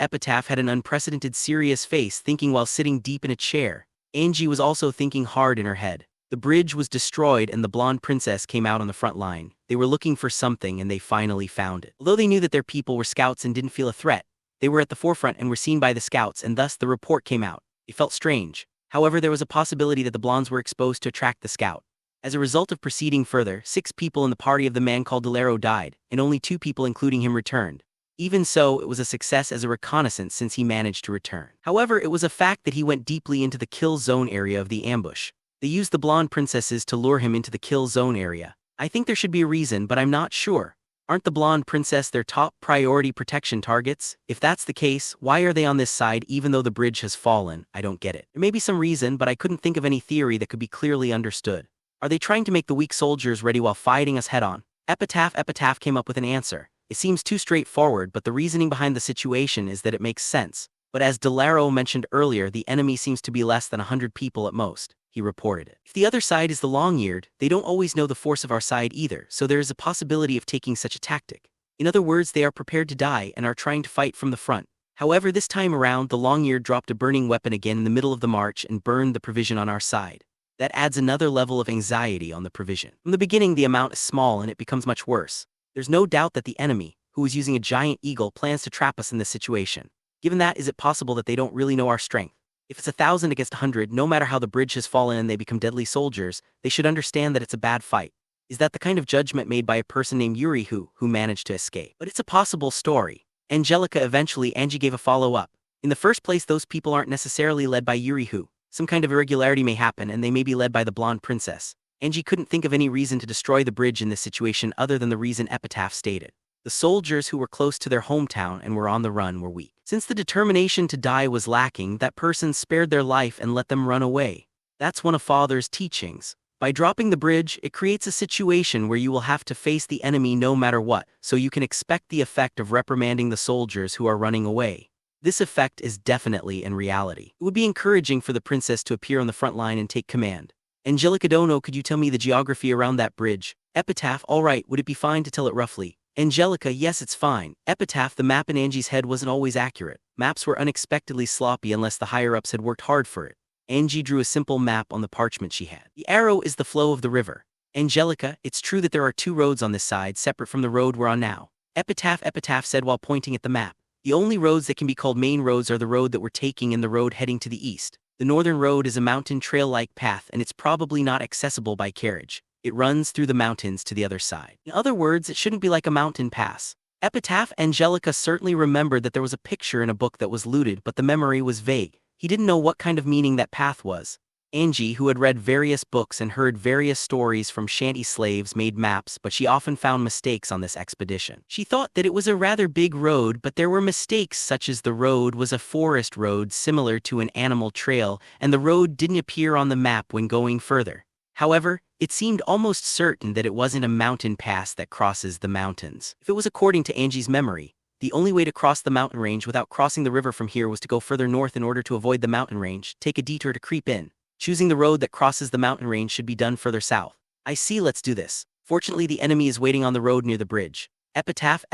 had an unprecedented serious face, thinking while sitting deep in a chair. Angie was also thinking hard in her head. The bridge was destroyed and the blonde princess came out on the front line. They were looking for something and they finally found it. Although they knew that their people were scouts and didn't feel a threat, they were at the forefront and were seen by the scouts, and thus the report came out. It felt strange. However, there was a possibility that the blondes were exposed to attract the scout. As a result of proceeding further, 6 people in the party of the man called Delaro died, and only 2 people including him returned. Even so, it was a success as a reconnaissance since he managed to return. However, it was a fact that he went deeply into the kill zone area of the ambush. They used the blonde princesses to lure him into the kill zone area. I think there should be a reason, but I'm not sure. Aren't the blonde princess their top priority protection targets? If that's the case, why are they on this side even though the bridge has fallen? I don't get it. There may be some reason, but I couldn't think of any theory that could be clearly understood. Are they trying to make the weak soldiers ready while fighting us head-on? Epitaph came up with an answer. It seems too straightforward, but the reasoning behind the situation is that it makes sense. But as Delaro mentioned earlier, the enemy seems to be less than 100 people at most. He reported it. If the other side is the long-eared, they don't always know the force of our side either, so there is a possibility of taking such a tactic. In other words, they are prepared to die and are trying to fight from the front. However, this time around, the long-eared dropped a burning weapon again in the middle of the march and burned the provision on our side. That adds another level of anxiety on the provision. From the beginning, the amount is small and it becomes much worse. There's no doubt that the enemy, who was using a giant eagle, plans to trap us in this situation. Given that, is it possible that they don't really know our strength? If it's 1,000 against 100, no matter how the bridge has fallen and they become deadly soldiers, they should understand that it's a bad fight. Is that the kind of judgment made by a person named Yuri who managed to escape? But it's a possible story. Angelica eventually, Angie gave a follow-up. In the first place, those people aren't necessarily led by Yuri who. Some kind of irregularity may happen and they may be led by the blonde princess. Angie couldn't think of any reason to destroy the bridge in this situation other than the reason Epitaph stated. The soldiers who were close to their hometown and were on the run were weak. Since the determination to die was lacking, that person spared their life and let them run away. That's one of Father's teachings. By dropping the bridge, it creates a situation where you will have to face the enemy no matter what, so you can expect the effect of reprimanding the soldiers who are running away. This effect is definitely in reality. It would be encouraging for the princess to appear on the front line and take command. Angelica Dono, could you tell me the geography around that bridge? Epitaph, alright, would it be fine to tell it roughly? Angelica, yes, it's fine. Epitaph, the map in Angie's head wasn't always accurate. Maps were unexpectedly sloppy unless the higher-ups had worked hard for it. Angie drew a simple map on the parchment she had. The arrow is the flow of the river. Angelica, it's true that there are 2 roads on this side, separate from the road we're on now. Epitaph said while pointing at the map. The only roads that can be called main roads are the road that we're taking and the road heading to the east. The northern road is a mountain trail-like path and it's probably not accessible by carriage. It runs through the mountains to the other side. In other words, it shouldn't be like a mountain pass. Epitaph, Angelica certainly remembered that there was a picture in a book that was looted, but the memory was vague. He didn't know what kind of meaning that path was. Angie, who had read various books and heard various stories from shanty slaves, made maps, but she often found mistakes on this expedition. She thought that it was a rather big road, but there were mistakes such as the road was a forest road similar to an animal trail, and the road didn't appear on the map when going further. However, it seemed almost certain that it wasn't a mountain pass that crosses the mountains. If it was according to Angie's memory, the only way to cross the mountain range without crossing the river from here was to go further north in order to avoid the mountain range, take a detour to creep in. Choosing the road that crosses the mountain range should be done further south. I see, let's do this. Fortunately, the enemy is waiting on the road near the bridge. Epitaph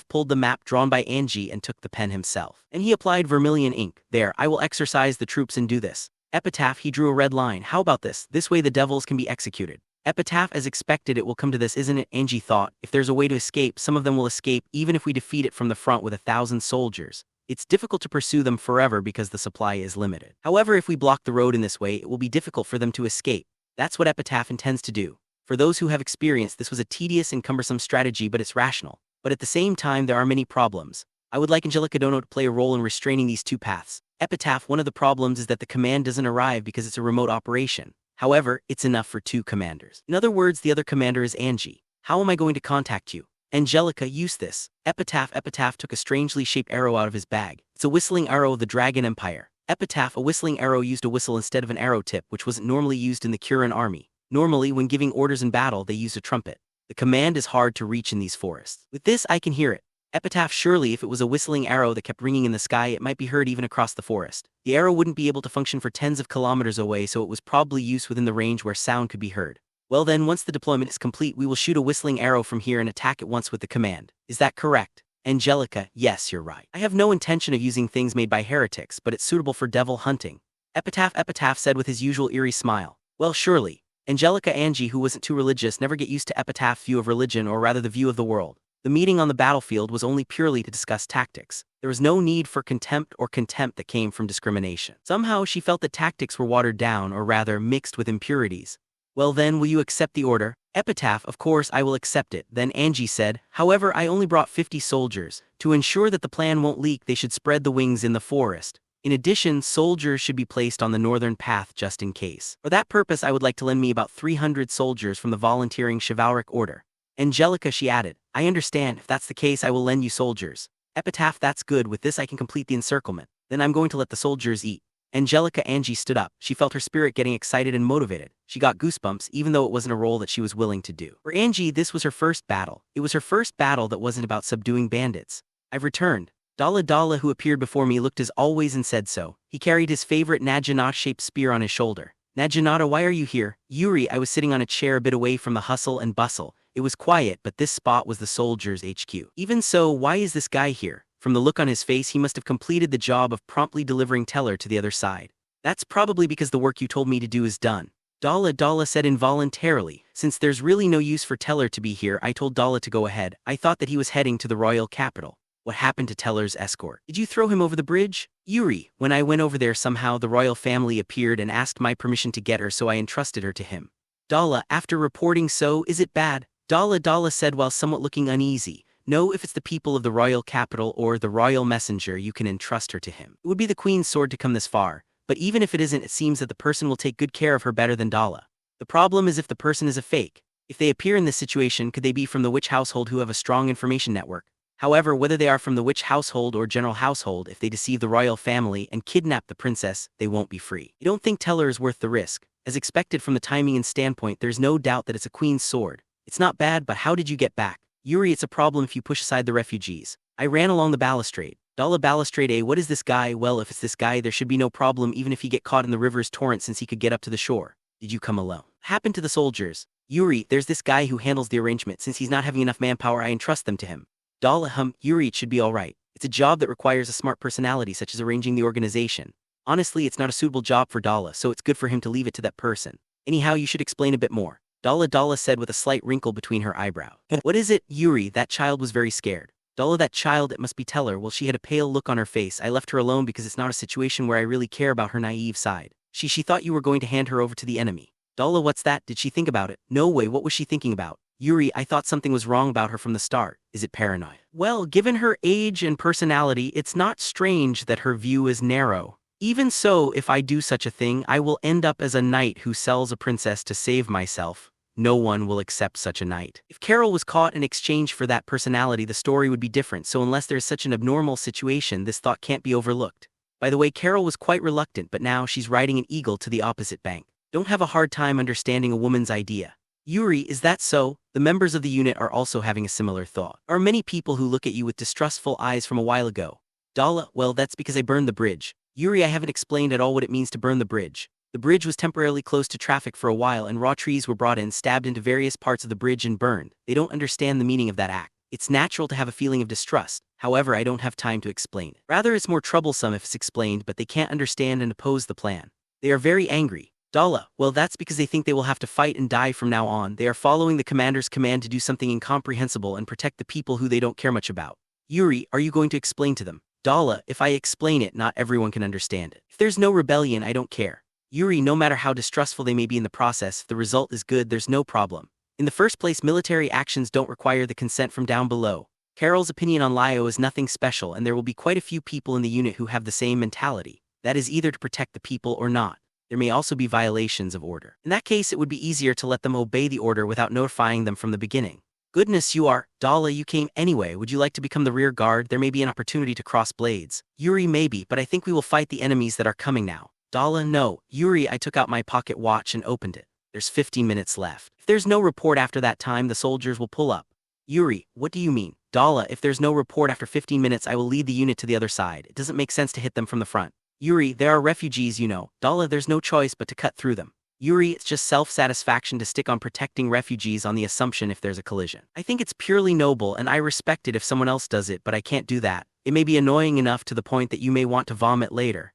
pulled the map drawn by Angie and took the pen himself. And he applied vermilion ink. There, I will exercise the troops and do this. Epitaph, he drew a red line. How about this? This way the devils can be executed. Epitaph, as expected, it will come to this, isn't it? Angie thought. If there's a way to escape, some of them will escape even if we defeat it from the front with 1,000 soldiers. It's difficult to pursue them forever because the supply is limited. However, if we block the road in this way, it will be difficult for them to escape. That's what Epitaph intends to do. For those who have experience, this was a tedious and cumbersome strategy, but it's rational. But at the same time, there are many problems. I would like Angelica Dono to play a role in restraining these 2 paths. Epitaph, one of the problems is that the command doesn't arrive because it's a remote operation. However, it's enough for 2 commanders. In other words, the other commander is Angie. How am I going to contact you? Angelica, use this. Epitaph took a strangely shaped arrow out of his bag. It's a whistling arrow of the Dragon Empire. Epitaph, a whistling arrow used a whistle instead of an arrow tip, which wasn't normally used in the Kuran army. Normally, when giving orders in battle, they used a trumpet. The command is hard to reach in these forests. With this, I can hear it. Epitaph, surely if it was a whistling arrow that kept ringing in the sky, it might be heard even across the forest. The arrow wouldn't be able to function for tens of kilometers away, so it was probably used within the range where sound could be heard. Well then, once the deployment is complete, we will shoot a whistling arrow from here and attack it once with the command. Is that correct? Angelica, yes, you're right. I have no intention of using things made by heretics, but it's suitable for devil hunting. Epitaph said with his usual eerie smile. Well, surely. Angelica, Angie, who wasn't too religious, never get used to Epitaph's view of religion, or rather the view of the world. The meeting on the battlefield was only purely to discuss tactics. There was no need for contempt that came from discrimination. Somehow she felt that tactics were watered down, or rather mixed with impurities. Well then, will you accept the order? Epitaph, of course I will accept it. Then Angie said, however, I only brought 50 soldiers. To ensure that the plan won't leak, they should spread the wings in the forest. In addition, soldiers should be placed on the northern path just in case. For that purpose, I would like to lend me about 300 soldiers from the volunteering chivalric order. Angelica, she added, I understand. If that's the case, I will lend you soldiers. Epitaph, that's good. With this I can complete the encirclement. Then I'm going to let the soldiers eat. Angelica, Angie stood up. She felt her spirit getting excited and motivated. She got goosebumps, even though it wasn't a role that she was willing to do. For Angie, this was her first battle. It was her first battle that wasn't about subduing bandits. I've returned. Dala, who appeared before me, looked as always and said so. He carried his favorite Naginata-shaped spear on his shoulder. Naginata, why are you here? Yuri, I was sitting on a chair a bit away from the hustle and bustle. It was quiet, but this spot was the soldiers' HQ. Even so, why is this guy here? From the look on his face, he must have completed the job of promptly delivering Teller to the other side. That's probably because the work you told me to do is done. Dala said involuntarily. Since there's really no use for Teller to be here, I told Dala to go ahead. I thought that he was heading to the royal capital. What happened to Teller's escort? Did you throw him over the bridge? Yuri, when I went over there somehow the royal family appeared and asked my permission to get her, so I entrusted her to him. Dala, after reporting, so is it bad? Dala said while somewhat looking uneasy. No, if it's the people of the royal capital or the royal messenger, you can entrust her to him. It would be the queen's sword to come this far, but even if it isn't, it seems that the person will take good care of her better than Dala. The problem is if the person is a fake. If they appear in this situation, could they be from the witch household who have a strong information network? However, whether they are from the witch household or general household, if they deceive the royal family and kidnap the princess, they won't be free. I don't think Teller is worth the risk. As expected from the timing and standpoint, there's no doubt that it's a queen's sword. It's not bad, but how did you get back? Yuri, it's a problem if you push aside the refugees. I ran along the balustrade. Dala balustrade, what is this guy? Well, if it's this guy, there should be no problem even if he get caught in the river's torrent since he could get up to the shore. Did you come alone? Happened to the soldiers. Yuri, there's this guy who handles the arrangement. Since he's not having enough manpower, I entrust them to him. Dala, Yuri, it should be alright. It's a job that requires a smart personality such as arranging the organization. Honestly, it's not a suitable job for Dala, so it's good for him to leave it to that person. Anyhow, you should explain a bit more. Dala said with a slight wrinkle between her eyebrow. What is it? Yuri, that child was very scared. Dala, that child, it must be Teller. Well, she had a pale look on her face. I left her alone because it's not a situation where I really care about her naive side. She thought you were going to hand her over to the enemy. Dala, what's that? Did she think about it? No way, what was she thinking about? Yuri, I thought something was wrong about her from the start. Is it paranoid? Well, given her age and personality, it's not strange that her view is narrow. Even so, if I do such a thing, I will end up as a knight who sells a princess to save myself. No one will accept such a knight. If Carol was caught in exchange for that personality, the story would be different, so unless there's such an abnormal situation, this thought can't be overlooked. By the way, Carol was quite reluctant, but now she's riding an eagle to the opposite bank. Don't have a hard time understanding a woman's idea. Yuri, is that so? The members of the unit are also having a similar thought. Are many people who look at you with distrustful eyes from a while ago? Dala, well, that's because I burned the bridge. Yuri, I haven't explained at all what it means to burn the bridge. The bridge was temporarily closed to traffic for a while and raw trees were brought in, stabbed into various parts of the bridge and burned. They don't understand the meaning of that act. It's natural to have a feeling of distrust. However, I don't have time to explain it. Rather, it's more troublesome if it's explained, but they can't understand and oppose the plan. They are very angry. Dala, well, that's because they think they will have to fight and die from now on. They are following the commander's command to do something incomprehensible and protect the people who they don't care much about. Yuri, are you going to explain to them? Dala, if I explain it, not everyone can understand it. If there's no rebellion, I don't care. Yuri, no matter how distrustful they may be in the process, if the result is good, there's no problem. In the first place, military actions don't require the consent from down below. Carol's opinion on Lyo is nothing special, and there will be quite a few people in the unit who have the same mentality. That is either to protect the people or not. There may also be violations of order. In that case, it would be easier to let them obey the order without notifying them from the beginning. Goodness, you are. Dala, you came anyway. Would you like to become the rear guard? There may be an opportunity to cross blades. Yuri, maybe, but I think we will fight the enemies that are coming now. Dala, no. Yuri, I took out my pocket watch and opened it. There's 15 minutes left. If there's no report after that time, the soldiers will pull up. Yuri, what do you mean? Dala, if there's no report after 15 minutes, I will lead the unit to the other side. It doesn't make sense to hit them from the front. Yuri, there are refugees, you know. Dala, there's no choice but to cut through them. Yuri, it's just self-satisfaction to stick on protecting refugees on the assumption if there's a collision. I think it's purely noble and I respect it if someone else does it, but I can't do that. It may be annoying enough to the point that you may want to vomit later.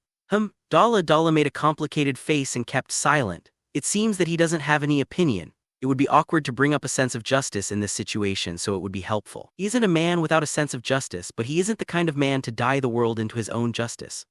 Dala made a complicated face and kept silent. It seems that he doesn't have any opinion. It would be awkward to bring up a sense of justice in this situation, so it would be helpful. He isn't a man without a sense of justice, but he isn't the kind of man to dye the world into his own justice.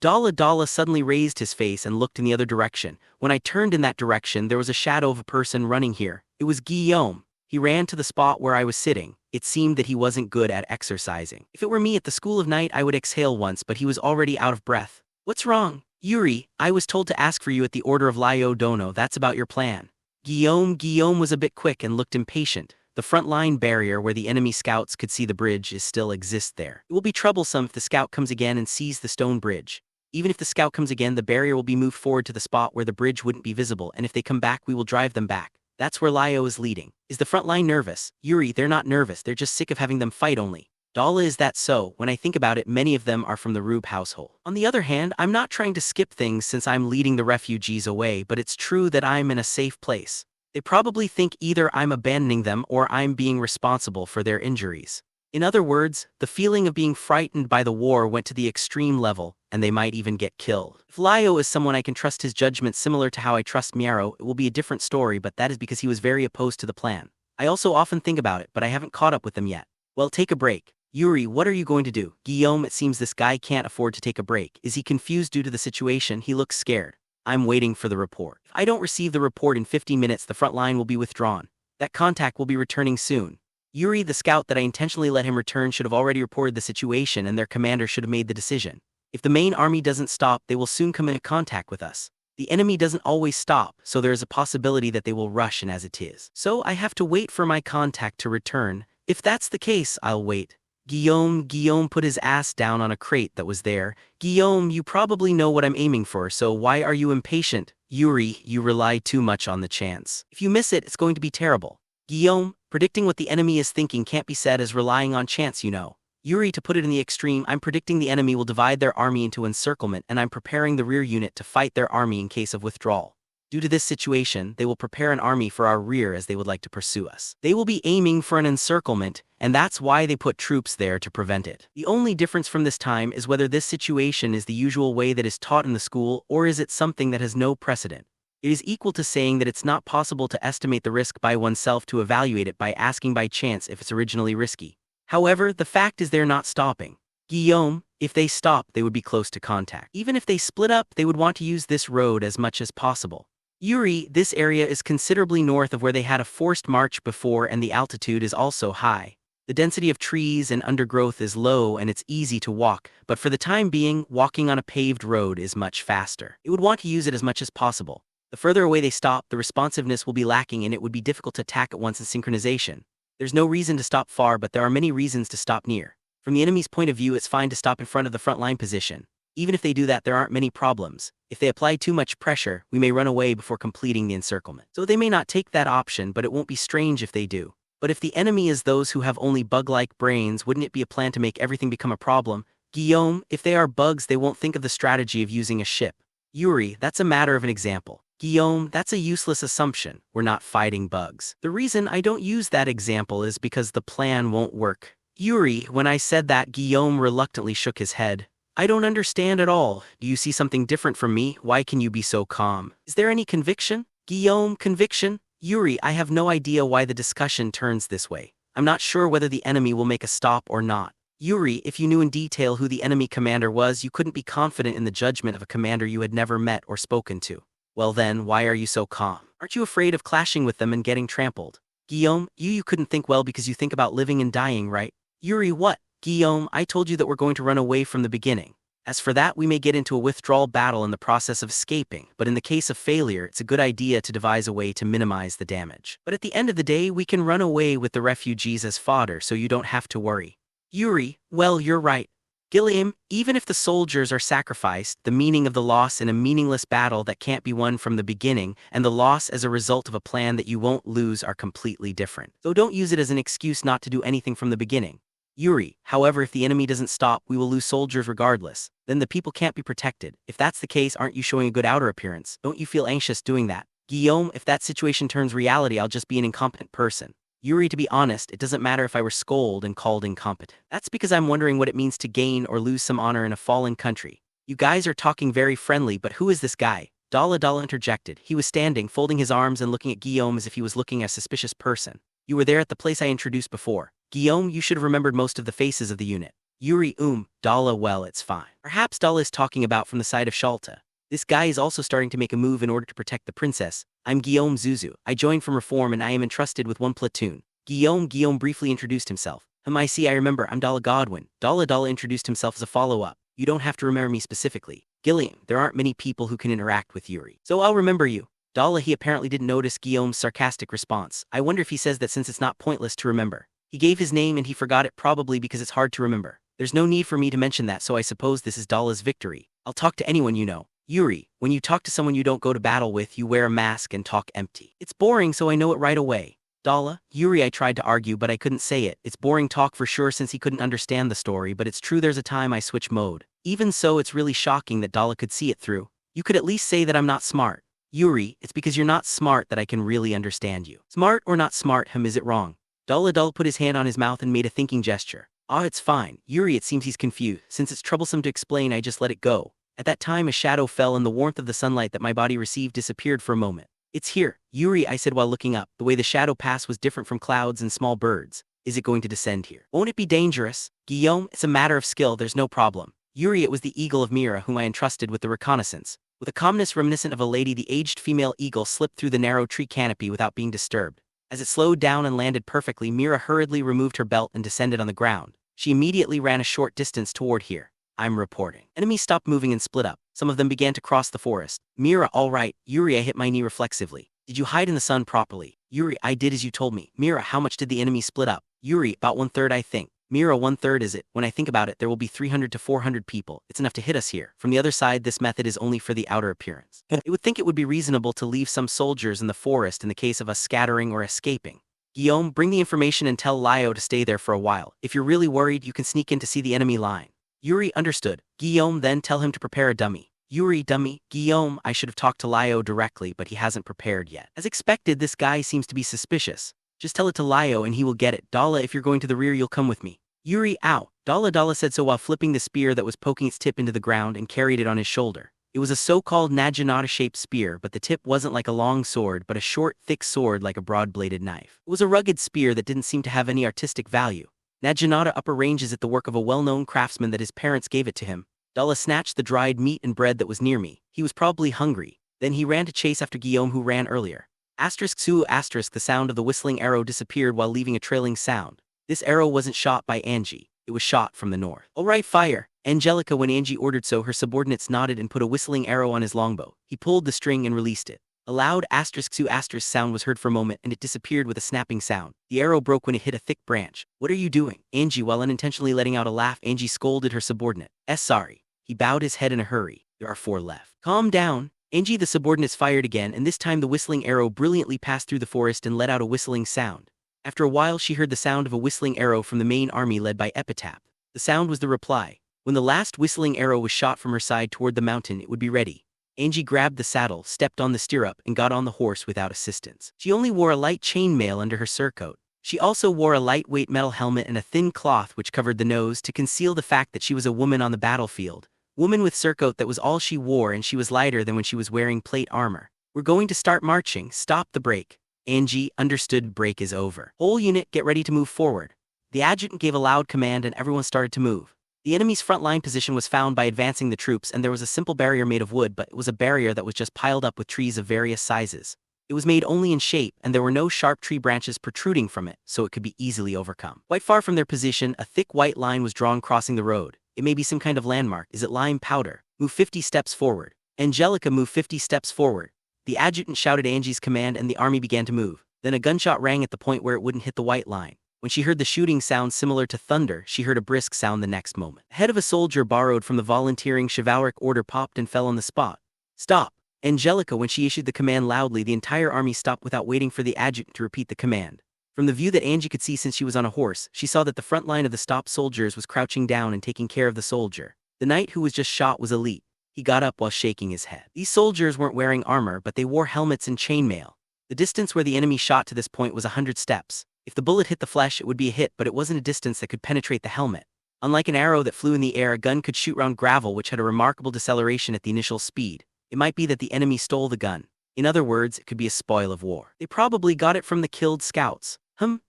Dala suddenly raised his face and looked in the other direction. When I turned in that direction, there was a shadow of a person running here. It was Guillaume. He ran to the spot where I was sitting. It seemed that he wasn't good at exercising. If it were me at the school of night, I would exhale once, but he was already out of breath. What's wrong? Yuri, I was told to ask for you at the order of Lyo Dono. That's about your plan. Guillaume was a bit quick and looked impatient. The front line barrier where the enemy scouts could see the bridge still exists there. It will be troublesome if the scout comes again and sees the stone bridge. Even if the scout comes again, the barrier will be moved forward to the spot where the bridge wouldn't be visible, and if they come back, we will drive them back. That's where Lyo is leading. Is the front line nervous? Yuri, they're not nervous, they're just sick of having them fight only. Dala, is that so? When I think about it, many of them are from the Rube household. On the other hand, I'm not trying to skip things since I'm leading the refugees away, but it's true that I'm in a safe place. They probably think either I'm abandoning them or I'm being responsible for their injuries. In other words, the feeling of being frightened by the war went to the extreme level. and they might even get killed. If Lio is someone I can trust his judgment similar to how I trust Miaro, it will be a different story, but that is because he was very opposed to the plan. I also often think about it, but I haven't caught up with them yet. Well, take a break. Yuri, what are you going to do? Guillaume, it seems this guy can't afford to take a break. Is he confused due to the situation? He looks scared. I'm waiting for the report. If I don't receive the report in 50 minutes, the front line will be withdrawn. That contact will be returning soon. Yuri, the scout that I intentionally let him return, should have already reported the situation, and their commander should have made the decision. If the main army doesn't stop, they will soon come into contact with us. The enemy doesn't always stop, so there is a possibility that they will rush in as it is. So I have to wait for my contact to return. If that's the case, I'll wait. Guillaume put his ass down on a crate that was there. Guillaume, you probably know what I'm aiming for, so why are you impatient? Yuri, you rely too much on the chance. If you miss it, it's going to be terrible. Guillaume, predicting what the enemy is thinking can't be said as relying on chance, you know. Yuri, to put it in the extreme, I'm predicting the enemy will divide their army into encirclement, and I'm preparing the rear unit to fight their army in case of withdrawal. Due to this situation, they will prepare an army for our rear as they would like to pursue us. They will be aiming for an encirclement, and that's why they put troops there to prevent it. The only difference from this time is whether this situation is the usual way that is taught in the school, or is it something that has no precedent. It is equal to saying that it's not possible to estimate the risk by oneself to evaluate it by asking by chance if it's originally risky. However, the fact is they're not stopping. Guillaume, if they stop, they would be close to contact. Even if they split up, they would want to use this road as much as possible. Yuri, this area is considerably north of where they had a forced march before, and the altitude is also high. The density of trees and undergrowth is low and it's easy to walk, but for the time being, walking on a paved road is much faster. It would want to use it as much as possible. The further away they stop, the responsiveness will be lacking and it would be difficult to attack at once in synchronization. There's no reason to stop far, but there are many reasons to stop near. From the enemy's point of view, it's fine to stop in front of the front line position. Even if they do that, there aren't many problems. If they apply too much pressure, we may run away before completing the encirclement. So they may not take that option, but it won't be strange if they do. But if the enemy is those who have only bug-like brains, wouldn't it be a plan to make everything become a problem? Guillaume, if they are bugs, they won't think of the strategy of using a ship. Yuri, that's a matter of an example. Guillaume, that's a useless assumption. We're not fighting bugs. The reason I don't use that example is because the plan won't work. Yuri, when I said that, Guillaume reluctantly shook his head. I don't understand at all. Do you see something different from me? Why can you be so calm? Is there any conviction? Guillaume, conviction? Yuri, I have no idea why the discussion turns this way. I'm not sure whether the enemy will make a stop or not. Yuri, if you knew in detail who the enemy commander was, you couldn't be confident in the judgment of a commander you had never met or spoken to. Well then, why are you so calm? Aren't you afraid of clashing with them and getting trampled? Guillaume, you couldn't think well because you think about living and dying, right? Yuri, what? Guillaume, I told you that we're going to run away from the beginning. As for that, we may get into a withdrawal battle in the process of escaping, but in the case of failure, it's a good idea to devise a way to minimize the damage. But at the end of the day, we can run away with the refugees as fodder, so you don't have to worry. Yuri, well, you're right. Guillaume, even if the soldiers are sacrificed, the meaning of the loss in a meaningless battle that can't be won from the beginning, and the loss as a result of a plan that you won't lose are completely different. So don't use it as an excuse not to do anything from the beginning. Yuri, however, if the enemy doesn't stop, we will lose soldiers regardless. Then the people can't be protected. If that's the case, aren't you showing a good outer appearance? Don't you feel anxious doing that? Guillaume, if that situation turns reality, I'll just be an incompetent person. Yuri, to be honest, it doesn't matter if I were scolded and called incompetent. That's because I'm wondering what it means to gain or lose some honor in a fallen country. You guys are talking very friendly, but who is this guy? Dalla interjected. He was standing, folding his arms and looking at Guillaume as if he was looking at a suspicious person. You were there at the place I introduced before. Guillaume, you should have remembered most of the faces of the unit. Yuri, Dalla, well, it's fine. Perhaps Dalla is talking about from the side of Shiyalta. This guy is also starting to make a move in order to protect the princess. I'm Guillaume Zuzu. I joined from Reform and I am entrusted with one platoon. Guillaume briefly introduced himself. I remember, I'm Dalla Godwin. Dalla introduced himself as a follow-up. You don't have to remember me specifically. Guillaume, there aren't many people who can interact with Yuri. So I'll remember you. Dalla, he apparently didn't notice Guillaume's sarcastic response. I wonder if he says that since it's not pointless to remember. He gave his name and he forgot it, probably because it's hard to remember. There's no need for me to mention that, so I suppose this is Dalla's victory. I'll talk to anyone you know. Yuri, when you talk to someone you don't go to battle with, you wear a mask and talk empty. It's boring, so I know it right away. Dalla, Yuri, I tried to argue, but I couldn't say it. It's boring talk for sure since he couldn't understand the story, but it's true there's a time I switch mode. Even so, it's really shocking that Dalla could see it through. You could at least say that I'm not smart. Yuri, it's because you're not smart that I can really understand you. Smart or not smart, is it wrong? Dalla put his hand on his mouth and made a thinking gesture. Ah, it's fine. Yuri, it seems he's confused. Since it's troublesome to explain, I just let it go. At that time, a shadow fell and the warmth of the sunlight that my body received disappeared for a moment. It's here, Yuri, I said while looking up. The way the shadow passed was different from clouds and small birds. Is it going to descend here? Won't it be dangerous? Guillaume, it's a matter of skill, there's no problem. Yuri, it was the eagle of Mira whom I entrusted with the reconnaissance. With a calmness reminiscent of a lady, the aged female eagle slipped through the narrow tree canopy without being disturbed. As it slowed down and landed perfectly, Mira hurriedly removed her belt and descended on the ground. She immediately ran a short distance toward here. I'm reporting. Enemies stopped moving and split up. Some of them began to cross the forest. Mira, all right. Yuri, I hit my knee reflexively. Did you hide in the sun properly? Yuri, I did as you told me. Mira, how much did the enemy split up? Yuri, about 1/3 I think. Mira, 1/3 is it? When I think about it, there will be 300 to 400 people. It's enough to hit us here. From the other side, this method is only for the outer appearance. It would think it would be reasonable to leave some soldiers in the forest in the case of us scattering or escaping. Guillaume, bring the information and tell Lio to stay there for a while. If you're really worried, you can sneak in to see the enemy line. Yuri, understood. Guillaume, then tell him to prepare a dummy. Yuri, dummy. Guillaume, I should have talked to Lio directly, but he hasn't prepared yet. As expected, this guy seems to be suspicious. Just tell it to Lio and he will get it. Dala, if you're going to the rear, you'll come with me. Yuri, ow. Dala said so while flipping the spear that was poking its tip into the ground and carried it on his shoulder. It was a so-called naginata-shaped spear, but the tip wasn't like a long sword, but a short, thick sword like a broad-bladed knife. It was a rugged spear that didn't seem to have any artistic value. Naginata upper ranges it the work of a well-known craftsman that his parents gave it to him. Dala snatched the dried meat and bread that was near me. He was probably hungry. Then he ran to chase after Guillaume, who ran earlier. Su **, the sound of the whistling arrow disappeared while leaving a trailing sound. This arrow wasn't shot by Angie. It was shot from the north. All right, fire. Angelica, when Angie ordered so, her subordinates nodded and put a whistling arrow on his longbow. He pulled the string and released it. A loud **Su** sound was heard for a moment and it disappeared with a snapping sound. The arrow broke when it hit a thick branch. What are you doing? Angie, while unintentionally letting out a laugh, Angie scolded her subordinate. Sorry. He bowed his head in a hurry. There are 4 left. Calm down. Angie, the subordinates fired again, and this time the whistling arrow brilliantly passed through the forest and let out a whistling sound. After a while she heard the sound of a whistling arrow from the main army led by Epitaph. The sound was the reply. When the last whistling arrow was shot from her side toward the mountain, it would be ready. Angie grabbed the saddle, stepped on the stirrup, and got on the horse without assistance. She only wore a light chainmail under her surcoat. She also wore a lightweight metal helmet and a thin cloth which covered the nose to conceal the fact that she was a woman on the battlefield. Woman with surcoat, that was all she wore, and she was lighter than when she was wearing plate armor. We're going to start marching. Stop the break. Angie, understood, break is over. Whole unit, get ready to move forward. The adjutant gave a loud command and everyone started to move. The enemy's front line position was found by advancing the troops, and there was a simple barrier made of wood, but it was a barrier that was just piled up with trees of various sizes. It was made only in shape, and there were no sharp tree branches protruding from it, so it could be easily overcome. Quite far from their position, a thick white line was drawn crossing the road. It may be some kind of landmark. Is it lime powder? Move 50 steps forward. Angelica, move 50 steps forward. The adjutant shouted Angie's command and the army began to move. Then a gunshot rang at the point where it wouldn't hit the white line. When she heard the shooting sound similar to thunder, she heard a brisk sound the next moment. The head of a soldier borrowed from the volunteering chivalric order popped and fell on the spot. Stop! Angelica, when she issued the command loudly, the entire army stopped without waiting for the adjutant to repeat the command. From the view that Angie could see since she was on a horse, she saw that the front line of the stopped soldiers was crouching down and taking care of the soldier. The knight who was just shot was elite. He got up while shaking his head. These soldiers weren't wearing armor, but they wore helmets and chainmail. The distance where the enemy shot to this point was 100 steps. If the bullet hit the flesh, it would be a hit, but it wasn't a distance that could penetrate the helmet. Unlike an arrow that flew in the air, a gun could shoot round gravel, which had a remarkable deceleration at the initial speed. It might be that the enemy stole the gun. In other words, it could be a spoil of war. They probably got it from the killed scouts.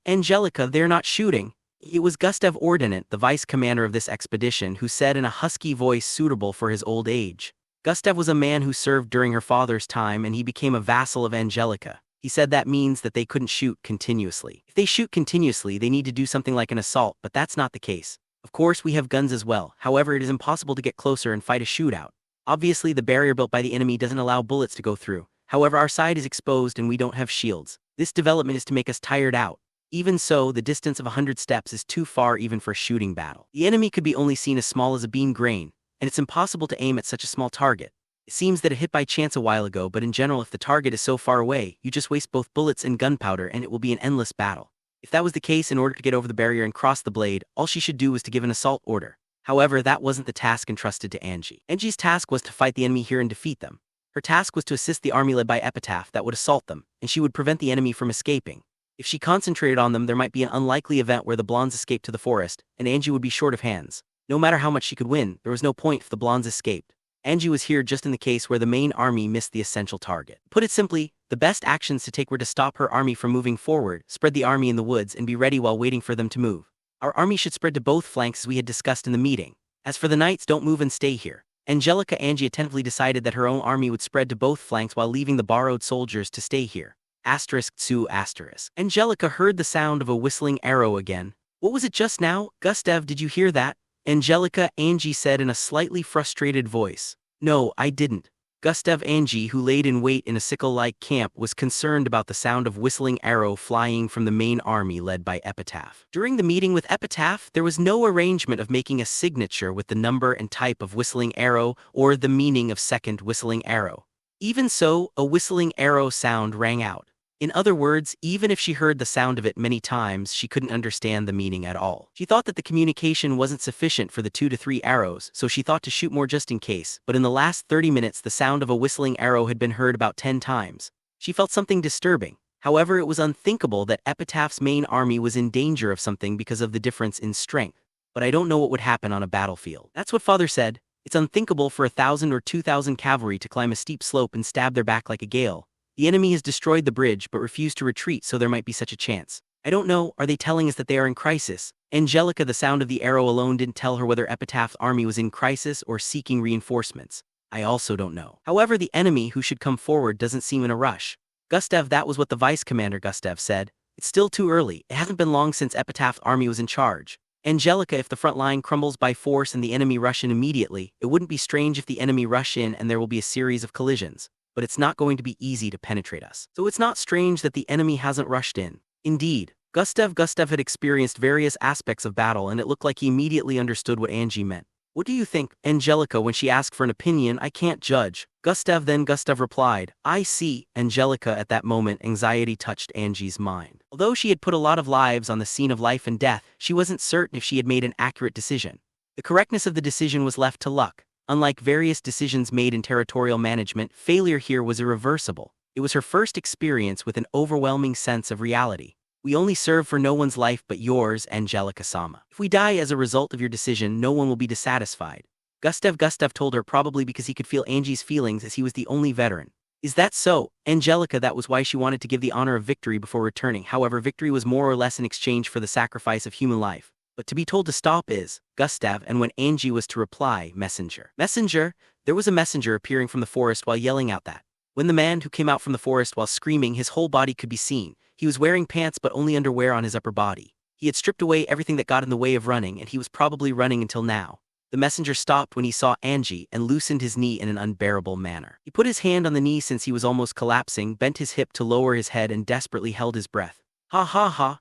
Angelica, they're not shooting. It was Gustav Ordinant, the vice commander of this expedition, who said in a husky voice suitable for his old age. Gustav was a man who served during her father's time, and he became a vassal of Angelica. He said that means that they couldn't shoot continuously. If they shoot continuously, they need to do something like an assault, but that's not the case. Of course, we have guns as well. However, it is impossible to get closer and fight a shootout. Obviously, the barrier built by the enemy doesn't allow bullets to go through. However, our side is exposed and we don't have shields. This development is to make us tired out. Even so, the distance of 100 steps is too far even for a shooting battle. The enemy could be only seen as small as a bean grain, and it's impossible to aim at such a small target. It seems that it hit by chance a while ago, but in general, if the target is so far away, you just waste both bullets and gunpowder and it will be an endless battle. If that was the case, in order to get over the barrier and cross the blade, all she should do was to give an assault order. However, that wasn't the task entrusted to Angie. Angie's task was to fight the enemy here and defeat them. Her task was to assist the army led by Epitaph that would assault them, and she would prevent the enemy from escaping. If she concentrated on them, there might be an unlikely event where the blondes escaped to the forest, and Angie would be short of hands. No matter how much she could win, there was no point if the blondes escaped. Angie was here just in the case where the main army missed the essential target. Put it simply, the best actions to take were to stop her army from moving forward, spread the army in the woods, and be ready while waiting for them to move. Our army should spread to both flanks as we had discussed in the meeting. As for the knights, don't move and stay here. Angie attentively decided that her own army would spread to both flanks while leaving the borrowed soldiers to stay here. *2*. Angelica heard the sound of a whistling arrow again. What was it just now? Gustav, did you hear that? Angie said in a slightly frustrated voice. No, I didn't. Gustav. Angie, who laid in wait in a sickle-like camp, was concerned about the sound of whistling arrow flying from the main army led by Epitaph. During the meeting with Epitaph, there was no arrangement of making a signature with the number and type of whistling arrow or the meaning of second whistling arrow. Even so, a whistling arrow sound rang out. In other words, even if she heard the sound of it many times, she couldn't understand the meaning at all. She thought that the communication wasn't sufficient for the 2 to 3 arrows, so she thought to shoot more just in case, but in the last 30 minutes the sound of a whistling arrow had been heard about 10 times. She felt something disturbing. However, it was unthinkable that Epitaph's main army was in danger of something because of the difference in strength. But I don't know what would happen on a battlefield. That's what Father said. It's unthinkable for 1,000 or 2,000 cavalry to climb a steep slope and stab their back like a gale. The enemy has destroyed the bridge but refused to retreat, so there might be such a chance. I don't know, are they telling us that they are in crisis? Angelica, the sound of the arrow alone didn't tell her whether Epitaph's army was in crisis or seeking reinforcements. I also don't know. However, the enemy who should come forward doesn't seem in a rush. Gustav, that was what the vice commander Gustav said. It's still too early, it hasn't been long since Epitaph's army was in charge. Angelica, if the front line crumbles by force and the enemy rush in immediately, it wouldn't be strange if the enemy rush in and there will be a series of collisions. But it's not going to be easy to penetrate us. So it's not strange that the enemy hasn't rushed in. Indeed, Gustav had experienced various aspects of battle, and it looked like he immediately understood what Angie meant. What do you think, Angelica? When she asked for an opinion, I can't judge. Gustav replied, I see. Angelica, at that moment, anxiety touched Angie's mind. Although she had put a lot of lives on the scene of life and death, she wasn't certain if she had made an accurate decision. The correctness of the decision was left to luck. Unlike various decisions made in territorial management, failure here was irreversible. It was her first experience with an overwhelming sense of reality. We only serve for no one's life but yours, Angelica-sama. If we die as a result of your decision, no one will be dissatisfied. Gustav told her, probably because he could feel Angie's feelings as he was the only veteran. Is that so, Angelica? That was why she wanted to give the honor of victory before returning. However, victory was more or less in exchange for the sacrifice of human life. But to be told to stop is, Gustav, and when Angie was to reply, messenger. Messenger? There was a messenger appearing from the forest while yelling out that. When the man who came out from the forest while screaming, his whole body could be seen. He was wearing pants but only underwear on his upper body. He had stripped away everything that got in the way of running, and he was probably running until now. The messenger stopped when he saw Angie and loosened his knee in an unbearable manner. He put his hand on the knee since he was almost collapsing, bent his hip to lower his head, and desperately held his breath. Ha ha ha,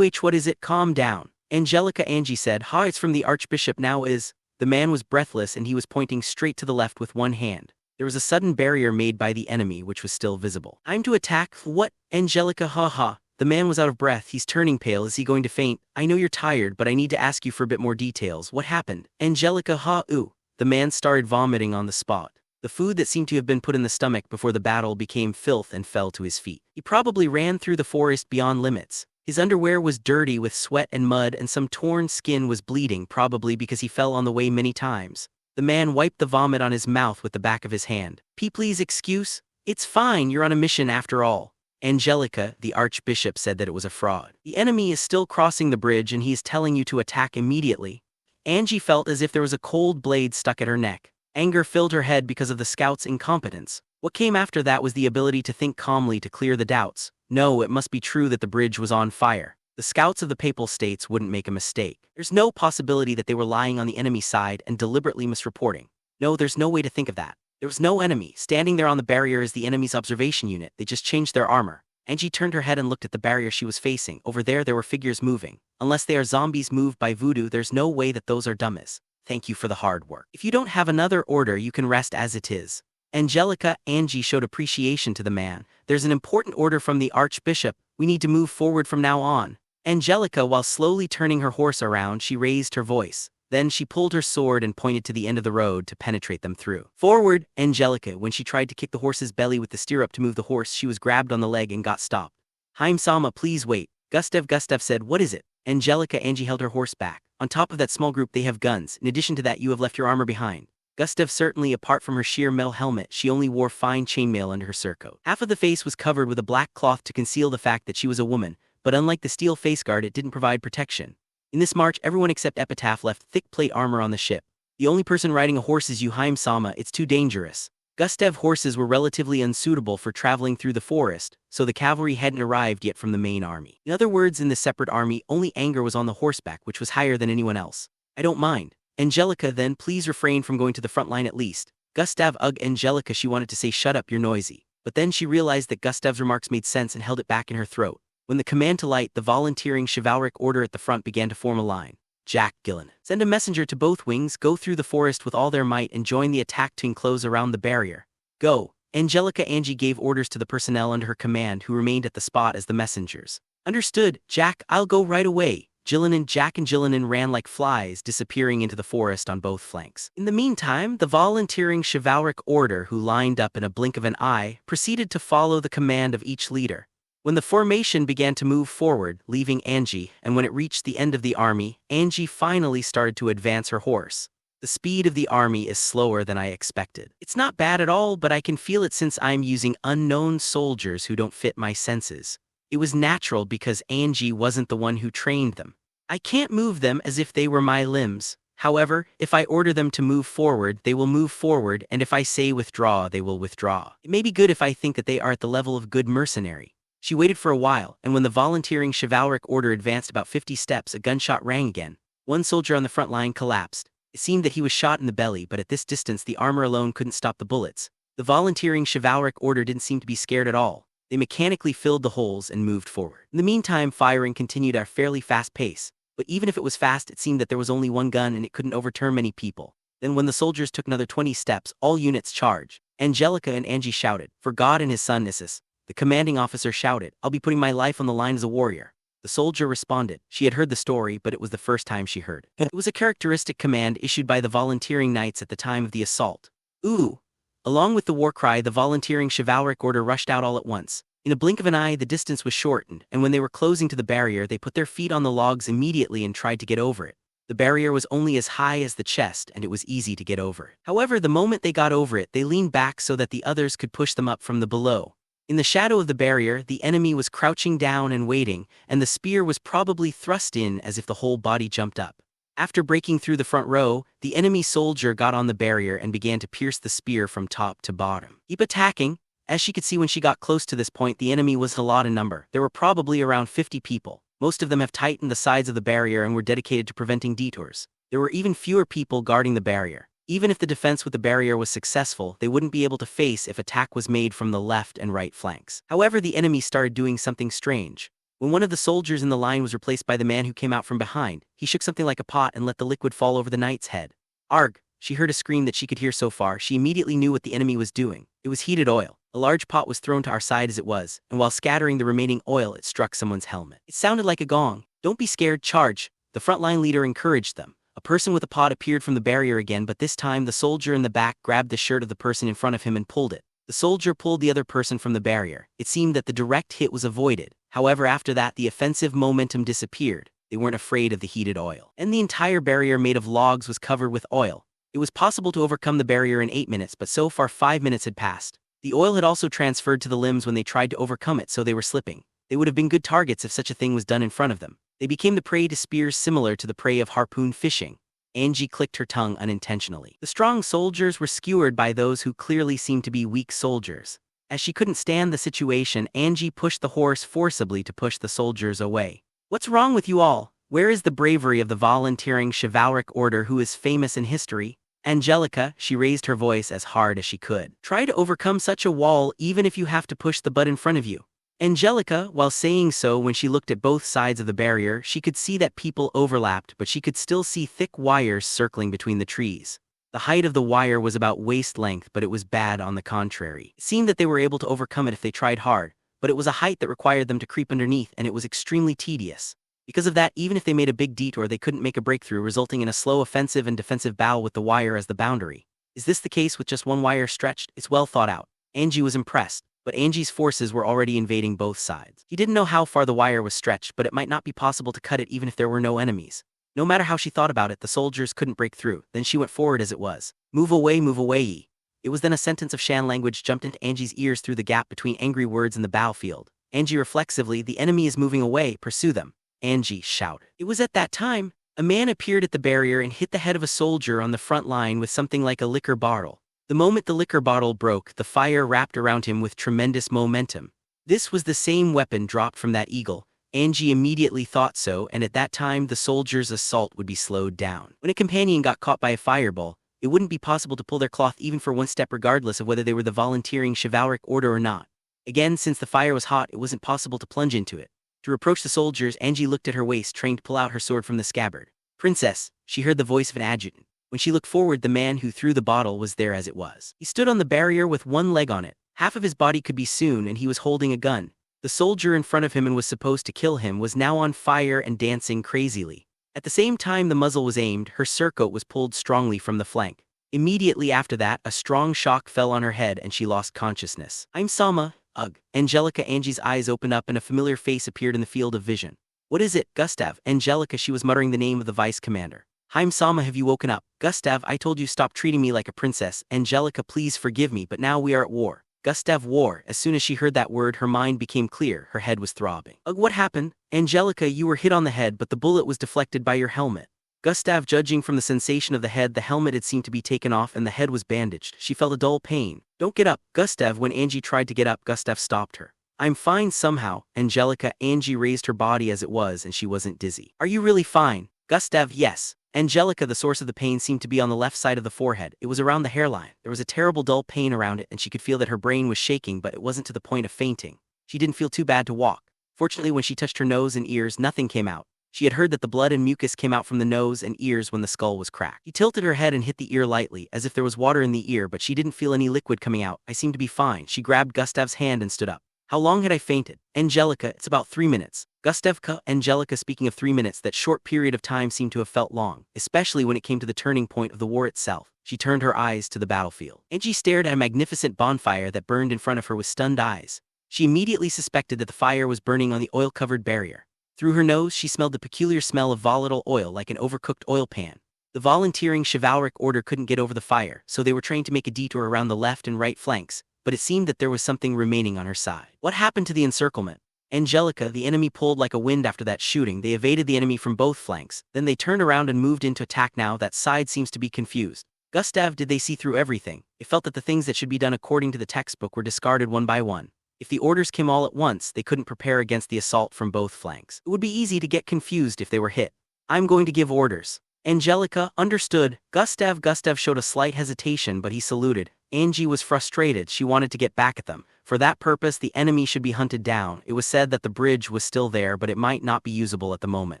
what is it? Calm down. Angelica. Angie said, ha, it's from the Archbishop now is. The man was breathless and he was pointing straight to the left with one hand. There was a sudden barrier made by the enemy which was still visible. I'm to attack? What? Angelica, ha ha. The man was out of breath, he's turning pale, is he going to faint? I know you're tired, but I need to ask you for a bit more details. What happened? Angelica, ha, ooh. The man started vomiting on the spot. The food that seemed to have been put in the stomach before the battle became filth and fell to his feet. He probably ran through the forest beyond limits. His underwear was dirty with sweat and mud, and some torn skin was bleeding, probably because he fell on the way many times. The man wiped the vomit on his mouth with the back of his hand. Please excuse? It's fine, you're on a mission after all. Angelica, the Archbishop, said that it was a fraud. The enemy is still crossing the bridge and he is telling you to attack immediately. Angie felt as if there was a cold blade stuck at her neck. Anger filled her head because of the scouts' incompetence. What came after that was the ability to think calmly to clear the doubts. No, it must be true that the bridge was on fire. The scouts of the Papal States wouldn't make a mistake. There's no possibility that they were lying on the enemy side and deliberately misreporting. No, there's no way to think of that. There was no enemy. Standing there on the barrier is the enemy's observation unit. They just changed their armor. Angie turned her head and looked at the barrier she was facing. Over there were figures moving. Unless they are zombies moved by voodoo, there's no way that those are dummies. Thank you for the hard work. If you don't have another order, you can rest as it is. Angelica. Angie showed appreciation to the man. There's an important order from the Archbishop. We need to move forward from now on. Angelica, while slowly turning her horse around, she raised her voice. Then she pulled her sword and pointed to the end of the road to penetrate them through. Forward, Angelica. When she tried to kick the horse's belly with the stirrup to move the horse, she was grabbed on the leg and got stopped. Sama, please wait. Gustav said, what is it? Angie held her horse back. On top of that small group they have guns. In addition to that you have left your armor behind. Gustav certainly apart from her sheer metal helmet she only wore fine chainmail under her surcoat. Half of the face was covered with a black cloth to conceal the fact that she was a woman, but unlike the steel face guard it didn't provide protection. In this march everyone except Epitaph left thick plate armor on the ship. The only person riding a horse is you Sama, it's too dangerous. Gustav horses were relatively unsuitable for traveling through the forest, so the cavalry hadn't arrived yet from the main army. In other words, in the separate army, only Anger was on the horseback, which was higher than anyone else. I don't mind. Angelica, then please refrain from going to the front line at least. Gustav, ugh, Angelica, she wanted to say shut up, you're noisy. But then she realized that Gustav's remarks made sense and held it back in her throat. When the command to light, the volunteering chivalric order at the front began to form a line. Jack Gillen. Send a messenger to both wings, go through the forest with all their might and join the attack to enclose around the barrier. Go. Angie gave orders to the personnel under her command who remained at the spot as the messengers. Understood, Jack, I'll go right away. Jack and Gillen ran like flies, disappearing into the forest on both flanks. In the meantime, the volunteering chivalric order who lined up in a blink of an eye proceeded to follow the command of each leader. When the formation began to move forward, leaving Angie, and when it reached the end of the army, Angie finally started to advance her horse. The speed of the army is slower than I expected. It's not bad at all, but I can feel it since I'm using unknown soldiers who don't fit my senses. It was natural because Angie wasn't the one who trained them. I can't move them as if they were my limbs. However, if I order them to move forward, they will move forward, and if I say withdraw, they will withdraw. It may be good if I think that they are at the level of good mercenary. She waited for a while, and when the volunteering chivalric order advanced about 50 steps, a gunshot rang again. One soldier on the front line collapsed. It seemed that he was shot in the belly, but at this distance the armor alone couldn't stop the bullets. The volunteering chivalric order didn't seem to be scared at all. They mechanically filled the holes and moved forward. In the meantime, firing continued at a fairly fast pace, but even if it was fast, it seemed that there was only one gun and it couldn't overturn many people. Then when the soldiers took another 20 steps, all units charge. Angelica and Angie shouted, "For God and his son Nissus." The commanding officer shouted, "I'll be putting my life on the line as a warrior." The soldier responded. She had heard the story, but it was the first time she heard. It was a characteristic command issued by the volunteering knights at the time of the assault. Ooh! Along with the war cry, the volunteering chivalric order rushed out all at once. In a blink of an eye, the distance was shortened, and when they were closing to the barrier, they put their feet on the logs immediately and tried to get over it. The barrier was only as high as the chest, and it was easy to get over. However, the moment they got over it, they leaned back so that the others could push them up from the below. In the shadow of the barrier, the enemy was crouching down and waiting, and the spear was probably thrust in as if the whole body jumped up. After breaking through the front row, the enemy soldier got on the barrier and began to pierce the spear from top to bottom. Keep attacking. As she could see when she got close to this point, the enemy was a lot in number. There were probably around 50 people. Most of them have tightened the sides of the barrier and were dedicated to preventing detours. There were even fewer people guarding the barrier. Even if the defense with the barrier was successful, they wouldn't be able to face if attack was made from the left and right flanks. However, the enemy started doing something strange. When one of the soldiers in the line was replaced by the man who came out from behind, he shook something like a pot and let the liquid fall over the knight's head. Arg! She heard a scream that she could hear so far. She immediately knew what the enemy was doing. It was heated oil. A large pot was thrown to our side as it was, and while scattering the remaining oil, it struck someone's helmet. It sounded like a gong. Don't be scared, charge! The frontline leader encouraged them. A person with a pot appeared from the barrier again, but this time the soldier in the back grabbed the shirt of the person in front of him and pulled it. The soldier pulled the other person from the barrier. It seemed that the direct hit was avoided. However, after that, the offensive momentum disappeared. They weren't afraid of the heated oil. And the entire barrier made of logs was covered with oil. It was possible to overcome the barrier in 8 minutes, but so far 5 minutes had passed. The oil had also transferred to the limbs when they tried to overcome it, so they were slipping. They would have been good targets if such a thing was done in front of them. They became the prey to spears similar to the prey of harpoon fishing. Angie clicked her tongue unintentionally. The strong soldiers were skewered by those who clearly seemed to be weak soldiers. As she couldn't stand the situation, Angie pushed the horse forcibly to push the soldiers away. What's wrong with you all? Where is the bravery of the volunteering chivalric order who is famous in history? Angelica, she raised her voice as hard as she could. Try to overcome such a wall even if you have to push the butt in front of you. Angelica, while saying so, when she looked at both sides of the barrier, she could see that people overlapped, but she could still see thick wires circling between the trees. The height of the wire was about waist length, but it was bad on the contrary. It seemed that they were able to overcome it if they tried hard, but it was a height that required them to creep underneath, and it was extremely tedious. Because of that, even if they made a big detour, they couldn't make a breakthrough, resulting in a slow offensive and defensive battle with the wire as the boundary. Is this the case with just one wire stretched? It's well thought out. Angie was impressed. but Angie's forces were already invading both sides. He didn't know how far the wire was stretched, but it might not be possible to cut it even if there were no enemies. No matter how she thought about it, the soldiers couldn't break through. Then she went forward as it was. Move away ye. It was then a sentence of Shan language jumped into Angie's ears through the gap between angry words in the battlefield. Angie reflexively, the enemy is moving away, pursue them. Angie shouted. It was at that time, a man appeared at the barrier and hit the head of a soldier on the front line with something like a liquor bottle. The moment the liquor bottle broke, the fire wrapped around him with tremendous momentum. This was the same weapon dropped from that eagle. Angie immediately thought so, and at that time the soldier's assault would be slowed down. When a companion got caught by a fireball, it wouldn't be possible to pull their cloth even for one step regardless of whether they were the volunteering chivalric order or not. Again, since the fire was hot, it wasn't possible to plunge into it. To approach the soldiers, Angie looked at her waist, trained to pull out her sword from the scabbard. Princess, she heard the voice of an adjutant. When she looked forward, the man who threw the bottle was there as it was. He stood on the barrier with one leg on it. Half of his body could be seen, and he was holding a gun. The soldier in front of him and was supposed to kill him was now on fire and dancing crazily. At the same time the muzzle was aimed, her surcoat was pulled strongly from the flank. Immediately after that, a strong shock fell on her head and she lost consciousness. I'm Sama. Ugh. Angelica. Angie's eyes opened up and a familiar face appeared in the field of vision. What is it, Gustav? Angelica. She was muttering the name of the vice commander. I'm Sama. Have you woken up? Gustav, I told you stop treating me like a princess. Angelica, please forgive me, but now we are at war. Gustav, war. As soon as she heard that word, her mind became clear, her head was throbbing. Ugh, what happened? Angelica, you were hit on the head, but the bullet was deflected by your helmet. Gustav, judging from the sensation of the head, the helmet had seemed to be taken off and the head was bandaged. She felt a dull pain. Don't get up, Gustav. When Angie tried to get up, Gustav stopped her. I'm fine somehow, Angelica. Angie raised her body as it was and she wasn't dizzy. Are you really fine? Gustav, yes. Angelica, the source of the pain seemed to be on the left side of the forehead. It was around the hairline. There was a terrible dull pain around it and she could feel that her brain was shaking, but it wasn't to the point of fainting. She didn't feel too bad to walk. Fortunately, when she touched her nose and ears, nothing came out. She had heard that the blood and mucus came out from the nose and ears when the skull was cracked. He tilted her head and hit the ear lightly, as if there was water in the ear, but she didn't feel any liquid coming out. I seem to be fine. She grabbed Gustav's hand and stood up. How long had I fainted? Angelica, it's about 3 minutes. Gustavka. Angelica, speaking of 3 minutes, that short period of time seemed to have felt long, especially when it came to the turning point of the war itself. She turned her eyes to the battlefield. Angie stared at a magnificent bonfire that burned in front of her with stunned eyes. She immediately suspected that the fire was burning on the oil-covered barrier. Through her nose, she smelled the peculiar smell of volatile oil like an overcooked oil pan. The volunteering chivalric order couldn't get over the fire, so they were trained to make a detour around the left and right flanks, but it seemed that there was something remaining on her side. What happened to the encirclement? Angelica, the enemy pulled like a wind after that shooting. They evaded the enemy from both flanks, then they turned around and moved into attack. Now that side seems to be confused. Gustav, did they see through everything? It felt that the things that should be done according to the textbook were discarded one by one. If the orders came all at once, they couldn't prepare against the assault from both flanks. It would be easy to get confused if they were hit. I'm going to give orders. Angelica, understood. Gustav. Gustav showed a slight hesitation, but he saluted. Angie was frustrated. She wanted to get back at them. For that purpose, the enemy should be hunted down. It was said that the bridge was still there, but it might not be usable at the moment.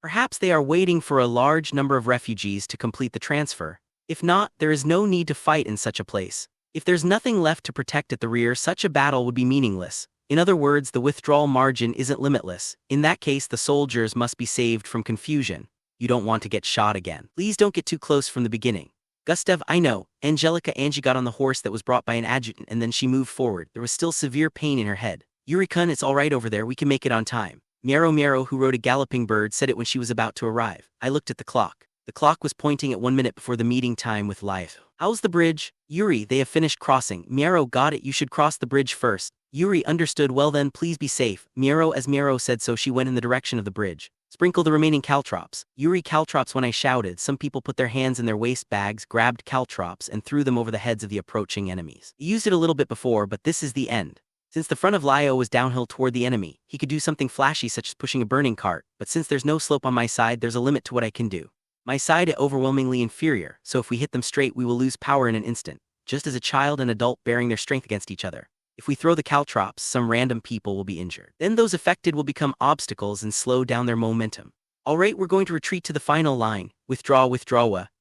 Perhaps they are waiting for a large number of refugees to complete the transfer. If not, there is no need to fight in such a place. If there's nothing left to protect at the rear, such a battle would be meaningless. In other words, the withdrawal margin isn't limitless. In that case, the soldiers must be saved from confusion. You don't want to get shot again. Please don't get too close from the beginning. Gustav, I know. Angelica. Angie got on the horse that was brought by an adjutant and then she moved forward. There was still severe pain in her head. Yuri-kun, it's all right over there. We can make it on time. Miaro, who rode a galloping bird, said it when she was about to arrive. I looked at the clock. The clock was pointing at 1 minute before the meeting time with Life. How's the bridge? Yuri, they have finished crossing. Miaro, got it. You should cross the bridge first. Yuri, understood. Well then, please be safe. Miaro, as Miaro said so, she went in the direction of the bridge. Sprinkle the remaining caltrops. Yuri, caltrops. When I shouted, some people put their hands in their waist bags, grabbed caltrops, and threw them over the heads of the approaching enemies. He used it a little bit before, but this is the end. Since the front of Lio was downhill toward the enemy, he could do something flashy such as pushing a burning cart, but since there's no slope on my side, there's a limit to what I can do. My side is overwhelmingly inferior, so if we hit them straight we will lose power in an instant, just as a child and adult bearing their strength against each other. If we throw the caltrops, some random people will be injured. Then those affected will become obstacles and slow down their momentum. Alright, we're going to retreat to the final line. Withdraw.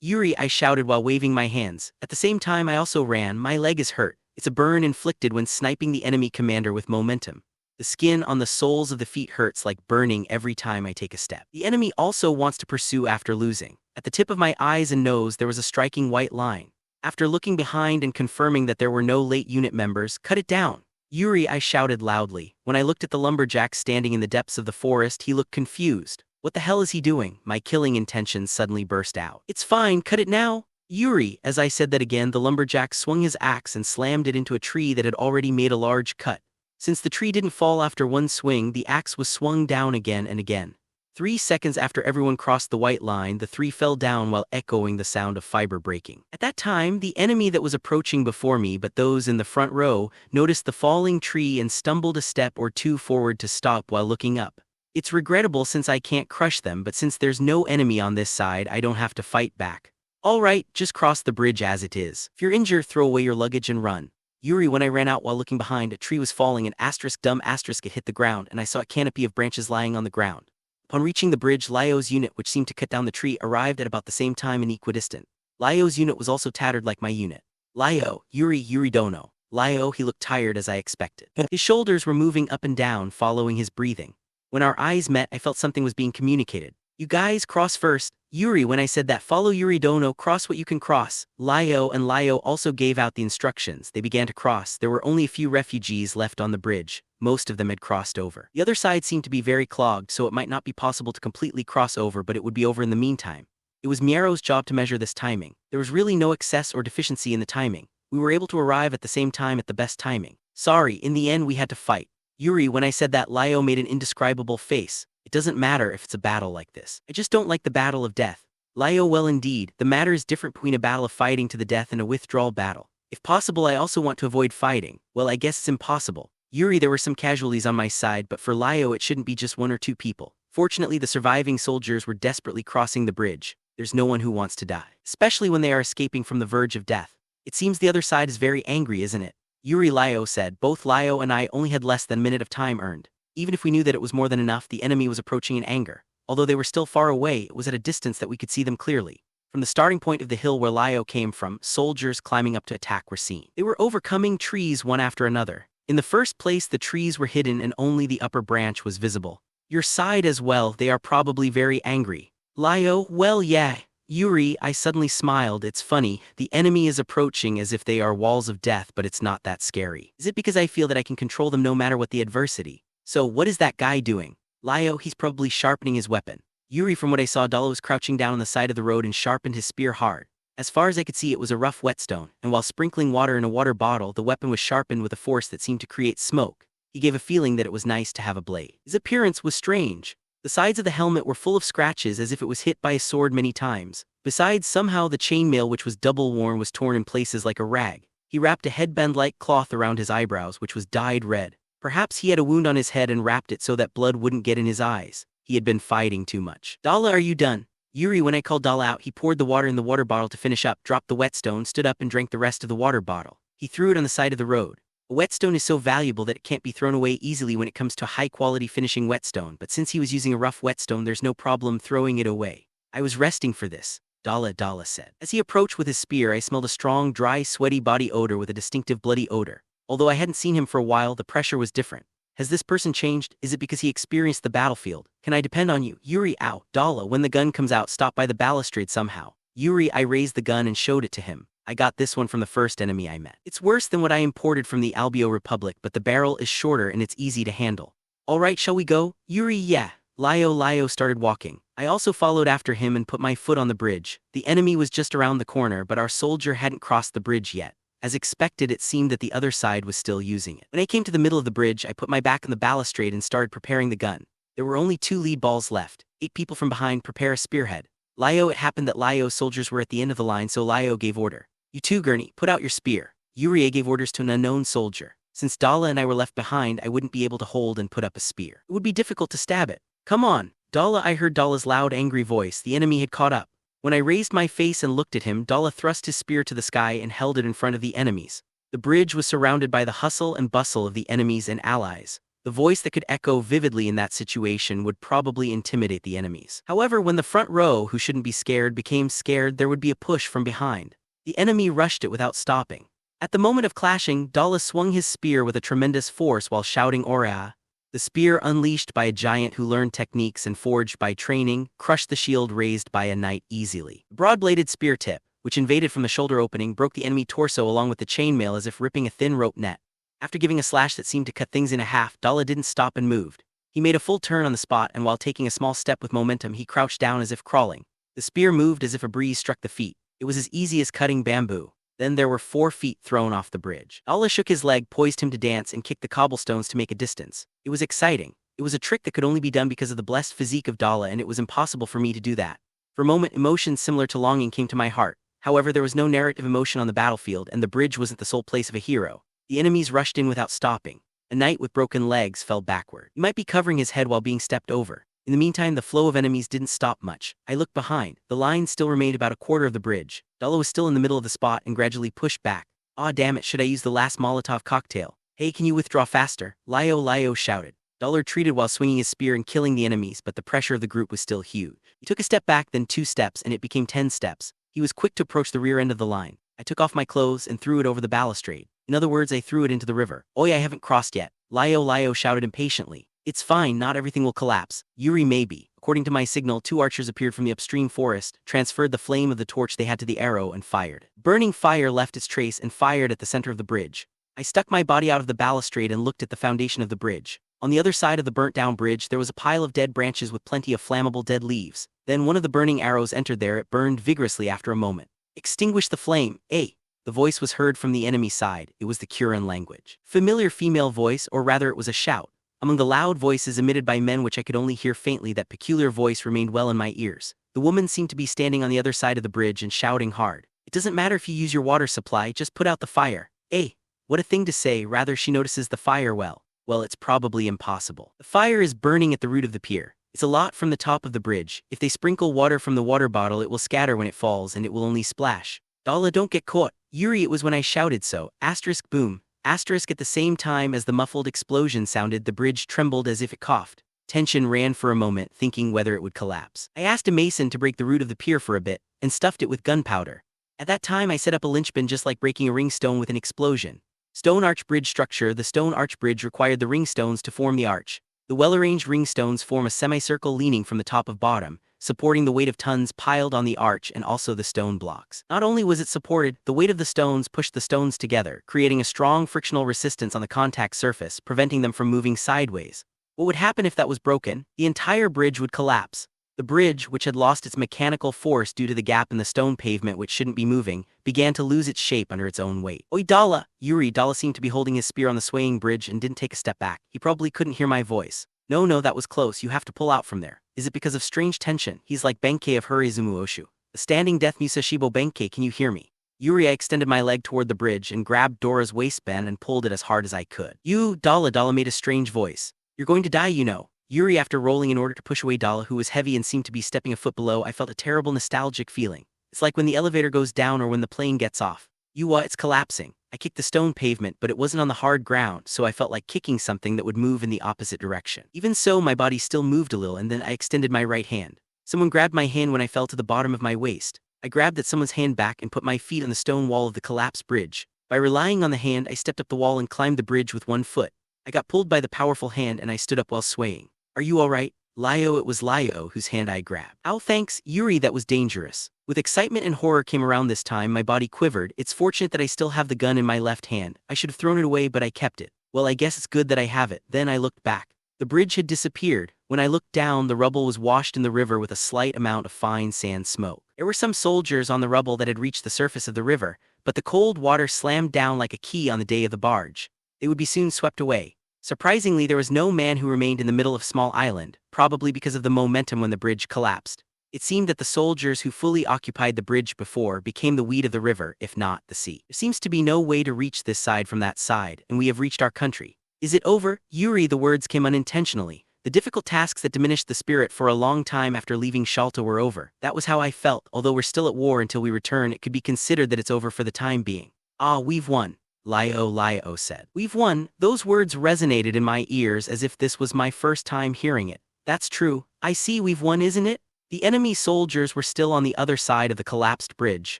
Yuri, I shouted while waving my hands. At the same time I also ran. My leg is hurt. It's a burn inflicted when sniping the enemy commander with momentum. The skin on the soles of the feet hurts like burning every time I take a step. The enemy also wants to pursue after losing. At the tip of my eyes and nose there was a striking white line. After looking behind and confirming that there were no late unit members, cut it down. Yuri, I shouted loudly. When I looked at the lumberjack standing in the depths of the forest, he looked confused. What the hell is he doing? My killing intentions suddenly burst out. It's fine, cut it now. Yuri, as I said that again, the lumberjack swung his axe and slammed it into a tree that had already made a large cut. Since the tree didn't fall after one swing, the axe was swung down again and again. 3 seconds after everyone crossed the white line, the three fell down while echoing the sound of fiber breaking. At that time, the enemy that was approaching before me, but those in the front row, noticed the falling tree and stumbled a step or two forward to stop while looking up. It's regrettable since I can't crush them, but since there's no enemy on this side, I don't have to fight back. Alright, just cross the bridge as it is. If you're injured, throw away your luggage and run. Yuri, when I ran out while looking behind, a tree was falling and *dumb*, it hit the ground, and I saw a canopy of branches lying on the ground. Upon reaching the bridge, Lyo's unit, which seemed to cut down the tree, arrived at about the same time and equidistant. Lyo's unit was also tattered like my unit. Lyo, Yuri dono. Lyo, he looked tired as I expected. His shoulders were moving up and down, following his breathing. When our eyes met, I felt something was being communicated. You guys, cross first. Yuri, when I said that, follow Yuri dono, cross what you can cross. Lyo also gave out the instructions. They began to cross. There were only a few refugees left on the bridge. Most of them had crossed over. The other side seemed to be very clogged, so it might not be possible to completely cross over, but it would be over in the meantime. It was Miero's job to measure this timing. There was really no excess or deficiency in the timing. We were able to arrive at the same time at the best timing. Sorry, in the end we had to fight. Yuri, when I said that, Lyo made an indescribable face. It doesn't matter if it's a battle like this. I just don't like the battle of death. Lyo, well indeed, the matter is different between a battle of fighting to the death and a withdrawal battle. If possible, I also want to avoid fighting. Well, I guess it's impossible. Yuri, there were some casualties on my side, but for Lyo it shouldn't be just 1 or 2 people. Fortunately, the surviving soldiers were desperately crossing the bridge. There's no one who wants to die, especially when they are escaping from the verge of death. It seems the other side is very angry, isn't it? Yuri, Lyo said. Both Lyo and I only had less than a minute of time earned. Even if we knew that it was more than enough, the enemy was approaching in anger. Although they were still far away, it was at a distance that we could see them clearly. From the starting point of the hill where Lyo came from, soldiers climbing up to attack were seen. They were overcoming trees one after another. In the first place, the trees were hidden and only the upper branch was visible. Your side as well, they are probably very angry. Lyo, well yeah. Yuri, I suddenly smiled. It's funny, the enemy is approaching as if they are walls of death, but it's not that scary. Is it because I feel that I can control them no matter what the adversity? So what is that guy doing? Lyo, he's probably sharpening his weapon. Yuri, from what I saw, Dala was crouching down on the side of the road and sharpened his spear hard. As far as I could see, it was a rough whetstone, and while sprinkling water in a water bottle, the weapon was sharpened with a force that seemed to create smoke. He gave a feeling that it was nice to have a blade. His appearance was strange. The sides of the helmet were full of scratches as if it was hit by a sword many times. Besides, somehow the chainmail, which was double worn, was torn in places like a rag. He wrapped a headband-like cloth around his eyebrows, which was dyed red. Perhaps he had a wound on his head and wrapped it so that blood wouldn't get in his eyes. He had been fighting too much. Dala, are you done? Yuri, when I called Dala out, he poured the water in the water bottle to finish up, dropped the whetstone, stood up and drank the rest of the water bottle. He threw it on the side of the road. A whetstone is so valuable that it can't be thrown away easily when it comes to a high-quality finishing whetstone, but since he was using a rough whetstone, there's no problem throwing it away. I was resting for this, Dala said. As he approached with his spear, I smelled a strong, dry, sweaty body odor with a distinctive bloody odor. Although I hadn't seen him for a while, the pressure was different. Has this person changed? Is it because he experienced the battlefield? Can I depend on you? Yuri, ow. Dala, when the gun comes out, stop by the balustrade somehow. Yuri, I raised the gun and showed it to him. I got this one from the first enemy I met. It's worse than what I imported from the Albio Republic, but the barrel is shorter and it's easy to handle. Alright, shall we go? Yuri, yeah. Lyo started walking. I also followed after him and put my foot on the bridge. The enemy was just around the corner, but our soldier hadn't crossed the bridge yet. As expected, it seemed that the other side was still using it. When I came to the middle of the bridge, I put my back on the balustrade and started preparing the gun. There were only 2 lead balls left. 8 people from behind prepare a spearhead. Lyo, it happened that Lyo's soldiers were at the end of the line, so Lyo gave order. You too, Gurney, put out your spear. Yuri gave orders to an unknown soldier. Since Dala and I were left behind, I wouldn't be able to hold and put up a spear. It would be difficult to stab it. Come on, Dala, I heard Dala's loud, angry voice. The enemy had caught up. When I raised my face and looked at him, Dala thrust his spear to the sky and held it in front of the enemies. The bridge was surrounded by the hustle and bustle of the enemies and allies. The voice that could echo vividly in that situation would probably intimidate the enemies. However, when the front row, who shouldn't be scared, became scared, there would be a push from behind. The enemy rushed it without stopping. At the moment of clashing, Dala swung his spear with a tremendous force while shouting Ora. The spear, unleashed by a giant who learned techniques and forged by training, crushed the shield raised by a knight easily. The broad-bladed spear tip, which invaded from the shoulder opening, broke the enemy torso along with the chainmail as if ripping a thin rope net. After giving a slash that seemed to cut things in half, Dala didn't stop and moved. He made a full turn on the spot, and while taking a small step with momentum, he crouched down as if crawling. The spear moved as if a breeze struck the feet. It was as easy as cutting bamboo. Then there were 4 feet thrown off the bridge. Dala shook his leg, poised him to dance, and kicked the cobblestones to make a distance. It was exciting. It was a trick that could only be done because of the blessed physique of Dala, and it was impossible for me to do that. For a moment, emotions similar to longing came to my heart. However, there was no narrative emotion on the battlefield, and the bridge wasn't the sole place of a hero. The enemies rushed in without stopping. A knight with broken legs fell backward. He might be covering his head while being stepped over. In the meantime, the flow of enemies didn't stop much. I looked behind. The line still remained about a quarter of the bridge. Dala was still in the middle of the spot and gradually pushed back. Aw, damn it, should I use the last Molotov cocktail? Hey, can you withdraw faster? Lio shouted. Dala retreated while swinging his spear and killing the enemies, but the pressure of the group was still huge. He took a step back, then 2 steps, and it became 10 steps. He was quick to approach the rear end of the line. I took off my clothes and threw it over the balustrade. In other words, I threw it into the river. Oi, I haven't crossed yet. Lio shouted impatiently. It's fine, not everything will collapse. Yuri, maybe. According to my signal, 2 archers appeared from the upstream forest, transferred the flame of the torch they had to the arrow, and fired. Burning fire left its trace and fired at the center of the bridge. I stuck my body out of the balustrade and looked at the foundation of the bridge. On the other side of the burnt-down bridge, there was a pile of dead branches with plenty of flammable dead leaves. Then one of the burning arrows entered there. It burned vigorously after a moment. Extinguish the flame, eh? The voice was heard from the enemy side. It was the Kuran language. Familiar female voice, or rather it was a shout. Among the loud voices emitted by men which I could only hear faintly, that peculiar voice remained well in my ears. The woman seemed to be standing on the other side of the bridge and shouting hard. It doesn't matter if you use your water supply, just put out the fire. Eh? What a thing to say. Rather, she notices the fire well. Well, it's probably impossible. The fire is burning at the root of the pier. It's a lot from the top of the bridge. If they sprinkle water from the water bottle, it will scatter when it falls, and it will only splash. Dala, don't get caught. Yuri, it was when I shouted so. Asterisk boom. Asterisk at the same time as the muffled explosion sounded, the bridge trembled as if it coughed. Tension ran for a moment, thinking whether it would collapse. I asked a mason to break the root of the pier for a bit, and stuffed it with gunpowder. At that time, I set up a linchpin just like breaking a ring stone with an explosion. Stone arch bridge structure. The stone arch bridge required the ring stones to form the arch. The well-arranged ring stones form a semicircle leaning from the top of bottom, supporting the weight of tons piled on the arch and also the stone blocks. Not only was it supported, the weight of the stones pushed the stones together, creating a strong frictional resistance on the contact surface, preventing them from moving sideways. What would happen if that was broken? The entire bridge would collapse. The bridge, which had lost its mechanical force due to the gap in the stone pavement which shouldn't be moving, began to lose its shape under its own weight. Oi, Dala! Yuri. Dala seemed to be holding his spear on the swaying bridge and didn't take a step back. He probably couldn't hear my voice. No, that was close. You have to pull out from there. Is it because of strange tension? He's like Benkei of Hurizumu Oshu. The standing death Musashibo Benkei. Can you hear me? Yuri. I extended my leg toward the bridge and grabbed Dora's waistband and pulled it as hard as I could. You, Dala. Dala made a strange voice. You're going to die, you know. Yuri. After rolling in order to push away Dala, who was heavy and seemed to be stepping a foot below, I felt a terrible nostalgic feeling. It's like when the elevator goes down or when the plane gets off. It's collapsing. I kicked the stone pavement, but it wasn't on the hard ground, so I felt like kicking something that would move in the opposite direction. Even so, my body still moved a little, and then I extended my right hand. Someone grabbed my hand when I fell to the bottom of my waist. I grabbed that someone's hand back and put my feet on the stone wall of the collapsed bridge. By relying on the hand, I stepped up the wall and climbed the bridge with one foot. I got pulled by the powerful hand and I stood up while swaying. Are you alright? Lio. It was Lio whose hand I grabbed. Oh, thanks, Yuri. That was dangerous. With excitement and horror came around this time, my body quivered. It's fortunate that I still have the gun in my left hand. I should have thrown it away, but I kept it. Well, I guess it's good that I have it. Then I looked back. The bridge had disappeared. When I looked down, the rubble was washed in the river with a slight amount of fine sand smoke. There were some soldiers on the rubble that had reached the surface of the river, but the cold water slammed down like a key on the day of the barge. They would be soon swept away. Surprisingly, there was no man who remained in the middle of small island, probably because of the momentum when the bridge collapsed. It seemed that the soldiers who fully occupied the bridge before became the weed of the river, if not the sea. There seems to be no way to reach this side from that side, and we have reached our country. Is it over? Yuri. The words came unintentionally. The difficult tasks that diminished the spirit for a long time after leaving Shiyalta were over. That was how I felt. Although we're still at war until we return, it could be considered that it's over for the time being. Ah, we've won. Lio said. We've won. Those words resonated in my ears as if this was my first time hearing it. That's true. I see, we've won, isn't it? The enemy soldiers were still on the other side of the collapsed bridge.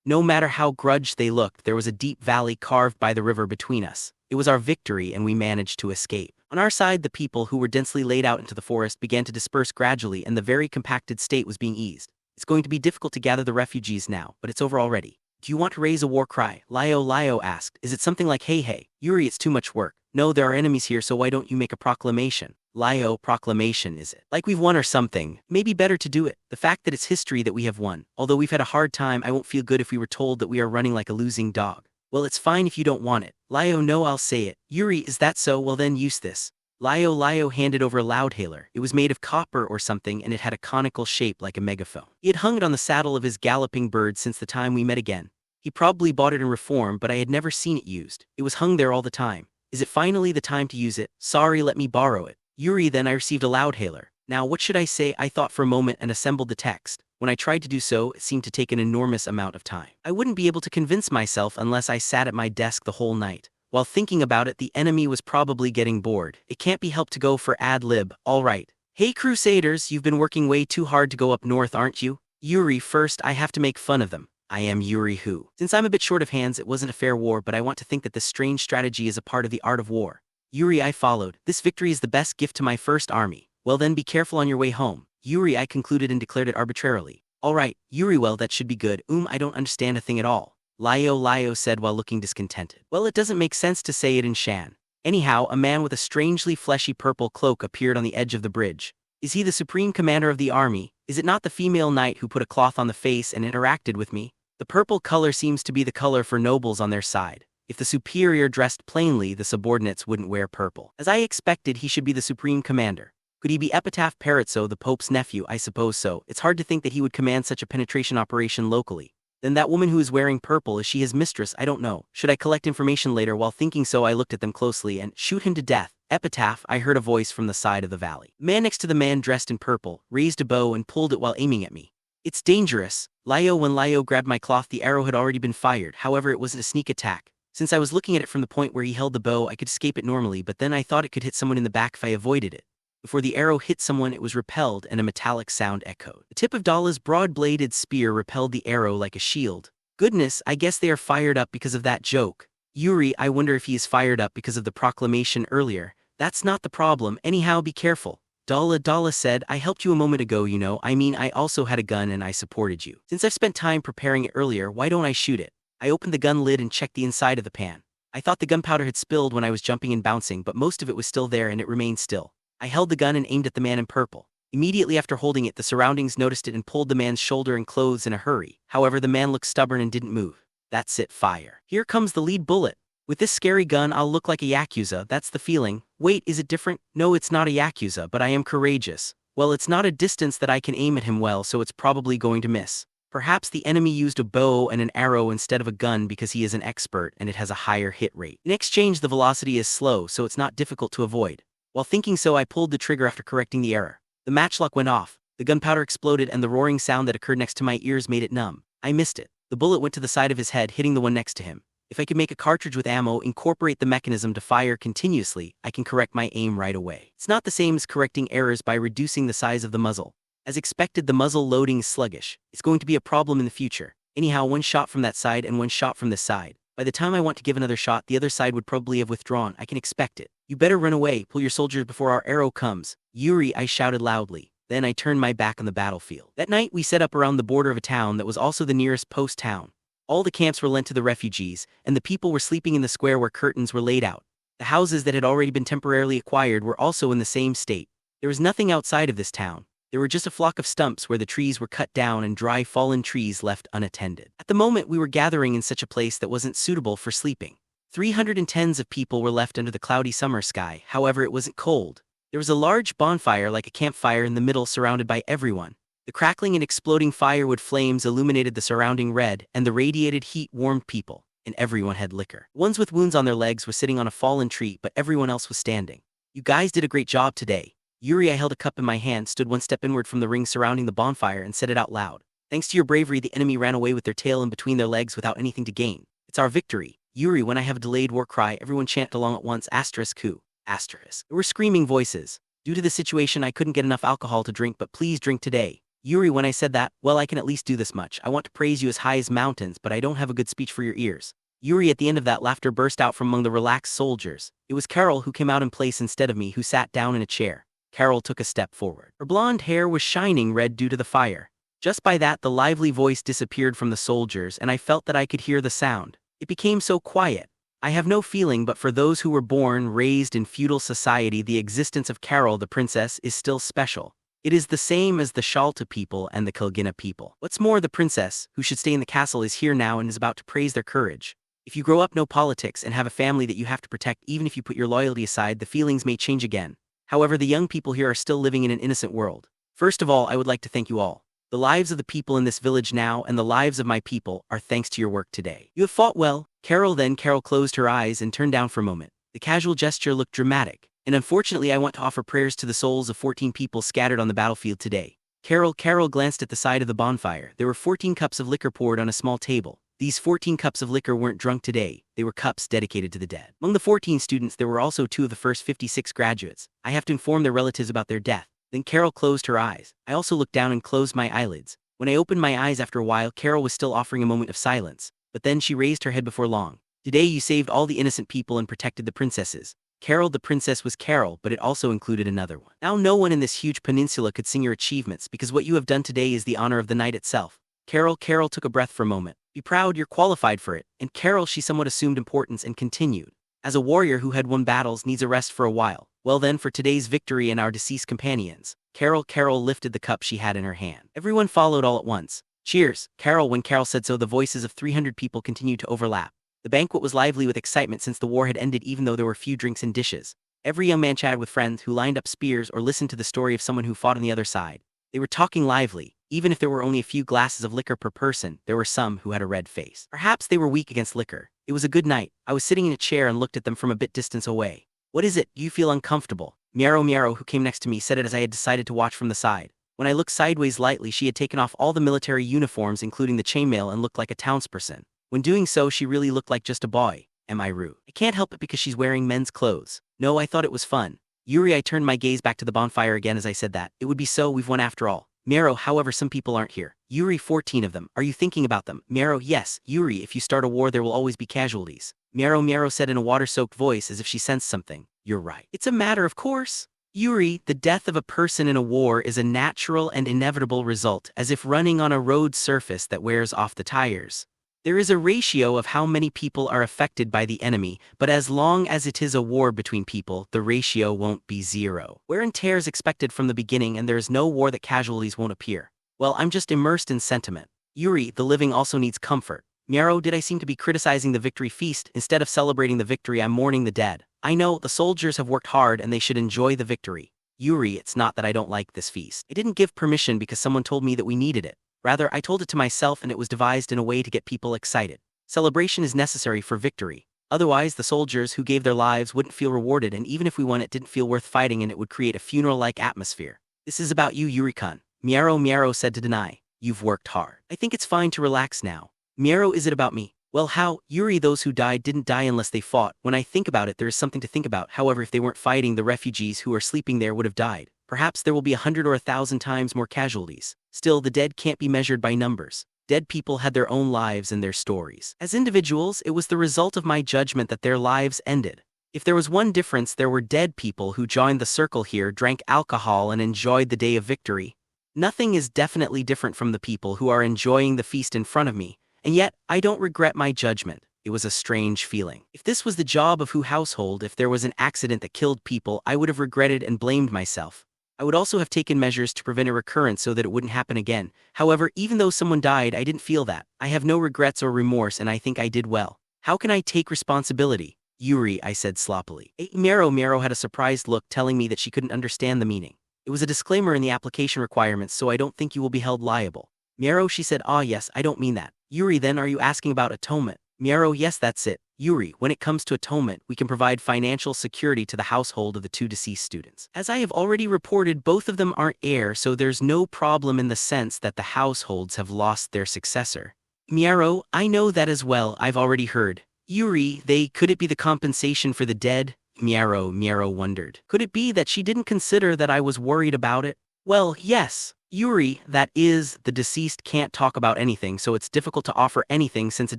No matter how grudged they looked, there was a deep valley carved by the river between us. It was our victory, and we managed to escape. On our side, the people who were densely laid out into the forest began to disperse gradually, and the very compacted state was being eased. It's going to be difficult to gather the refugees now, but it's over already. Do you want to raise a war cry? Lio asked. Is it something like hey hey? Yuri, it's too much work. No, there are enemies here, so why don't you make a proclamation? Lio, proclamation is it? Like we've won or something? Maybe better to do it. The fact that it's history that we have won. Although we've had a hard time, I won't feel good if we were told that we are running like a losing dog. Well, it's fine if you don't want it. Lio, no, I'll say it. Yuri, is that so? Well then use this. Lio handed over a loudhailer. It was made of copper or something, and it had a conical shape like a megaphone. He had hung it on the saddle of his galloping bird since the time we met again. He probably bought it in reform, but I had never seen it used. It was hung there all the time. Is it finally the time to use it? Sorry, let me borrow it. Yuri, then I received a loudhailer. Now what should I say? I thought for a moment and assembled the text. When I tried to do so, it seemed to take an enormous amount of time. I wouldn't be able to convince myself unless I sat at my desk the whole night. While thinking about it, the enemy was probably getting bored. It can't be helped to go for ad lib. All right. Hey Crusaders, you've been working way too hard to go up north, aren't you? Yuri, first I have to make fun of them. I am Yuri who. Since I'm a bit short of hands, it wasn't a fair war, but I want to think that this strange strategy is a part of the art of war. Yuri, I followed. This victory is the best gift to my first army. Well then, be careful on your way home. Yuri, I concluded and declared it arbitrarily. All right, Yuri, well that should be good. I don't understand a thing at all. Lio said while looking discontented. Well, it doesn't make sense to say it in Shan. Anyhow, a man with a strangely fleshy purple cloak appeared on the edge of the bridge. Is he the supreme commander of the army? Is it not the female knight who put a cloth on the face and interacted with me? The purple color seems to be the color for nobles on their side. If the superior dressed plainly, the subordinates wouldn't wear purple. As I expected, he should be the supreme commander. Could he be Epitaph Peretso, the Pope's nephew? I suppose so. It's hard to think that he would command such a penetration operation locally. Then that woman who is wearing purple, is she his mistress? I don't know. Should I collect information later? While thinking so, I looked at them closely and shoot him to death. Epitaph, I heard a voice from the side of the valley. The man next to the man dressed in purple raised a bow and pulled it while aiming at me. It's dangerous. When Lio grabbed my cloth, the arrow had already been fired. However, it wasn't a sneak attack. Since I was looking at it from the point where he held the bow, I could escape it normally, but then I thought it could hit someone in the back if I avoided it. Before the arrow hit someone, it was repelled and a metallic sound echoed. The tip of Dala's broad-bladed spear repelled the arrow like a shield. Goodness, I guess they are fired up because of that joke. Yuri, I wonder if he is fired up because of the proclamation earlier. That's not the problem. Anyhow, be careful. Dala said, I helped you a moment ago, you know. I mean, I also had a gun and I supported you. Since I've spent time preparing it earlier, why don't I shoot it? I opened the gun lid and checked the inside of the pan. I thought the gunpowder had spilled when I was jumping and bouncing, but most of it was still there and it remained still. I held the gun and aimed at the man in purple. Immediately after holding it, the surroundings noticed it and pulled the man's shoulder and clothes in a hurry. However, the man looked stubborn and didn't move. That's it, fire. Here comes the lead bullet. With this scary gun, I'll look like a Yakuza, that's the feeling. Wait, is it different? No, it's not a Yakuza, but I am courageous. Well, it's not a distance that I can aim at him well, so it's probably going to miss. Perhaps the enemy used a bow and an arrow instead of a gun because he is an expert and it has a higher hit rate. In exchange, the velocity is slow, so it's not difficult to avoid. While thinking so, I pulled the trigger after correcting the error. The matchlock went off. The gunpowder exploded and the roaring sound that occurred next to my ears made it numb. I missed it. The bullet went to the side of his head, hitting the one next to him. If I could make a cartridge with ammo, incorporate the mechanism to fire continuously, I can correct my aim right away. It's not the same as correcting errors by reducing the size of the muzzle. As expected, the muzzle loading is sluggish. It's going to be a problem in the future. Anyhow, one shot from that side and one shot from this side. By the time I want to give another shot, the other side would probably have withdrawn. I can expect it. You better run away, pull your soldiers before our arrow comes. Yuri, I shouted loudly. Then I turned my back on the battlefield. That night, we set up around the border of a town that was also the nearest post town. All the camps were lent to the refugees, and the people were sleeping in the square where curtains were laid out. The houses that had already been temporarily acquired were also in the same state. There was nothing outside of this town. There were just a flock of stumps where the trees were cut down and dry fallen trees left unattended. At the moment, we were gathering in such a place that wasn't suitable for sleeping. 310s of people were left under the cloudy summer sky. However, it wasn't cold. There was a large bonfire like a campfire in the middle, surrounded by everyone. The crackling and exploding firewood flames illuminated the surrounding red, and the radiated heat warmed people, and everyone had liquor. Ones with wounds on their legs were sitting on a fallen tree, but everyone else was standing. You guys did a great job today. Yuri, I held a cup in my hand, stood one step inward from the ring surrounding the bonfire, and said it out loud. Thanks to your bravery, the enemy ran away with their tail in between their legs without anything to gain. It's our victory. Yuri, when I have a delayed war cry, everyone chant along at once, *coup*. There were screaming voices. Due to the situation, I couldn't get enough alcohol to drink, but please drink today. Yuri, when I said that, well, I can at least do this much. I want to praise you as high as mountains, but I don't have a good speech for your ears. Yuri, at the end of that, laughter burst out from among the relaxed soldiers. It was Carol who came out in place instead of me, who sat down in a chair. Carol took a step forward. Her blonde hair was shining red due to the fire. Just by that, the lively voice disappeared from the soldiers, and I felt that I could hear the sound. It became so quiet. I have no feeling, but for those who were born, raised in feudal society, the existence of Carol the princess is still special. It is the same as the Shiyalta people and the Kilgina people. What's more, the princess, who should stay in the castle, is here now and is about to praise their courage. If you grow up no politics and have a family that you have to protect, even if you put your loyalty aside, the feelings may change again. However, the young people here are still living in an innocent world. First of all, I would like to thank you all. The lives of the people in this village now and the lives of my people are thanks to your work today. You have fought well, Carol. Then Carol closed her eyes and turned down for a moment. The casual gesture looked dramatic. And unfortunately, I want to offer prayers to the souls of 14 people scattered on the battlefield today. Carol glanced at the side of the bonfire. There were 14 cups of liquor poured on a small table. These 14 cups of liquor weren't drunk today. They were cups dedicated to the dead. Among the 14 students, there were also 2 of the first 56 graduates. I have to inform their relatives about their death. Then Carol closed her eyes. I also looked down and closed my eyelids. When I opened my eyes after a while, Carol was still offering a moment of silence. But then she raised her head before long. Today you saved all the innocent people and protected the princesses. Carol the princess was Carol, but it also included another one. Now no one in this huge peninsula could sing your achievements, because what you have done today is the honor of the night itself. Carol took a breath for a moment. Be proud, you're qualified for it. And Carol, she somewhat assumed importance and continued. As a warrior who had won battles needs a rest for a while. Well then, for today's victory and our deceased companions. Carol lifted the cup she had in her hand. Everyone followed all at once. Cheers, Carol. When Carol said so, the voices of 300 people continued to overlap. The banquet was lively with excitement since the war had ended, even though there were few drinks and dishes. Every young man chatted with friends who lined up spears or listened to the story of someone who fought on the other side. They were talking lively. Even if there were only a few glasses of liquor per person, there were some who had a red face. Perhaps they were weak against liquor. It was a good night. I was sitting in a chair and looked at them from a bit distance away. What is it? You feel uncomfortable? Miaro, who came next to me, said it as I had decided to watch from the side. When I looked sideways lightly, she had taken off all the military uniforms, including the chainmail, and looked like a townsperson. When doing so, she really looked like just a boy. Am I rude? I can't help it because she's wearing men's clothes. No, I thought it was fun. Yuri, I turned my gaze back to the bonfire again as I said that. It would be so, we've won after all. Miaro, however, some people aren't here. Yuri, 14 of them. Are you thinking about them? Miaro, yes. Yuri, if you start a war, there will always be casualties. Miaro said in a water-soaked voice as if she sensed something. You're right. It's a matter of course. Yuri, the death of a person in a war is a natural and inevitable result, as if running on a road surface that wears off the tires. There is a ratio of how many people are affected by the enemy, but as long as it is a war between people, the ratio won't be 0. Wear and tear is expected from the beginning, and there is no war that casualties won't appear. Well, I'm just immersed in sentiment. Yuri, the living also needs comfort. Miaro, did I seem to be criticizing the victory feast? Instead of celebrating the victory, I'm mourning the dead. I know, the soldiers have worked hard and they should enjoy the victory. Yuri, it's not that I don't like this feast. I didn't give permission because someone told me that we needed it. Rather, I told it to myself, and it was devised in a way to get people excited. Celebration is necessary for victory. Otherwise, the soldiers who gave their lives wouldn't feel rewarded, and even if we won, it didn't feel worth fighting, and it would create a funeral-like atmosphere. This is about you, Yuri-kun. Miaro said to deny. You've worked hard. I think it's fine to relax now. Miaro, is it about me? Well, how? Yuri, those who died didn't die unless they fought. When I think about it, there is something to think about. However, if they weren't fighting, the refugees who are sleeping there would have died. Perhaps there will be 100 or 1,000 times more casualties. Still, the dead can't be measured by numbers. Dead people had their own lives and their stories. As individuals, it was the result of my judgment that their lives ended. If there was one difference, there were dead people who joined the circle here, drank alcohol, and enjoyed the day of victory. Nothing is definitely different from the people who are enjoying the feast in front of me, and yet I don't regret my judgment. It was a strange feeling. If this was the job of who household, if there was an accident that killed people, I would have regretted and blamed myself. I would also have taken measures to prevent a recurrence so that it wouldn't happen again. However, even though someone died, I didn't feel that. I have no regrets or remorse, and I think I did well. How can I take responsibility? Yuri, I said sloppily. Miaro had a surprised look, telling me that she couldn't understand the meaning. It was a disclaimer in the application requirements, so I don't think you will be held liable. Miaro, she said, yes, I don't mean that. Yuri, then are you asking about atonement? Miaro, yes, that's it. Yuri, when it comes to atonement, we can provide financial security to the household of the 2 deceased students. As I have already reported, both of them aren't heir, so there's no problem in the sense that the households have lost their successor. Miaro, I know that as well, I've already heard. Yuri, could it be the compensation for the dead? Miaro wondered. Could it be that she didn't consider that I was worried about it? Well, yes. Yuri, that is, the deceased can't talk about anything, so it's difficult to offer anything since it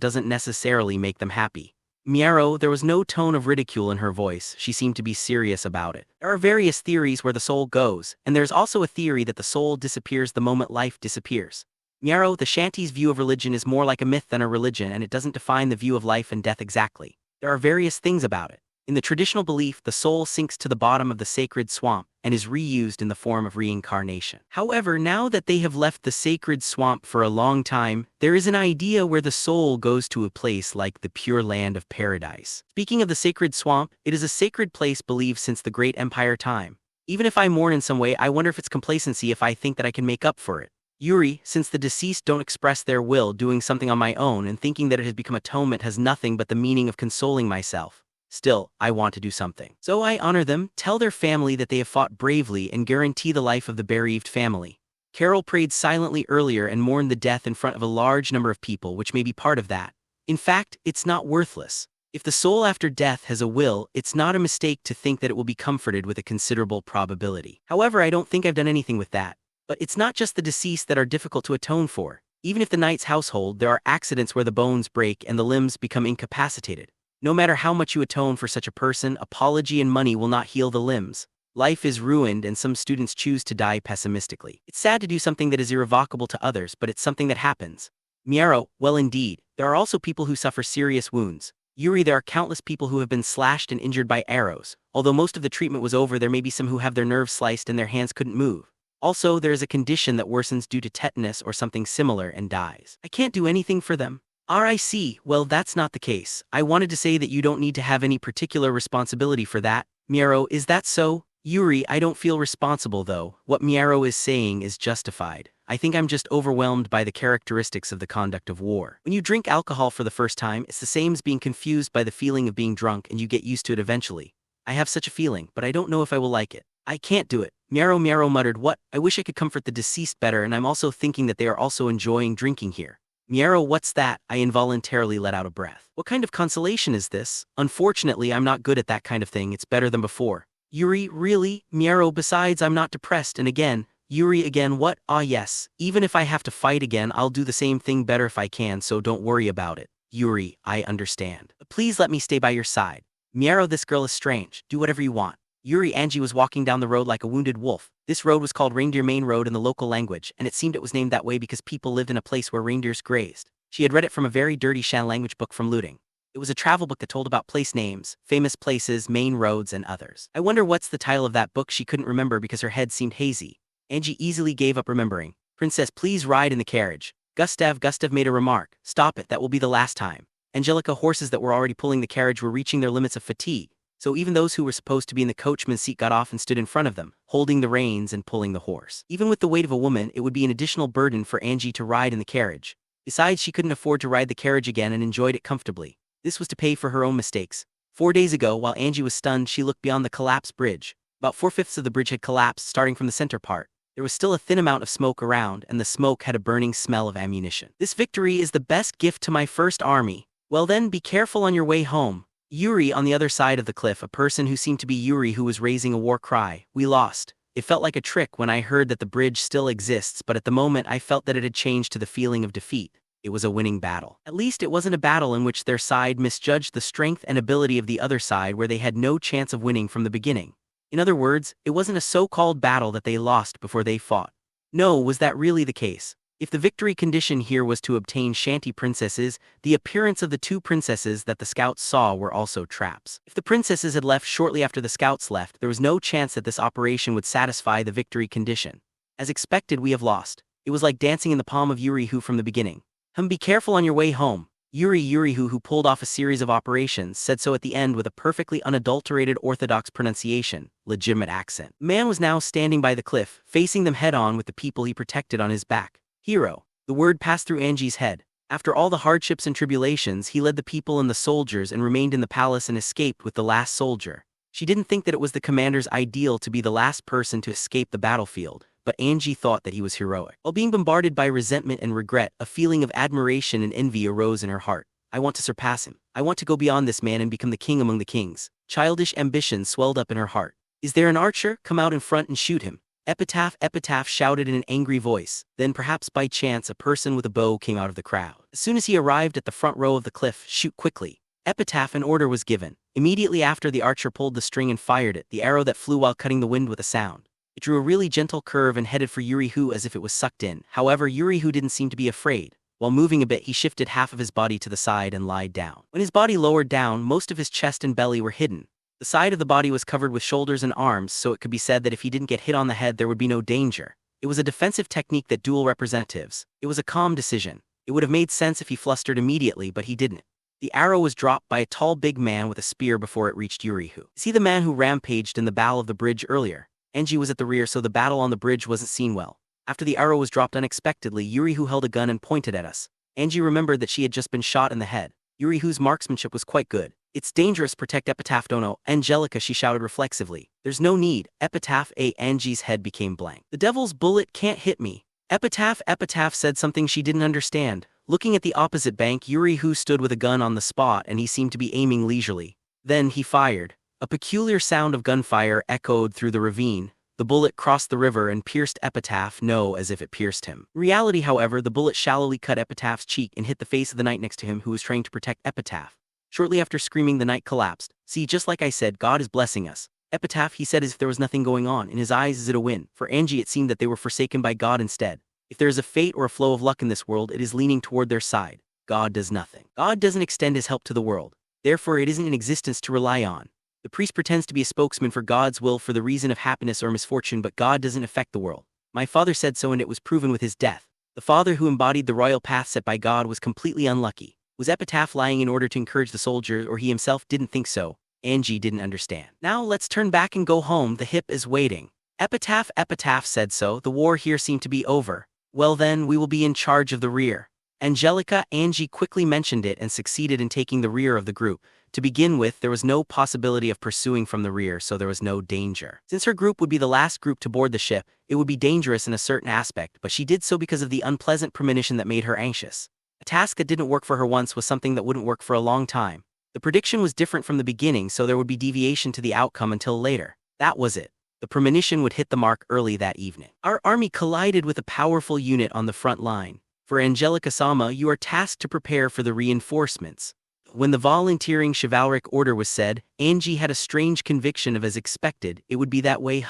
doesn't necessarily make them happy. Miaro, there was no tone of ridicule in her voice. She seemed to be serious about it. There are various theories where the soul goes, and there's also a theory that the soul disappears the moment life disappears. Miaro, the Shanty's view of religion is more like a myth than a religion, and it doesn't define the view of life and death exactly. There are various things about it. In the traditional belief, the soul sinks to the bottom of the sacred swamp and is reused in the form of reincarnation. However, now that they have left the sacred swamp for a long time, there is an idea where the soul goes to a place like the pure land of paradise. Speaking of the sacred swamp, it is a sacred place believed since the great empire time. Even if I mourn in some way, I wonder if it's complacency if I think that I can make up for it. Yuri, since the deceased don't express their will, doing something on my own and thinking that it has become atonement has nothing but the meaning of consoling myself. Still, I want to do something. So I honor them, tell their family that they have fought bravely, and guarantee the life of the bereaved family. Carol prayed silently earlier and mourned the death in front of a large number of people, which may be part of that. In fact, it's not worthless. If the soul after death has a will, it's not a mistake to think that it will be comforted with a considerable probability. However, I don't think I've done anything with that. But it's not just the deceased that are difficult to atone for. Even if the knight's household, there are accidents where the bones break and the limbs become incapacitated. No matter how much you atone for such a person, apology and money will not heal the limbs. Life is ruined and some students choose to die pessimistically. It's sad to do something that is irrevocable to others, but it's something that happens. Miaro, well indeed, there are also people who suffer serious wounds. Yuri, there are countless people who have been slashed and injured by arrows. Although most of the treatment was over, there may be some who have their nerves sliced and their hands couldn't move. Also, there is a condition that worsens due to tetanus or something similar and dies. I can't do anything for them. RIC, well, that's not the case. I wanted to say that you don't need to have any particular responsibility for that. Miaro, is that so? Yuri, I don't feel responsible though. What Miaro is saying is justified. I think I'm just overwhelmed by the characteristics of the conduct of war. When you drink alcohol for the first time, it's the same as being confused by the feeling of being drunk, and you get used to it eventually. I have such a feeling, but I don't know if I will like it. I can't do it. Miaro muttered, what? I wish I could comfort the deceased better, and I'm also thinking that they are also enjoying drinking here. Miaro, what's that? I involuntarily let out a breath. What kind of consolation is this? Unfortunately, I'm not good at that kind of thing. It's better than before. Yuri, really? Miaro, besides, I'm not depressed. And again, Yuri again, what? Ah yes, even if I have to fight again, I'll do the same thing better if I can, so don't worry about it. Yuri, I understand. Please let me stay by your side. Miaro, this girl is strange. Do whatever you want. Yuri, Angie was walking down the road like a wounded wolf. This road was called Reindeer Main Road in the local language, and it seemed it was named that way because people lived in a place where reindeers grazed. She had read it from a very dirty Shan language book from looting. It was a travel book that told about place names, famous places, main roads, and others. I wonder what's the title of that book. She couldn't remember because her head seemed hazy. Angie easily gave up remembering. Princess, please ride in the carriage. Gustav made a remark. Stop it, that will be the last time. Angelica, horses that were already pulling the carriage were reaching their limits of fatigue. So even those who were supposed to be in the coachman's seat got off and stood in front of them, holding the reins and pulling the horse. Even with the weight of a woman, it would be an additional burden for Angie to ride in the carriage. Besides, she couldn't afford to ride the carriage again and enjoyed it comfortably. This was to pay for her own mistakes. 4 days ago, while Angie was stunned, she looked beyond the collapsed bridge. About 4/5 of the bridge had collapsed, starting from the center part. There was still a thin amount of smoke around, and the smoke had a burning smell of ammunition. This victory is the best gift to my first army. Well then, be careful on your way home. Yuri, on the other side of the cliff, a person who seemed to be Yuri who was raising a war cry. We lost. It felt like a trick when I heard that the bridge still exists, but at the moment I felt that it had changed to the feeling of defeat. It was a winning battle. At least it wasn't a battle in which their side misjudged the strength and ability of the other side where they had no chance of winning from the beginning. In other words, it wasn't a so-called battle that they lost before they fought. No, was that really the case? If the victory condition here was to obtain Shanty princesses, the appearance of the 2 princesses that the scouts saw were also traps. If the princesses had left shortly after the scouts left, there was no chance that this operation would satisfy the victory condition. As expected, we have lost. It was like dancing in the palm of Yuri who from the beginning. Be careful on your way home. Yuri who pulled off a series of operations, said so at the end with a perfectly unadulterated orthodox pronunciation, legitimate accent. Man was now standing by the cliff, facing them head-on with the people he protected on his back. Hero. The word passed through Angie's head. After all the hardships and tribulations, he led the people and the soldiers and remained in the palace and escaped with the last soldier. She didn't think that it was the commander's ideal to be the last person to escape the battlefield, but Angie thought that he was heroic. While being bombarded by resentment and regret, a feeling of admiration and envy arose in her heart. I want to surpass him. I want to go beyond this man and become the king among the kings. Childish ambition swelled up in her heart. Is there an archer? Come out in front and shoot him. Epitaph shouted in an angry voice. Then perhaps by chance a person with a bow came out of the crowd. As soon as he arrived at the front row of the cliff, shoot quickly. Epitaph, an order was given. Immediately after, the archer pulled the string and fired it, the arrow that flew while cutting the wind with a sound. It drew a really gentle curve and headed for Yuri, who as if it was sucked in. However, Yuri, who didn't seem to be afraid. While moving a bit, he shifted half of his body to the side and lied down. When his body lowered down, most of his chest and belly were hidden. The side of the body was covered with shoulders and arms, so it could be said that if he didn't get hit on the head, there would be no danger. It was a defensive technique that dual representatives. It was a calm decision. It would have made sense if he flustered immediately, but he didn't. The arrow was dropped by a tall big man with a spear before it reached Yuri, who. See the man who rampaged in the battle of the bridge earlier? Angie was at the rear, so the battle on the bridge wasn't seen well. After the arrow was dropped unexpectedly, Yuri, who held a gun and pointed at us. Angie remembered that she had just been shot in the head. Yuri, whose marksmanship was quite good. It's dangerous, protect Epitaph, don't know. Angelica, she shouted reflexively. There's no need. Epitaph, Angie's head became blank. The devil's bullet can't hit me. Epitaph said something she didn't understand. Looking at the opposite bank, Yuri, who stood with a gun on the spot, and he seemed to be aiming leisurely. Then he fired. A peculiar sound of gunfire echoed through the ravine. The bullet crossed the river and pierced Epitaph, no, as if it pierced him. In reality, however, the bullet shallowly cut Epitaph's cheek and hit the face of the knight next to him, who was trying to protect Epitaph. Shortly after screaming, the knight collapsed. See, just like I said, God is blessing us. Epitaph, he said as if there was nothing going on. In his eyes, is it a win? For Angie, it seemed that they were forsaken by God instead. If there is a fate or a flow of luck in this world, it is leaning toward their side. God does nothing. God doesn't extend his help to the world. Therefore, it isn't in existence to rely on. The priest pretends to be a spokesman for God's will for the reason of happiness or misfortune, but God doesn't affect the world. My father said so, and it was proven with his death. The father who embodied the royal path set by God was completely unlucky. Was Epitaph lying in order to encourage the soldiers, or he himself didn't think so? Angie didn't understand. Now let's turn back and go home, the hip is waiting. Epitaph said so, the war here seemed to be over. Well then, we will be in charge of the rear. Angie quickly mentioned it and succeeded in taking the rear of the group. To begin with, there was no possibility of pursuing from the rear, so there was no danger. Since her group would be the last group to board the ship, it would be dangerous in a certain aspect, but she did so because of the unpleasant premonition that made her anxious. A task that didn't work for her once was something that wouldn't work for a long time. The prediction was different from the beginning, so there would be deviation to the outcome until later. That was it. The premonition would hit the mark early that evening. Our army collided with a powerful unit on the front line. For Angelica-sama, you are tasked to prepare for the reinforcements. When the volunteering chivalric order was said, Angie had a strange conviction of, as expected, it would be that way,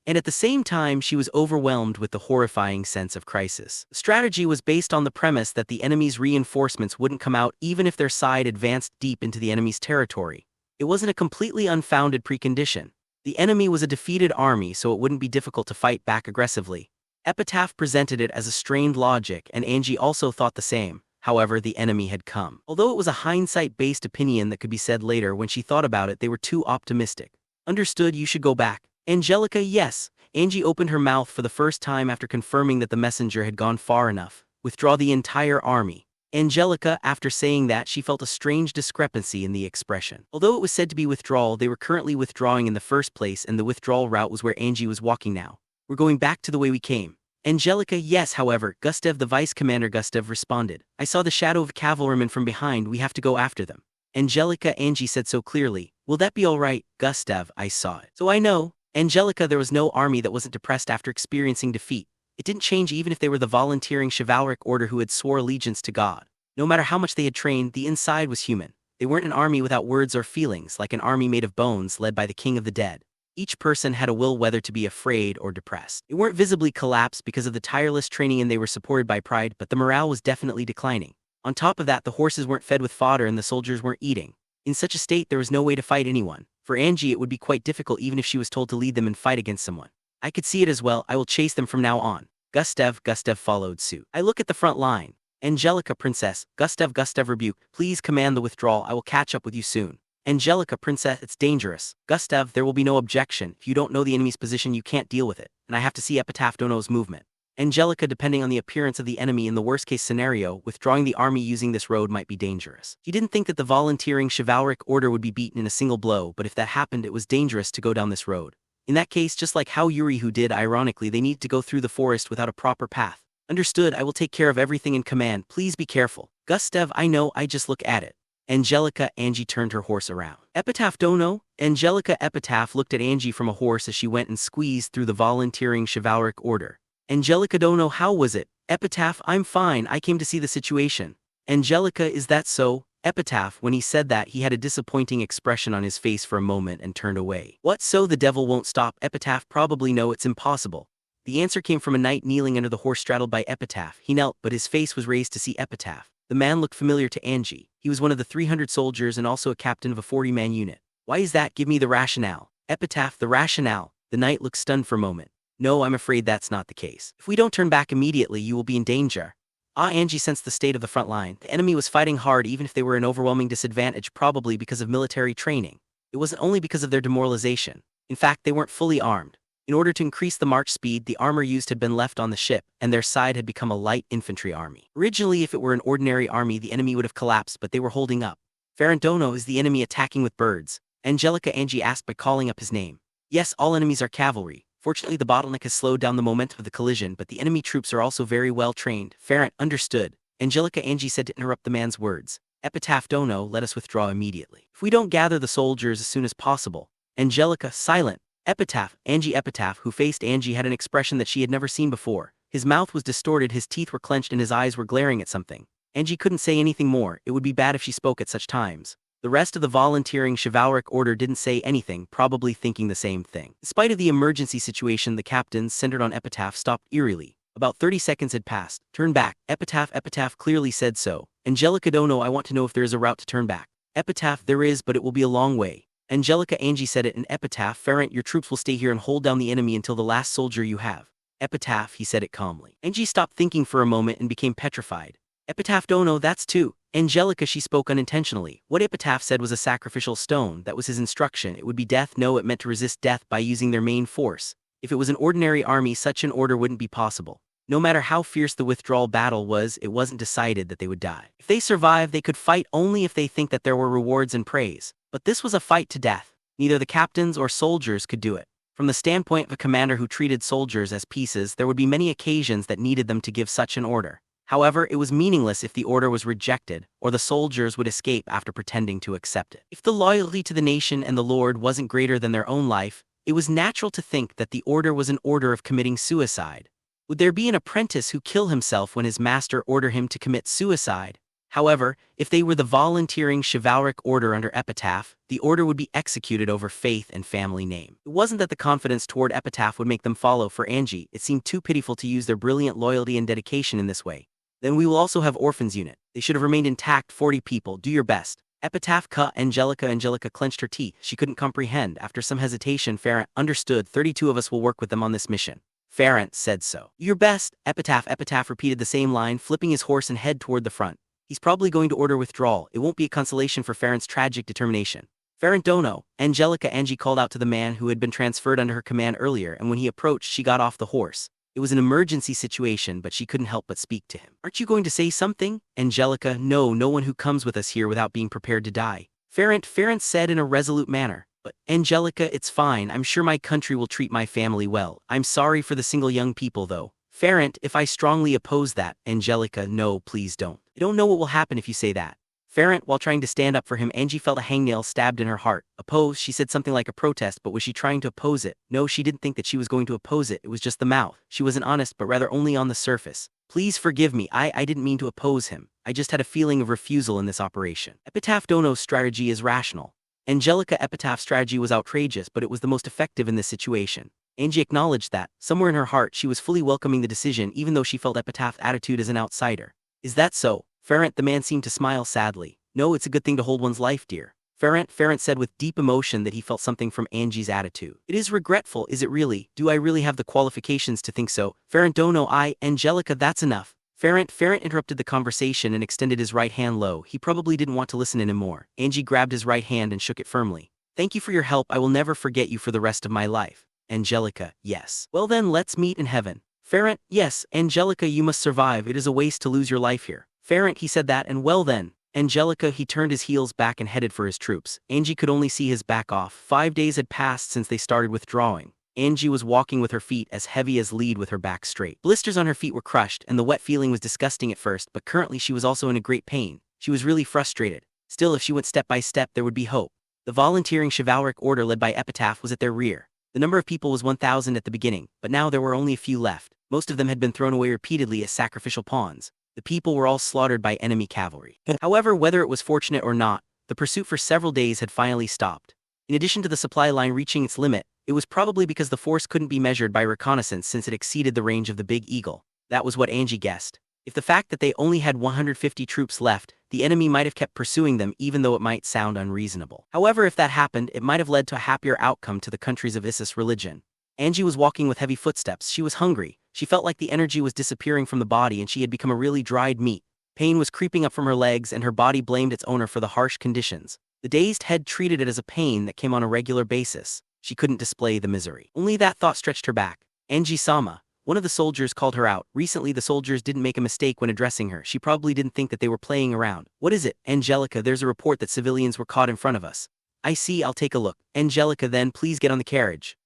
and at the same time she was overwhelmed with the horrifying sense of crisis. The strategy was based on the premise that the enemy's reinforcements wouldn't come out even if their side advanced deep into the enemy's territory. It wasn't a completely unfounded precondition. The enemy was a defeated army, so it wouldn't be difficult to fight back aggressively. Epitaph presented it as a strained logic, and Angie also thought the same. However, the enemy had come. Although it was a hindsight-based opinion that could be said later, when she thought about it, they were too optimistic. Understood, you should go back. Angelica, yes. Angie opened her mouth for the first time after confirming that the messenger had gone far enough. Withdraw the entire army. Angelica, after saying that, she felt a strange discrepancy in the expression. Although it was said to be withdrawal, they were currently withdrawing in the first place, and the withdrawal route was where Angie was walking now. We're going back to the way we came. Angelica, yes, however, Gustav, the vice commander Gustav, responded. I saw the shadow of cavalrymen from behind, we have to go after them. Angelica, Angie said so clearly. Will that be all right, Gustav? I saw it. So I know. Angelica, there was no army that wasn't depressed after experiencing defeat. It didn't change even if they were the volunteering chivalric order who had swore allegiance to God. No matter how much they had trained, the inside was human. They weren't an army without words or feelings, like an army made of bones led by the king of the dead. Each person had a will whether to be afraid or depressed. They weren't visibly collapsed because of the tireless training, and they were supported by pride, but the morale was definitely declining. On top of that, the horses weren't fed with fodder and the soldiers weren't eating. In such a state, there was no way to fight anyone. For Angie, it would be quite difficult even if she was told to lead them and fight against someone. I could see it as well. I will chase them from now on. Gustav followed suit. I look at the front line. Angelica, princess. Gustav rebuke. Please command the withdrawal. I will catch up with you soon. Angelica, princess, it's dangerous. Gustav, there will be no objection. If you don't know the enemy's position, you can't deal with it. And I have to see Epitaph don't know's movement. Angelica, depending on the appearance of the enemy in the worst-case scenario, withdrawing the army using this road might be dangerous. He didn't think that the volunteering chivalric order would be beaten in a single blow, but if that happened, it was dangerous to go down this road. In that case, just like how Yuri who did, ironically, they need to go through the forest without a proper path. Understood, I will take care of everything in command. Please be careful. Gustav, I know, I just look at it. Angelica, Angie turned her horse around. Epitaph don't know? Angelica, Epitaph looked at Angie from a horse as she went and squeezed through the volunteering chivalric order. Angelica don't know, how was it? Epitaph, I'm fine, I came to see the situation. Angelica, is that so? Epitaph, when he said that, he had a disappointing expression on his face for a moment and turned away. What, so the devil won't stop? Epitaph, probably no, it's impossible. The answer came from a knight kneeling under the horse straddled by Epitaph. He knelt, but his face was raised to see Epitaph. The man looked familiar to Angie. He was one of the 300 soldiers and also a captain of a 40-man unit. Why is that? Give me the rationale. Epitaph, the rationale. The knight looked stunned for a moment. No, I'm afraid that's not the case. If we don't turn back immediately, you will be in danger. Angie sensed the state of the front line. The enemy was fighting hard even if they were in overwhelming disadvantage, probably because of military training. It wasn't only because of their demoralization. In fact, they weren't fully armed. In order to increase the march speed, the armor used had been left on the ship, and their side had become a light infantry army. Originally, if it were an ordinary army, the enemy would have collapsed, but they were holding up. Farandono, is the enemy attacking with birds? Angelica, Angie asked by calling up his name. Yes, all enemies are cavalry. Fortunately, the bottleneck has slowed down the momentum of the collision, but the enemy troops are also very well trained. Farrant, understood. Angelica, Angie said to interrupt the man's words. Epitaph, Dono, let us withdraw immediately. If we don't gather the soldiers as soon as possible. Angelica, silent. Epitaph, Epitaph, who faced Angie, had an expression that she had never seen before. His mouth was distorted, his teeth were clenched, and his eyes were glaring at something. Angie couldn't say anything more. It would be bad if she spoke at such times. The rest of the volunteering chivalric order didn't say anything, probably thinking the same thing. In spite of the emergency situation, the captains, centered on Epitaph, stopped eerily. About 30 seconds had passed. Turn back. Epitaph clearly said so. Angelica, Dono, I want to know if there is a route to turn back. Epitaph, there is, but it will be a long way. Angelica, Angie said it in Epitaph. Farrant, your troops will stay here and hold down the enemy until the last soldier you have. Epitaph, he said it calmly. Angie stopped thinking for a moment and became petrified. Epitaph, Dono, that's two. Angelica, she spoke unintentionally. What Epitaph said was a sacrificial stone. That was his instruction. It would be death. No, it meant to resist death by using their main force. If it was an ordinary army, such an order wouldn't be possible. No matter how fierce the withdrawal battle was, it wasn't decided that they would die. If they survived, they could fight only if they think that there were rewards and praise. But this was a fight to death. Neither the captains or soldiers could do it. From the standpoint of a commander who treated soldiers as pieces, there would be many occasions that needed them to give such an order. However, it was meaningless if the order was rejected, or the soldiers would escape after pretending to accept it. If the loyalty to the nation and the Lord wasn't greater than their own life, it was natural to think that the order was an order of committing suicide. Would there be an apprentice who kill himself when his master ordered him to commit suicide? However, if they were the volunteering chivalric order under Epitaph, the order would be executed over faith and family name. It wasn't that the confidence toward Epitaph would make them follow. For Angie, it seemed too pitiful to use their brilliant loyalty and dedication in this way. Then we will also have orphans unit. They should have remained intact. 40 people. Do your best. Epitaph, Angelica clenched her teeth. She couldn't comprehend. After some hesitation, Farrant understood. 32 of us will work with them on this mission. Farrant said so. Your best. Epitaph repeated the same line, flipping his horse and head toward the front. He's probably going to order withdrawal. It won't be a consolation for Farrant's tragic determination. Farrant, Dono. Angelica, Angie called out to the man who had been transferred under her command earlier, and when he approached, she got off the horse. It was an emergency situation, but she couldn't help but speak to him. Aren't you going to say something? Angelica, no one who comes with us here without being prepared to die. Farrant said in a resolute manner. But, Angelica, it's fine. I'm sure my country will treat my family well. I'm sorry for the single young people, though. Farrant, if I strongly oppose that. Angelica, no, please don't. I don't know what will happen if you say that. Farrant, while trying to stand up for him, Angie felt a hangnail stabbed in her heart. Oppose, she said something like a protest, but was she trying to oppose it? No, she didn't think that she was going to oppose it. It was just the mouth. She wasn't honest, but rather only on the surface. Please forgive me. I didn't mean to oppose him. I just had a feeling of refusal in this operation. Epitaph, Dono's strategy is rational. Angelica, Epitaph's strategy was outrageous, but it was the most effective in this situation. Angie acknowledged that. Somewhere in her heart, she was fully welcoming the decision, even though she felt Epitaph's attitude as an outsider. Is that so? Farrant, the man seemed to smile sadly. No, it's a good thing to hold one's life dear. Farrant said with deep emotion that he felt something from Angie's attitude. It is regretful, is it really? Do I really have the qualifications to think so? Farrant, Dono, Angelica, that's enough. Farrant interrupted the conversation and extended his right hand low. He probably didn't want to listen anymore. Angie grabbed his right hand and shook it firmly. Thank you for your help. I will never forget you for the rest of my life. Angelica, yes. Well then, let's meet in heaven. Farrant, yes. Angelica, you must survive. It is a waste to lose your life here. Farrant, he said that, and well then. Angelica, he turned his heels back and headed for his troops. Angie could only see his back off. 5 days had passed since they started withdrawing. Angie was walking with her feet as heavy as lead with her back straight. Blisters on her feet were crushed, and the wet feeling was disgusting at first, but currently she was also in a great pain. She was really frustrated. Still, if she went step by step, there would be hope. The volunteering chivalric order led by Epitaph was at their rear. The number of people was 1,000 at the beginning, but now there were only a few left. Most of them had been thrown away repeatedly as sacrificial pawns. The people were all slaughtered by enemy cavalry. However, whether it was fortunate or not, the pursuit for several days had finally stopped. In addition to the supply line reaching its limit, it was probably because the force couldn't be measured by reconnaissance since it exceeded the range of the Big Eagle. That was what Angie guessed. If the fact that they only had 150 troops left, the enemy might have kept pursuing them even though it might sound unreasonable. However, if that happened, it might have led to a happier outcome to the countries of Isis religion. Angie was walking with heavy footsteps. She was hungry. She felt like the energy was disappearing from the body and she had become a really dried meat. Pain was creeping up from her legs and her body blamed its owner for the harsh conditions. The dazed head treated it as a pain that came on a regular basis. She couldn't display the misery. Only that thought stretched her back. Angie-sama. One of the soldiers called her out. Recently, the soldiers didn't make a mistake when addressing her. She probably didn't think that they were playing around. What is it? Angelica, there's a report that civilians were caught in front of us. I see, I'll take a look. Angelica, then please get on the carriage.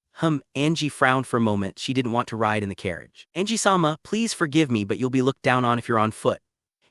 Angie frowned for a moment. She didn't want to ride in the carriage. Angie-sama, please forgive me, but you'll be looked down on if you're on foot.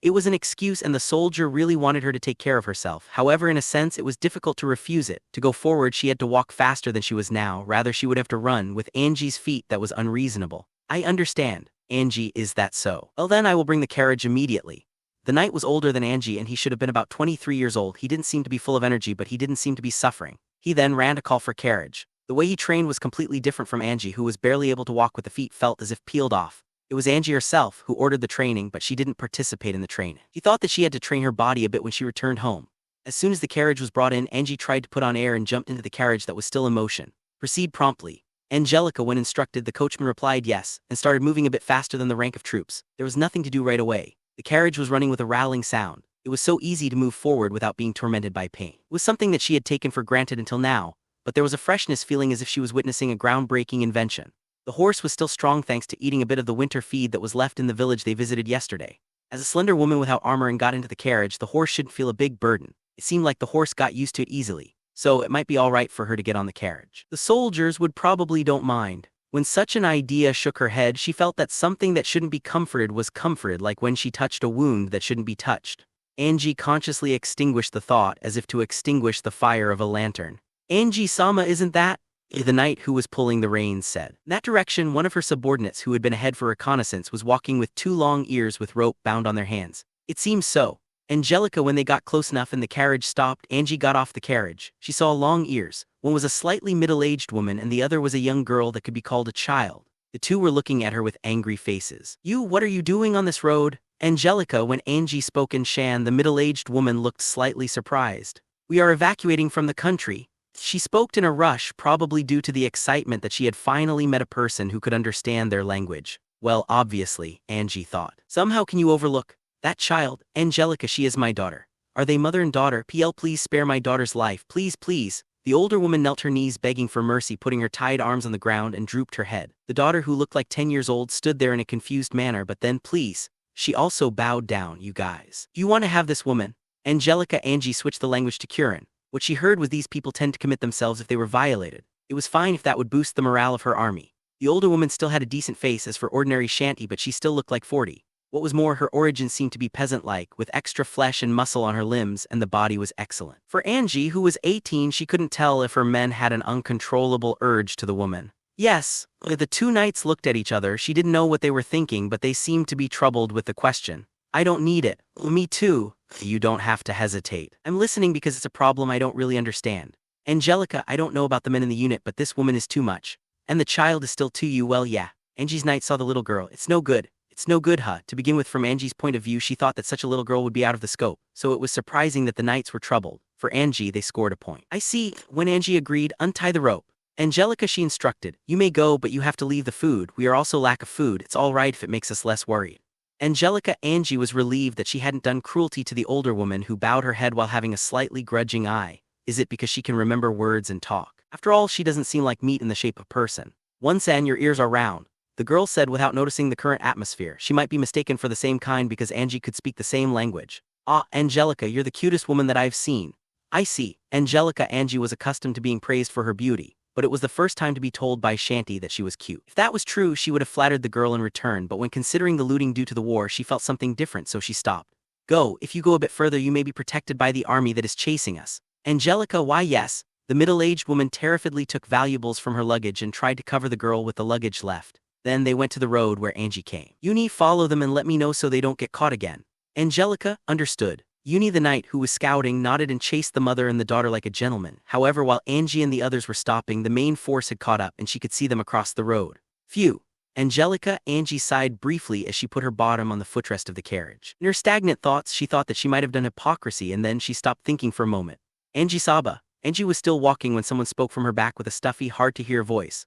It was an excuse and the soldier really wanted her to take care of herself. However, in a sense, it was difficult to refuse it. To go forward, she had to walk faster than she was now. Rather, she would have to run. With Angie's feet, that was unreasonable. I understand. Angie, is that so? Well then, I will bring the carriage immediately. The knight was older than Angie and he should have been about 23 years old. He didn't seem to be full of energy, but he didn't seem to be suffering. He then ran to call for carriage. The way he trained was completely different from Angie, who was barely able to walk with the feet felt as if peeled off. It was Angie herself who ordered the training, but she didn't participate in the train. She thought that she had to train her body a bit when she returned home. As soon as the carriage was brought in, Angie tried to put on air and jumped into the carriage that was still in motion. Proceed promptly. Angelica, when instructed, the coachman replied yes, and started moving a bit faster than the rank of troops. There was nothing to do right away. The carriage was running with a rattling sound. It was so easy to move forward without being tormented by pain. It was something that she had taken for granted until now, but there was a freshness feeling as if she was witnessing a groundbreaking invention. The horse was still strong thanks to eating a bit of the winter feed that was left in the village they visited yesterday. As a slender woman without armor and got into the carriage, the horse shouldn't feel a big burden. It seemed like the horse got used to it easily, so it might be all right for her to get on the carriage. The soldiers would probably don't mind. When such an idea shook her head, she felt that something that shouldn't be comforted was comforted, like when she touched a wound that shouldn't be touched. Angie consciously extinguished the thought as if to extinguish the fire of a lantern. Angie-sama, isn't that? The knight who was pulling the reins said. In that direction, one of her subordinates who had been ahead for reconnaissance was walking with 2 long ears with rope bound on their hands. It seems so. Angelica, when they got close enough and the carriage stopped, Angie got off the carriage. She saw long ears. One was a slightly middle-aged woman and the other was a young girl that could be called a child. The two were looking at her with angry faces. You, what are you doing on this road? Angelica, when Angie spoke in Shan, the middle-aged woman looked slightly surprised. We are evacuating from the country. She spoke in a rush, probably due to the excitement that she had finally met a person who could understand their language. Well, obviously, Angie thought. Somehow can you overlook that child? Angelica, she is my daughter. Are they mother and daughter? Please spare my daughter's life. Please, please. The older woman knelt her knees begging for mercy, putting her tied arms on the ground and drooped her head. The daughter, who looked like 10 years old, stood there in a confused manner, but then, please. She also bowed down. You guys. Do you want to have this woman? Angelica. Angie switched the language to Kurin. What she heard was these people tend to commit themselves if they were violated. It was fine if that would boost the morale of her army. The older woman still had a decent face as for ordinary shanty, but she still looked like 40. What was more, her origin seemed to be peasant-like, with extra flesh and muscle on her limbs, and the body was excellent. For Angie, who was 18, she couldn't tell if her men had an uncontrollable urge to the woman. Yes. The 2 knights looked at each other. She didn't know what they were thinking, but they seemed to be troubled with the question. I don't need it. Me too. You don't have to hesitate. I'm listening because it's a problem I don't really understand. Angelica, I don't know about the men in the unit, but this woman is too much. And the child is still too you. Well, yeah. Angie's knight saw the little girl. It's no good. It's no good, huh? To begin with, from Angie's point of view, she thought that such a little girl would be out of the scope, so it was surprising that the knights were troubled. For Angie, they scored a point. I see. When Angie agreed, untie the rope. Angelica, she instructed. You may go, but you have to leave the food. We are also lack of food. It's all right if it makes us less worried. Angelica. Angie was relieved that she hadn't done cruelty to the older woman, who bowed her head while having a slightly grudging eye. Is it because she can remember words and talk? After all, she doesn't seem like meat in the shape of person. Once and your ears are round. The girl said without noticing the current atmosphere. She might be mistaken for the same kind because Angie could speak the same language. Ah, Angelica, you're the cutest woman that I've seen. I see. Angelica. Angie was accustomed to being praised for her beauty, but it was the first time to be told by Shanty that she was cute. If that was true, she would have flattered the girl in return, but when considering the looting due to the war, she felt something different, so she stopped. Go. If you go a bit further, you may be protected by the army that is chasing us. Angelica. Why, yes. The middle-aged woman terrifiedly took valuables from her luggage and tried to cover the girl with the luggage left. Then they went to the road where Angie came. Yuri, follow them and let me know so they don't get caught again. Angelica understood. Yuri the knight who was scouting nodded and chased the mother and the daughter like a gentleman. However, while Angie and the others were stopping, the main force had caught up and she could see them across the road. Phew. Angie sighed briefly as she put her bottom on the footrest of the carriage. In her stagnant thoughts, she thought that she might have done hypocrisy, and then she stopped thinking for a moment. Angie was still walking when someone spoke from her back with a stuffy, hard-to-hear voice.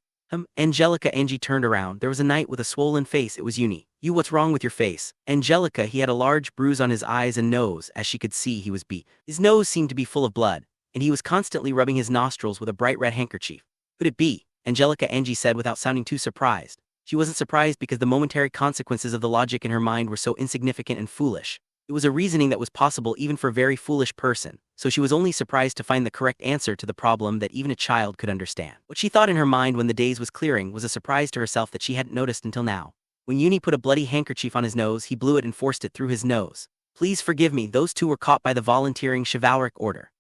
Angie turned around. There was a knight with a swollen face. It was Yuri. You, what's wrong with your face? Angelica, he had a large bruise on his eyes and nose. As she could see, he was beat. His nose seemed to be full of blood, and he was constantly rubbing his nostrils with a bright red handkerchief. Could it be? Angie said without sounding too surprised. She wasn't surprised because the momentary consequences of the logic in her mind were so insignificant and foolish. It was a reasoning that was possible even for a very foolish person, so she was only surprised to find the correct answer to the problem that even a child could understand. What she thought in her mind when the daze was clearing was a surprise to herself that she hadn't noticed until now. When Yuri put a bloody handkerchief on his nose, he blew it and forced it through his nose. Please forgive me, those two were caught by the volunteering chivalric order.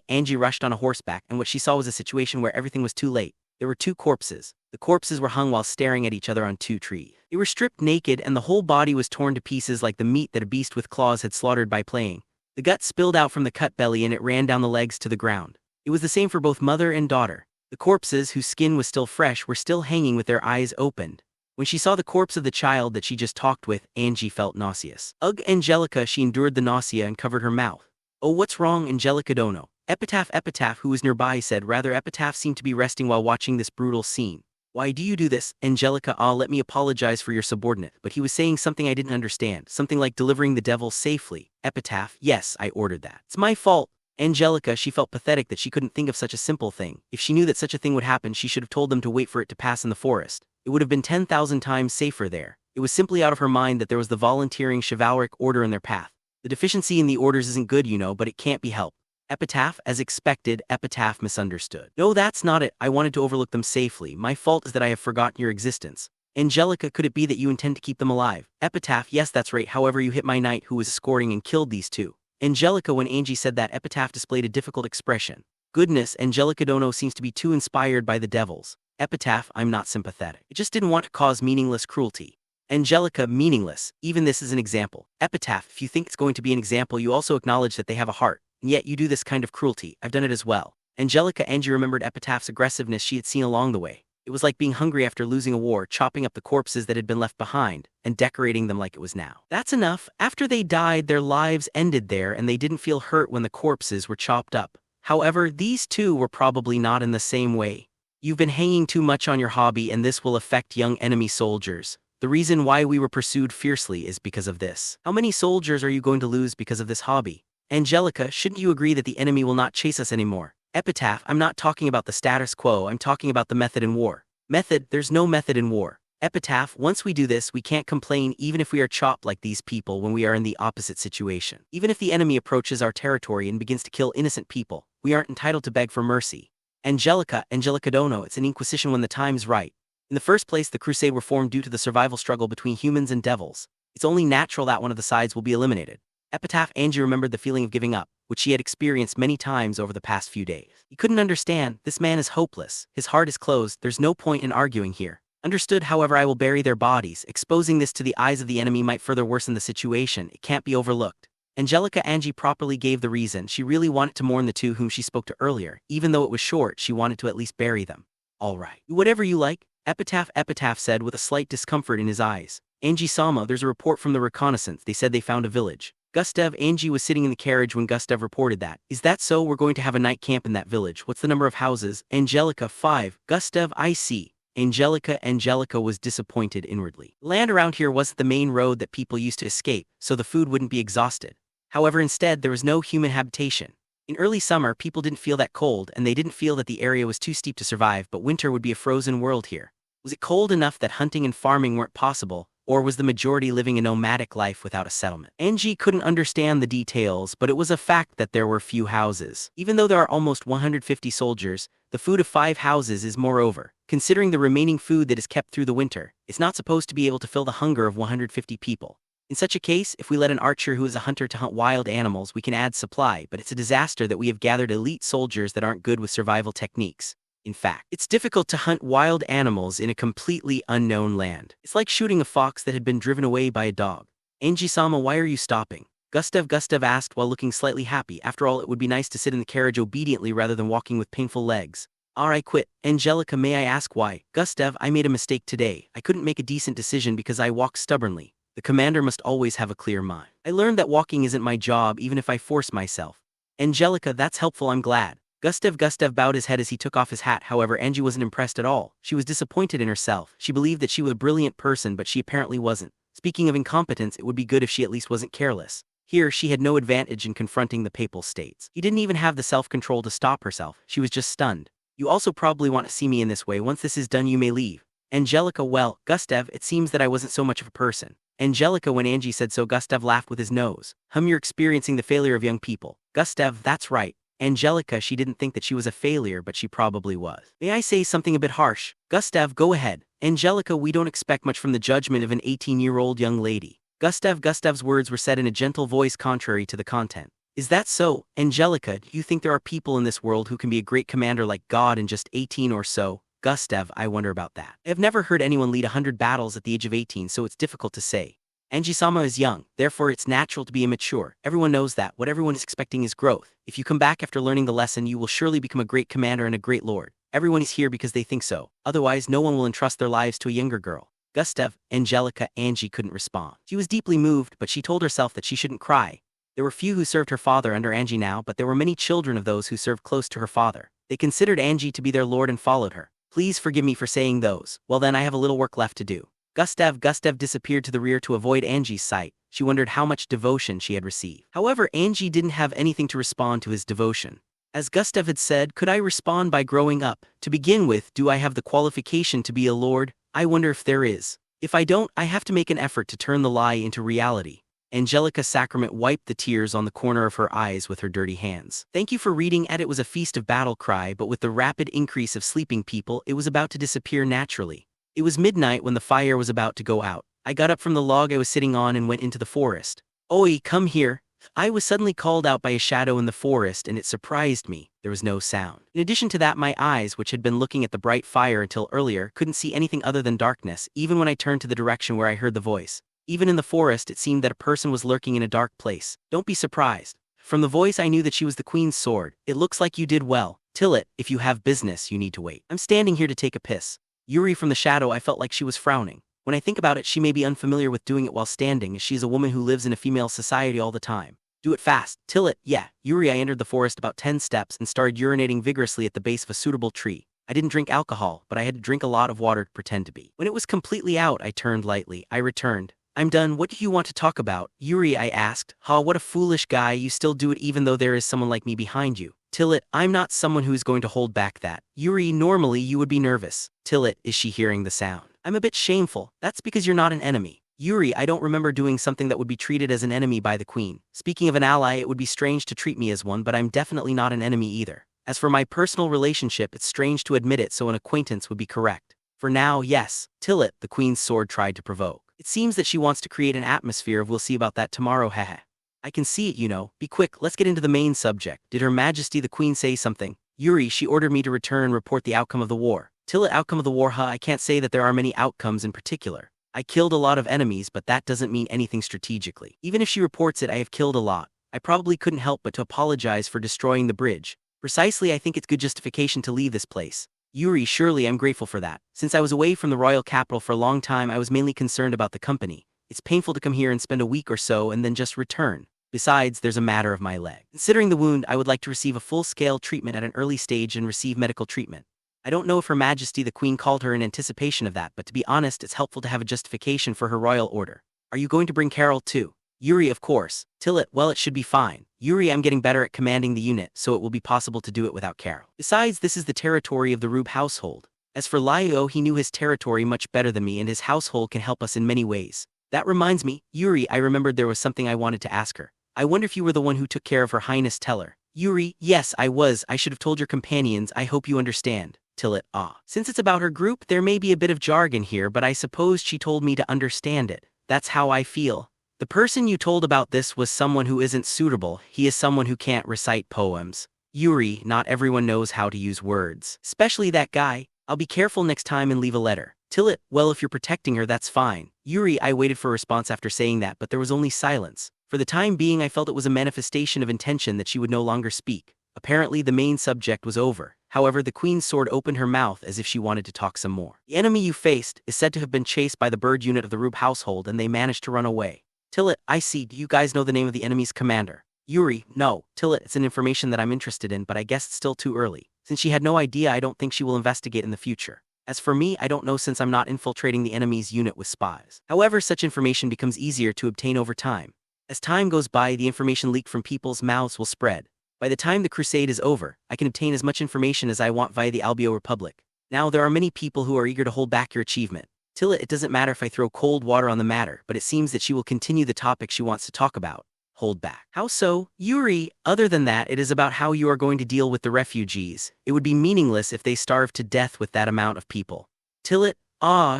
Angie rushed on a horseback, and what she saw was a situation where everything was too late. There were two corpses. The corpses were hung while staring at each other on two trees. They were stripped naked, and the whole body was torn to pieces like the meat that a beast with claws had slaughtered by playing. The gut spilled out from the cut belly and it ran down the legs to the ground. It was the same for both mother and daughter. The corpses, whose skin was still fresh, were still hanging with their eyes opened. When she saw the corpse of the child that she just talked with, Angie felt nauseous. Ugh, Angelica, she endured the nausea and covered her mouth. Oh, what's wrong, Angelica? Don't know. Epitaph, who was nearby, said. Rather, Epitaph seemed to be resting while watching this brutal scene. Why do you do this, Angelica? Let me apologize for your subordinate, but he was saying something I didn't understand, something like delivering the devil safely. Epitaph, yes, I ordered that. It's my fault. Angelica, she felt pathetic that she couldn't think of such a simple thing. If she knew that such a thing would happen, she should have told them to wait for it to pass in the forest. It would have been 10,000 times safer there. It was simply out of her mind that there was the volunteering chivalric order in their path. The deficiency in the orders isn't good, but it can't be helped. Epitaph, as expected, Epitaph misunderstood. No, that's not it. I wanted to overlook them safely. My fault is that I have forgotten your existence. Angelica, could it be that you intend to keep them alive? Epitaph, yes, that's right. However, you hit my knight who was escorting and killed these two. Angelica, when Angie said that, Epitaph displayed a difficult expression. Goodness, Angelica Dono seems to be too inspired by the devils. Epitaph, I'm not sympathetic. I just didn't want to cause meaningless cruelty. Angelica, meaningless. Even this is an example. Epitaph, if you think it's going to be an example, you also acknowledge that they have a heart. And yet you do this kind of cruelty. I've done it as well. Angie remembered Epitaph's aggressiveness she had seen along the way. It was like being hungry after losing a war, chopping up the corpses that had been left behind, and decorating them like it was now. That's enough. After they died, their lives ended there, and they didn't feel hurt when the corpses were chopped up. However, these two were probably not in the same way. You've been hanging too much on your hobby, and this will affect young enemy soldiers. The reason why we were pursued fiercely is because of this. How many soldiers are you going to lose because of this hobby? Angelica, shouldn't you agree that the enemy will not chase us anymore? Epitaph, I'm not talking about the status quo, I'm talking about the method in war. Method? There's no method in war. Epitaph, once we do this, we can't complain even if we are chopped like these people when we are in the opposite situation. Even if the enemy approaches our territory and begins to kill innocent people, we aren't entitled to beg for mercy. Angelica Dono, it's an inquisition when the time's right. In the first place, the crusade were formed due to the survival struggle between humans and devils. It's only natural that one of the sides will be eliminated. Epitaph, Angie remembered the feeling of giving up, which she had experienced many times over the past few days. He couldn't understand. This man is hopeless. His heart is closed. There's no point in arguing here. Understood. However, I will bury their bodies. Exposing this to the eyes of the enemy might further worsen the situation. It can't be overlooked. Angie properly gave the reason. She really wanted to mourn the two whom she spoke to earlier. Even though it was short, she wanted to at least bury them. All right. Whatever you like. Epitaph said with a slight discomfort in his eyes. Angie-sama, there's a report from the reconnaissance. They said they found a village. Gustav, Angie was sitting in the carriage when Gustav reported that. Is that so? We're going to have a night camp in that village. What's the number of houses? Angelica, 5. Gustav, I see. Angelica was disappointed inwardly. The land around here wasn't the main road that people used to escape, so the food wouldn't be exhausted. However, instead, there was no human habitation. In early summer, people didn't feel that cold, and they didn't feel that the area was too steep to survive, but winter would be a frozen world here. Was it cold enough that hunting and farming weren't possible? Or was the majority living a nomadic life without a settlement? Angie couldn't understand the details, but it was a fact that there were few houses. Even though there are almost 150 soldiers, the food of 5 houses is moreover. Considering the remaining food that is kept through the winter, it's not supposed to be able to fill the hunger of 150 people. In such a case, if we let an archer who is a hunter to hunt wild animals, we can add supply, but it's a disaster that we have gathered elite soldiers that aren't good with survival techniques. In fact, it's difficult to hunt wild animals in a completely unknown land. It's like shooting a fox that had been driven away by a dog. Angie-sama, why are you stopping? Gustav asked while looking slightly happy. After all, it would be nice to sit in the carriage obediently rather than walking with painful legs. I quit. Angelica, may I ask why? Gustav, I made a mistake today. I couldn't make a decent decision because I walked stubbornly. The commander must always have a clear mind. I learned that walking isn't my job even if I force myself. Angelica, that's helpful, I'm glad. Gustav bowed his head as he took off his hat. However, Angie wasn't impressed at all. She was disappointed in herself. She believed that she was a brilliant person, but she apparently wasn't. Speaking of incompetence, it would be good if she at least wasn't careless. Here, she had no advantage in confronting the Papal States. He didn't even have the self-control to stop herself. She was just stunned. You also probably want to see me in this way. Once this is done, you may leave. Angelica, well, Gustav, it seems that I wasn't so much of a person. Angelica, when Angie said so, Gustav laughed with his nose. You're experiencing the failure of young people. Gustav, that's right. Angelica, she didn't think that she was a failure, but she probably was. May I say something a bit harsh? Gustav, go ahead. Angelica, we don't expect much from the judgment of an 18-year-old young lady. Gustav's words were said in a gentle voice contrary to the content. Is that so? Angelica, do you think there are people in this world who can be a great commander like God in just 18 or so? Gustav, I wonder about that. I have never heard anyone lead 100 battles at the age of 18, so it's difficult to say. Angie-sama is young, therefore it's natural to be immature. Everyone knows that. What everyone is expecting is growth. If you come back after learning the lesson, you will surely become a great commander and a great lord. Everyone is here because they think so. Otherwise, no one will entrust their lives to a younger girl. Gustav, Angelica, Angie couldn't respond. She was deeply moved, but she told herself that she shouldn't cry. There were few who served her father under Angie now, but there were many children of those who served close to her father. They considered Angie to be their lord and followed her. Please forgive me for saying those. Well then, I have a little work left to do. Gustav disappeared to the rear to avoid Angie's sight. She wondered how much devotion she had received. However, Angie didn't have anything to respond to his devotion. As Gustav had said, could I respond by growing up? To begin with, do I have the qualification to be a lord? I wonder if there is. If I don't, I have to make an effort to turn the lie into reality. Angelica Sacrament wiped the tears on the corner of her eyes with her dirty hands. Thank you for reading. It was a feast of battle cry, but with the rapid increase of sleeping people, it was about to disappear naturally. It was midnight when the fire was about to go out. I got up from the log I was sitting on and went into the forest. Oi, come here. I was suddenly called out by a shadow in the forest and it surprised me. There was no sound. In addition to that, my eyes, which had been looking at the bright fire until earlier, couldn't see anything other than darkness, even when I turned to the direction where I heard the voice. Even in the forest, it seemed that a person was lurking in a dark place. Don't be surprised. From the voice, I knew that she was the Queen's sword. It looks like you did well. Tillet, if you have business, you need to wait. I'm standing here to take a piss. Yuri, from the shadow, I felt like she was frowning. When I think about it, she may be unfamiliar with doing it while standing, as she is a woman who lives in a female society all the time. Do it fast. Tillet, yeah. Yuri, I entered the forest about 10 steps and started urinating vigorously at the base of a suitable tree. I didn't drink alcohol, but I had to drink a lot of water to pretend to be. When it was completely out, I turned lightly. I returned. I'm done. What do you want to talk about? Yuri, I asked. What a foolish guy. You still do it even though there is someone like me behind you. Tillet, I'm not someone who is going to hold back that. Yuri, normally you would be nervous. Tillet, is she hearing the sound? I'm a bit shameful. That's because you're not an enemy. Yuri, I don't remember doing something that would be treated as an enemy by the Queen. Speaking of an ally, it would be strange to treat me as one, but I'm definitely not an enemy either. As for my personal relationship, it's strange to admit it, so an acquaintance would be correct. For now, yes. Tillet, the Queen's sword tried to provoke. It seems that she wants to create an atmosphere of we'll see about that tomorrow, heh. I can see it, you know. Be quick, let's get into the main subject. Did Her Majesty the Queen say something? Yuri, she ordered me to return and report the outcome of the war. Tillet, outcome of the war, I can't say that there are many outcomes in particular. I killed a lot of enemies, but that doesn't mean anything strategically. Even if she reports it, I have killed a lot. I probably couldn't help but to apologize for destroying the bridge. Precisely, I think it's good justification to leave this place. Yuri, surely I'm grateful for that. Since I was away from the royal capital for a long time, I was mainly concerned about the company. It's painful to come here and spend a week or so and then just return. Besides, there's a matter of my leg. Considering the wound, I would like to receive a full-scale treatment at an early stage and receive medical treatment. I don't know if Her Majesty the Queen called her in anticipation of that, but to be honest, it's helpful to have a justification for her royal order. Are you going to bring Carol too? Yuri, of course. Tillet, well, it should be fine. Yuri, I'm getting better at commanding the unit, so it will be possible to do it without Carol. Besides, this is the territory of the Rube household. As for Liao, he knew his territory much better than me, and his household can help us in many ways. That reminds me, Yuri, I remembered there was something I wanted to ask her. I wonder if you were the one who took care of Her Highness Teller. Yuri, yes, I was. I should have told your companions. I hope you understand. Tillet, Since it's about her group, there may be a bit of jargon here, but I suppose she told me to understand it. That's how I feel. The person you told about this was someone who isn't suitable. He is someone who can't recite poems. Yuri, not everyone knows how to use words. Especially that guy. I'll be careful next time and leave a letter. Tillit, well, if you're protecting her, that's fine. Yuri, I waited for a response after saying that, but there was only silence. For the time being, I felt it was a manifestation of intention that she would no longer speak. Apparently, the main subject was over. However, the queen's sword opened her mouth as if she wanted to talk some more. The enemy you faced is said to have been chased by the bird unit of the Rube household, and they managed to run away. Tillit, I see. Do you guys know the name of the enemy's commander? Yuri, no. Tillit, it's an information that I'm interested in, but I guess it's still too early. Since she had no idea, I don't think she will investigate in the future. As for me, I don't know since I'm not infiltrating the enemy's unit with spies. However, such information becomes easier to obtain over time. As time goes by, the information leaked from people's mouths will spread. By the time the crusade is over, I can obtain as much information as I want via the Albio Republic. Now, there are many people who are eager to hold back your achievement. Tillit, it doesn't matter if I throw cold water on the matter, but it seems that she will continue the topic she wants to talk about. Hold back. How so? Yuri, other than that, it is about how you are going to deal with the refugees. It would be meaningless if they starved to death with that amount of people. Tillit,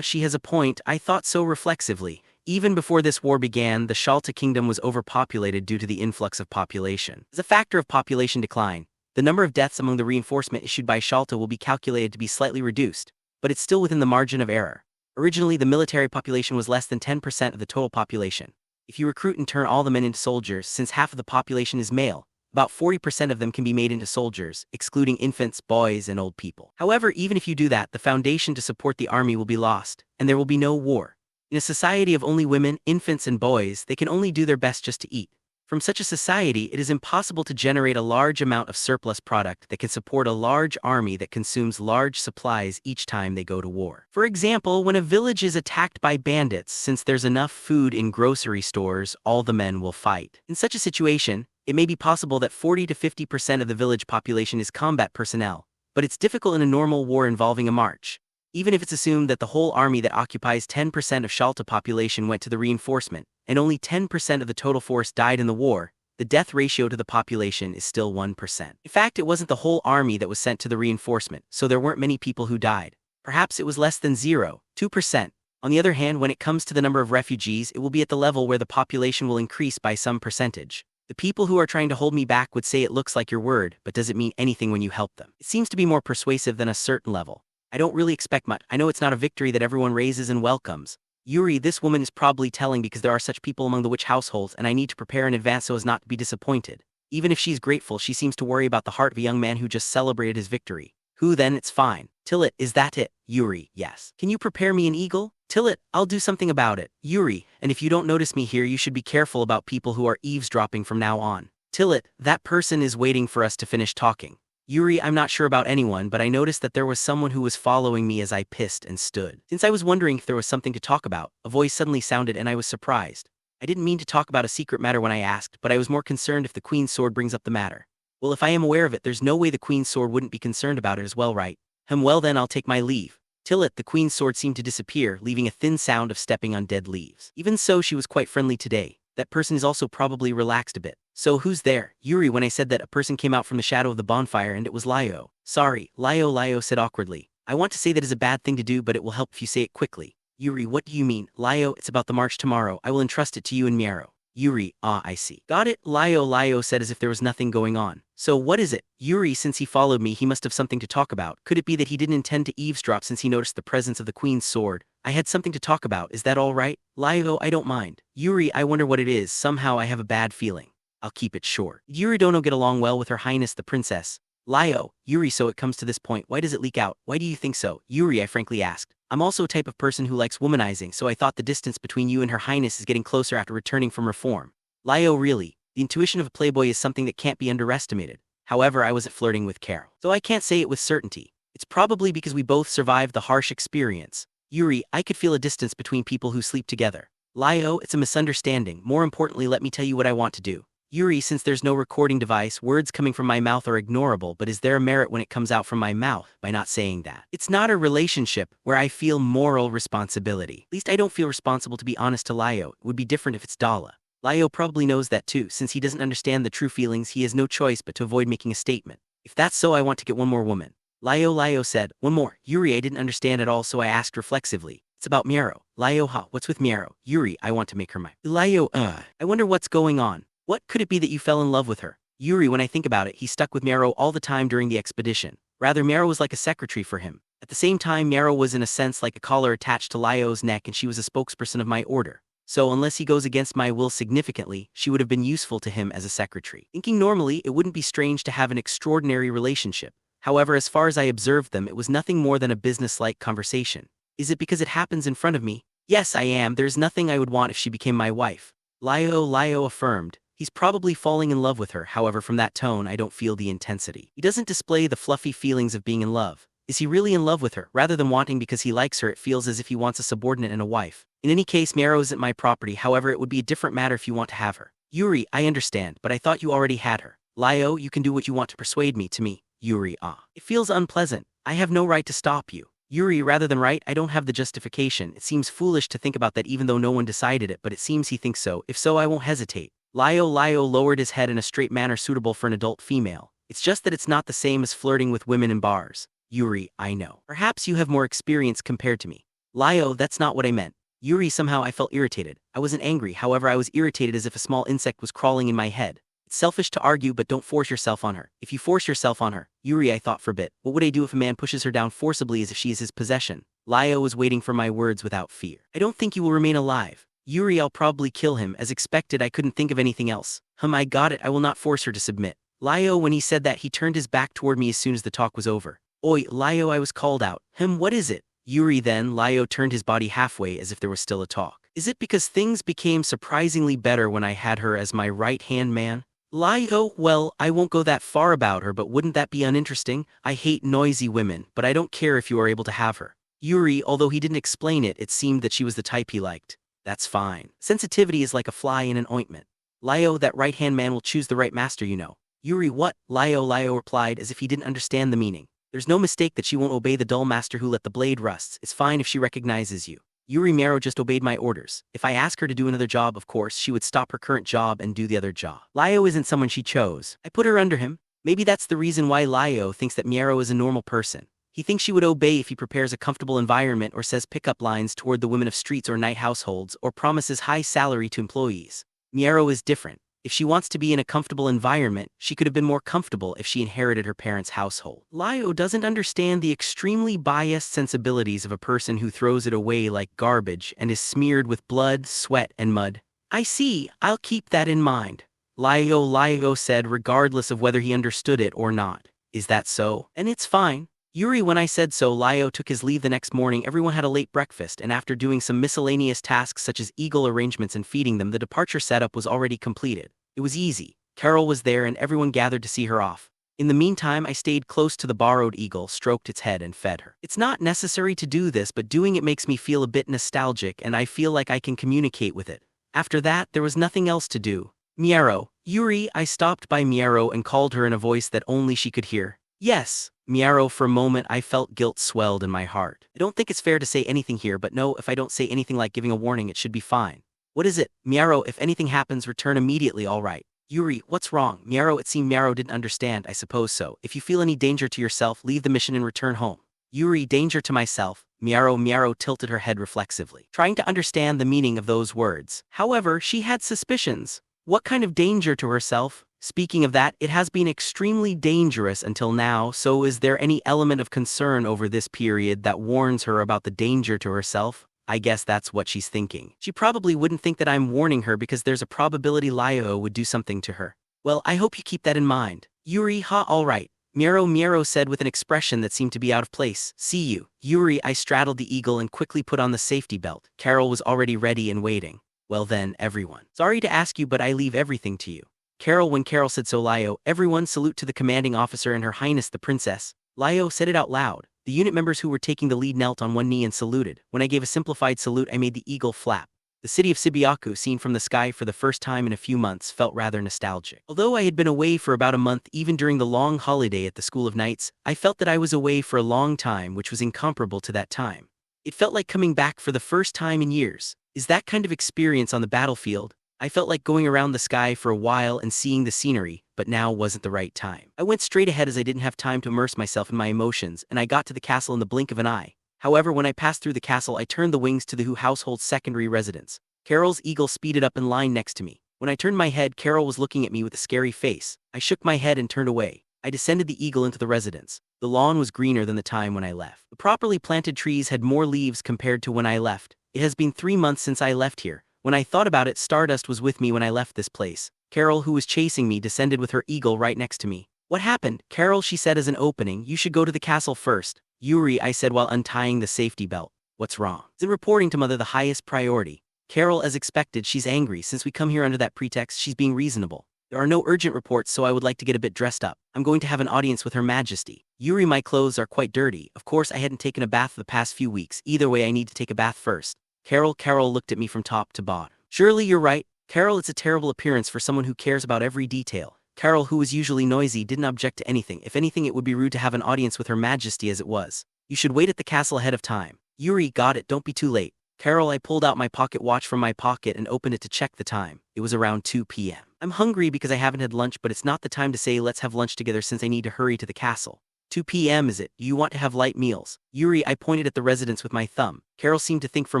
she has a point. I thought so reflexively. Even before this war began, the Shiyalta Kingdom was overpopulated due to the influx of population. As a factor of population decline, the number of deaths among the reinforcement issued by Shiyalta will be calculated to be slightly reduced, but it's still within the margin of error. Originally, the military population was less than 10% of the total population. If you recruit and turn all the men into soldiers, since half of the population is male, about 40% of them can be made into soldiers, excluding infants, boys, and old people. However, even if you do that, the foundation to support the army will be lost, and there will be no war. In a society of only women, infants, and boys, they can only do their best just to eat. From such a society, it is impossible to generate a large amount of surplus product that can support a large army that consumes large supplies each time they go to war. For example, when a village is attacked by bandits, since there's enough food in grocery stores, all the men will fight. In such a situation, it may be possible that 40 to 50% of the village population is combat personnel, but it's difficult in a normal war involving a march. Even if it's assumed that the whole army that occupies 10% of Shiyalta population went to the reinforcement, and only 10% of the total force died in the war, the death ratio to the population is still 1%. In fact, it wasn't the whole army that was sent to the reinforcement, so there weren't many people who died. Perhaps it was less than 2%. On the other hand, when it comes to the number of refugees, it will be at the level where the population will increase by some percentage. The people who are trying to hold me back would say it looks like your word, but does it mean anything when you help them? It seems to be more persuasive than a certain level. I don't really expect much. I know it's not a victory that everyone raises and welcomes. Yuri, this woman is probably telling because there are such people among the witch households, and I need to prepare in advance so as not to be disappointed. Even if she's grateful, she seems to worry about the heart of a young man who just celebrated his victory. Who then? It's fine. Tillit, is that it? Yuri, yes. Can you prepare me an eagle? Tillit, I'll do something about it. Yuri, and if you don't notice me here, you should be careful about people who are eavesdropping from now on. Tillit, that person is waiting for us to finish talking. Yuri, I'm not sure about anyone, but I noticed that there was someone who was following me as I pissed and stood. Since I was wondering if there was something to talk about, a voice suddenly sounded and I was surprised. I didn't mean to talk about a secret matter when I asked, but I was more concerned if the Queen's sword brings up the matter. Well, if I am aware of it, there's no way the Queen's sword wouldn't be concerned about it as well, right? Well then I'll take my leave. Tillit, the Queen's sword seemed to disappear, leaving a thin sound of stepping on dead leaves. Even so, she was quite friendly today. That person is also probably relaxed a bit. So who's there? Yuri, when I said that, a person came out from the shadow of the bonfire and it was Lio. Sorry, Lio said awkwardly. I want to say that is a bad thing to do, but it will help if you say it quickly. Yuri, what do you mean? Lio, it's about the march tomorrow. I will entrust it to you and Miero. Yuri, I see. Got it, Lio said as if there was nothing going on. So what is it? Yuri, since he followed me, he must have something to talk about. Could it be that he didn't intend to eavesdrop since he noticed the presence of the Queen's sword? I had something to talk about, is that all right? Lio, I don't mind. Yuri, I wonder what it is. Somehow I have a bad feeling. I'll keep it short. Yuri don't get along well with Her Highness the Princess. Lio, Yuri, so it comes to this point, why does it leak out? Why do you think so? Yuri, I frankly asked. I'm also a type of person who likes womanizing, so I thought the distance between you and Her Highness is getting closer after returning from reform. Lio, really? The intuition of a playboy is something that can't be underestimated. However, I wasn't flirting with Carol, so I can't say it with certainty. It's probably because we both survived the harsh experience. Yuri, I could feel a distance between people who sleep together. Lio, it's a misunderstanding. More importantly, let me tell you what I want to do. Yuri, since there's no recording device, words coming from my mouth are ignorable, but is there a merit when it comes out from my mouth by not saying that? It's not a relationship where I feel moral responsibility. At least I don't feel responsible to be honest to Lio. It would be different if it's Dala. Lio probably knows that too. Since he doesn't understand the true feelings, he has no choice but to avoid making a statement. If that's so, I want to get one more woman. Lio said, one more. Yuri, I didn't understand at all, so I asked reflexively. It's about Miero. Lio, what's with Miero? Yuri, I want to make her my. Lio, I wonder what's going on. What could it be that you fell in love with her? Yuri, when I think about it, he stuck with Miaro all the time during the expedition. Rather, Miaro was like a secretary for him. At the same time, Miaro was in a sense like a collar attached to Lyo's neck, and she was a spokesperson of my order. So unless he goes against my will significantly, she would have been useful to him as a secretary. Thinking normally, it wouldn't be strange to have an extraordinary relationship. However, as far as I observed them, it was nothing more than a business-like conversation. Is it because it happens in front of me? Yes, I am. There's nothing I would want if she became my wife. Lyo affirmed. He's probably falling in love with her, however from that tone I don't feel the intensity. He doesn't display the fluffy feelings of being in love. Is he really in love with her? Rather than wanting because he likes her, it feels as if he wants a subordinate and a wife. In any case, Miaro isn't my property, however it would be a different matter if you want to have her. Yuri, I understand, but I thought you already had her. Lyo, you can do what you want to persuade me to me. Yuri, It feels unpleasant. I have no right to stop you. Yuri, rather than right, I don't have the justification. It seems foolish to think about that even though no one decided it, but it seems he thinks so. If so, I won't hesitate. Lyo lowered his head in a straight manner suitable for an adult female. It's just that it's not the same as flirting with women in bars. Yuri, I know. Perhaps you have more experience compared to me. Lyo, that's not what I meant. Yuri, somehow I felt irritated. I wasn't angry, however I was irritated as if a small insect was crawling in my head. It's selfish to argue, but don't force yourself on her. If you force yourself on her, Yuri, I thought for a bit, what would I do if a man pushes her down forcibly as if she is his possession? Lyo was waiting for my words without fear. I don't think you will remain alive. Yuri, I'll probably kill him. As expected, I couldn't think of anything else. I got it. I will not force her to submit. Lyo, when he said that, he turned his back toward me as soon as the talk was over. Oi, Lyo, I was called out. What is it? Yuri, then Lyo turned his body halfway as if there was still a talk. Is it because things became surprisingly better when I had her as my right-hand man? Lyo, well, I won't go that far about her, but wouldn't that be uninteresting? I hate noisy women, but I don't care if you are able to have her. Yuri, although he didn't explain it, it seemed that she was the type he liked. That's fine. Sensitivity is like a fly in an ointment. Lyo, that right-hand man will choose the right master, you know. Yuri, what? Lyo replied as if he didn't understand the meaning. There's no mistake that she won't obey the dull master who let the blade rust. It's fine if she recognizes you. Yuri, Miaro just obeyed my orders. If I ask her to do another job, of course, she would stop her current job and do the other job. Lyo isn't someone she chose. I put her under him. Maybe that's the reason why Lyo thinks that Miaro is a normal person. He thinks she would obey if he prepares a comfortable environment or says pickup lines toward the women of streets or night households or promises high salary to employees. Miaro is different. If she wants to be in a comfortable environment, she could have been more comfortable if she inherited her parents' household. Lyo doesn't understand the extremely biased sensibilities of a person who throws it away like garbage and is smeared with blood, sweat, and mud. I see, I'll keep that in mind. Lyo said, regardless of whether he understood it or not. Is that so? And it's fine. Yuri, when I said so, Lyo took his leave the next morning. Everyone had a late breakfast, and after doing some miscellaneous tasks such as eagle arrangements and feeding them, the departure setup was already completed. It was easy. Carol was there and everyone gathered to see her off. In the meantime, I stayed close to the borrowed eagle, stroked its head and fed her. It's not necessary to do this, but doing it makes me feel a bit nostalgic and I feel like I can communicate with it. After that, there was nothing else to do. Miaro. Yuri, I stopped by Miaro and called her in a voice that only she could hear. Yes. Miaro, for a moment I felt guilt swelled in my heart. I don't think it's fair to say anything here, but no, if I don't say anything like giving a warning, it should be fine. What is it? Miaro, if anything happens, return immediately, all right. Yuri, what's wrong? Miaro, it seemed Miaro didn't understand. I suppose so. If you feel any danger to yourself, leave the mission and return home. Yuri, danger to myself. Miaro tilted her head reflexively, trying to understand the meaning of those words. However, she had suspicions. What kind of danger to herself? Speaking of that, it has been extremely dangerous until now, so is there any element of concern over this period that warns her about the danger to herself? I guess that's what she's thinking. She probably wouldn't think that I'm warning her because there's a probability Lyo would do something to her. Well, I hope you keep that in mind. Yuri, all right. Miaro said with an expression that seemed to be out of place. See you. Yuri, I straddled the eagle and quickly put on the safety belt. Carol was already ready and waiting. Well then, everyone. Sorry to ask you, but I leave everything to you. Carol, when Carol said so, Lyo, everyone salute to the commanding officer and Her Highness the Princess. Lyo said it out loud. The unit members who were taking the lead knelt on one knee and saluted. When I gave a simplified salute, I made the eagle flap. The city of Subiaku, seen from the sky for the first time in a few months, felt rather nostalgic. Although I had been away for about a month, even during the long holiday at the School of Knights, I felt that I was away for a long time, which was incomparable to that time. It felt like coming back for the first time in years. Is that kind of experience on the battlefield? I felt like going around the sky for a while and seeing the scenery, but now wasn't the right time. I went straight ahead as I didn't have time to immerse myself in my emotions, and I got to the castle in the blink of an eye. However, when I passed through the castle, I turned the wings to the Hu household's secondary residence. Carol's eagle speeded up in line next to me. When I turned my head, Carol was looking at me with a scary face. I shook my head and turned away. I descended the eagle into the residence. The lawn was greener than the time when I left. The properly planted trees had more leaves compared to when I left. It has been 3 months since I left here. When I thought about it, Stardust was with me when I left this place. Carol, who was chasing me, descended with her eagle right next to me. What happened? Carol, she said as an opening. You should go to the castle first. Yuri, I said while untying the safety belt. What's wrong? Isn't reporting to Mother the highest priority? Carol, as expected, she's angry. Since we come here under that pretext, she's being reasonable. There are no urgent reports, so I would like to get a bit dressed up. I'm going to have an audience with Her Majesty. Yuri, my clothes are quite dirty. Of course, I hadn't taken a bath the past few weeks. Either way, I need to take a bath first. Carol looked at me from top to bottom. Surely you're right. Carol, it's a terrible appearance for someone who cares about every detail. Carol, who was usually noisy, didn't object to anything. If anything, it would be rude to have an audience with Her Majesty as it was. You should wait at the castle ahead of time. Yuri, got it, don't be too late. Carol, I pulled out my pocket watch from my pocket and opened it to check the time. It was around 2 p.m. I'm hungry because I haven't had lunch, but it's not the time to say let's have lunch together since I need to hurry to the castle. 2 p.m. is it? Do you want to have light meals? Yuri, I pointed at the residence with my thumb. Carol seemed to think for a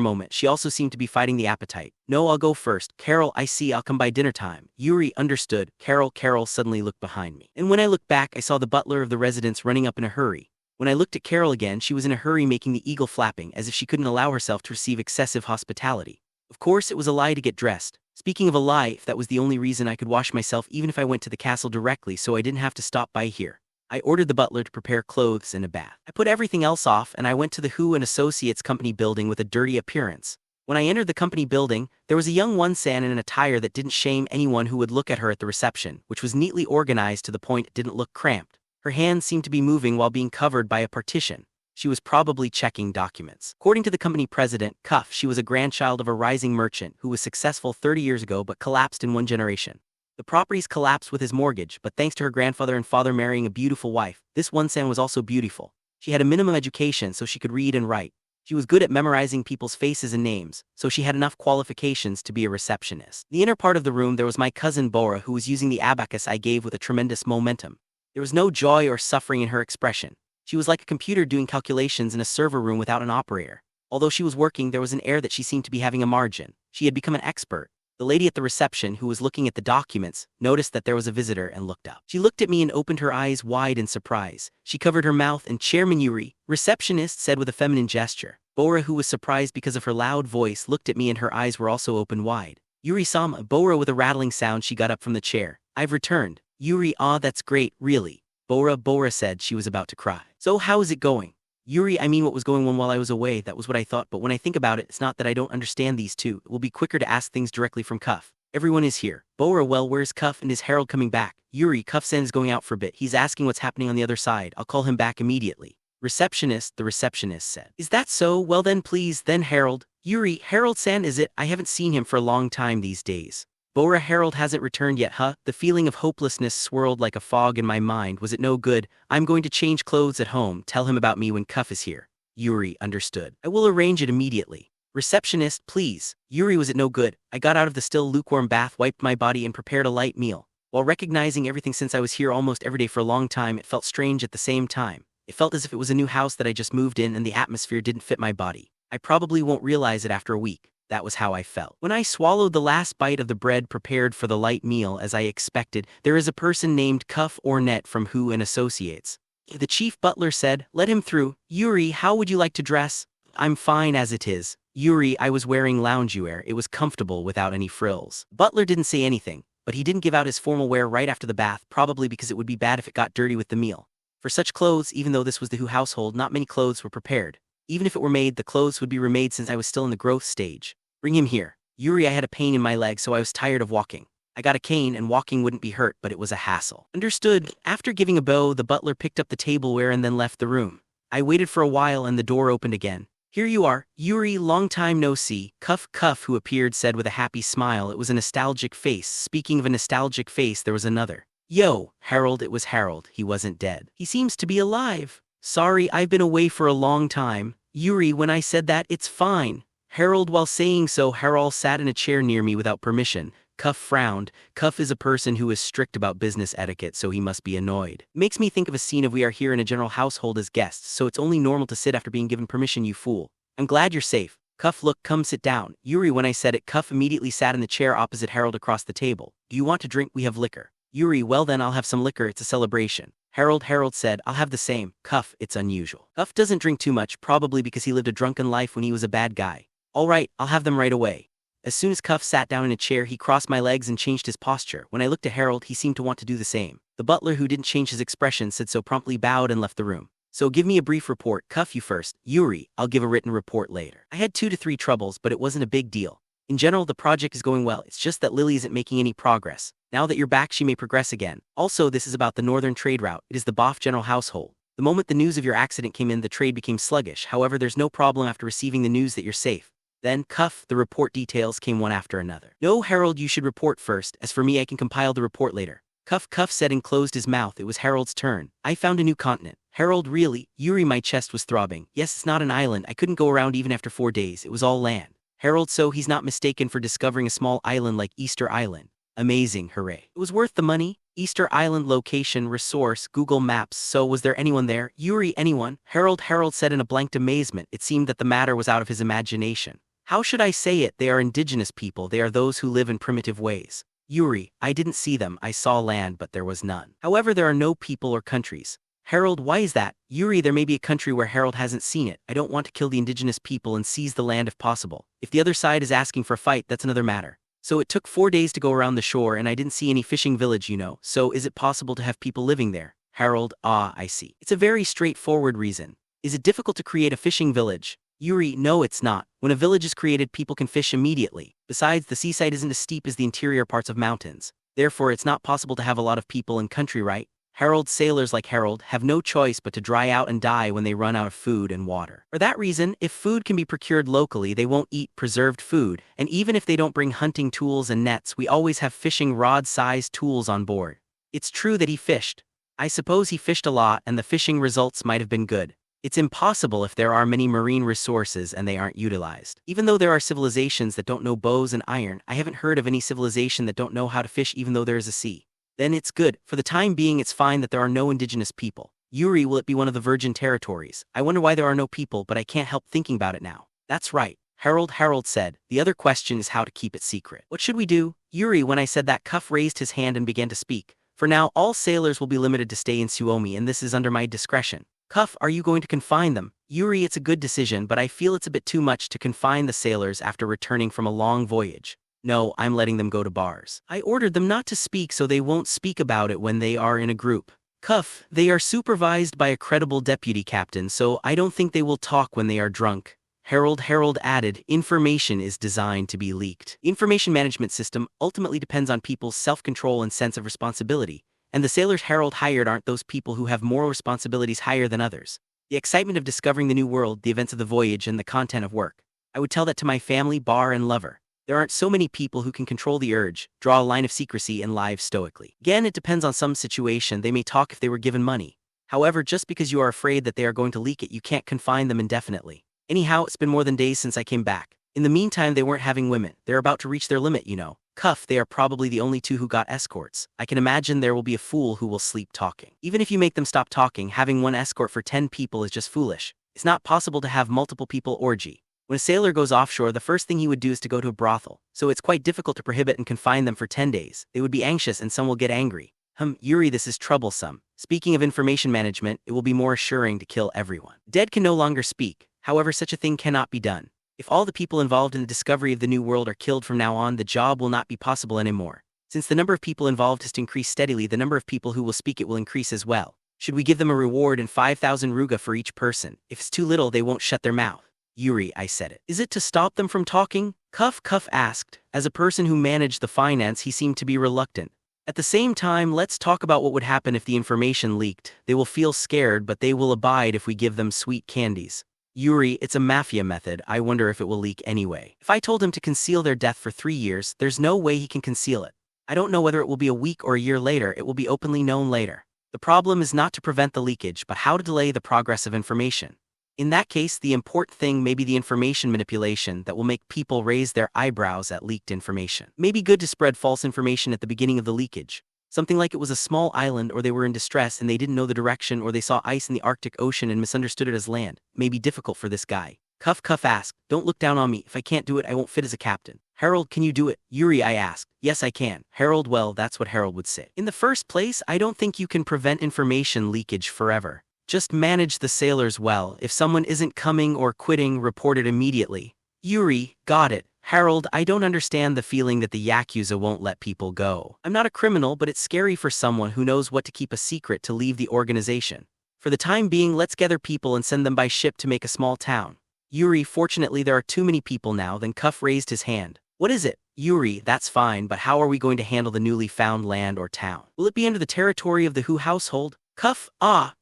moment. She also seemed to be fighting the appetite. No, I'll go first. Carol, I see, I'll come by dinner time. Yuri, understood. Carol suddenly looked behind me. And when I looked back, I saw the butler of the residence running up in a hurry. When I looked at Carol again, she was in a hurry making the eagle flapping as if she couldn't allow herself to receive excessive hospitality. Of course, it was a lie to get dressed. Speaking of a lie, if that was the only reason, I could wash myself even if I went to the castle directly, so I didn't have to stop by here. I ordered the butler to prepare clothes and a bath. I put everything else off and I went to the Hu and Associates company building with a dirty appearance. When I entered the company building, there was a young one-san in an attire that didn't shame anyone who would look at her at the reception, which was neatly organized to the point it didn't look cramped. Her hands seemed to be moving while being covered by a partition. She was probably checking documents. According to the company president, Cuff, she was a grandchild of a rising merchant who was successful 30 years ago but collapsed in one generation. The properties collapsed with his mortgage, but thanks to her grandfather and father marrying a beautiful wife, this one-san was also beautiful. She had a minimum education so she could read and write. She was good at memorizing people's faces and names, so she had enough qualifications to be a receptionist. In the inner part of the room there was my cousin Bora, who was using the abacus I gave with a tremendous momentum. There was no joy or suffering in her expression. She was like a computer doing calculations in a server room without an operator. Although she was working, there was an air that she seemed to be having a margin. She had become an expert. The lady at the reception, who was looking at the documents, noticed that there was a visitor and looked up. She looked at me and opened her eyes wide in surprise. She covered her mouth and Chairman Yuri, receptionist, said with a feminine gesture. Bora, who was surprised because of her loud voice, looked at me and her eyes were also open wide. Yuri-sama. Bora, with a rattling sound, she got up from the chair. I've returned. Yuri, ah, that's great, really. Bora said. She was about to cry. So how is it going? Yuri, I mean what was going on while I was away, that was what I thought, but when I think about it, it's not that I don't understand these two. It will be quicker to ask things directly from Cuff. Everyone is here. Bora, well, where's Cuff and is Harold coming back? Yuri, Cuff-san is going out for a bit. He's asking what's happening on the other side. I'll call him back immediately. Receptionist, the receptionist said. Is that so? Well then please, then Harold. Yuri, Harold-san is it? I haven't seen him for a long time these days. Bora, Harold hasn't returned yet, huh? The feeling of hopelessness swirled like a fog in my mind. Was it no good? I'm going to change clothes at home. Tell him about me when Cuff is here. Yuri, understood. I will arrange it immediately. Receptionist, please. Yuri, was it no good? I got out of the still lukewarm bath, wiped my body and prepared a light meal. While recognizing everything since I was here almost every day for a long time, it felt strange at the same time. It felt as if it was a new house that I just moved in and the atmosphere didn't fit my body. I probably won't realize it after a week. That was how I felt. When I swallowed the last bite of the bread prepared for the light meal as I expected, there is a person named Cuff Ornette from Hu and Associates. The chief butler said, let him through. Yuri, how would you like to dress? I'm fine as it is. Yuri, I was wearing loungewear. It was comfortable without any frills. Butler didn't say anything, but he didn't give out his formal wear right after the bath, probably because it would be bad if it got dirty with the meal. For such clothes, even though this was the Hu household, not many clothes were prepared. Even if it were made, the clothes would be remade since I was still in the growth stage. Bring him here. Yuri, I had a pain in my leg, so I was tired of walking. I got a cane and walking wouldn't be hurt, but it was a hassle. Understood. After giving a bow, the butler picked up the tableware and then left the room. I waited for a while and the door opened again. Here you are, Yuri, long time no see. Cuff, who appeared, said with a happy smile. It was a nostalgic face. Speaking of a nostalgic face, there was another. Yo, Harold, it was Harold. He wasn't dead. He seems to be alive. Sorry, I've been away for a long time. Yuri, when I said that, it's fine. Harold, while saying so, Harold sat in a chair near me without permission. Cuff frowned. Cuff is a person who is strict about business etiquette, so he must be annoyed. Makes me think of a scene of we are here in a general household as guests, so it's only normal to sit after being given permission, you fool. I'm glad you're safe. Cuff, look, come sit down. Yuri, when I said it, Cuff immediately sat in the chair opposite Harold across the table. Do you want to drink? We have liquor. Yuri, well then I'll have some liquor, it's a celebration. Harold said, I'll have the same. Cuff, it's unusual. Cuff doesn't drink too much, probably because he lived a drunken life when he was a bad guy. All right, I'll have them right away. As soon as Cuff sat down in a chair, he crossed my legs and changed his posture. When I looked at Harold, he seemed to want to do the same. The butler, who didn't change his expression, said so, promptly bowed and left the room. So give me a brief report. Cuff, you first. Yuri, I'll give a written report later. I had 2 to 3 troubles, but it wasn't a big deal. In general, the project is going well. It's just that Lily isn't making any progress. Now that you're back, she may progress again. Also, this is about the northern trade route. It is the Boff general household. The moment the news of your accident came in, the trade became sluggish. However, there's no problem after receiving the news that you're safe. Then, Cuff, the report details came one after another. No, Harold, you should report first. As for me, I can compile the report later. Cuff said and closed his mouth. It was Harold's turn. I found a new continent. Harold, really? Yuri, my chest was throbbing. Yes, it's not an island. I couldn't go around even after 4 days. It was all land. Harold, so he's not mistaken for discovering a small island like Easter Island. Amazing, hooray. It was worth the money. Easter Island location, resource, Google Maps. So was there anyone there? Yuri, anyone? Harold said in a blank amazement. It seemed that the matter was out of his imagination. How should I say it? They are indigenous people. They are those who live in primitive ways. Yuri, I didn't see them. I saw land, but there was none. However, there are no people or countries. Harold, why is that? Yuri, there may be a country where Harold hasn't seen it. I don't want to kill the indigenous people and seize the land if possible. If the other side is asking for a fight, that's another matter. So it took 4 days to go around the shore and I didn't see any fishing village, you know. So is it possible to have people living there? Harold, I see. It's a very straightforward reason. Is it difficult to create a fishing village? Yuri, no, it's not. When a village is created, people can fish immediately. Besides, the seaside isn't as steep as the interior parts of mountains. Therefore, it's not possible to have a lot of people in country, right? Harold, sailors like Harold have no choice but to dry out and die when they run out of food and water. For that reason, if food can be procured locally, they won't eat preserved food, and even if they don't bring hunting tools and nets, we always have fishing rod-sized tools on board. It's true that he fished. I suppose he fished a lot and the fishing results might have been good. It's impossible if there are many marine resources and they aren't utilized. Even though there are civilizations that don't know bows and iron, I haven't heard of any civilization that don't know how to fish even though there is a sea. Then it's good. For the time being, it's fine that there are no indigenous people. Yuri, will it be one of the virgin territories? I wonder why there are no people, but I can't help thinking about it now. That's right. Harold said. The other question is how to keep it secret. What should we do? Yuri, when I said that, Cuff raised his hand and began to speak. For now, all sailors will be limited to stay in Suomi, and this is under my discretion. Cuff, are you going to confine them? Yuri, it's a good decision, but I feel it's a bit too much to confine the sailors after returning from a long voyage. No, I'm letting them go to bars. I ordered them not to speak so they won't speak about it when they are in a group. Cuff, they are supervised by a credible deputy captain, so I don't think they will talk when they are drunk. Harold added, information is designed to be leaked. Information management system ultimately depends on people's self-control and sense of responsibility. And the sailors Harold hired aren't those people who have moral responsibilities higher than others. The excitement of discovering the new world, the events of the voyage, and the content of work. I would tell that to my family, bar, and lover. There aren't so many people who can control the urge, draw a line of secrecy, and live stoically. Again, it depends on some situation. They may talk if they were given money. However, just because you are afraid that they are going to leak it, you can't confine them indefinitely. Anyhow, it's been more than days since I came back. In the meantime, they weren't having women. They're about to reach their limit, you know. Cuff, they are probably the only 2 who got escorts. I can imagine there will be a fool who will sleep talking. Even if you make them stop talking, having 1 escort for 10 people is just foolish. It's not possible to have multiple people orgy. When a sailor goes offshore, the first thing he would do is to go to a brothel. So it's quite difficult to prohibit and confine them for 10 days. They would be anxious and some will get angry. Yuri, this is troublesome. Speaking of information management, it will be more assuring to kill everyone. Dead can no longer speak. However, such a thing cannot be done. If all the people involved in the discovery of the new world are killed from now on, the job will not be possible anymore. Since the number of people involved has to increase steadily, the number of people who will speak it will increase as well. Should we give them a reward and 5,000 ruga for each person? If it's too little, they won't shut their mouth. Yuri, I said it. Is it to stop them from talking? Cuff asked. As a person who managed the finance, he seemed to be reluctant. At the same time, let's talk about what would happen if the information leaked. They will feel scared, but they will abide if we give them sweet candies. Yuri, it's a mafia method. I wonder if it will leak anyway. If I told him to conceal their death for 3 years, there's no way he can conceal it. I don't know whether it will be a week or a year later. It will be openly known later. The problem is not to prevent the leakage, but how to delay the progress of information. In that case, the important thing may be the information manipulation that will make people raise their eyebrows at leaked information. It may be good to spread false information at the beginning of the leakage. Something like it was a small island, or they were in distress and they didn't know the direction, or they saw ice in the Arctic Ocean and misunderstood it as land. It may be difficult for this guy. Cuff asked. Don't look down on me. If I can't do it, I won't fit as a captain. Harold, can you do it? Yuri, I asked. Yes, I can. Harold, well, that's what Harold would say. In the first place, I don't think you can prevent information leakage forever. Just manage the sailors well. If someone isn't coming or quitting, report it immediately. Yuri, got it. Harold, I don't understand the feeling that the Yakuza won't let people go. I'm not a criminal, but it's scary for someone who knows what to keep a secret to leave the organization. For the time being, let's gather people and send them by ship to make a small town. Yuri, fortunately there are too many people now. Then Cuff raised his hand. What is it? Yuri, that's fine, but how are we going to handle the newly found land or town? Will it be under the territory of the Hu household? Cuff,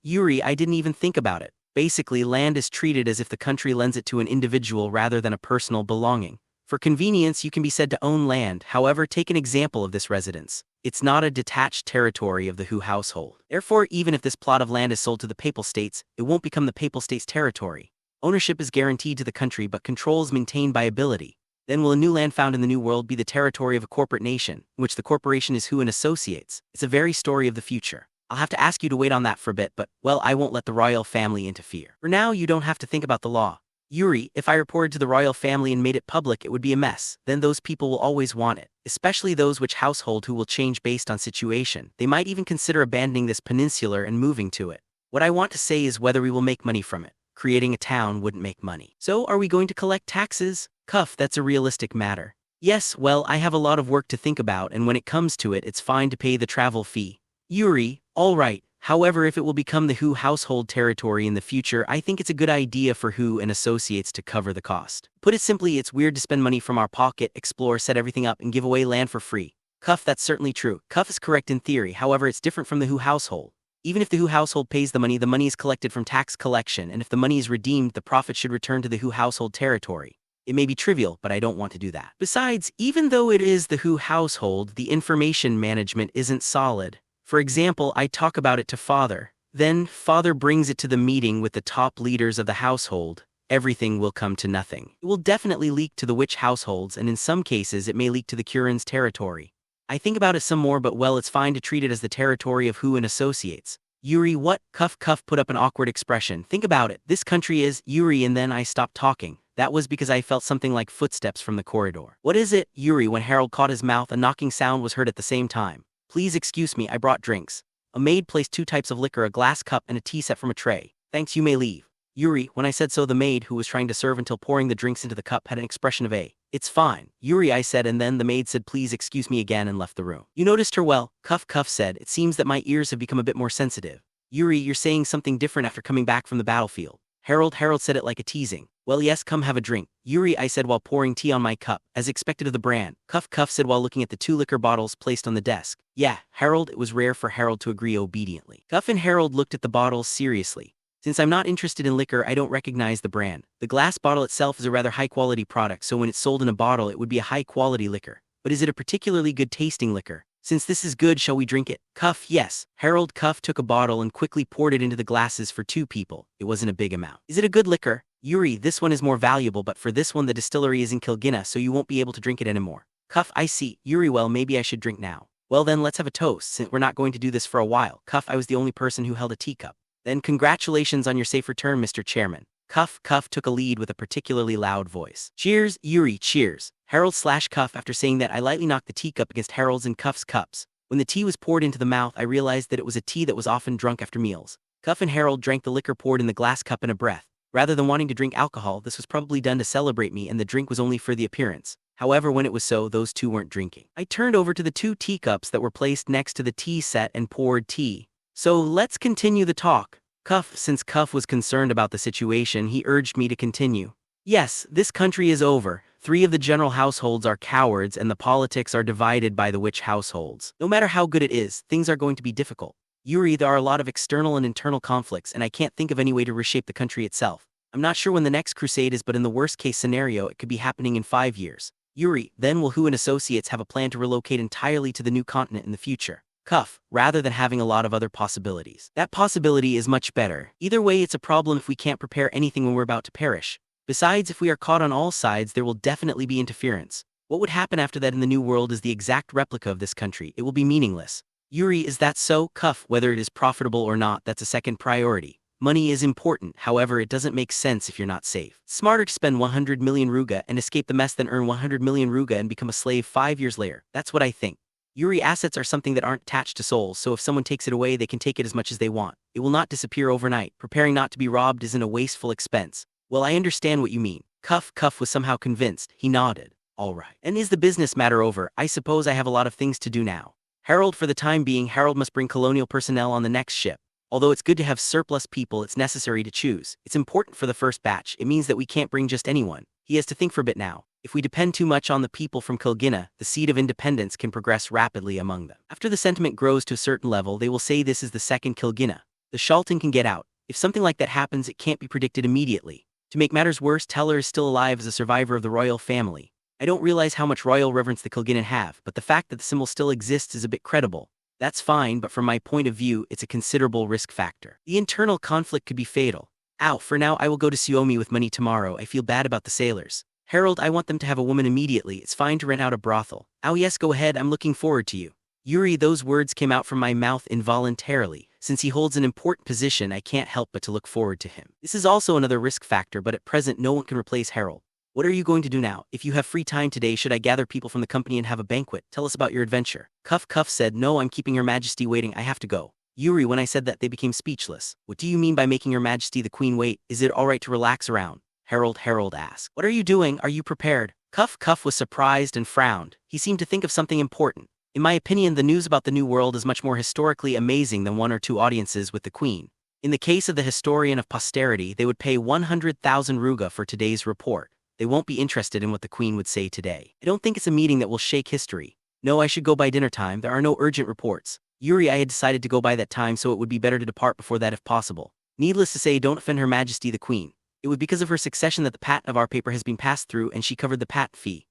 Yuri, I didn't even think about it. Basically, land is treated as if the country lends it to an individual rather than a personal belonging. For convenience, you can be said to own land. However, take an example of this residence. It's not a detached territory of the Hu household. Therefore, even if this plot of land is sold to the Papal States, it won't become the Papal States' territory. Ownership is guaranteed to the country, but control is maintained by ability. Then will a new land found in the New World be the territory of a corporate nation, in which the corporation is Hu and Associates? It's a very story of the future. I'll have to ask you to wait on that for a bit, but, well, I won't let the royal family interfere. For now, you don't have to think about the law. Yuri, if I reported to the royal family and made it public, it would be a mess. Then those people will always want it, especially those which household who will change based on situation. They might even consider abandoning this peninsular and moving to it. What I want to say is whether we will make money from it. Creating a town wouldn't make money. So are we going to collect taxes? Cuff, that's a realistic matter. Yes, well, I have a lot of work to think about, and when it comes to it, it's fine to pay the travel fee. Yuri, all right. However, if it will become the Hu household territory in the future, I think it's a good idea for Hu and Associates to cover the cost. Put it simply, it's weird to spend money from our pocket, explore, set everything up, and give away land for free. Cuff, that's certainly true. Cuff is correct in theory, however, it's different from the Hu household. Even if the Hu household pays the money is collected from tax collection, and if the money is redeemed, the profit should return to the Hu household territory. It may be trivial, but I don't want to do that. Besides, even though it is the Hu household, the information management isn't solid. For example, I talk about it to Father. Then, Father brings it to the meeting with the top leaders of the household. Everything will come to nothing. It will definitely leak to the witch households, and in some cases it may leak to the Kurin's territory. I think about it some more, but well, it's fine to treat it as the territory of Hu and Associates. Yuri, what? Cuff put up an awkward expression. Think about it. This country is Yuri, and then I stopped talking. That was because I felt something like footsteps from the corridor. What is it? Yuri, when Harold caught his mouth, a knocking sound was heard at the same time. Please excuse me, I brought drinks. A maid placed 2 types of liquor, a glass cup and a tea set from a tray. Thanks, you may leave. Yuri, when I said so, the maid, who was trying to serve until pouring the drinks into the cup, had an expression of it's fine. Yuri, I said, and then the maid said please excuse me again and left the room. You noticed her well? Cuff said, it seems that my ears have become a bit more sensitive. Yuri, you're saying something different after coming back from the battlefield. Harold said it like a teasing. Well, yes, come have a drink. Yuri, I said while pouring tea on my cup, as expected of the brand. Cuff said while looking at the 2 liquor bottles placed on the desk. Yeah, Harold, it was rare for Harold to agree obediently. Cuff and Harold looked at the bottles seriously. Since I'm not interested in liquor, I don't recognize the brand. The glass bottle itself is a rather high-quality product, so when it's sold in a bottle, it would be a high-quality liquor. But is it a particularly good-tasting liquor? Since this is good, shall we drink it? Cuff, yes. Harold took a bottle and quickly poured it into the glasses for 2 people. It wasn't a big amount. Is it a good liquor? Yuri, this one is more valuable, but for this one the distillery is in Kilgina, so you won't be able to drink it anymore. Cuff, I see. Yuri, well, maybe I should drink now. Well then, let's have a toast, since we're not going to do this for a while. Cuff, I was the only person who held a teacup. Then congratulations on your safe return, Mr. Chairman. Cuff took a lead with a particularly loud voice. Cheers, Yuri, cheers. Harold / Cuff, after saying that, I lightly knocked the teacup against Harold's and Cuff's cups. When the tea was poured into the mouth, I realized that it was a tea that was often drunk after meals. Cuff and Harold drank the liquor poured in the glass cup in a breath. Rather than wanting to drink alcohol, this was probably done to celebrate me, and the drink was only for the appearance. However, when it was so, those 2 weren't drinking. I turned over to the 2 teacups that were placed next to the tea set and poured tea. So let's continue the talk. Cuff, since Cuff was concerned about the situation, he urged me to continue. Yes, this country is over. 3 of the general households are cowards, and the politics are divided by the witch households. No matter how good it is, things are going to be difficult. Yuri, there are a lot of external and internal conflicts, and I can't think of any way to reshape the country itself. I'm not sure when the next crusade is, but in the worst-case scenario, it could be happening in 5 years. Yuri, then will Hu and Associates have a plan to relocate entirely to the new continent in the future? Cuff, rather than having a lot of other possibilities. That possibility is much better. Either way, it's a problem if we can't prepare anything when we're about to perish. Besides, if we are caught on all sides, there will definitely be interference. What would happen after that in the new world is the exact replica of this country. It will be meaningless. Yuri, is that so? Cuff, whether it is profitable or not, that's a second priority. Money is important, however it doesn't make sense if you're not safe. Smarter to spend 100 million ruga and escape the mess than earn 100 million ruga and become a slave 5 years later. That's what I think. Yuri assets are something that aren't attached to souls, so if someone takes it away they can take it as much as they want. It will not disappear overnight. Preparing not to be robbed isn't a wasteful expense. Well, I understand what you mean. Cuff was somehow convinced. He nodded. All right. And is the business matter over? I suppose I have a lot of things to do now. Harold, for the time being, Harold must bring colonial personnel on the next ship. Although it's good to have surplus people, it's necessary to choose. It's important for the first batch. It means that we can't bring just anyone. He has to think for a bit now. If we depend too much on the people from Kilgina, the seed of independence can progress rapidly among them. After the sentiment grows to a certain level, they will say this is the second Kilgina. The Shiyalta can get out. If something like that happens, it can't be predicted immediately. To make matters worse, Teller is still alive as a survivor of the royal family. I don't realize how much royal reverence the Kilgina have, but the fact that the symbol still exists is a bit credible. That's fine, but from my point of view, it's a considerable risk factor. The internal conflict could be fatal. Ow, for now I will go to Suomi with money tomorrow. I feel bad about the sailors. Harold, I want them to have a woman immediately. It's fine to rent out a brothel. Oh yes, go ahead, I'm looking forward to you. Yuri, those words came out from my mouth involuntarily. Since he holds an important position, I can't help but to look forward to him. This is also another risk factor, but at present no one can replace Harold. What are you going to do now? If you have free time today, should I gather people from the company and have a banquet? Tell us about your adventure. Cuff said, no, I'm keeping Your Majesty waiting. I have to go. Yuri, when I said that, they became speechless. What do you mean by making Your Majesty the Queen wait? Is it alright to relax around? Harold asked. What are you doing? Are you prepared? Cuff was surprised and frowned. He seemed to think of something important. In my opinion, the news about the New World is much more historically amazing than one or two audiences with the Queen. In the case of the historian of posterity, they would pay 100,000 ruga for today's report. They won't be interested in what the Queen would say today. I don't think it's a meeting that will shake history. No, I should go by dinner time. There are no urgent reports. Yuri, I had decided to go by that time, so it would be better to depart before that if possible. Needless to say, don't offend Her Majesty the Queen. It was because of her succession that the patent of our paper has been passed through and she covered the patent fee.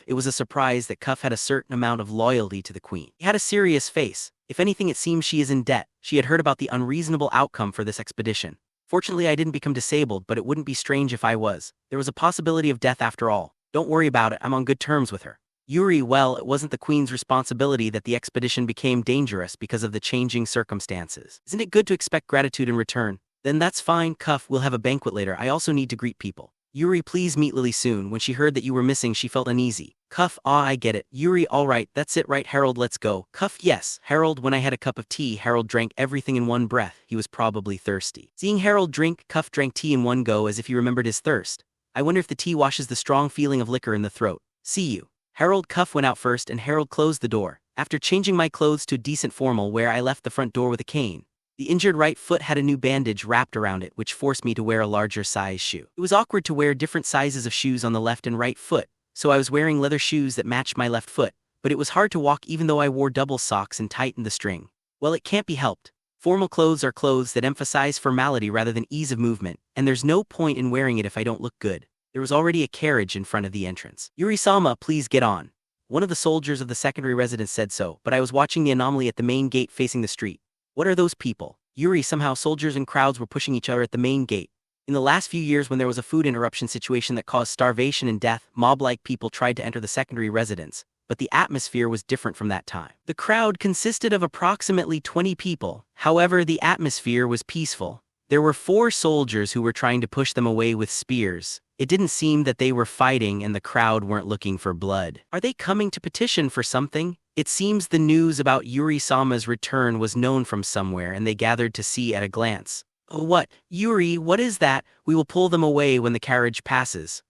It was a surprise that Cuff had a certain amount of loyalty to the Queen. He had a serious face. If anything, it seems she is in debt. She had heard about the unreasonable outcome for this expedition. Fortunately, I didn't become disabled, but it wouldn't be strange if I was. There was a possibility of death after all. Don't worry about it, I'm on good terms with her. Yuri, well, it wasn't the Queen's responsibility that the expedition became dangerous because of the changing circumstances. Isn't it good to expect gratitude in return? Then that's fine, Cuff, we'll have a banquet later. I also need to greet people. Yuri, please meet Lily soon. When she heard that you were missing, she felt uneasy. Cuff, I get it. Yuri, alright, that's it right, Harold, let's go. Cuff, yes. Harold, when I had a cup of tea, Harold drank everything in one breath. He was probably thirsty. Seeing Harold drink, Cuff drank tea in one go as if he remembered his thirst. I wonder if the tea washes the strong feeling of liquor in the throat. See you. Harold. Cuff went out first and Harold closed the door. After changing my clothes to a decent formal wear, I left the front door with a cane. The injured right foot had a new bandage wrapped around it, which forced me to wear a larger size shoe. It was awkward to wear different sizes of shoes on the left and right foot, so I was wearing leather shoes that matched my left foot, but it was hard to walk even though I wore double socks and tightened the string. Well, it can't be helped. Formal clothes are clothes that emphasize formality rather than ease of movement, and there's no point in wearing it if I don't look good. There was already a carriage in front of the entrance. Yuri-sama, please get on. One of the soldiers of the secondary residence said so, but I was watching the anomaly at the main gate facing the street. What are those people? Yuri, somehow soldiers and crowds were pushing each other at the main gate. In the last few years, when there was a food interruption situation that caused starvation and death, mob-like people tried to enter the secondary residence, but the atmosphere was different from that time. The crowd consisted of approximately 20 people. However, the atmosphere was peaceful. There were 4 soldiers who were trying to push them away with spears. It didn't seem that they were fighting and the crowd weren't looking for blood. Are they coming to petition for something? It seems the news about Yuri-sama's return was known from somewhere and they gathered to see at a glance. Oh, what? Yuri, what is that? We will pull them away when the carriage passes.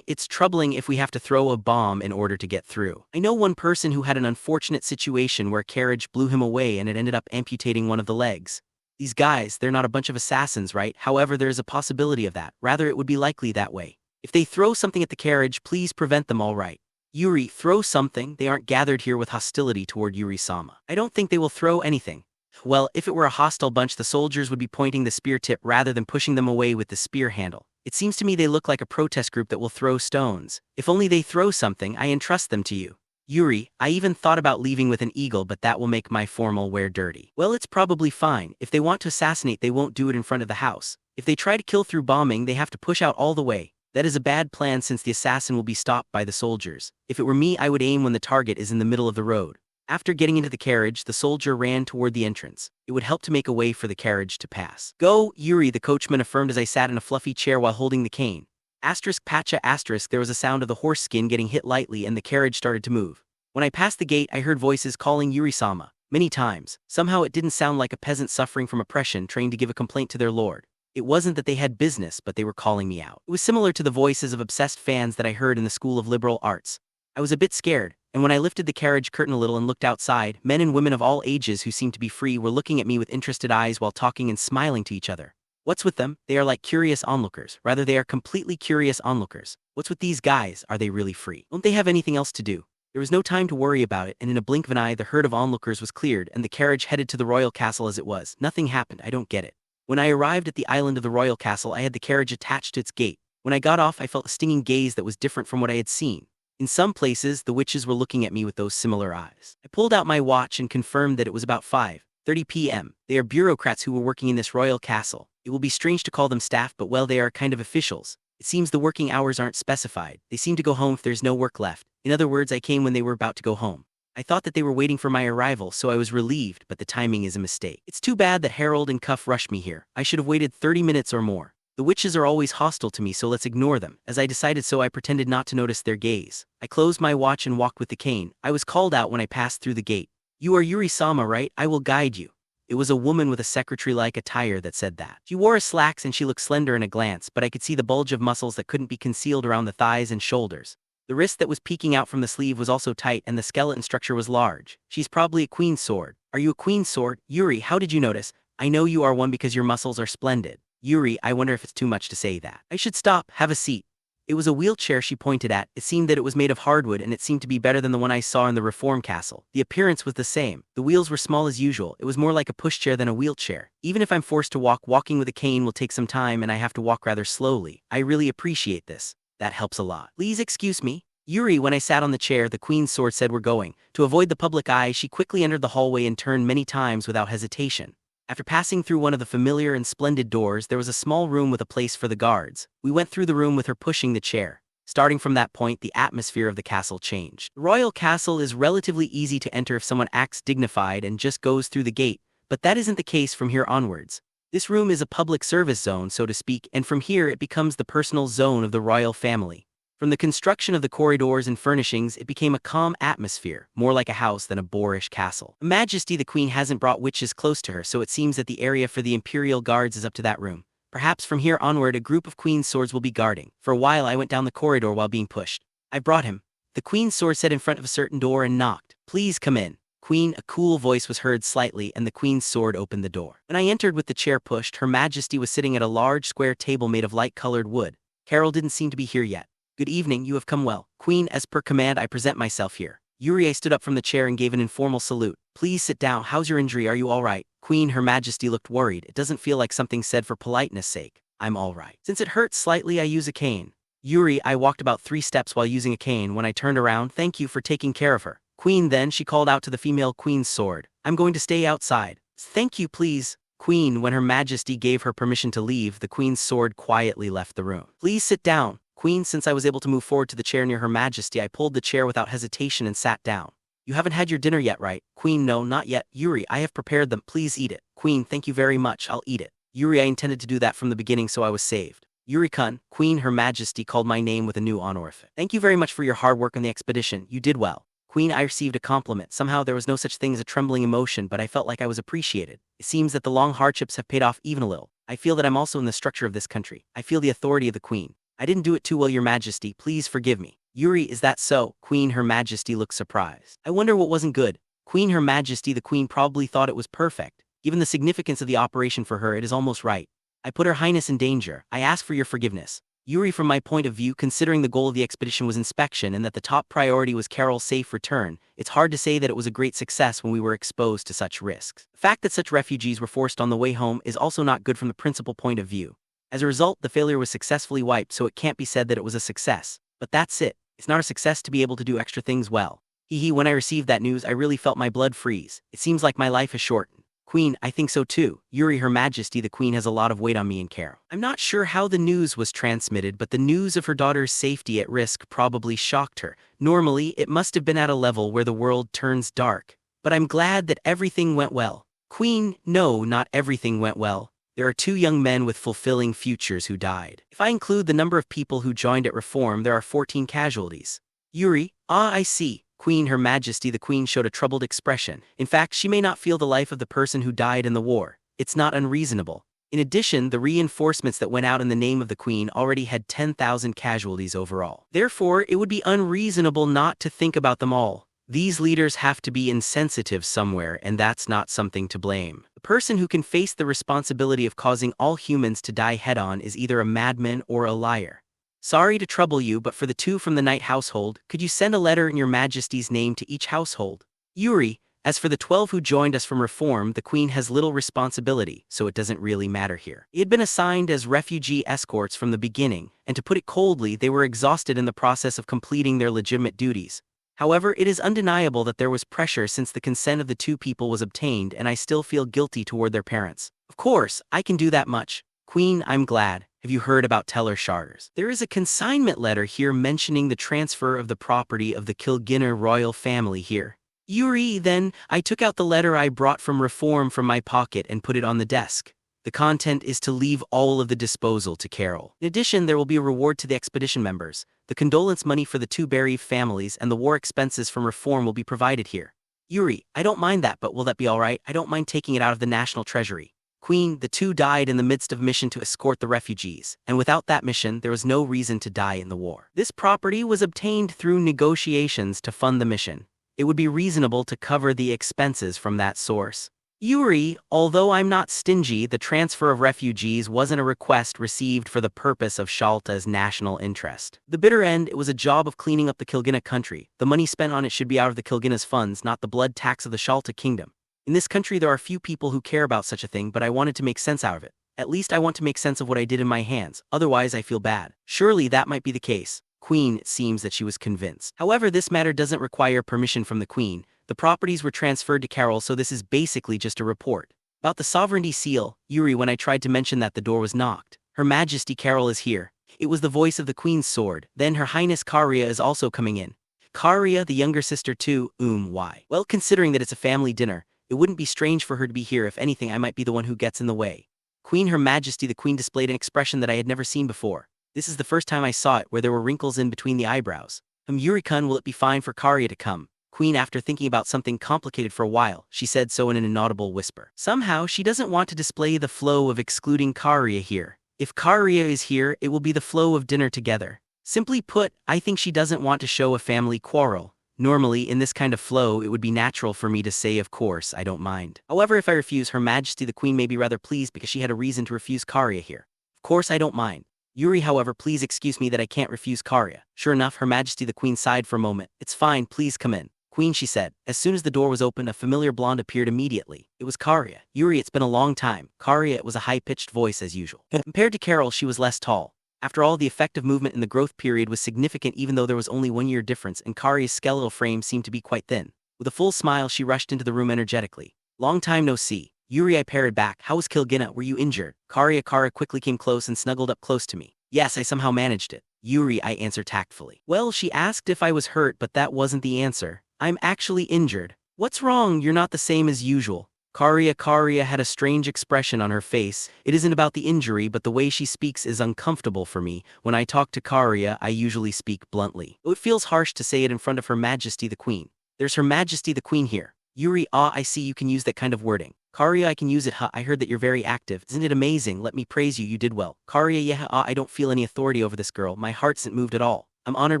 It's troubling if we have to throw a bomb in order to get through. I know one person who had an unfortunate situation where a carriage blew him away and it ended up amputating one of the legs. These guys, they're not a bunch of assassins, right? However, there is a possibility of that. Rather, it would be likely that way. If they throw something at the carriage, please prevent them, all right. Yuri, throw something. They aren't gathered here with hostility toward Yuri-sama. I don't think they will throw anything. Well, if it were a hostile bunch, the soldiers would be pointing the spear tip rather than pushing them away with the spear handle. It seems to me they look like a protest group that will throw stones. If only they throw something, I entrust them to you. Yuri, I even thought about leaving with an eagle, but that will make my formal wear dirty. Well, it's probably fine. If they want to assassinate, they won't do it in front of the house. If they try to kill through bombing, they have to push out all the way. That is a bad plan since the assassin will be stopped by the soldiers. If it were me, I would aim when the target is in the middle of the road. After getting into the carriage, the soldier ran toward the entrance. It would help to make a way for the carriage to pass. Go, Yuri, the coachman affirmed as I sat in a fluffy chair while holding the cane. Asterisk pacha asterisk, there was a sound of the horse skin getting hit lightly and the carriage started to move. When I passed the gate, I heard voices calling Yuri-sama. Many times. Somehow it didn't sound like a peasant suffering from oppression trying to give a complaint to their lord. It wasn't that they had business, but they were calling me out. It was similar to the voices of obsessed fans that I heard in the School of Liberal Arts. I was a bit scared, and when I lifted the carriage curtain a little and looked outside, men and women of all ages who seemed to be free were looking at me with interested eyes while talking and smiling to each other. What's with them? They are like curious onlookers. Rather, they are completely curious onlookers. What's with these guys? Are they really free? Don't they have anything else to do? There was no time to worry about it, and in a blink of an eye the herd of onlookers was cleared and the carriage headed to the royal castle as it was. Nothing happened. I don't get it. When I arrived at the island of the royal castle, I had the carriage attached to its gate. When I got off, I felt a stinging gaze that was different from what I had seen. In some places, the witches were looking at me with those similar eyes. I pulled out my watch and confirmed that it was about 5:30 p.m. They are bureaucrats who were working in this royal castle. It will be strange to call them staff, but well, they are kind of officials. It seems the working hours aren't specified. They seem to go home if there's no work left. In other words, I came when they were about to go home. I thought that they were waiting for my arrival, so I was relieved, but the timing is a mistake. It's too bad that Harold and Cuff rushed me here. I should have waited 30 minutes or more. The witches are always hostile to me, so let's ignore them. As I decided so, I pretended not to notice their gaze. I closed my watch and walked with the cane. I was called out when I passed through the gate. You are Yuri-sama, right? I will guide you. It was a woman with a secretary-like attire that said that. She wore a slacks and she looked slender in a glance, but I could see the bulge of muscles that couldn't be concealed around the thighs and shoulders. The wrist that was peeking out from the sleeve was also tight and the skeleton structure was large. She's probably a queen's sword. Are you a queen's sword? Yuri, how did you notice? I know you are one because your muscles are splendid. Yuri, I wonder if it's too much to say that. I should stop, have a seat. It was a wheelchair she pointed at. It seemed that it was made of hardwood and it seemed to be better than the one I saw in the Reform Castle. The appearance was the same. The wheels were small as usual. It was more like a pushchair than a wheelchair. Even if I'm forced to walk, walking with a cane will take some time and I have to walk rather slowly. I really appreciate this. That helps a lot. Please excuse me. Yuri, when I sat on the chair, the queen's sword said we're going. To avoid the public eye, she quickly entered the hallway and turned many times without hesitation. After passing through one of the familiar and splendid doors, there was a small room with a place for the guards. We went through the room with her pushing the chair. Starting from that point, the atmosphere of the castle changed. The royal castle is relatively easy to enter if someone acts dignified and just goes through the gate, but that isn't the case from here onwards. This room is a public service zone, so to speak, and from here it becomes the personal zone of the royal family. From the construction of the corridors and furnishings, it became a calm atmosphere, more like a house than a boorish castle. Her Majesty the Queen hasn't brought witches close to her, so it seems that the area for the imperial guards is up to that room. Perhaps from here onward a group of queen's swords will be guarding. For a while I went down the corridor while being pushed. I brought him. The queen's sword said in front of a certain door and knocked. Please come in. Queen, a cool voice was heard slightly and the queen's sword opened the door. When I entered with the chair pushed, Her Majesty was sitting at a large square table made of light-colored wood. Carol didn't seem to be here yet. Good evening, you have come well. Queen, as per command I present myself here. Yuri, I stood up from the chair and gave an informal salute. Please sit down. How's your injury? Are you all right? Queen, Her Majesty looked worried. It doesn't feel like something said for politeness' sake. I'm all right. Since it hurts slightly, I use a cane. Yuri, I walked about 3 steps while using a cane. When I turned around, thank you for taking care of her. Queen, then she called out to the female queen's sword. I'm going to stay outside. Thank you, please. Queen, when Her Majesty gave her permission to leave, the queen's sword quietly left the room. Please sit down. Queen, since I was able to move forward to the chair near Her Majesty, I pulled the chair without hesitation and sat down. You haven't had your dinner yet, right? Queen, no, not yet. Yuri, I have prepared them. Please eat it. Queen, thank you very much. I'll eat it. Yuri, I intended to do that from the beginning, so I was saved. Yuri-kun, Queen, Her Majesty called my name with a new honorific. Thank you very much for your hard work on the expedition. You did well. Queen, I received a compliment. Somehow there was no such thing as a trembling emotion, but I felt like I was appreciated. It seems that the long hardships have paid off even a little. I feel that I'm also in the structure of this country. I feel the authority of the Queen. I didn't do it too well, Your Majesty. Please forgive me. Yuri, is that so? Queen, Her Majesty looked surprised. I wonder what wasn't good. Queen, Her Majesty, the Queen probably thought it was perfect. Given the significance of the operation for her, it is almost right. I put Her Highness in danger. I ask for your forgiveness. Yuri, from my point of view, considering the goal of the expedition was inspection and that the top priority was Carol's safe return, it's hard to say that it was a great success when we were exposed to such risks. The fact that such refugees were forced on the way home is also not good from the principal point of view. As a result, the failure was successfully wiped, so it can't be said that it was a success. But that's it. It's not a success to be able to do extra things well. When I received that news, I really felt my blood freeze. It seems like my life is shortened. Queen, I think so too. Yuri, Her Majesty the Queen has a lot of weight on me and Carol. I'm not sure how the news was transmitted, but the news of her daughter's safety at risk probably shocked her. Normally, it must have been at a level where the world turns dark. But I'm glad that everything went well. Queen, no, not everything went well. There are 2 young men with fulfilling futures who died. If I include the number of people who joined at Reform, there are 14 casualties. Yuri, I see. Queen, Her Majesty the Queen showed a troubled expression. In fact, she may not feel the life of the person who died in the war. It's not unreasonable. In addition, the reinforcements that went out in the name of the Queen already had 10,000 casualties overall. Therefore, it would be unreasonable not to think about them all. These leaders have to be insensitive somewhere, and that's not something to blame. The person who can face the responsibility of causing all humans to die head-on is either a madman or a liar. Sorry to trouble you, but for the 2 from the Knight household, could you send a letter in your Majesty's name to each household? Yuri, as for the 12 who joined us from Reform, the Queen has little responsibility, so it doesn't really matter here. He had been assigned as refugee escorts from the beginning, and to put it coldly, they were exhausted in the process of completing their legitimate duties. However, it is undeniable that there was pressure since the consent of the 2 people was obtained, and I still feel guilty toward their parents. Of course, I can do that much. Queen, I'm glad. Have you heard about Teller Charters? There is a consignment letter here mentioning the transfer of the property of the Kilginner royal family here. Yuri, then, I took out the letter I brought from Reform from my pocket and put it on the desk. The content is to leave all of the disposal to Carol. In addition, there will be a reward to the expedition members. The condolence money for the 2 bereaved families and the war expenses from Reform will be provided here. Yuri, I don't mind that, but will that be alright? I don't mind taking it out of the national treasury. Queen, the 2 died in the midst of a mission to escort the refugees, and without that mission, there was no reason to die in the war. This property was obtained through negotiations to fund the mission. It would be reasonable to cover the expenses from that source. Yuri, although I'm not stingy, the transfer of refugees wasn't a request received for the purpose of Shiyalta's national interest. The bitter end, it was a job of cleaning up the Kilginna country. The money spent on it should be out of the Kilginna's funds, not the blood tax of the Shiyalta Kingdom. In this country there are few people who care about such a thing, but I wanted to make sense out of it. At least I want to make sense of what I did in my hands, otherwise I feel bad. Surely that might be the case. Queen, it seems that she was convinced. However, this matter doesn't require permission from the Queen. The properties were transferred to Carol, so this is basically just a report. About the sovereignty seal, Yuri, when I tried to mention that, the door was knocked. Her Majesty Carol is here. It was the voice of the Queen's sword. Then Her Highness Karia is also coming in. Karia, the younger sister too, why? Well, considering that it's a family dinner, it wouldn't be strange for her to be here. If anything, I might be the one who gets in the way. Queen, Her Majesty the Queen displayed an expression that I had never seen before. This is the first time I saw it, where there were wrinkles in between the eyebrows. Yuri-kun, will it be fine for Karia to come? Queen, after thinking about something complicated for a while, she said so in an inaudible whisper. Somehow, she doesn't want to display the flow of excluding Karia here. If Karia is here, it will be the flow of dinner together. Simply put, I think she doesn't want to show a family quarrel. Normally, in this kind of flow, it would be natural for me to say, of course, I don't mind. However, if I refuse, Her Majesty the Queen may be rather pleased because she had a reason to refuse Karia here. Of course, I don't mind. Yuri, however, please excuse me that I can't refuse Karia. Sure enough, Her Majesty the Queen sighed for a moment. It's fine, please come in. Queen, she said. As soon as the door was opened, a familiar blonde appeared immediately. It was Karia. Yuri, it's been a long time. Karia, it was a high-pitched voice as usual. Compared to Carol, she was less tall. After all, the effective movement in the growth period was significant, even though there was only 1 year difference, and Karia's skeletal frame seemed to be quite thin. With a full smile, she rushed into the room energetically. Long time no see. Yuri, I parried back. How was Kilginna? Were you injured? Kara quickly came close and snuggled up close to me. Yes, I somehow managed it. Yuri, I answered tactfully. Well, she asked if I was hurt, but that wasn't the answer. I'm actually injured. What's wrong? You're not the same as usual. Karia had a strange expression on her face. It isn't about the injury, but the way she speaks is uncomfortable for me. When I talk to Karia, I usually speak bluntly. It feels harsh to say it in front of Her Majesty the Queen. There's Her Majesty the Queen here. Yuri, I see you can use that kind of wording. Karia, I can use it. I heard that you're very active. Isn't it amazing? Let me praise you. You did well. Karia, yeah, I don't feel any authority over this girl. My heart isn't moved at all. I'm honored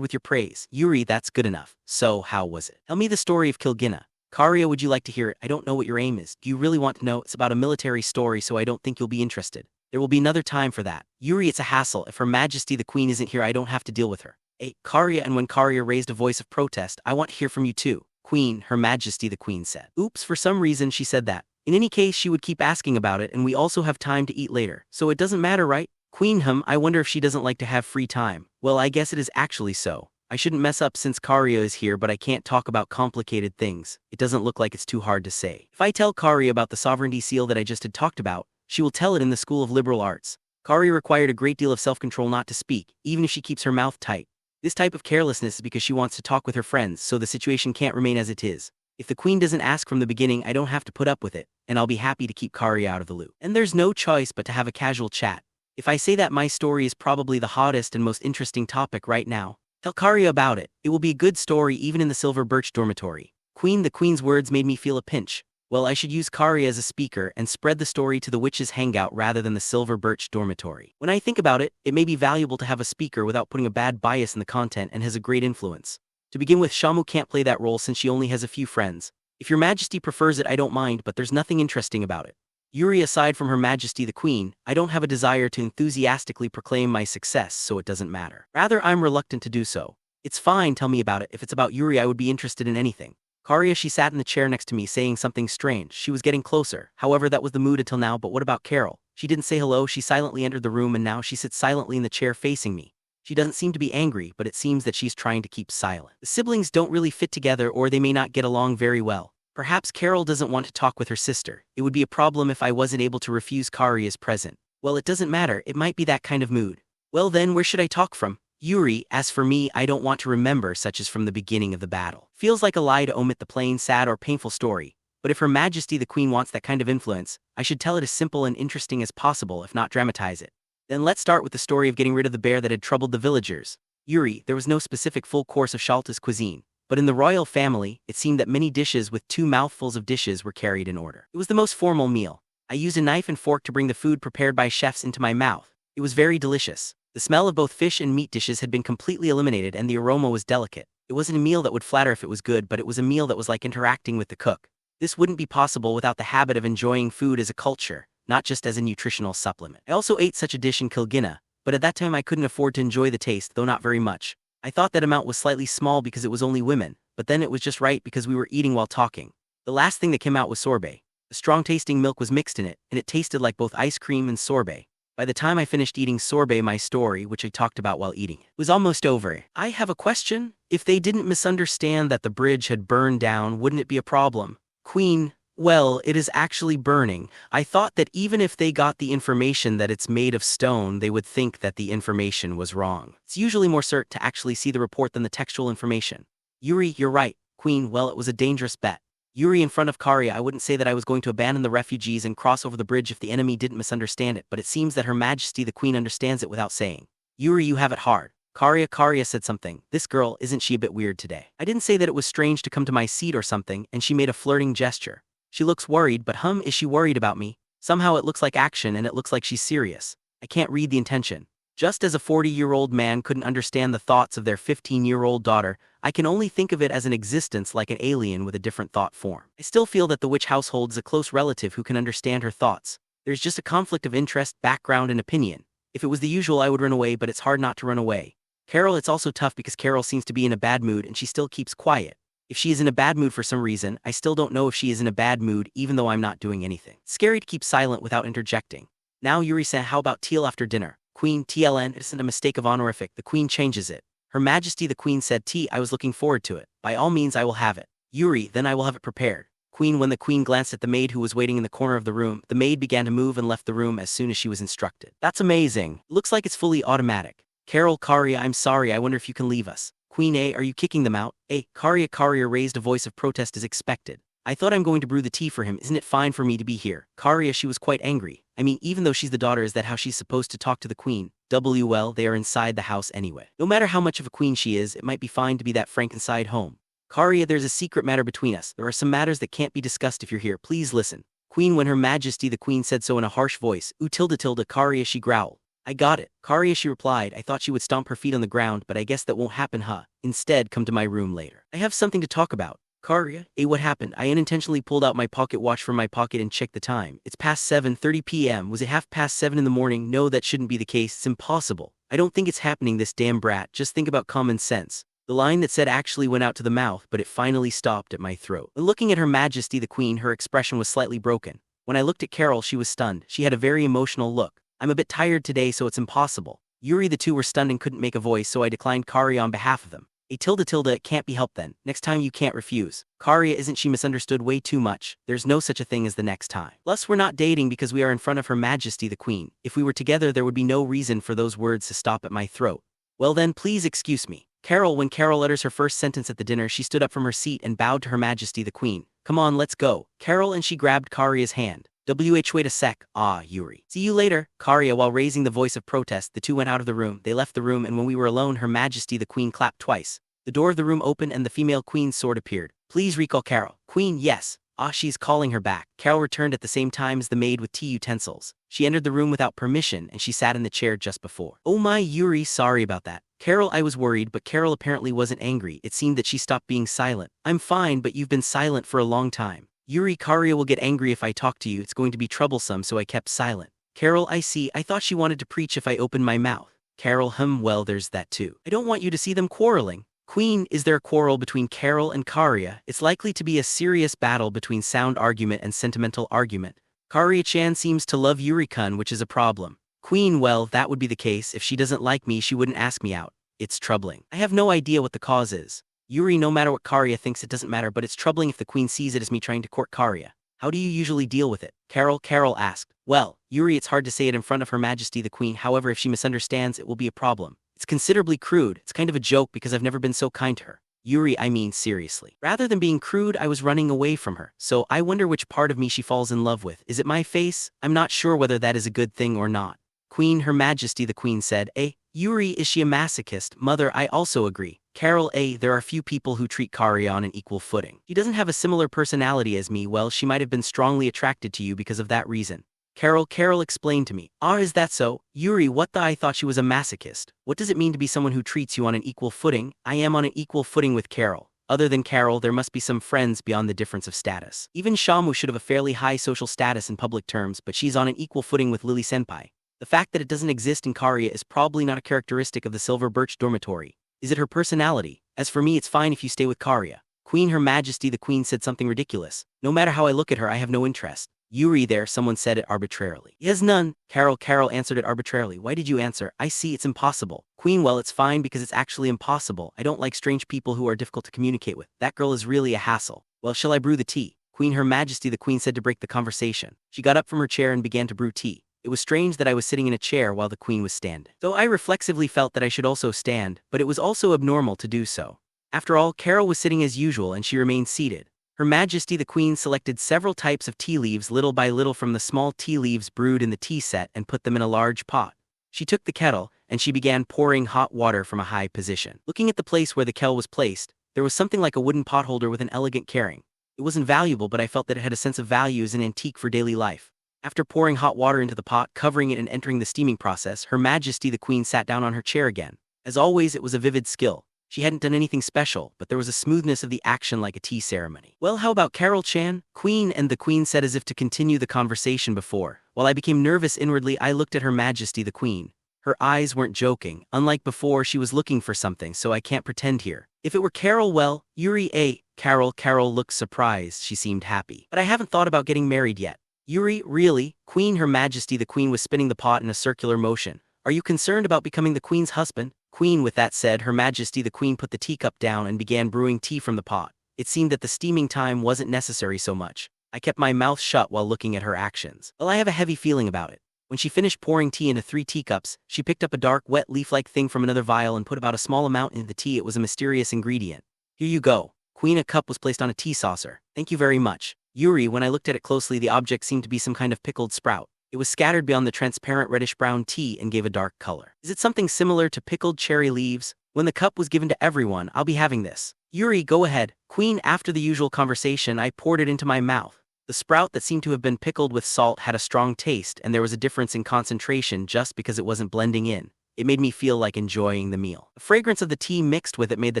with your praise. Yuri, that's good enough. So, how was it? Tell me the story of Kilginna. Karia, would you like to hear it? I don't know what your aim is. Do you really want to know? It's about a military story, so I don't think you'll be interested. There will be another time for that. Yuri, it's a hassle. If Her Majesty the Queen isn't here, I don't have to deal with her. Hey, Karia, and when Karia raised a voice of protest, I want to hear from you too. Queen, Her Majesty the Queen said. Oops, for some reason she said that. In any case, she would keep asking about it, and we also have time to eat later. So it doesn't matter, right? Queen, I wonder if she doesn't like to have free time. Well, I guess it is actually so. I shouldn't mess up since Karia is here, but I can't talk about complicated things. It doesn't look like it's too hard to say. If I tell Karia about the sovereignty seal that I just had talked about, she will tell it in the School of Liberal Arts. Karia required a great deal of self-control not to speak, even if she keeps her mouth tight. This type of carelessness is because she wants to talk with her friends, so the situation can't remain as it is. If the queen doesn't ask from the beginning, I don't have to put up with it, and I'll be happy to keep Karia out of the loop. And there's no choice but to have a casual chat. If I say that my story is probably the hottest and most interesting topic right now, tell Karia about it. It will be a good story even in the Silver Birch dormitory. Queen, the queen's words made me feel a pinch. Well, I should use Karia as a speaker and spread the story to the witches' hangout rather than the Silver Birch dormitory. When I think about it, it may be valuable to have a speaker without putting a bad bias in the content and has a great influence. To begin with, Shamu can't play that role since she only has a few friends. If your majesty prefers it, I don't mind, but there's nothing interesting about it. Yuri, aside from her majesty the queen, I don't have a desire to enthusiastically proclaim my success, so it doesn't matter. Rather, I'm reluctant to do so. It's fine, tell me about it. If it's about Yuri, I would be interested in anything. Karia, she sat in the chair next to me saying something strange. She was getting closer. However, that was the mood until now, but what about Carol? She didn't say hello, she silently entered the room and now she sits silently in the chair facing me. She doesn't seem to be angry, but it seems that she's trying to keep silent. The siblings don't really fit together, or they may not get along very well. Perhaps Carol doesn't want to talk with her sister. It would be a problem if I wasn't able to refuse Karia's present. Well, it doesn't matter, it might be that kind of mood. Well then, where should I talk from? Yuri, as for me, I don't want to remember such as from the beginning of the battle. Feels like a lie to omit the plain, sad, or painful story. But if Her Majesty the Queen wants that kind of influence, I should tell it as simple and interesting as possible, if not dramatize it. Then let's start with the story of getting rid of the bear that had troubled the villagers. Yuri, there was no specific full course of Shiyalta's cuisine, but in the royal family, it seemed that many dishes with 2 mouthfuls of dishes were carried in order. It was the most formal meal. I used a knife and fork to bring the food prepared by chefs into my mouth. It was very delicious. The smell of both fish and meat dishes had been completely eliminated and the aroma was delicate. It wasn't a meal that would flatter if it was good, but it was a meal that was like interacting with the cook. This wouldn't be possible without the habit of enjoying food as a culture, not just as a nutritional supplement. I also ate such a dish in Kilgina, but at that time I couldn't afford to enjoy the taste, though not very much. I thought that amount was slightly small because it was only women, but then it was just right because we were eating while talking. The last thing that came out was sorbet. A strong-tasting milk was mixed in it, and it tasted like both ice cream and sorbet. By the time I finished eating sorbet, my story, which I talked about while eating it, was almost over. I have a question. If they didn't misunderstand that the bridge had burned down, wouldn't it be a problem? Queen, well, it is actually burning. I thought that even if they got the information that it's made of stone, they would think that the information was wrong. It's usually more certain to actually see the report than the textual information. Yuri, you're right. Queen, well, it was a dangerous bet. Yuri, in front of Karia, I wouldn't say that I was going to abandon the refugees and cross over the bridge if the enemy didn't misunderstand it, but it seems that Her Majesty the Queen understands it without saying. Yuri, you have it hard. Karia said something. This girl, isn't she a bit weird today? I didn't say that it was strange to come to my seat or something, and she made a flirting gesture. She looks worried, but is she worried about me? Somehow it looks like action and it looks like she's serious. I can't read the intention. Just as a 40-year-old man couldn't understand the thoughts of their 15-year-old daughter, I can only think of it as an existence like an alien with a different thought form. I still feel that the witch household is a close relative who can understand her thoughts. There's just a conflict of interest, background, and opinion. If it was the usual, I would run away, but it's hard not to run away. Carol, it's also tough because Carol seems to be in a bad mood and she still keeps quiet. If she is in a bad mood for some reason, I still don't know if she is in a bad mood even though I'm not doing anything. It's scary to keep silent without interjecting. Now Yuri said, how about teal after dinner? Queen, TLN, it isn't a mistake of honorific, the Queen changes it. Her Majesty the Queen said tea, I was looking forward to it. By all means I will have it. Yuri, then I will have it prepared. Queen, when the Queen glanced at the maid who was waiting in the corner of the room, the maid began to move and left the room as soon as she was instructed. That's amazing. Looks like it's fully automatic. Carol, Karia, I'm sorry, I wonder if you can leave us. Queen A, are you kicking them out? Karia raised a voice of protest as expected. I thought I'm going to brew the tea for him, isn't it fine for me to be here? Karia, she was quite angry. I mean, even though she's the daughter, is that how she's supposed to talk to the Queen? Well, they are inside the house anyway. No matter how much of a queen she is, it might be fine to be that frank inside home. Karia, there's a secret matter between us. There are some matters that can't be discussed if you're here. Please listen. Queen, when Her Majesty the Queen said so in a harsh voice, Karia, she growled. I got it. Karia, she replied. I thought she would stomp her feet on the ground, but I guess that won't happen, huh? Instead, come to my room later. I have something to talk about. Karia, what happened? I unintentionally pulled out my pocket watch from my pocket and checked the time. It's past 7:30 p.m. Was it 7:30 in the morning? No, that shouldn't be the case. It's impossible. I don't think it's happening, this damn brat. Just think about common sense. The line that said actually went out to the mouth, but it finally stopped at my throat. When looking at Her Majesty the Queen, her expression was slightly broken. When I looked at Carol, she was stunned. She had a very emotional look. I'm a bit tired today, so it's impossible. Yuri, the two were stunned and couldn't make a voice, so I declined Karia on behalf of them. A tilde tilde, it can't be helped then. Next time you can't refuse. Karia, isn't she misunderstood way too much? There's no such a thing as the next time. Plus, we're not dating because we are in front of Her Majesty the Queen. If we were together, there would be no reason for those words to stop at my throat. Well then, please excuse me. Carol, when Carol utters her first sentence at the dinner, she stood up from her seat and bowed to Her Majesty the Queen. Come on, let's go. Carol, and she grabbed Karia's hand. Wait a sec. Ah, Yuri. See you later. Karia, while raising the voice of protest, the two went out of the room. They left the room, and when we were alone, Her Majesty the Queen clapped twice. The door of the room opened and the female queen's sword appeared. Please recall Carol. Queen, yes. Ah, she's calling her back. Carol returned at the same time as the maid with tea utensils. She entered the room without permission, and she sat in the chair just before. Oh my, Yuri, sorry about that. Carol, I was worried, but Carol apparently wasn't angry. It seemed that she stopped being silent. I'm fine, but you've been silent for a long time. Yuri, Karia will get angry if I talk to you. It's going to be troublesome, so I kept silent. Carol, I see. I thought she wanted to preach if I opened my mouth. Carol, well, there's that too. I don't want you to see them quarreling. Queen, is there a quarrel between Carol and Karia? It's likely to be a serious battle between sound argument and sentimental argument. Karia-chan seems to love Yuri-kun, which is a problem. Queen, well, that would be the case. If she doesn't like me, she wouldn't ask me out. It's troubling. I have no idea what the cause is. Yuri, no matter what Karia thinks, it doesn't matter, but it's troubling if the queen sees it as me trying to court Karia. How do you usually deal with it? Carol asked. Well, Yuri, it's hard to say it in front of Her Majesty the Queen. However, if she misunderstands, it will be a problem. It's considerably crude. It's kind of a joke because I've never been so kind to her. Yuri, I mean seriously. Rather than being crude, I was running away from her. So I wonder which part of me she falls in love with. Is it my face? I'm not sure whether that is a good thing or not. Queen, Her Majesty the Queen said. Yuri, is she a masochist? Mother, I also agree. Carol, there are few people who treat Karia on an equal footing. She doesn't have a similar personality as me. Well, she might have been strongly attracted to you because of that reason. Carol explained to me. Ah, is that so? Yuri, what the? I thought she was a masochist. What does it mean to be someone who treats you on an equal footing? I am on an equal footing with Carol. Other than Carol, there must be some friends beyond the difference of status. Even Shamu should have a fairly high social status in public terms, but she's on an equal footing with Lily Senpai. The fact that it doesn't exist in Karia is probably not a characteristic of the Silver Birch Dormitory. Is it her personality? As for me, it's fine if you stay with Karia. Queen, Her Majesty the Queen said something ridiculous. No matter how I look at her, I have no interest. Yuri, there, someone said it arbitrarily. He has none. Carol answered it arbitrarily. Why did you answer? I see, it's impossible. Queen, well, it's fine because it's actually impossible. I don't like strange people who are difficult to communicate with. That girl is really a hassle. Well, shall I brew the tea? Queen, Her Majesty the Queen said to break the conversation. She got up from her chair and began to brew tea. It was strange that I was sitting in a chair while the queen was standing. Though I reflexively felt that I should also stand, but it was also abnormal to do so. After all, Carol was sitting as usual and she remained seated. Her Majesty the Queen selected several types of tea leaves little by little from the small tea leaves brewed in the tea set and put them in a large pot. She took the kettle, and she began pouring hot water from a high position. Looking at the place where the kettle was placed, there was something like a wooden pot holder with an elegant carrying. It wasn't valuable, but I felt that it had a sense of value as an antique for daily life. After pouring hot water into the pot, covering it and entering the steaming process, Her Majesty the Queen sat down on her chair again. As always, it was a vivid skill. She hadn't done anything special, but there was a smoothness of the action like a tea ceremony. Well, how about Carol-chan? Queen, and the Queen said as if to continue the conversation before. While I became nervous inwardly, I looked at Her Majesty the Queen. Her eyes weren't joking. Unlike before, she was looking for something, so I can't pretend here. If it were Carol, well, Yuri, Carol looked surprised. She seemed happy. But I haven't thought about getting married yet. Yuri, really? Queen, Her Majesty the Queen was spinning the pot in a circular motion. Are you concerned about becoming the Queen's husband? Queen, with that said, Her Majesty the Queen put the teacup down and began brewing tea from the pot. It seemed that the steaming time wasn't necessary so much. I kept my mouth shut while looking at her actions. Well, I have a heavy feeling about it. When she finished pouring tea into 3 teacups, she picked up a dark, wet leaf-like thing from another vial and put about a small amount into the tea. It was a mysterious ingredient. Here you go. Queen, a cup was placed on a tea saucer. Thank you very much. Yuri, when I looked at it closely, the object seemed to be some kind of pickled sprout. It was scattered beyond the transparent reddish-brown tea and gave a dark color. Is it something similar to pickled cherry leaves? When the cup was given to everyone, I'll be having this. Yuri, go ahead. Queen, after the usual conversation, I poured it into my mouth. The sprout that seemed to have been pickled with salt had a strong taste, and there was a difference in concentration just because it wasn't blending in. It made me feel like enjoying the meal. The fragrance of the tea mixed with it made the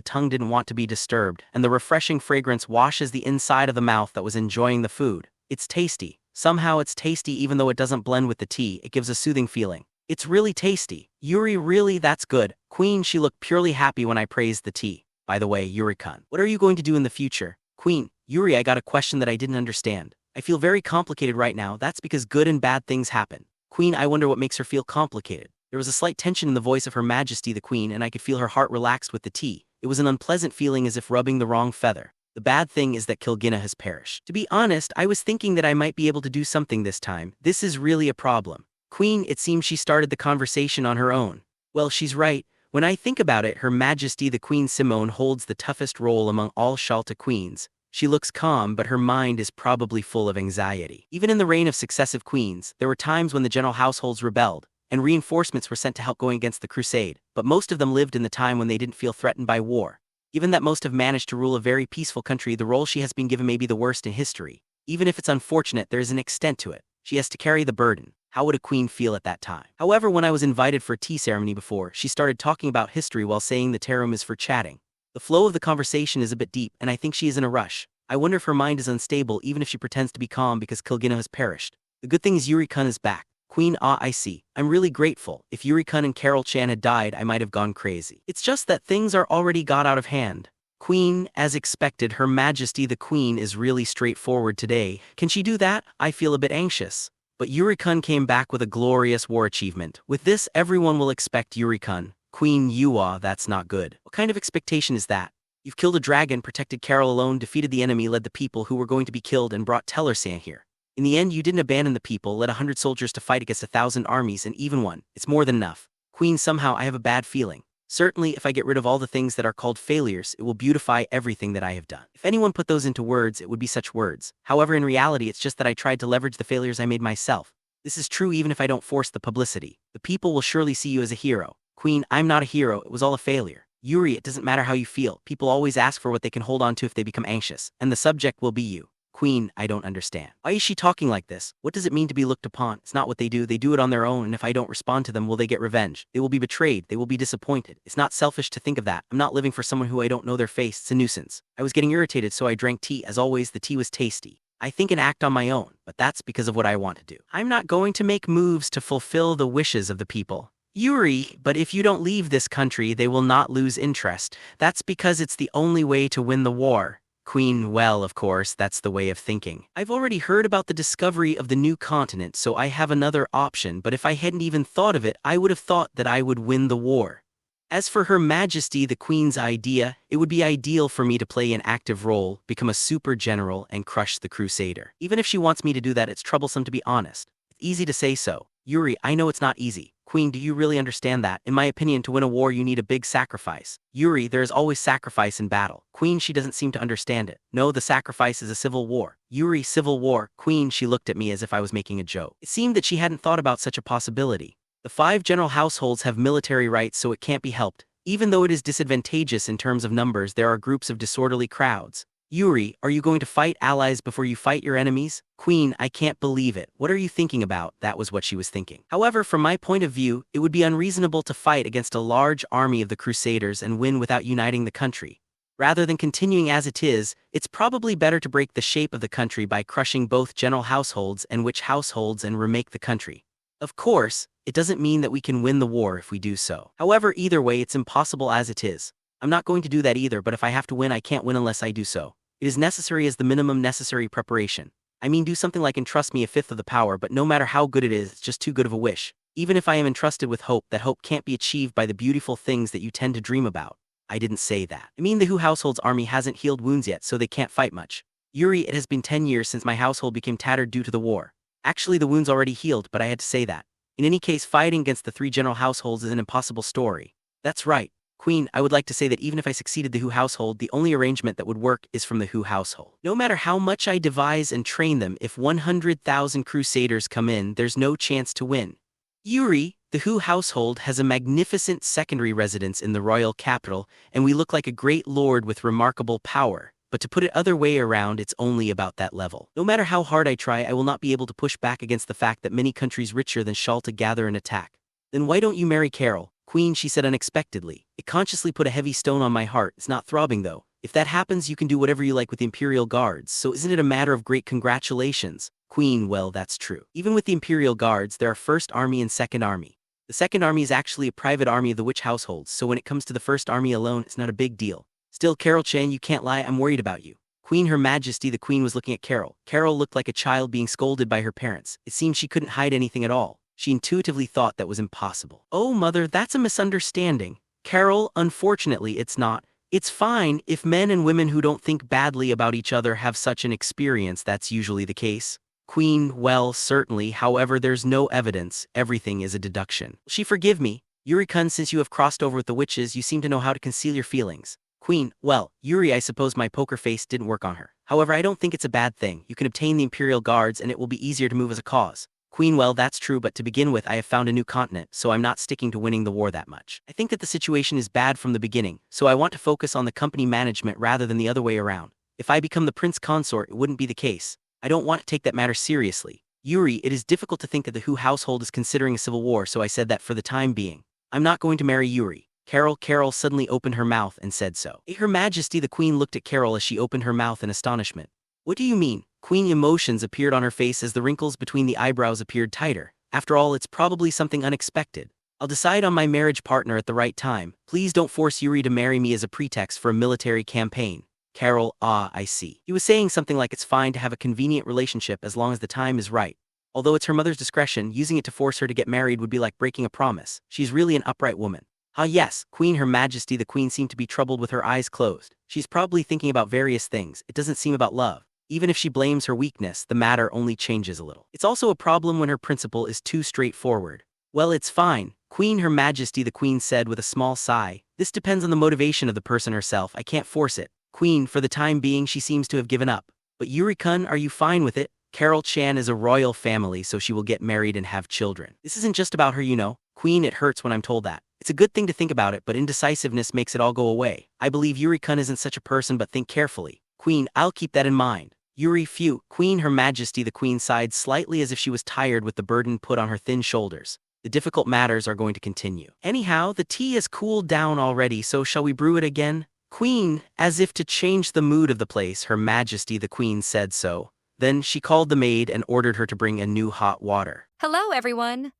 tongue didn't want to be disturbed, and the refreshing fragrance washes the inside of the mouth that was enjoying the food. It's tasty. Somehow it's tasty even though it doesn't blend with the tea. It gives a soothing feeling. It's really tasty. Yuri, really, that's good. Queen, she looked purely happy when I praised the tea. By the way, Yuri-kun, what are you going to do in the future? Queen, Yuri, I got a question that I didn't understand. I feel very complicated right now. That's because good and bad things happen. Queen, I wonder what makes her feel complicated. There was a slight tension in the voice of Her Majesty the Queen, and I could feel her heart relaxed with the tea. It was an unpleasant feeling as if rubbing the wrong feather. The bad thing is that Kilgina has perished. To be honest, I was thinking that I might be able to do something this time. This is really a problem. Queen, it seems she started the conversation on her own. Well, she's right. When I think about it, Her Majesty the Queen Simone holds the toughest role among all Shiyalta queens. She looks calm, but her mind is probably full of anxiety. Even in the reign of successive queens, there were times when the general households rebelled, and reinforcements were sent to help going against the crusade, but most of them lived in the time when they didn't feel threatened by war. Given that most have managed to rule a very peaceful country, the role she has been given may be the worst in history. Even if it's unfortunate, there is an extent to it. She has to carry the burden. How would a queen feel at that time? However, when I was invited for a tea ceremony before, she started talking about history while saying the tea room is for chatting. The flow of the conversation is a bit deep, and I think she is in a rush. I wonder if her mind is unstable even if she pretends to be calm because Kilgina has perished. The good thing is Yuri-kun is back. Queen, I see. I'm really grateful. If Yuri-kun and Carol-chan had died, I might have gone crazy. It's just that things are already got out of hand. Queen, as expected, Her Majesty the Queen is really straightforward today. Can she do that? I feel a bit anxious. But Yuri-kun came back with a glorious war achievement. With this, everyone will expect Yuri-kun. Queen Yua, that's not good. What kind of expectation is that? You've killed a dragon, protected Carol alone, defeated the enemy, led the people who were going to be killed, and brought Tellersan here. In the end, you didn't abandon the people, led 100 soldiers to fight against 1,000 armies, and even one. It's more than enough. Queen, somehow I have a bad feeling. Certainly, if I get rid of all the things that are called failures, it will beautify everything that I have done. If anyone put those into words, it would be such words. However, in reality, it's just that I tried to leverage the failures I made myself. This is true even if I don't force the publicity. The people will surely see you as a hero. Queen, I'm not a hero, it was all a failure. Yuri, it doesn't matter how you feel. People always ask for what they can hold on to if they become anxious, and the subject will be you. Queen, I don't understand. Why is she talking like this? What does it mean to be looked upon? It's not what they do it on their own, and if I don't respond to them, will they get revenge? They will be betrayed, they will be disappointed. It's not selfish to think of that. I'm not living for someone who I don't know their face, it's a nuisance. I was getting irritated, so I drank tea. As always, the tea was tasty. I think and act on my own, but that's because of what I want to do. I'm not going to make moves to fulfill the wishes of the people. Yuri, but if you don't leave this country, they will not lose interest. That's because it's the only way to win the war. Queen, well, of course, that's the way of thinking. I've already heard about the discovery of the new continent, so I have another option, but if I hadn't even thought of it, I would have thought that I would win the war. As for Her Majesty the Queen's idea, it would be ideal for me to play an active role, become a super general, and crush the Crusader. Even if she wants me to do that, it's troublesome to be honest. It's easy to say so. Yuri, I know it's not easy. Queen, do you really understand that? In my opinion, to win a war, you need a big sacrifice. Yuri, there is always sacrifice in battle. Queen, she doesn't seem to understand it. No, the sacrifice is a civil war. Yuri, civil war. Queen, she looked at me as if I was making a joke. It seemed that she hadn't thought about such a possibility. The 5 general households have military rights, so it can't be helped. Even though it is disadvantageous in terms of numbers, there are groups of disorderly crowds. Yuri, are you going to fight allies before you fight your enemies? Queen, I can't believe it. What are you thinking about? That was what she was thinking. However, from my point of view, it would be unreasonable to fight against a large army of the Crusaders and win without uniting the country. Rather than continuing as it is, it's probably better to break the shape of the country by crushing both general households and witch households and remake the country. Of course, it doesn't mean that we can win the war if we do so. However, either way, it's impossible as it is. I'm not going to do that either, but if I have to win, I can't win unless I do so. It is necessary as the minimum necessary preparation. I mean, do something like entrust me a fifth of the power, but no matter how good it is, it's just too good of a wish. Even if I am entrusted with hope, that hope can't be achieved by the beautiful things that you tend to dream about. I didn't say that. I mean, the Hu household's army hasn't healed wounds yet, so they can't fight much. Yuri, it has been 10 years since my household became tattered due to the war. Actually, the wounds already healed, but I had to say that. In any case, fighting against the 3 general households is an impossible story. That's right. Queen, I would like to say that even if I succeeded the Hu household, the only arrangement that would work is from the Hu household. No matter how much I devise and train them, if 100,000 Crusaders come in, there's no chance to win. Yuri, the Hu household has a magnificent secondary residence in the royal capital, and we look like a great lord with remarkable power. But to put it other way around, it's only about that level. No matter how hard I try, I will not be able to push back against the fact that many countries richer than Shiyalta gather and attack. Then why don't you marry Carol? Queen, she said unexpectedly. It consciously put a heavy stone on my heart. It's not throbbing though. If that happens, you can do whatever you like with the Imperial Guards, so isn't it a matter of great congratulations? Queen, well, that's true. Even with the Imperial Guards, there are First Army and Second Army. The Second Army is actually a private army of the witch households, so when it comes to the First Army alone, it's not a big deal. Still, Carol-chan, you can't lie, I'm worried about you. Queen, Her Majesty the Queen was looking at Carol. Carol looked like a child being scolded by her parents. It seemed she couldn't hide anything at all. She intuitively thought that was impossible. Oh, mother, that's a misunderstanding. Carol, unfortunately, it's not. It's fine if men and women who don't think badly about each other have such an experience, that's usually the case. Queen, well, certainly, however there's no evidence, everything is a deduction. She forgive me, Yuri-kun, since you have crossed over with the witches you seem to know how to conceal your feelings. Queen, well, Yuri, I suppose my poker face didn't work on her. However, I don't think it's a bad thing. You can obtain the Imperial Guards and it will be easier to move as a cause. Queen, well, that's true, but to begin with I have found a new continent, so I'm not sticking to winning the war that much. I think that the situation is bad from the beginning, so I want to focus on the company management rather than the other way around. If I become the prince consort, it wouldn't be the case. I don't want to take that matter seriously. Yuri, it is difficult to think that the Hu household is considering a civil war, so I said that for the time being. I'm not going to marry Yuri. Carol suddenly opened her mouth and said so. Her Majesty the Queen looked at Carol as she opened her mouth in astonishment. What do you mean? Queen, emotions appeared on her face as the wrinkles between the eyebrows appeared tighter. After all, it's probably something unexpected. I'll decide on my marriage partner at the right time. Please don't force Yuri to marry me as a pretext for a military campaign. Carol, I see. He was saying something like it's fine to have a convenient relationship as long as the time is right. Although it's her mother's discretion, using it to force her to get married would be like breaking a promise. She's really an upright woman. Yes, Queen, Her Majesty the Queen seemed to be troubled with her eyes closed. She's probably thinking about various things. It doesn't seem about love. Even if she blames her weakness, the matter only changes a little. It's also a problem when her principle is too straightforward. Well, it's fine, Queen, Her Majesty the Queen said with a small sigh. This depends on the motivation of the person herself. I can't force it. Queen, for the time being she seems to have given up. But Yuri-kun, are you fine with it? Carol Chan is a royal family, so she will get married and have children. This isn't just about her, you know. Queen, it hurts when I'm told that. It's a good thing to think about it, but indecisiveness makes it all go away. I believe Yuri-kun isn't such a person, but think carefully. Queen, I'll keep that in mind. Yuri, phew. Queen, Her Majesty the Queen sighed slightly as if she was tired with the burden put on her thin shoulders. The difficult matters are going to continue. Anyhow, the tea has cooled down already, so shall we brew it again? Queen, as if to change the mood of the place, Her Majesty the Queen said so. Then she called the maid and ordered her to bring a new hot water. Hello, everyone.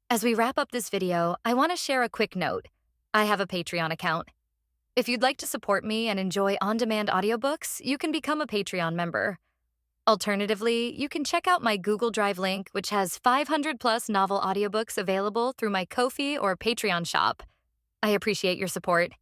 As we wrap up this video, I want to share a quick note. I have a Patreon account. If you'd like to support me and enjoy on-demand audiobooks, you can become a Patreon member. Alternatively, you can check out my Google Drive link, which has 500+ novel audiobooks available through my Ko-fi or Patreon shop. I appreciate your support.